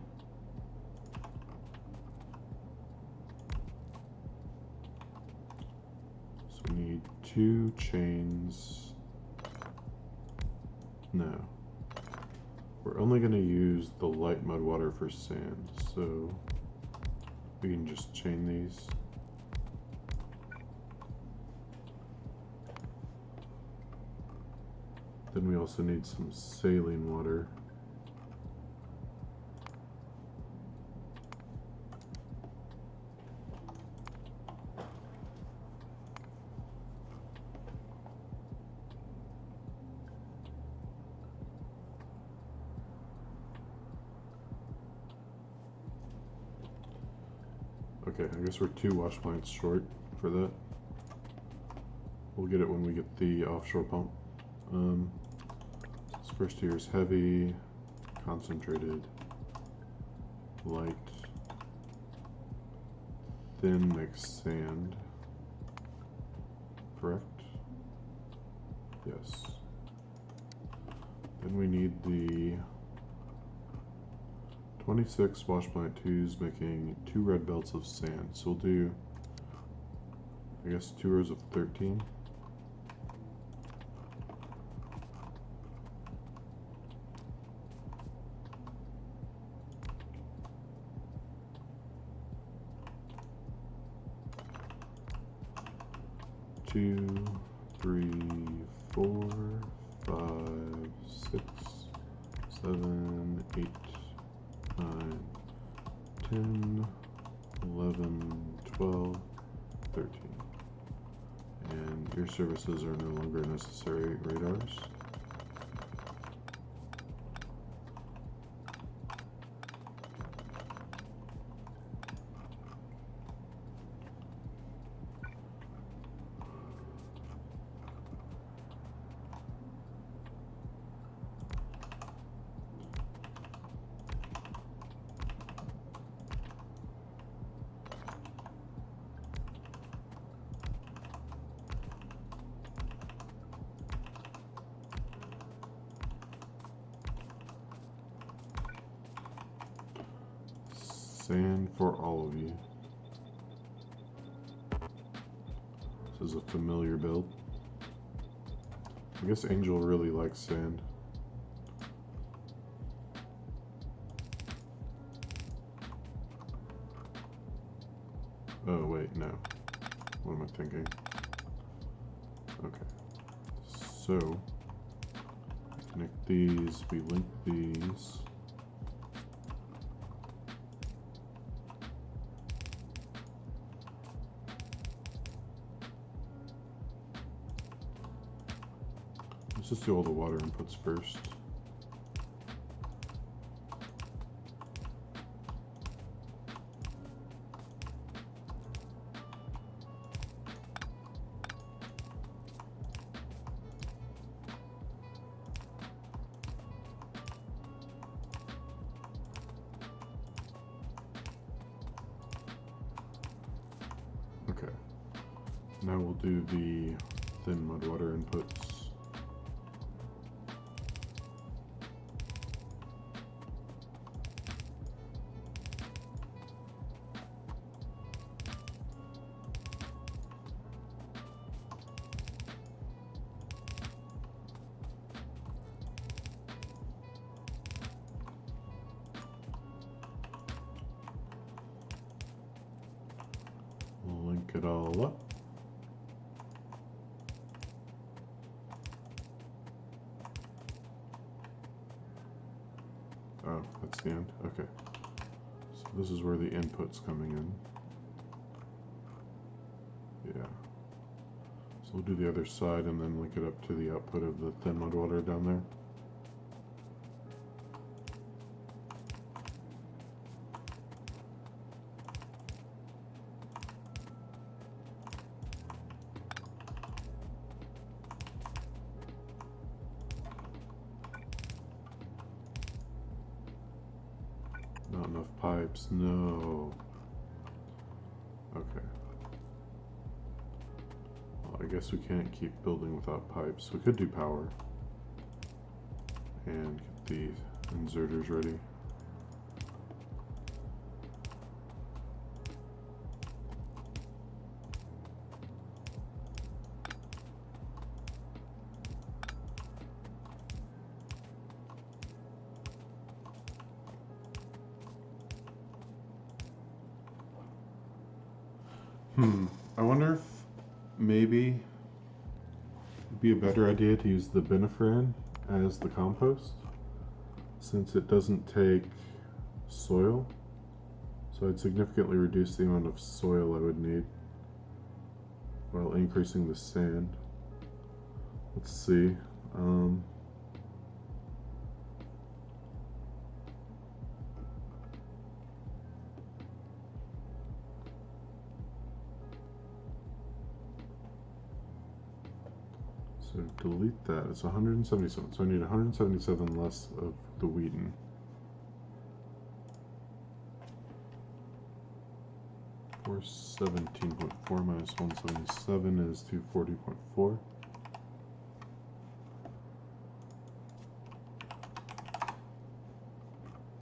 So we need 2 chains. No. We're only going to use the light mud water for sand, so we can just chain these. Then we also need some saline water. Okay, I guess we're 2 wash plants short for that. We'll get it when we get the offshore pump. This first here is heavy, concentrated, light, thin mixed sand. Correct? Yes. Then we need the 26 wash plant 2s making 2 red belts of sand. So we'll do, I guess, 2 rows of 13. Two, 3, 4, 5, 6, 7, 8, 9, 10, 11, 12, 13. And your services are no longer necessary, radars. Sand for all of you. This is a familiar build. I guess Angel really likes sand. Oh wait, no. What am I thinking? Okay. So, connect these, we link these. Let's just do all the water inputs first. Okay. Now we'll do the thin mud water inputs. Link it all up. Oh, that's the end. Okay. So this is where the input's coming in. Yeah. So we'll do the other side and then link it up to the output of the thin mud water down there. pipes. No. Okay. Well, I guess we can't keep building without pipes. We could do power. And get the inserters ready. I wonder if maybe it'd be a better idea to use the binifran as the compost, since it doesn't take soil. So I'd significantly reduce the amount of soil I would need while increasing the sand. Let's see. So delete that. It's 177. So I need 177 less of the Wheaton. Or 17.4 minus 177 is 240.4.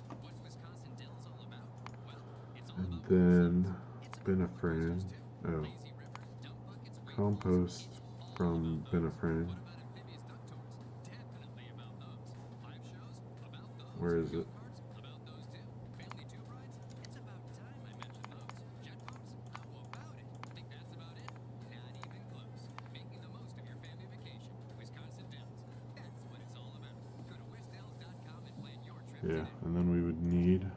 What's Wisconsin Dells all about? Well, it's all And about then it's about binifran. Oh, lazy rivers, dump buckets, wave compost from binifran. What about amphibious duck tours? Definitely about those. Live shows? About those. Where is it? Go-karts? About those too. Family tube rides? It's about time I mentioned those. Jet boats? How about it? Think that's about it? Not even close. Making the most of your family vacation. Wisconsin Dells. That's what it's all about. Go to wisdells.com and plan your trip Yeah, today. and then we would need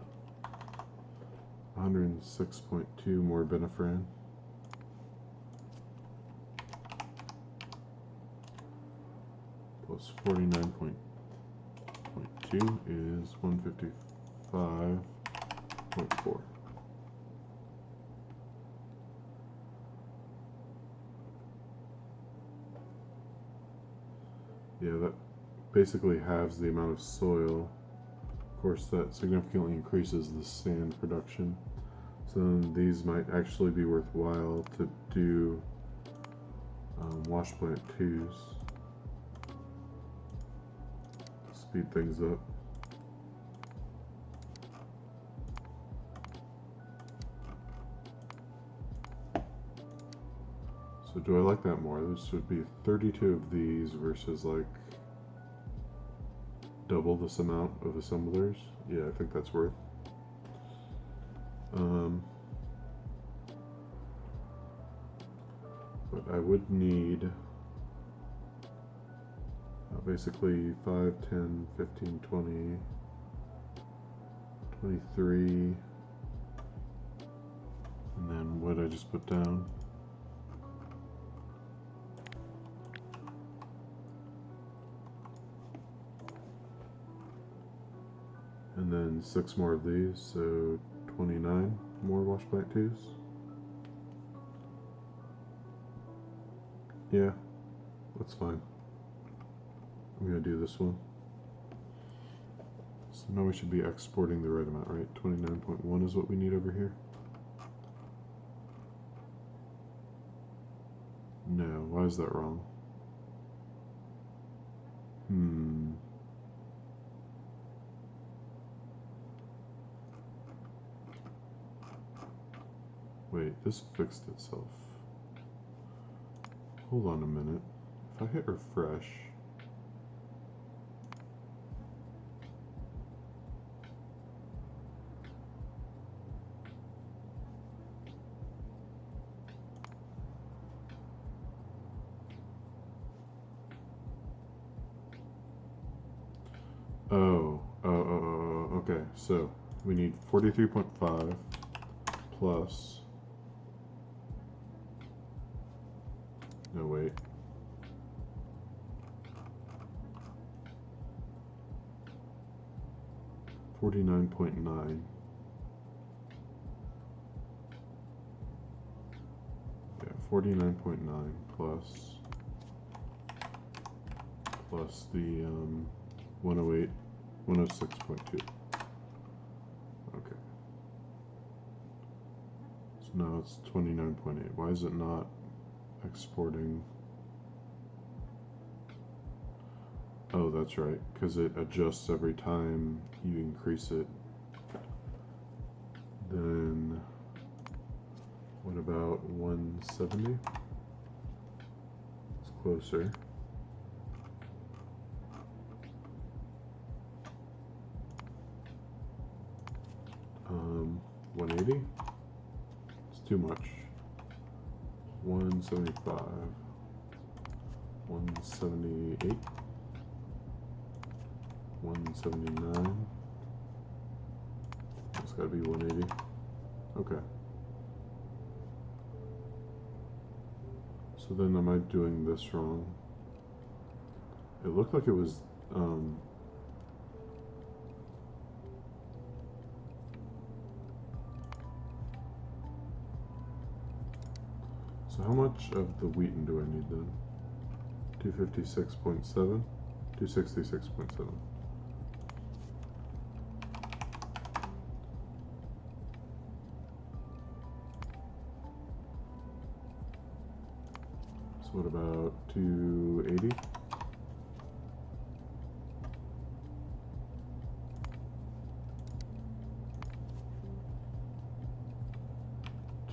106.2 more binifran. Plus 49.2 is 155.4. Yeah, that basically halves the amount of soil. Of course, that significantly increases the sand production. So then these might actually be worthwhile to do wash plant 2s. Speed things up. So do I like that more? This would be 32 of these versus like double this amount of assemblers. Yeah, I think that's worth. But I would need basically 5, 10, 15, 20, 23, and then what I just put down. And then 6 more of these, so 29 more wash plant 2s. Yeah, that's fine. I'm gonna do this one. So now we should be exporting the right amount, right? 29.1 is what we need over here. No, why is that wrong? Wait, this fixed itself. Hold on a minute. If I hit refresh. Okay, so we need 43.5 plus, no wait, 49.9. Yeah, 49.9 plus the 108, 106.2. Okay. No, it's 29.8. Why is it not exporting? Oh, that's right, because it adjusts every time you increase it. Then, what about 170? It's closer. 180? It's too much. 175. 178. 179. It's gotta be 180. Okay. So then am I doing this wrong? It looked like it was, so how much of the wheaten do I need then? 256.7? 266.7. So what about 280?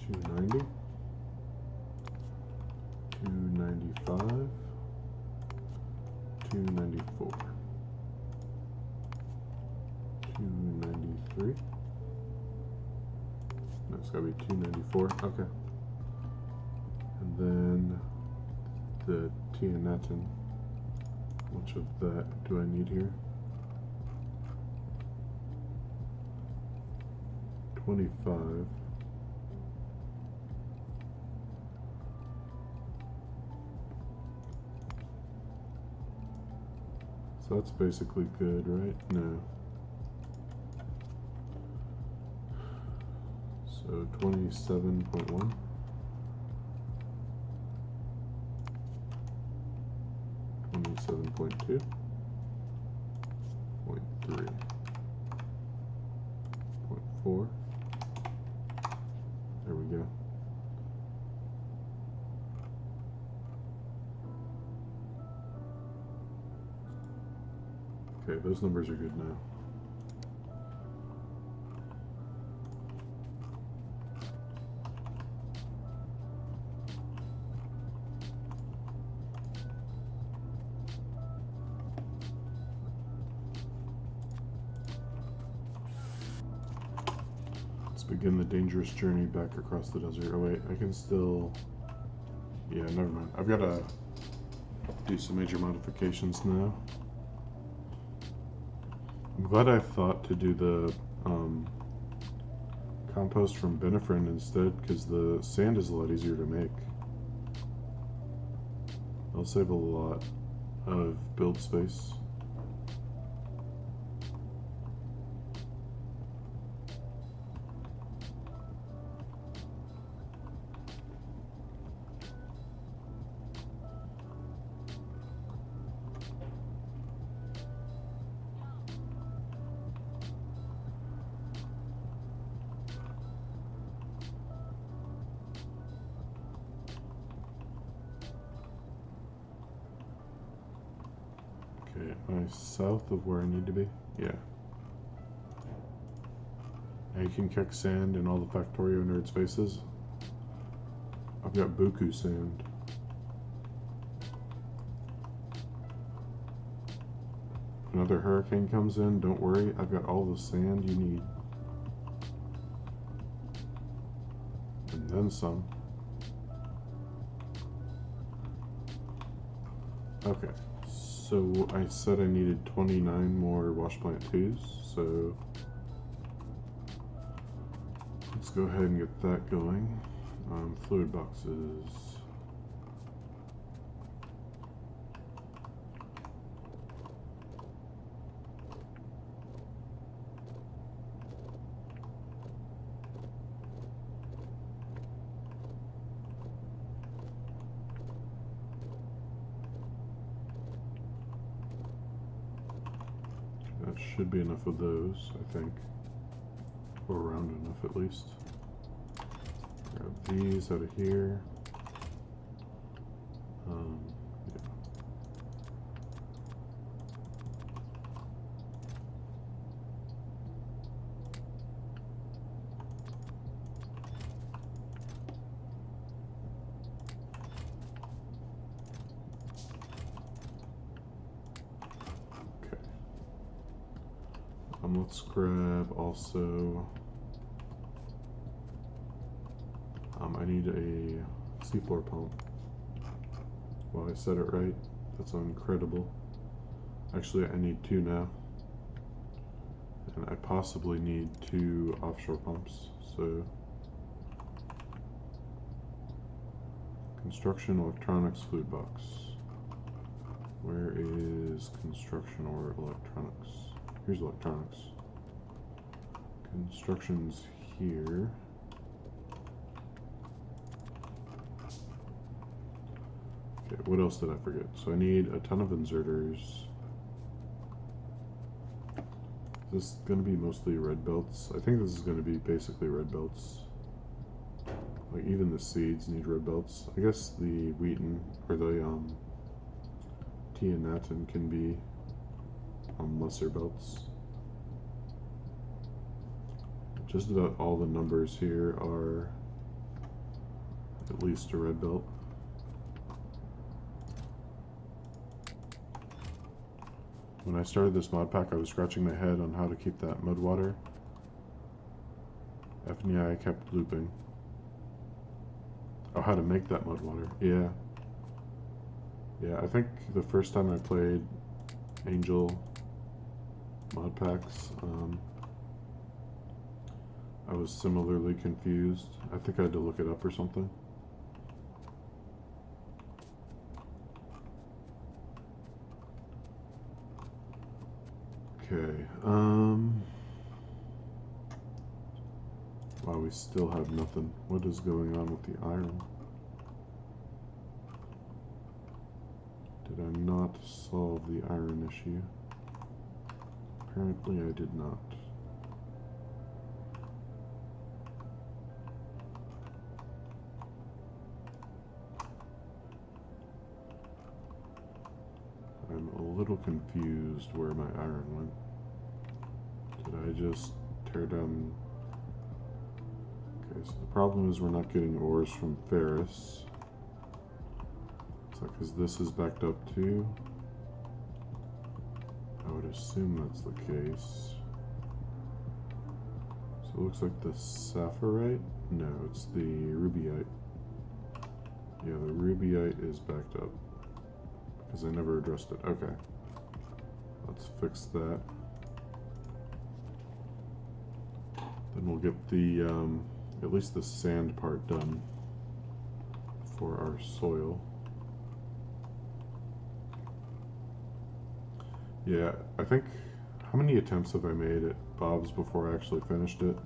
290? 295? 294? 293? No, it's gotta be 294. Okay. And then the Tianetin. How much of that do I need here? 25. So that's basically good, right? No. So 27.1. 27.2. 0.3. 0.4. There we go. Okay, those numbers are good now. Let's begin the dangerous journey back across the desert. Oh wait, I can still... Yeah, never mind. I've got to do some major modifications now. I'm glad I thought to do the compost from Benefrin instead, because the sand is a lot easier to make. I'll save a lot of build space. Okay, am I south of where I need to be? Yeah. Now you can kick sand in all the Factorio nerds' faces. I've got buku sand. If another hurricane comes in, don't worry, I've got all the sand you need. And then some. Okay. So I said I needed 29 more wash plant 2s, so let's go ahead and get that going. Fluid boxes. That should be enough of those, I think. Or around enough at least. Grab these out of here. Yeah. Okay. Let's grab also. I need a seafloor pump. Wow, I said it right. That's incredible. Actually, I need 2 now. And I possibly need 2 offshore pumps. So, construction electronics food box. Where is construction or electronics? Here's electronics. Construction's here. Okay, what else did I forget? So I need a ton of inserters. Is this going to be mostly red belts? I think this is going to be basically red belts. Like even the seeds need red belts. I guess the wheaten or the Tianatin can be lesser belts. Just about all the numbers here are at least a red belt. When I started this mod pack, I was scratching my head on how to keep that mud water. F and I kept looping. Oh, how to make that mud water. Yeah. Yeah, I think the first time I played Angel mod packs, I was similarly confused. I think I had to look it up or something. Okay, wow, we still have nothing. What is going on with the iron? Did I not solve the iron issue? Apparently I did not. I'm a little confused where my iron went. Did I just tear down? Okay, so the problem is we're not getting ores from ferrous. So because this is backed up too. I would assume that's the case. So it looks like the sapphirite? No, it's the rubyite. Yeah, the rubyite is backed up. Because I never addressed it. Okay. Let's fix that. Then we'll get the, at least the sand part done for our soil. Yeah, I think, how many attempts have I made at Bob's before I actually finished it?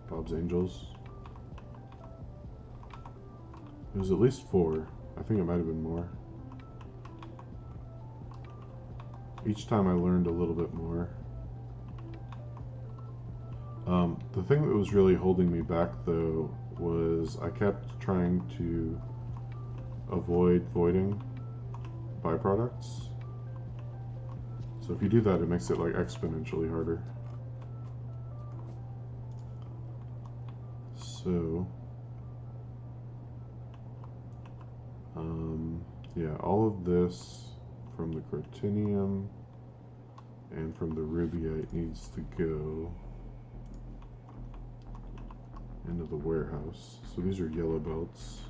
Bob's Angels? It was at least 4. I think it might have been more. Each time I learned a little bit more. The thing that was really holding me back though was I kept trying to avoid voiding byproducts. So if you do that, it makes it like exponentially harder. So, yeah, all of this from the Cortinium and from the Rubyite needs to go into the warehouse. So these are yellow belts.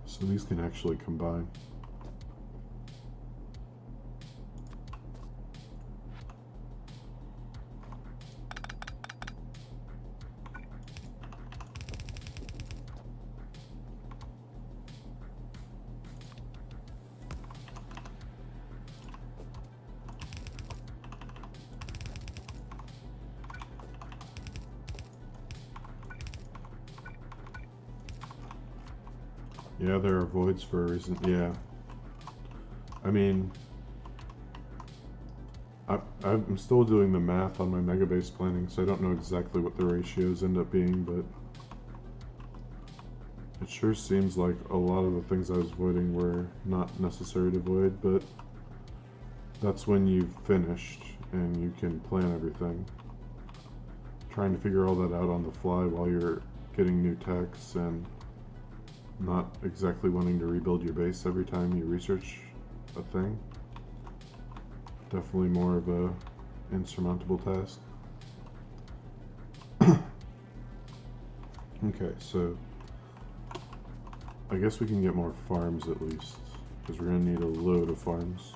So these can actually combine. Yeah, there are voids for a reason. Yeah. I mean, I'm still doing the math on my mega base planning, so I don't know exactly what the ratios end up being, but it sure seems like a lot of the things I was voiding were not necessary to void, but that's when you've finished and you can plan everything. Trying to figure all that out on the fly while you're getting new techs and not exactly wanting to rebuild your base every time you research a thing. Definitely more of a insurmountable task. Okay, so I guess we can get more farms at least, because we're going to need a load of farms.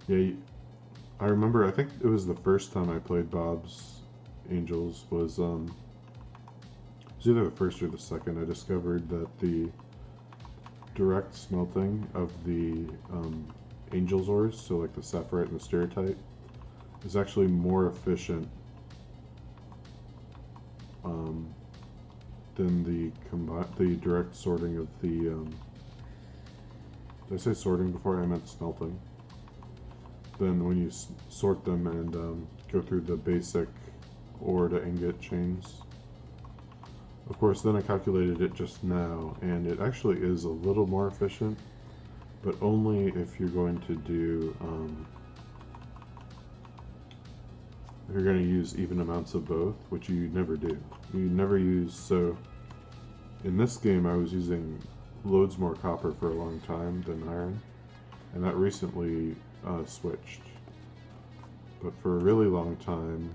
Yeah, I remember, I think it was the first time I played Bob's Angels was it was either the first or the second. I discovered that the direct smelting of the Angels ores, so like the Sapphirite and the Stereotype, is actually more efficient than the direct sorting of the did I say sorting before? I meant smelting. Then when you sort them and go through the basic ore to ingot chains. Of course, then I calculated it just now, and it actually is a little more efficient, but only if you're going to do, if you're going to use even amounts of both, which you never do. You never use, so in this game I was using loads more copper for a long time than iron, and that recently switched. But for a really long time,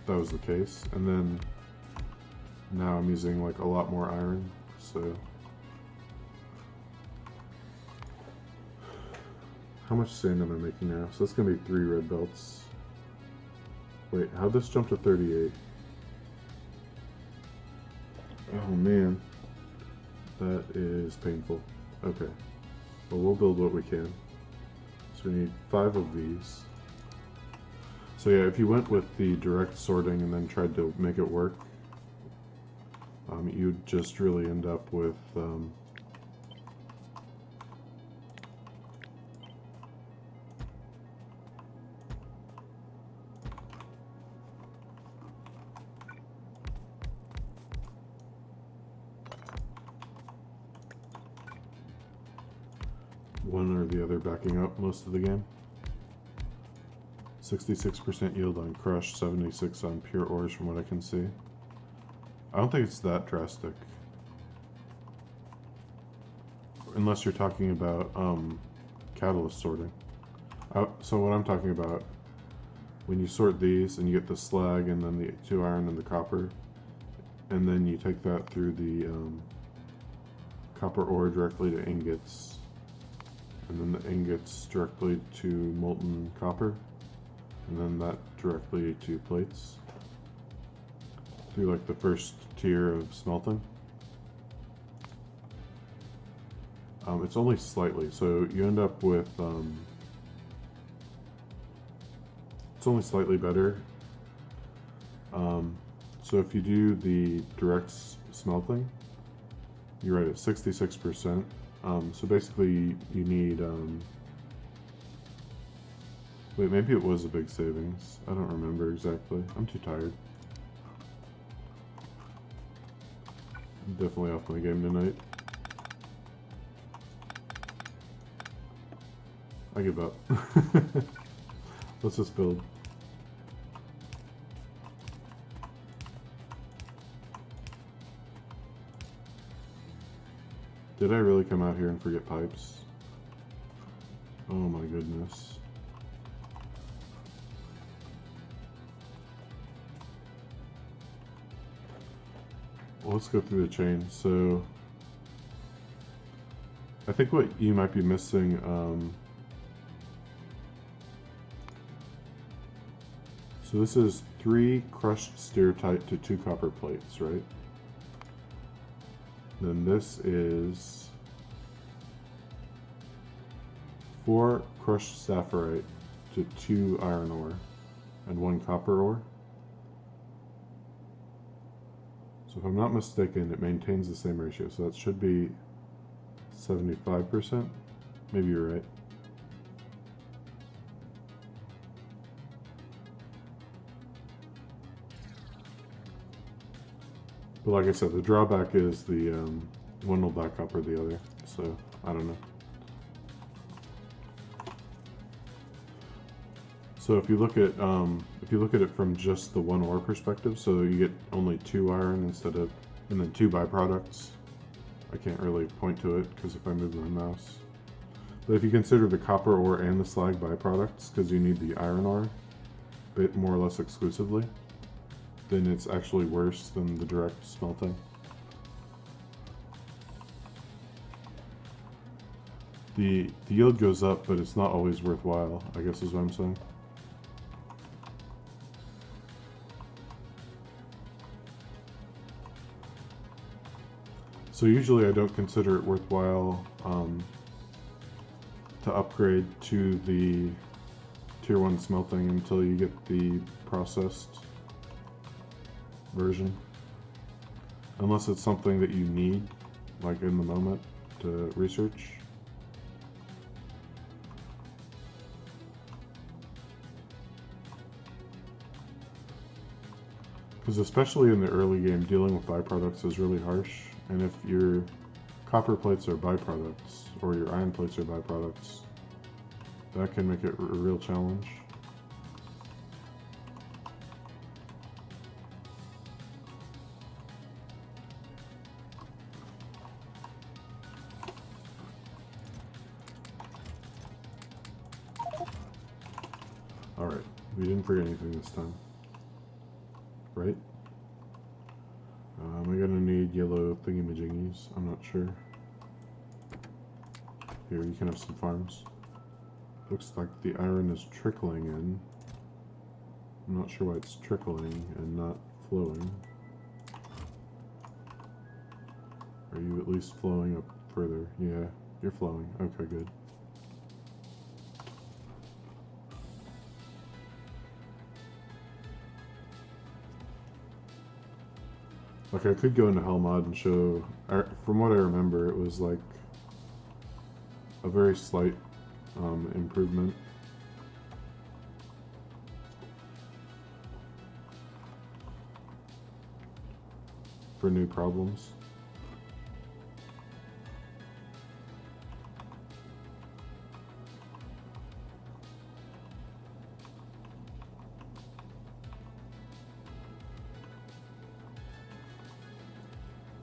that was the case. And then now I'm using like a lot more iron, so how much sand am I making now? So that's gonna be 3 red belts. Wait, how'd this jump to 38? Oh man, that is painful. Okay, well we'll build what we can. So we need 5 of these. So yeah, if you went with the direct sorting and then tried to make it work, you'd just really end up with one or the other backing up most of the game. 66% yield on crushed, 76 on pure ores from what I can see. I don't think it's that drastic. Unless you're talking about catalyst sorting. So what I'm talking about, when you sort these and you get the slag and then the 2 iron and the copper, and then you take that through the copper ore directly to ingots, and then the ingots directly to molten copper, and then that directly to plates through like the first tier of smelting. It's only slightly, so you end up with it's only slightly better. So if you do the direct smelting, you're right at 66%. So basically you need wait, maybe it was a big savings. I don't remember exactly. I'm too tired. I'm definitely off my game tonight. I give up. Let's just build. Did I really come out here and forget pipes? Oh my goodness. Well, let's go through the chain. So I think what you might be missing, So this is 3 crushed steertite to 2 copper plates, right? Then this is 4 crushed sapphirite to 2 iron ore and 1 copper ore. So if I'm not mistaken, it maintains the same ratio. So that should be 75%. Maybe you're right. But like I said, the drawback is the one will back up or the other. So I don't know. So if you look at it from just the 1 ore perspective, so you get only 2 iron instead of, and then 2 byproducts. I can't really point to it because if I move my mouse. But if you consider the copper ore and the slag byproducts, because you need the iron ore, bit more or less exclusively, then it's actually worse than the direct smelting. The yield goes up, but it's not always worthwhile, I guess is what I'm saying. So usually I don't consider it worthwhile to upgrade to the tier 1 smelting until you get the processed version. Unless it's something that you need, like in the moment, to research. Because especially in the early game, dealing with byproducts is really harsh. And if your copper plates are byproducts, or your iron plates are byproducts, that can make it a real challenge. Alright, we didn't forget anything this time. Right? Am I gonna need yellow thingamajiggies? I'm not sure. Here, you can have some farms. Looks like the iron is trickling in. I'm not sure why it's trickling and not flowing. Are you at least flowing up further? Yeah, you're flowing. Okay, good. Like, I could go into Hell Mod and show, from what I remember, it was like a very slight improvement. For new problems.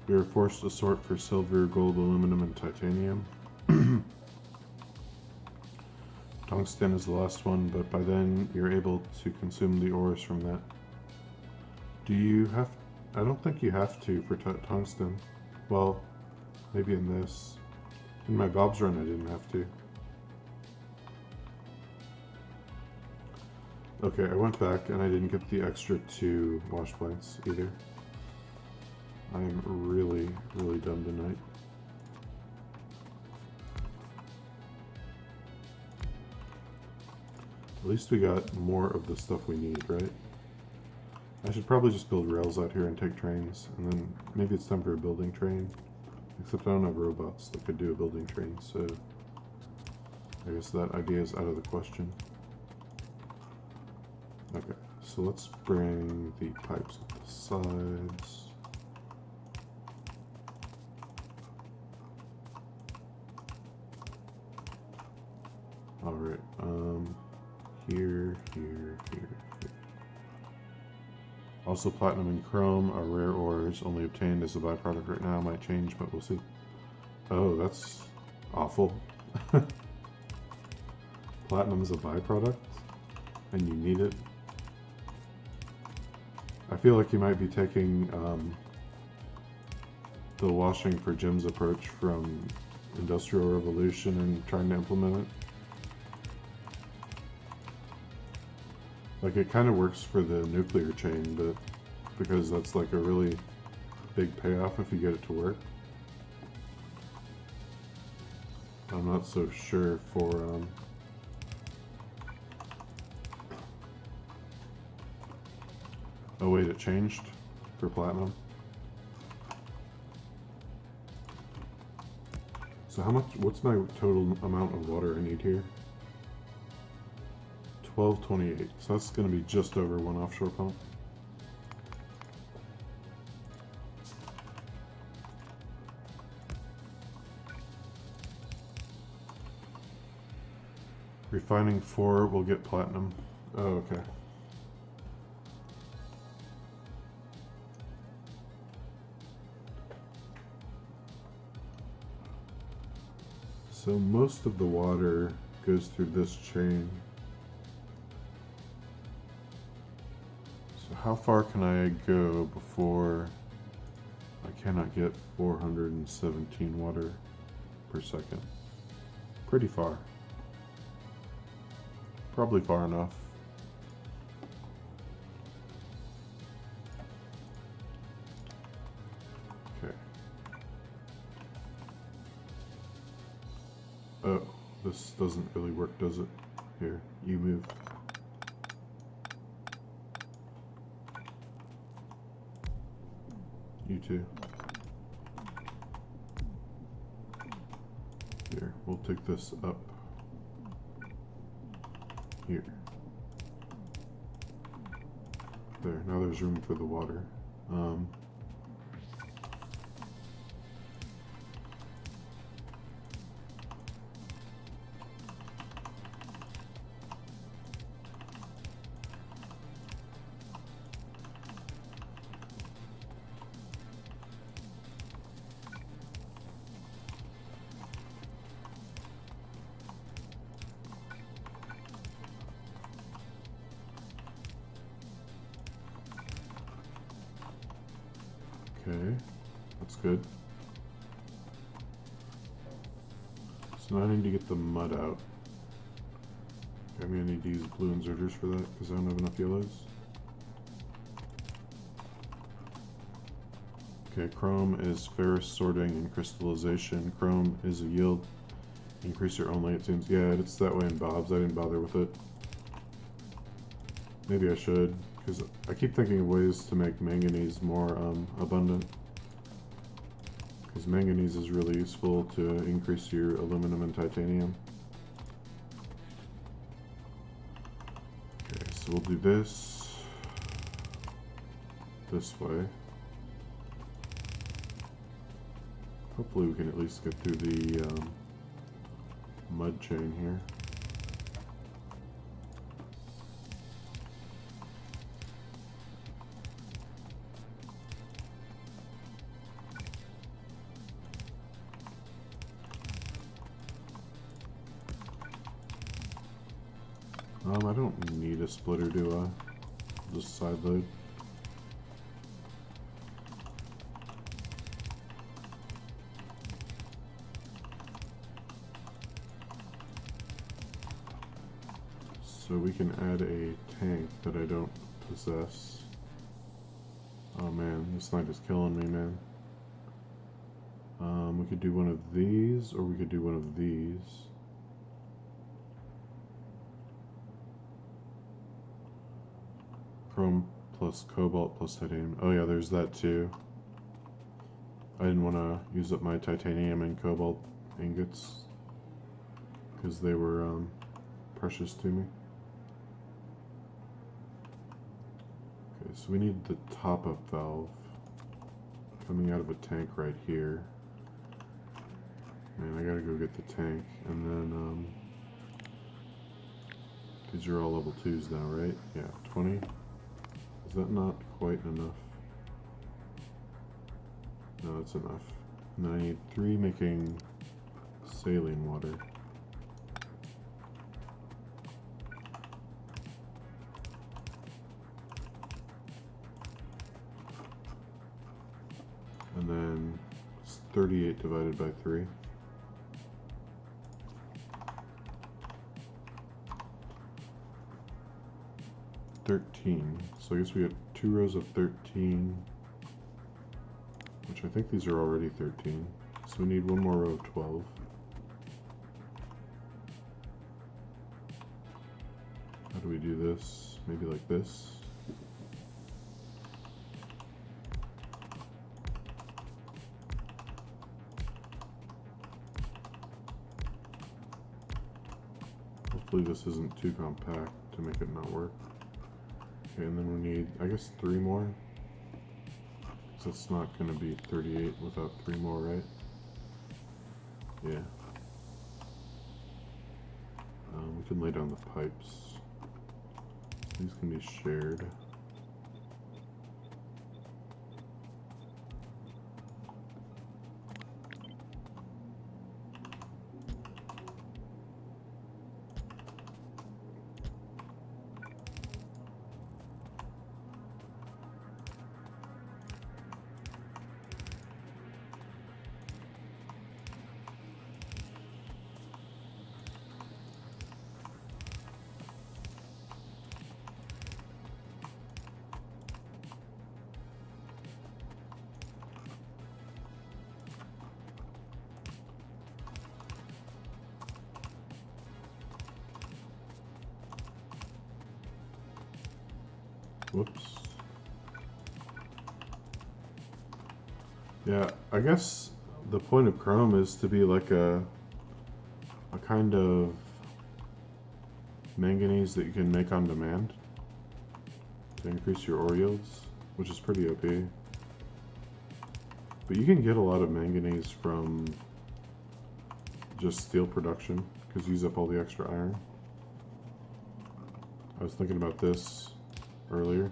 We are forced to sort for silver, gold, aluminum, and titanium. Tungsten is the last one, but by then you're able to consume the ores from that. Do you have... I don't think you have to for tungsten. Well, maybe in this. In my Bob's run I didn't have to. Okay, I went back and I didn't get the extra 2 wash plants either. I am really, really dumb tonight. At least we got more of the stuff we need, right? I should probably just build rails out here and take trains, and then maybe it's time for a building train. Except I don't have robots that could do a building train, so I guess that idea is out of the question. Okay, so let's bring the pipes up the sides. Alright, here. Also, platinum and chrome are rare ores, only obtained as a byproduct right now. Might change, but we'll see. Oh, that's awful. Platinum is a byproduct, and you need it. I feel like you might be taking the washing for gems approach from Industrial Revolution and trying to implement it. Like, it kind of works for the nuclear chain, but because that's like a really big payoff if you get it to work. I'm not so sure for oh wait, it changed for platinum. So how much, what's my total amount of water I need here? 1228, so that's going to be just over one offshore pump. Refining 4 will get platinum. Oh, okay. So most of the water goes through this chain. So how far can I go before I cannot get 417 water per second? Pretty far. Probably far enough. Okay. Oh, this doesn't really work, does it? Here, you move. You too. Here, we'll take this up. Here. There, now there's room for the water. Okay, that's good. So now I need to get the mud out. I'm gonna need to use blue inserters for that because I don't have enough yellows. Okay, chrome is ferrous sorting and crystallization. Chrome is a yield increaser only, it seems. Yeah, it's that way in Bob's. I didn't bother with it. Maybe I should, because I keep thinking of ways to make manganese more abundant. Because manganese is really useful to increase your aluminum and titanium. Okay, so we'll do this way. Hopefully we can at least get through the mud chain here. I don't need a splitter, do I? I'll just side load. So we can add a tank that I don't possess. Oh man, this night is killing me, man. We could do one of these, or we could do one of these. Chrome plus cobalt plus titanium. Oh yeah, there's that too. I didn't want to use up my titanium and cobalt ingots because they were precious to me. Okay, so we need the top-up valve coming out of a tank right here. Man, I gotta go get the tank, and then these are all level 2s now, right? Yeah, 20. Is that not quite enough? No, that's enough. And then I need 3 making saline water. And then it's 38 divided by 3. 13. So I guess we have 2 rows of 13, which I think these are already 13. So we need 1 more row of 12. How do we do this? Maybe like this. Hopefully this isn't too compact to make it not work. Okay, and then we need, I guess, 3 more. So it's not going to be 38 without 3 more, right? Yeah. We can lay down the pipes. These can be shared. Whoops. Yeah, I guess the point of Chrome is to be like a kind of manganese that you can make on demand to increase your ore yields, which is pretty OP. But you can get a lot of manganese from just steel production because you use up all the extra iron. I was thinking about this earlier.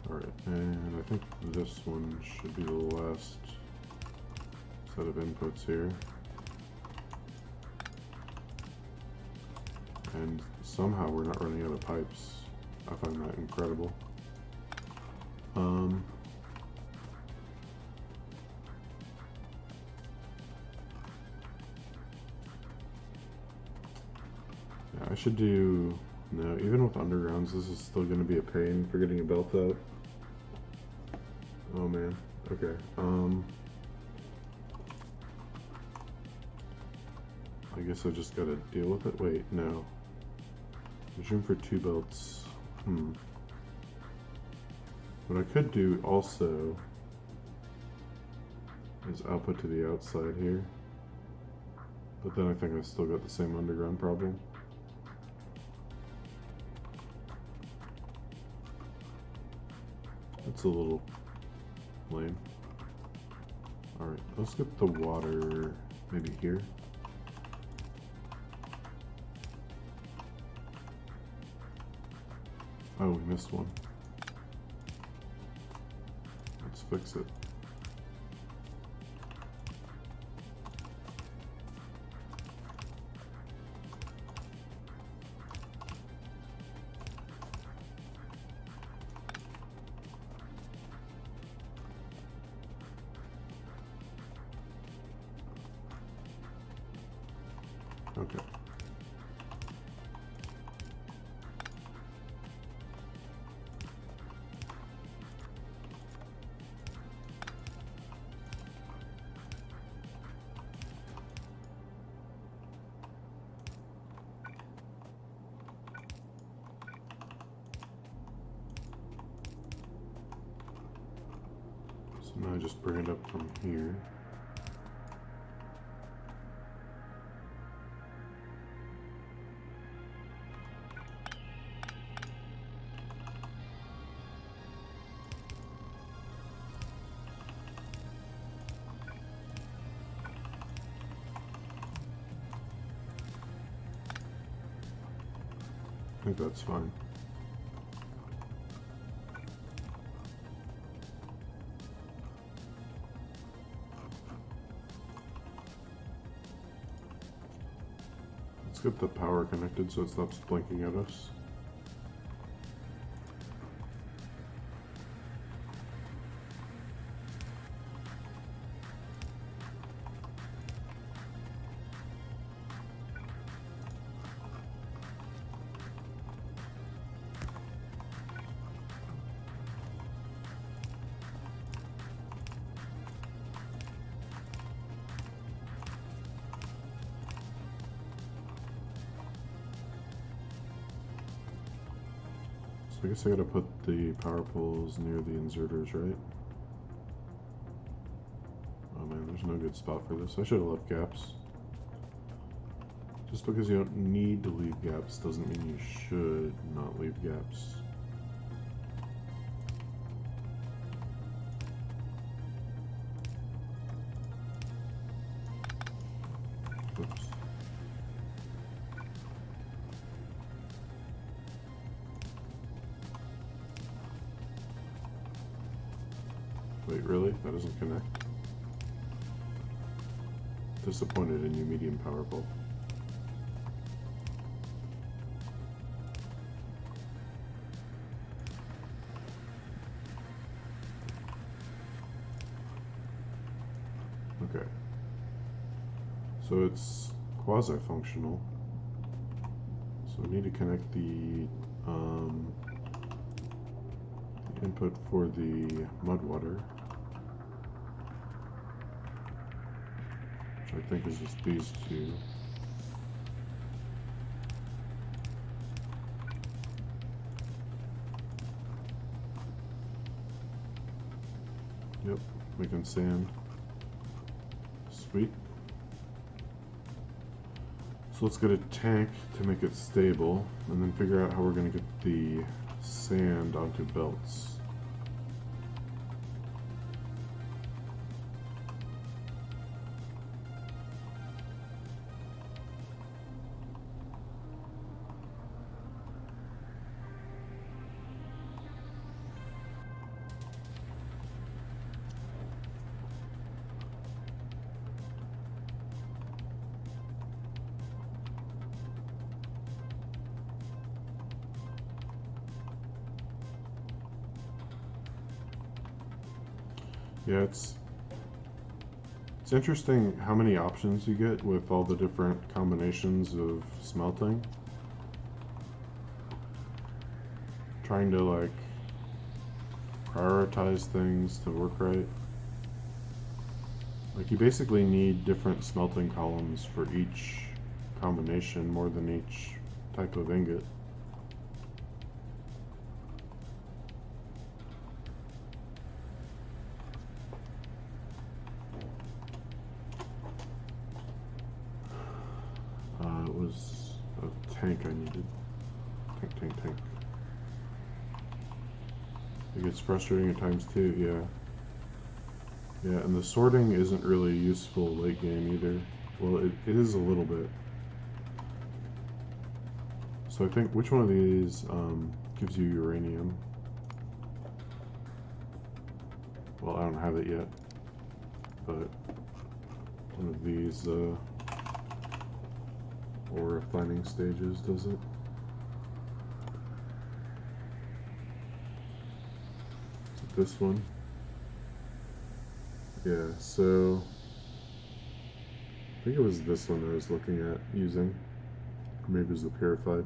Alright, and I think this one should be the last set of inputs here. And somehow we're not running out of pipes. I find that incredible. Yeah, I should do... No, even with undergrounds, this is still going to be a pain for getting a belt out. Oh man. Okay. I guess I just gotta deal with it. Wait, no. There's room for 2 belts. What I could do also is output to the outside here. But then I think I still got the same underground problem. That's a little lame. Alright, let's get the water maybe here. Oh, we missed one. Let's fix it. Okay. So now I just bring it up from here. I think that's fine. get the power connected so it stops blinking at us. I guess I gotta put the power poles near the inserters, right? Oh man, there's no good spot for this. I should have left gaps. Just because you don't need to leave gaps doesn't mean you should not leave gaps. Oops. Wait, really? That doesn't connect? Disappointed in you, medium power pole. Okay. So it's quasi-functional. So we need to connect the input for the mud water, which I think is just these two. Yep, making sand. Sweet. So let's get a tank to make it stable, and then figure out how we're going to get the sand onto belts. Yeah, it's interesting how many options you get with all the different combinations of smelting. Trying to like prioritize things to work right. Like you basically need different smelting columns for each combination more than each type of ingot. It was a tank I needed. Tank. It gets frustrating at times too, yeah. Yeah, and the sorting isn't really useful late game either. Well, it is a little bit. So I think, which one of these gives you uranium? Well, I don't have it yet, but one of these ore refining stages does it. Is it this one? Yeah, so I think it was this one I was looking at using. Or maybe it was the purified.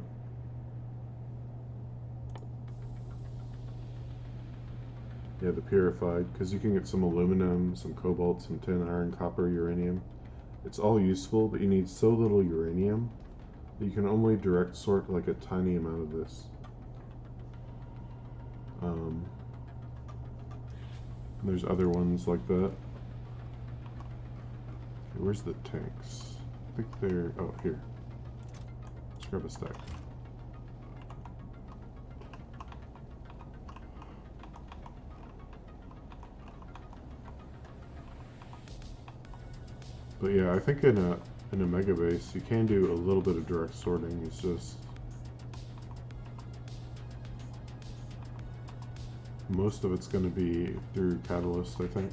Yeah, the purified, because you can get some aluminum, some cobalt, some tin, iron, copper, uranium. It's all useful, but you need so little uranium that you can only direct sort like a tiny amount of this. There's other ones like that. Okay, where's the tanks? I think they're, oh, here. Let's grab a stack. But yeah, I think in a mega base you can do a little bit of direct sorting. It's just most of it's going to be through catalyst, I think,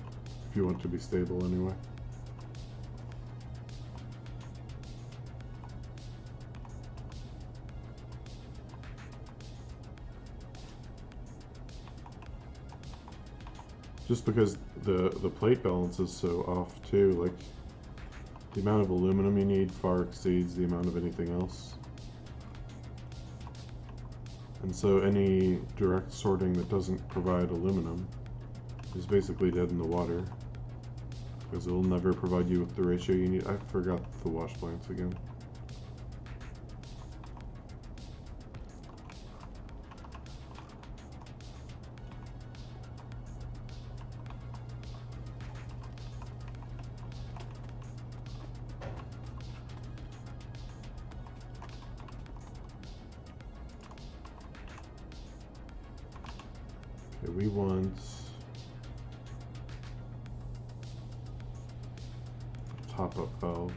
if you want to be stable anyway. Just because the plate balance is so off too, like the amount of aluminum you need far exceeds the amount of anything else. And so any direct sorting that doesn't provide aluminum is basically dead in the water, because it will never provide you with the ratio you need. I forgot the wash plants again. Okay, we want top-up valve.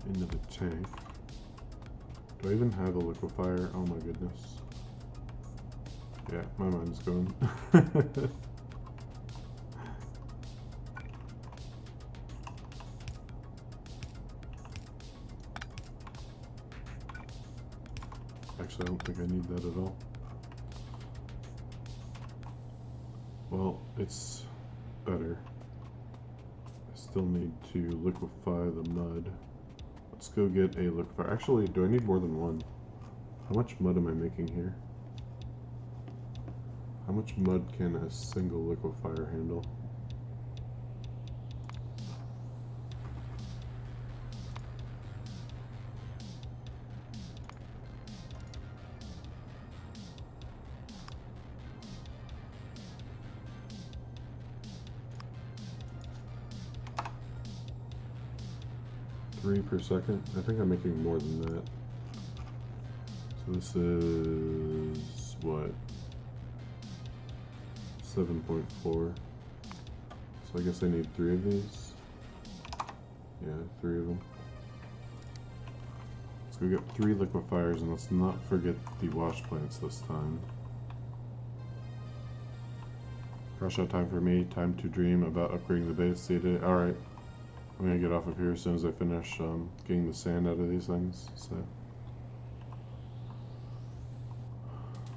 Into the tank. Do I even have a liquefier? Oh my goodness. Yeah, my mind's going. Actually, I don't think I need that at all. Well, it's better. I still need to liquefy the mud. Let's go get a liquefier. Actually, do I need more than one? How much mud am I making here? How much mud can a single liquefier handle? Three per second? I think I'm making more than that. So this is what? 7.4. So I guess I need 3 of these. Yeah, 3 of them. Let's go get 3 liquefiers, and let's not forget the wash plants this time. Crash out time for me. Time to dream about upgrading the base. See you today. Alright. I'm gonna get off of here as soon as I finish getting the sand out of these things. So,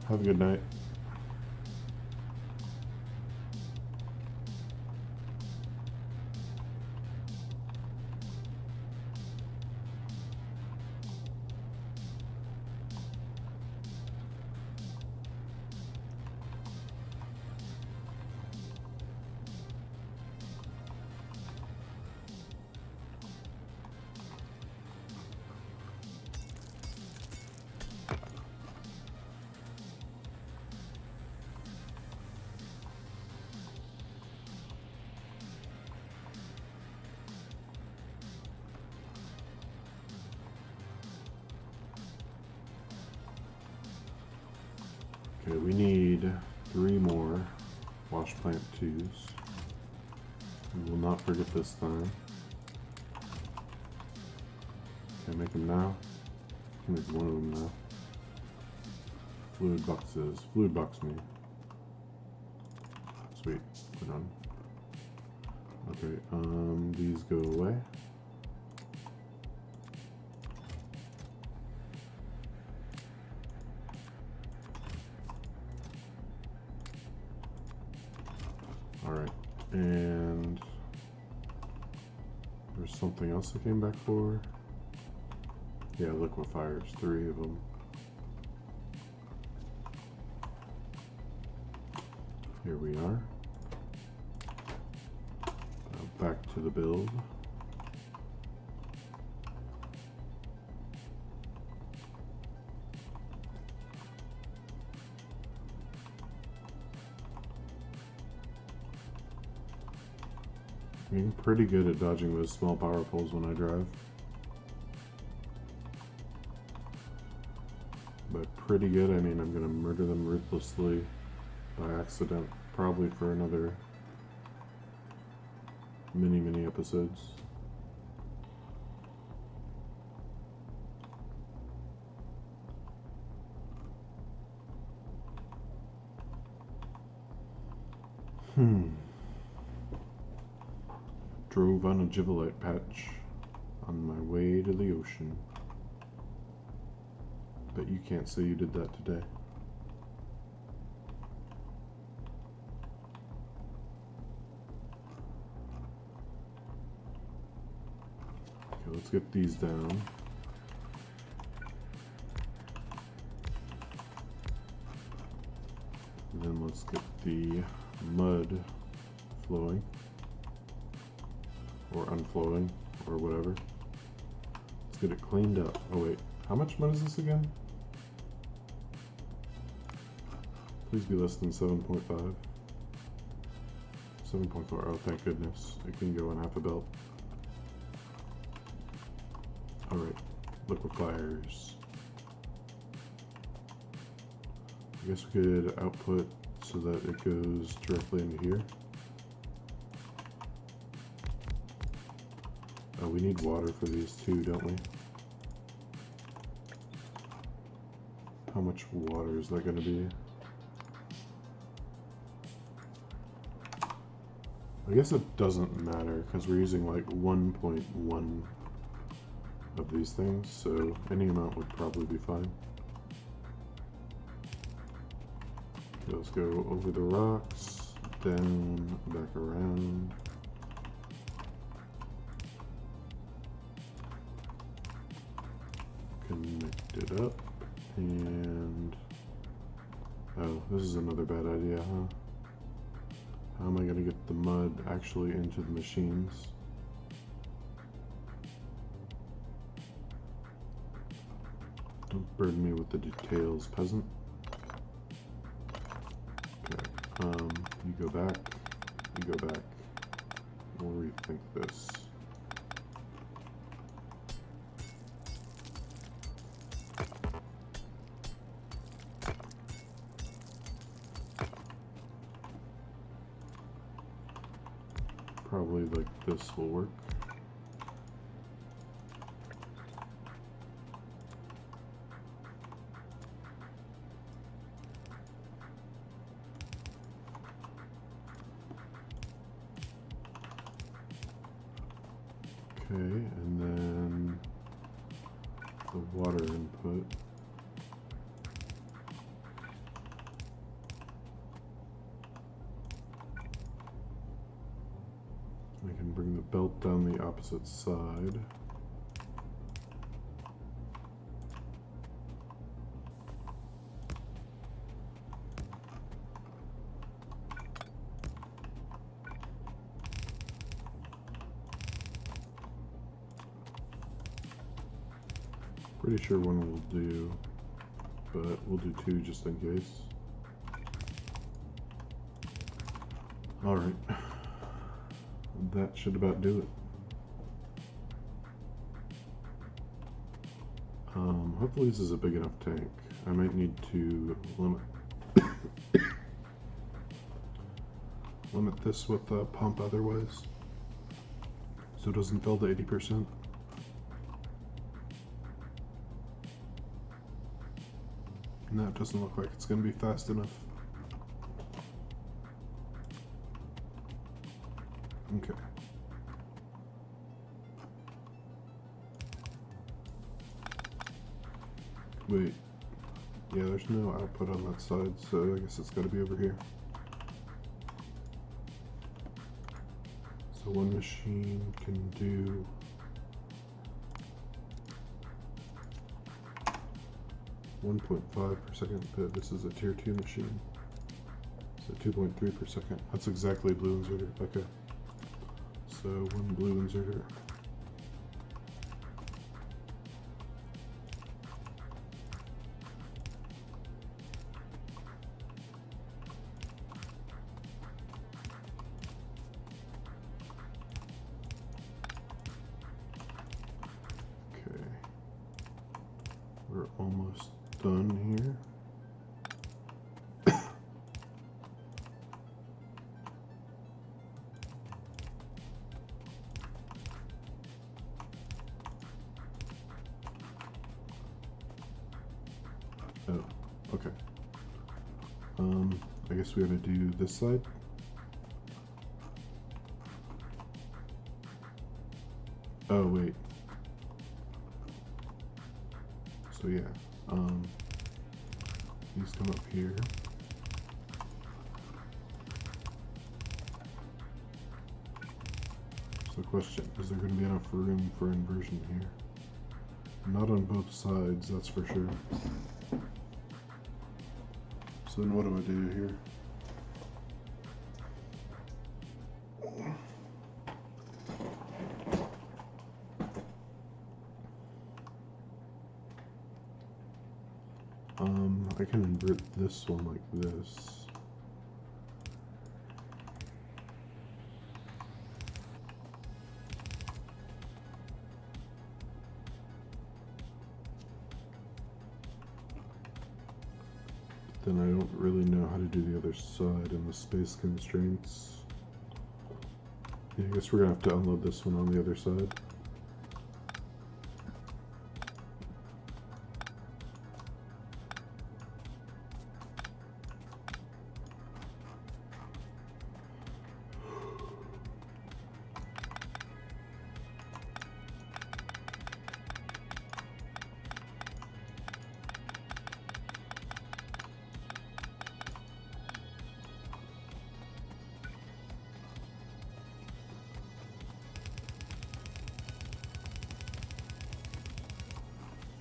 have a good night. Okay, we need 3 more wash plant 2s. We will not forget this time. Okay, make them now. Make one of them now. Fluid boxes. Fluid box me. Sweet. We're done. Okay, these go away. Alright, and there's something else I came back for. Yeah, liquefiers, 3 of them. Here we are. Back to the build. I'm pretty good at dodging those small power poles when I drive. By pretty good, I mean I'm gonna murder them ruthlessly by accident, probably for another many episodes. Drove on a Jivelite patch. on my way to the ocean. But you can't say you did that today. Okay, let's get these down. And then let's get the mud flowing. Or unflowing, or whatever. Let's get it cleaned up. Oh wait, how much mud is this again? Please be less than 7.5. 7.4, oh thank goodness. It can go in half a belt. Alright, liquefiers. I guess we could output so that it goes directly into here. Oh, we need water for these too, don't we? How much water is that going to be? I guess it doesn't matter because we're using like 1.1 of these things, so any amount would probably be fine. Okay, let's go over the rocks, down, back around. Connect it up, and oh, this is another bad idea, huh? How am I gonna get the mud actually into the machines? Don't burden me with the details, peasant. Okay, you go back, you go back. We'll rethink this. Probably like this will work. Okay, and then the water input. I can bring the belt down the opposite side. Pretty sure one will do, but we'll do two just in case. Alright. That should about do it. Hopefully this is a big enough tank. I might need to limit this with a pump otherwise, so it doesn't fill to 80%. No, it doesn't look like it's going to be fast enough. Okay. Wait. Yeah, there's no output on that side, so I guess it's got to be over here. So one machine can do 1.5 per second, but this is a tier 2 machine. So 2.3 per second. That's exactly blue inserter. Okay. So one blue inserter. Okay. We're almost done here. Oh, okay. I guess we gotta do this side. Oh, wait. So yeah, these come up here. So question, is there going to be enough room for inversion here? Not on both sides, that's for sure. So then what do I do here? I can invert this one like this. But then I don't really know how to do the other side and the space constraints. Yeah, I guess we're gonna have to unload this one on the other side.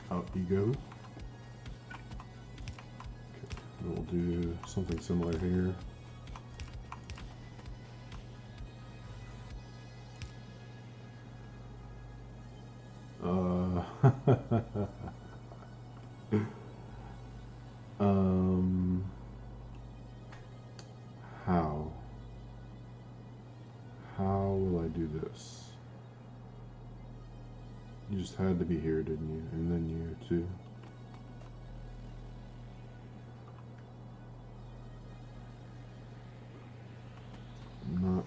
Out you go. Okay, and we'll do something similar here. How? How will I do this? You just had to be here, didn't you? And then you too. I'm not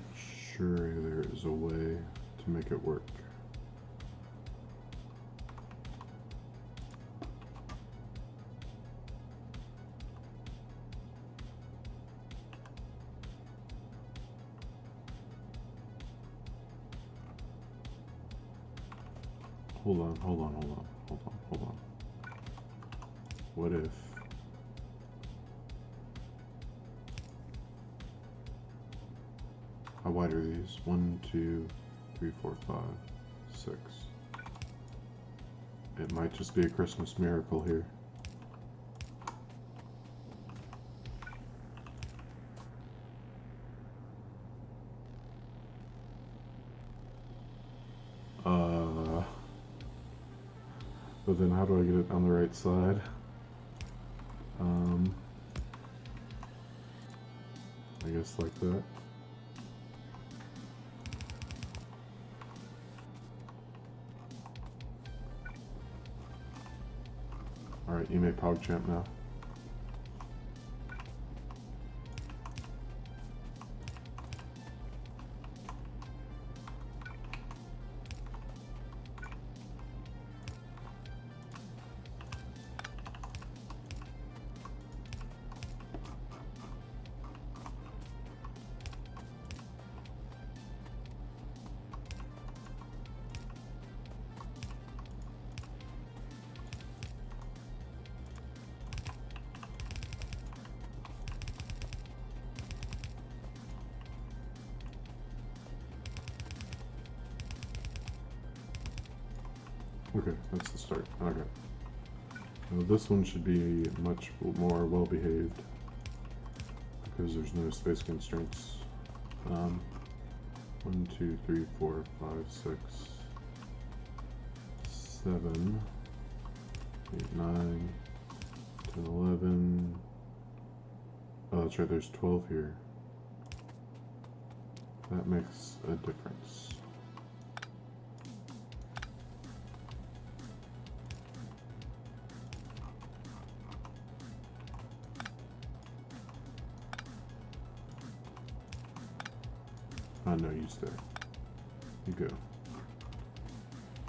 sure there is a way to make it work. Hold on. What if how wide are these? 1, 2, 3, 4, 5, 6. It might just be a Christmas miracle here. But then how do I get it on the right side? I guess like that. Alright, you may PogChamp now. Okay, that's the start. Okay. Now this one should be much more well behaved because there's no space constraints. 1, 2, 3, 4, 5, 6, 7, 8, 9, 10, 11. Oh, that's right, there's 12 here. That makes a difference. No, you stay. You go.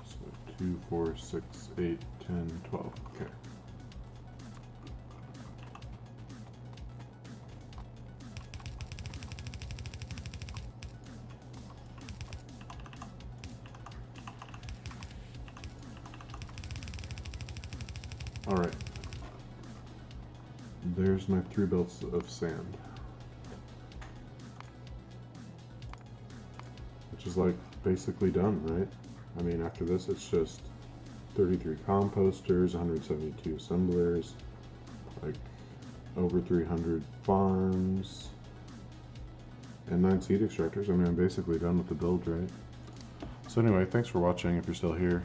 So 2, 4, 6, 8, 10, 12. Okay. Alright. There's my 3 belts of sand. Which is like basically done, right? I mean, after this it's just 33 composters, 172 assemblers, like over 300 farms, and 9 seed extractors. I mean, I'm basically done with the build, right? So anyway, thanks for watching if you're still here.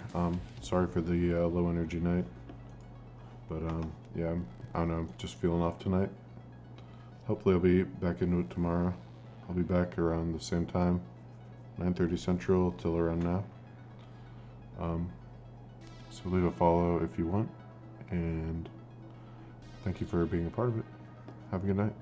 Sorry for the low energy night. But yeah, I don't know, just feeling off tonight. Hopefully I'll be back into it tomorrow. I'll be back around the same time, 9:30 Central till around now. So leave a follow if you want, and thank you for being a part of it. Have a good night.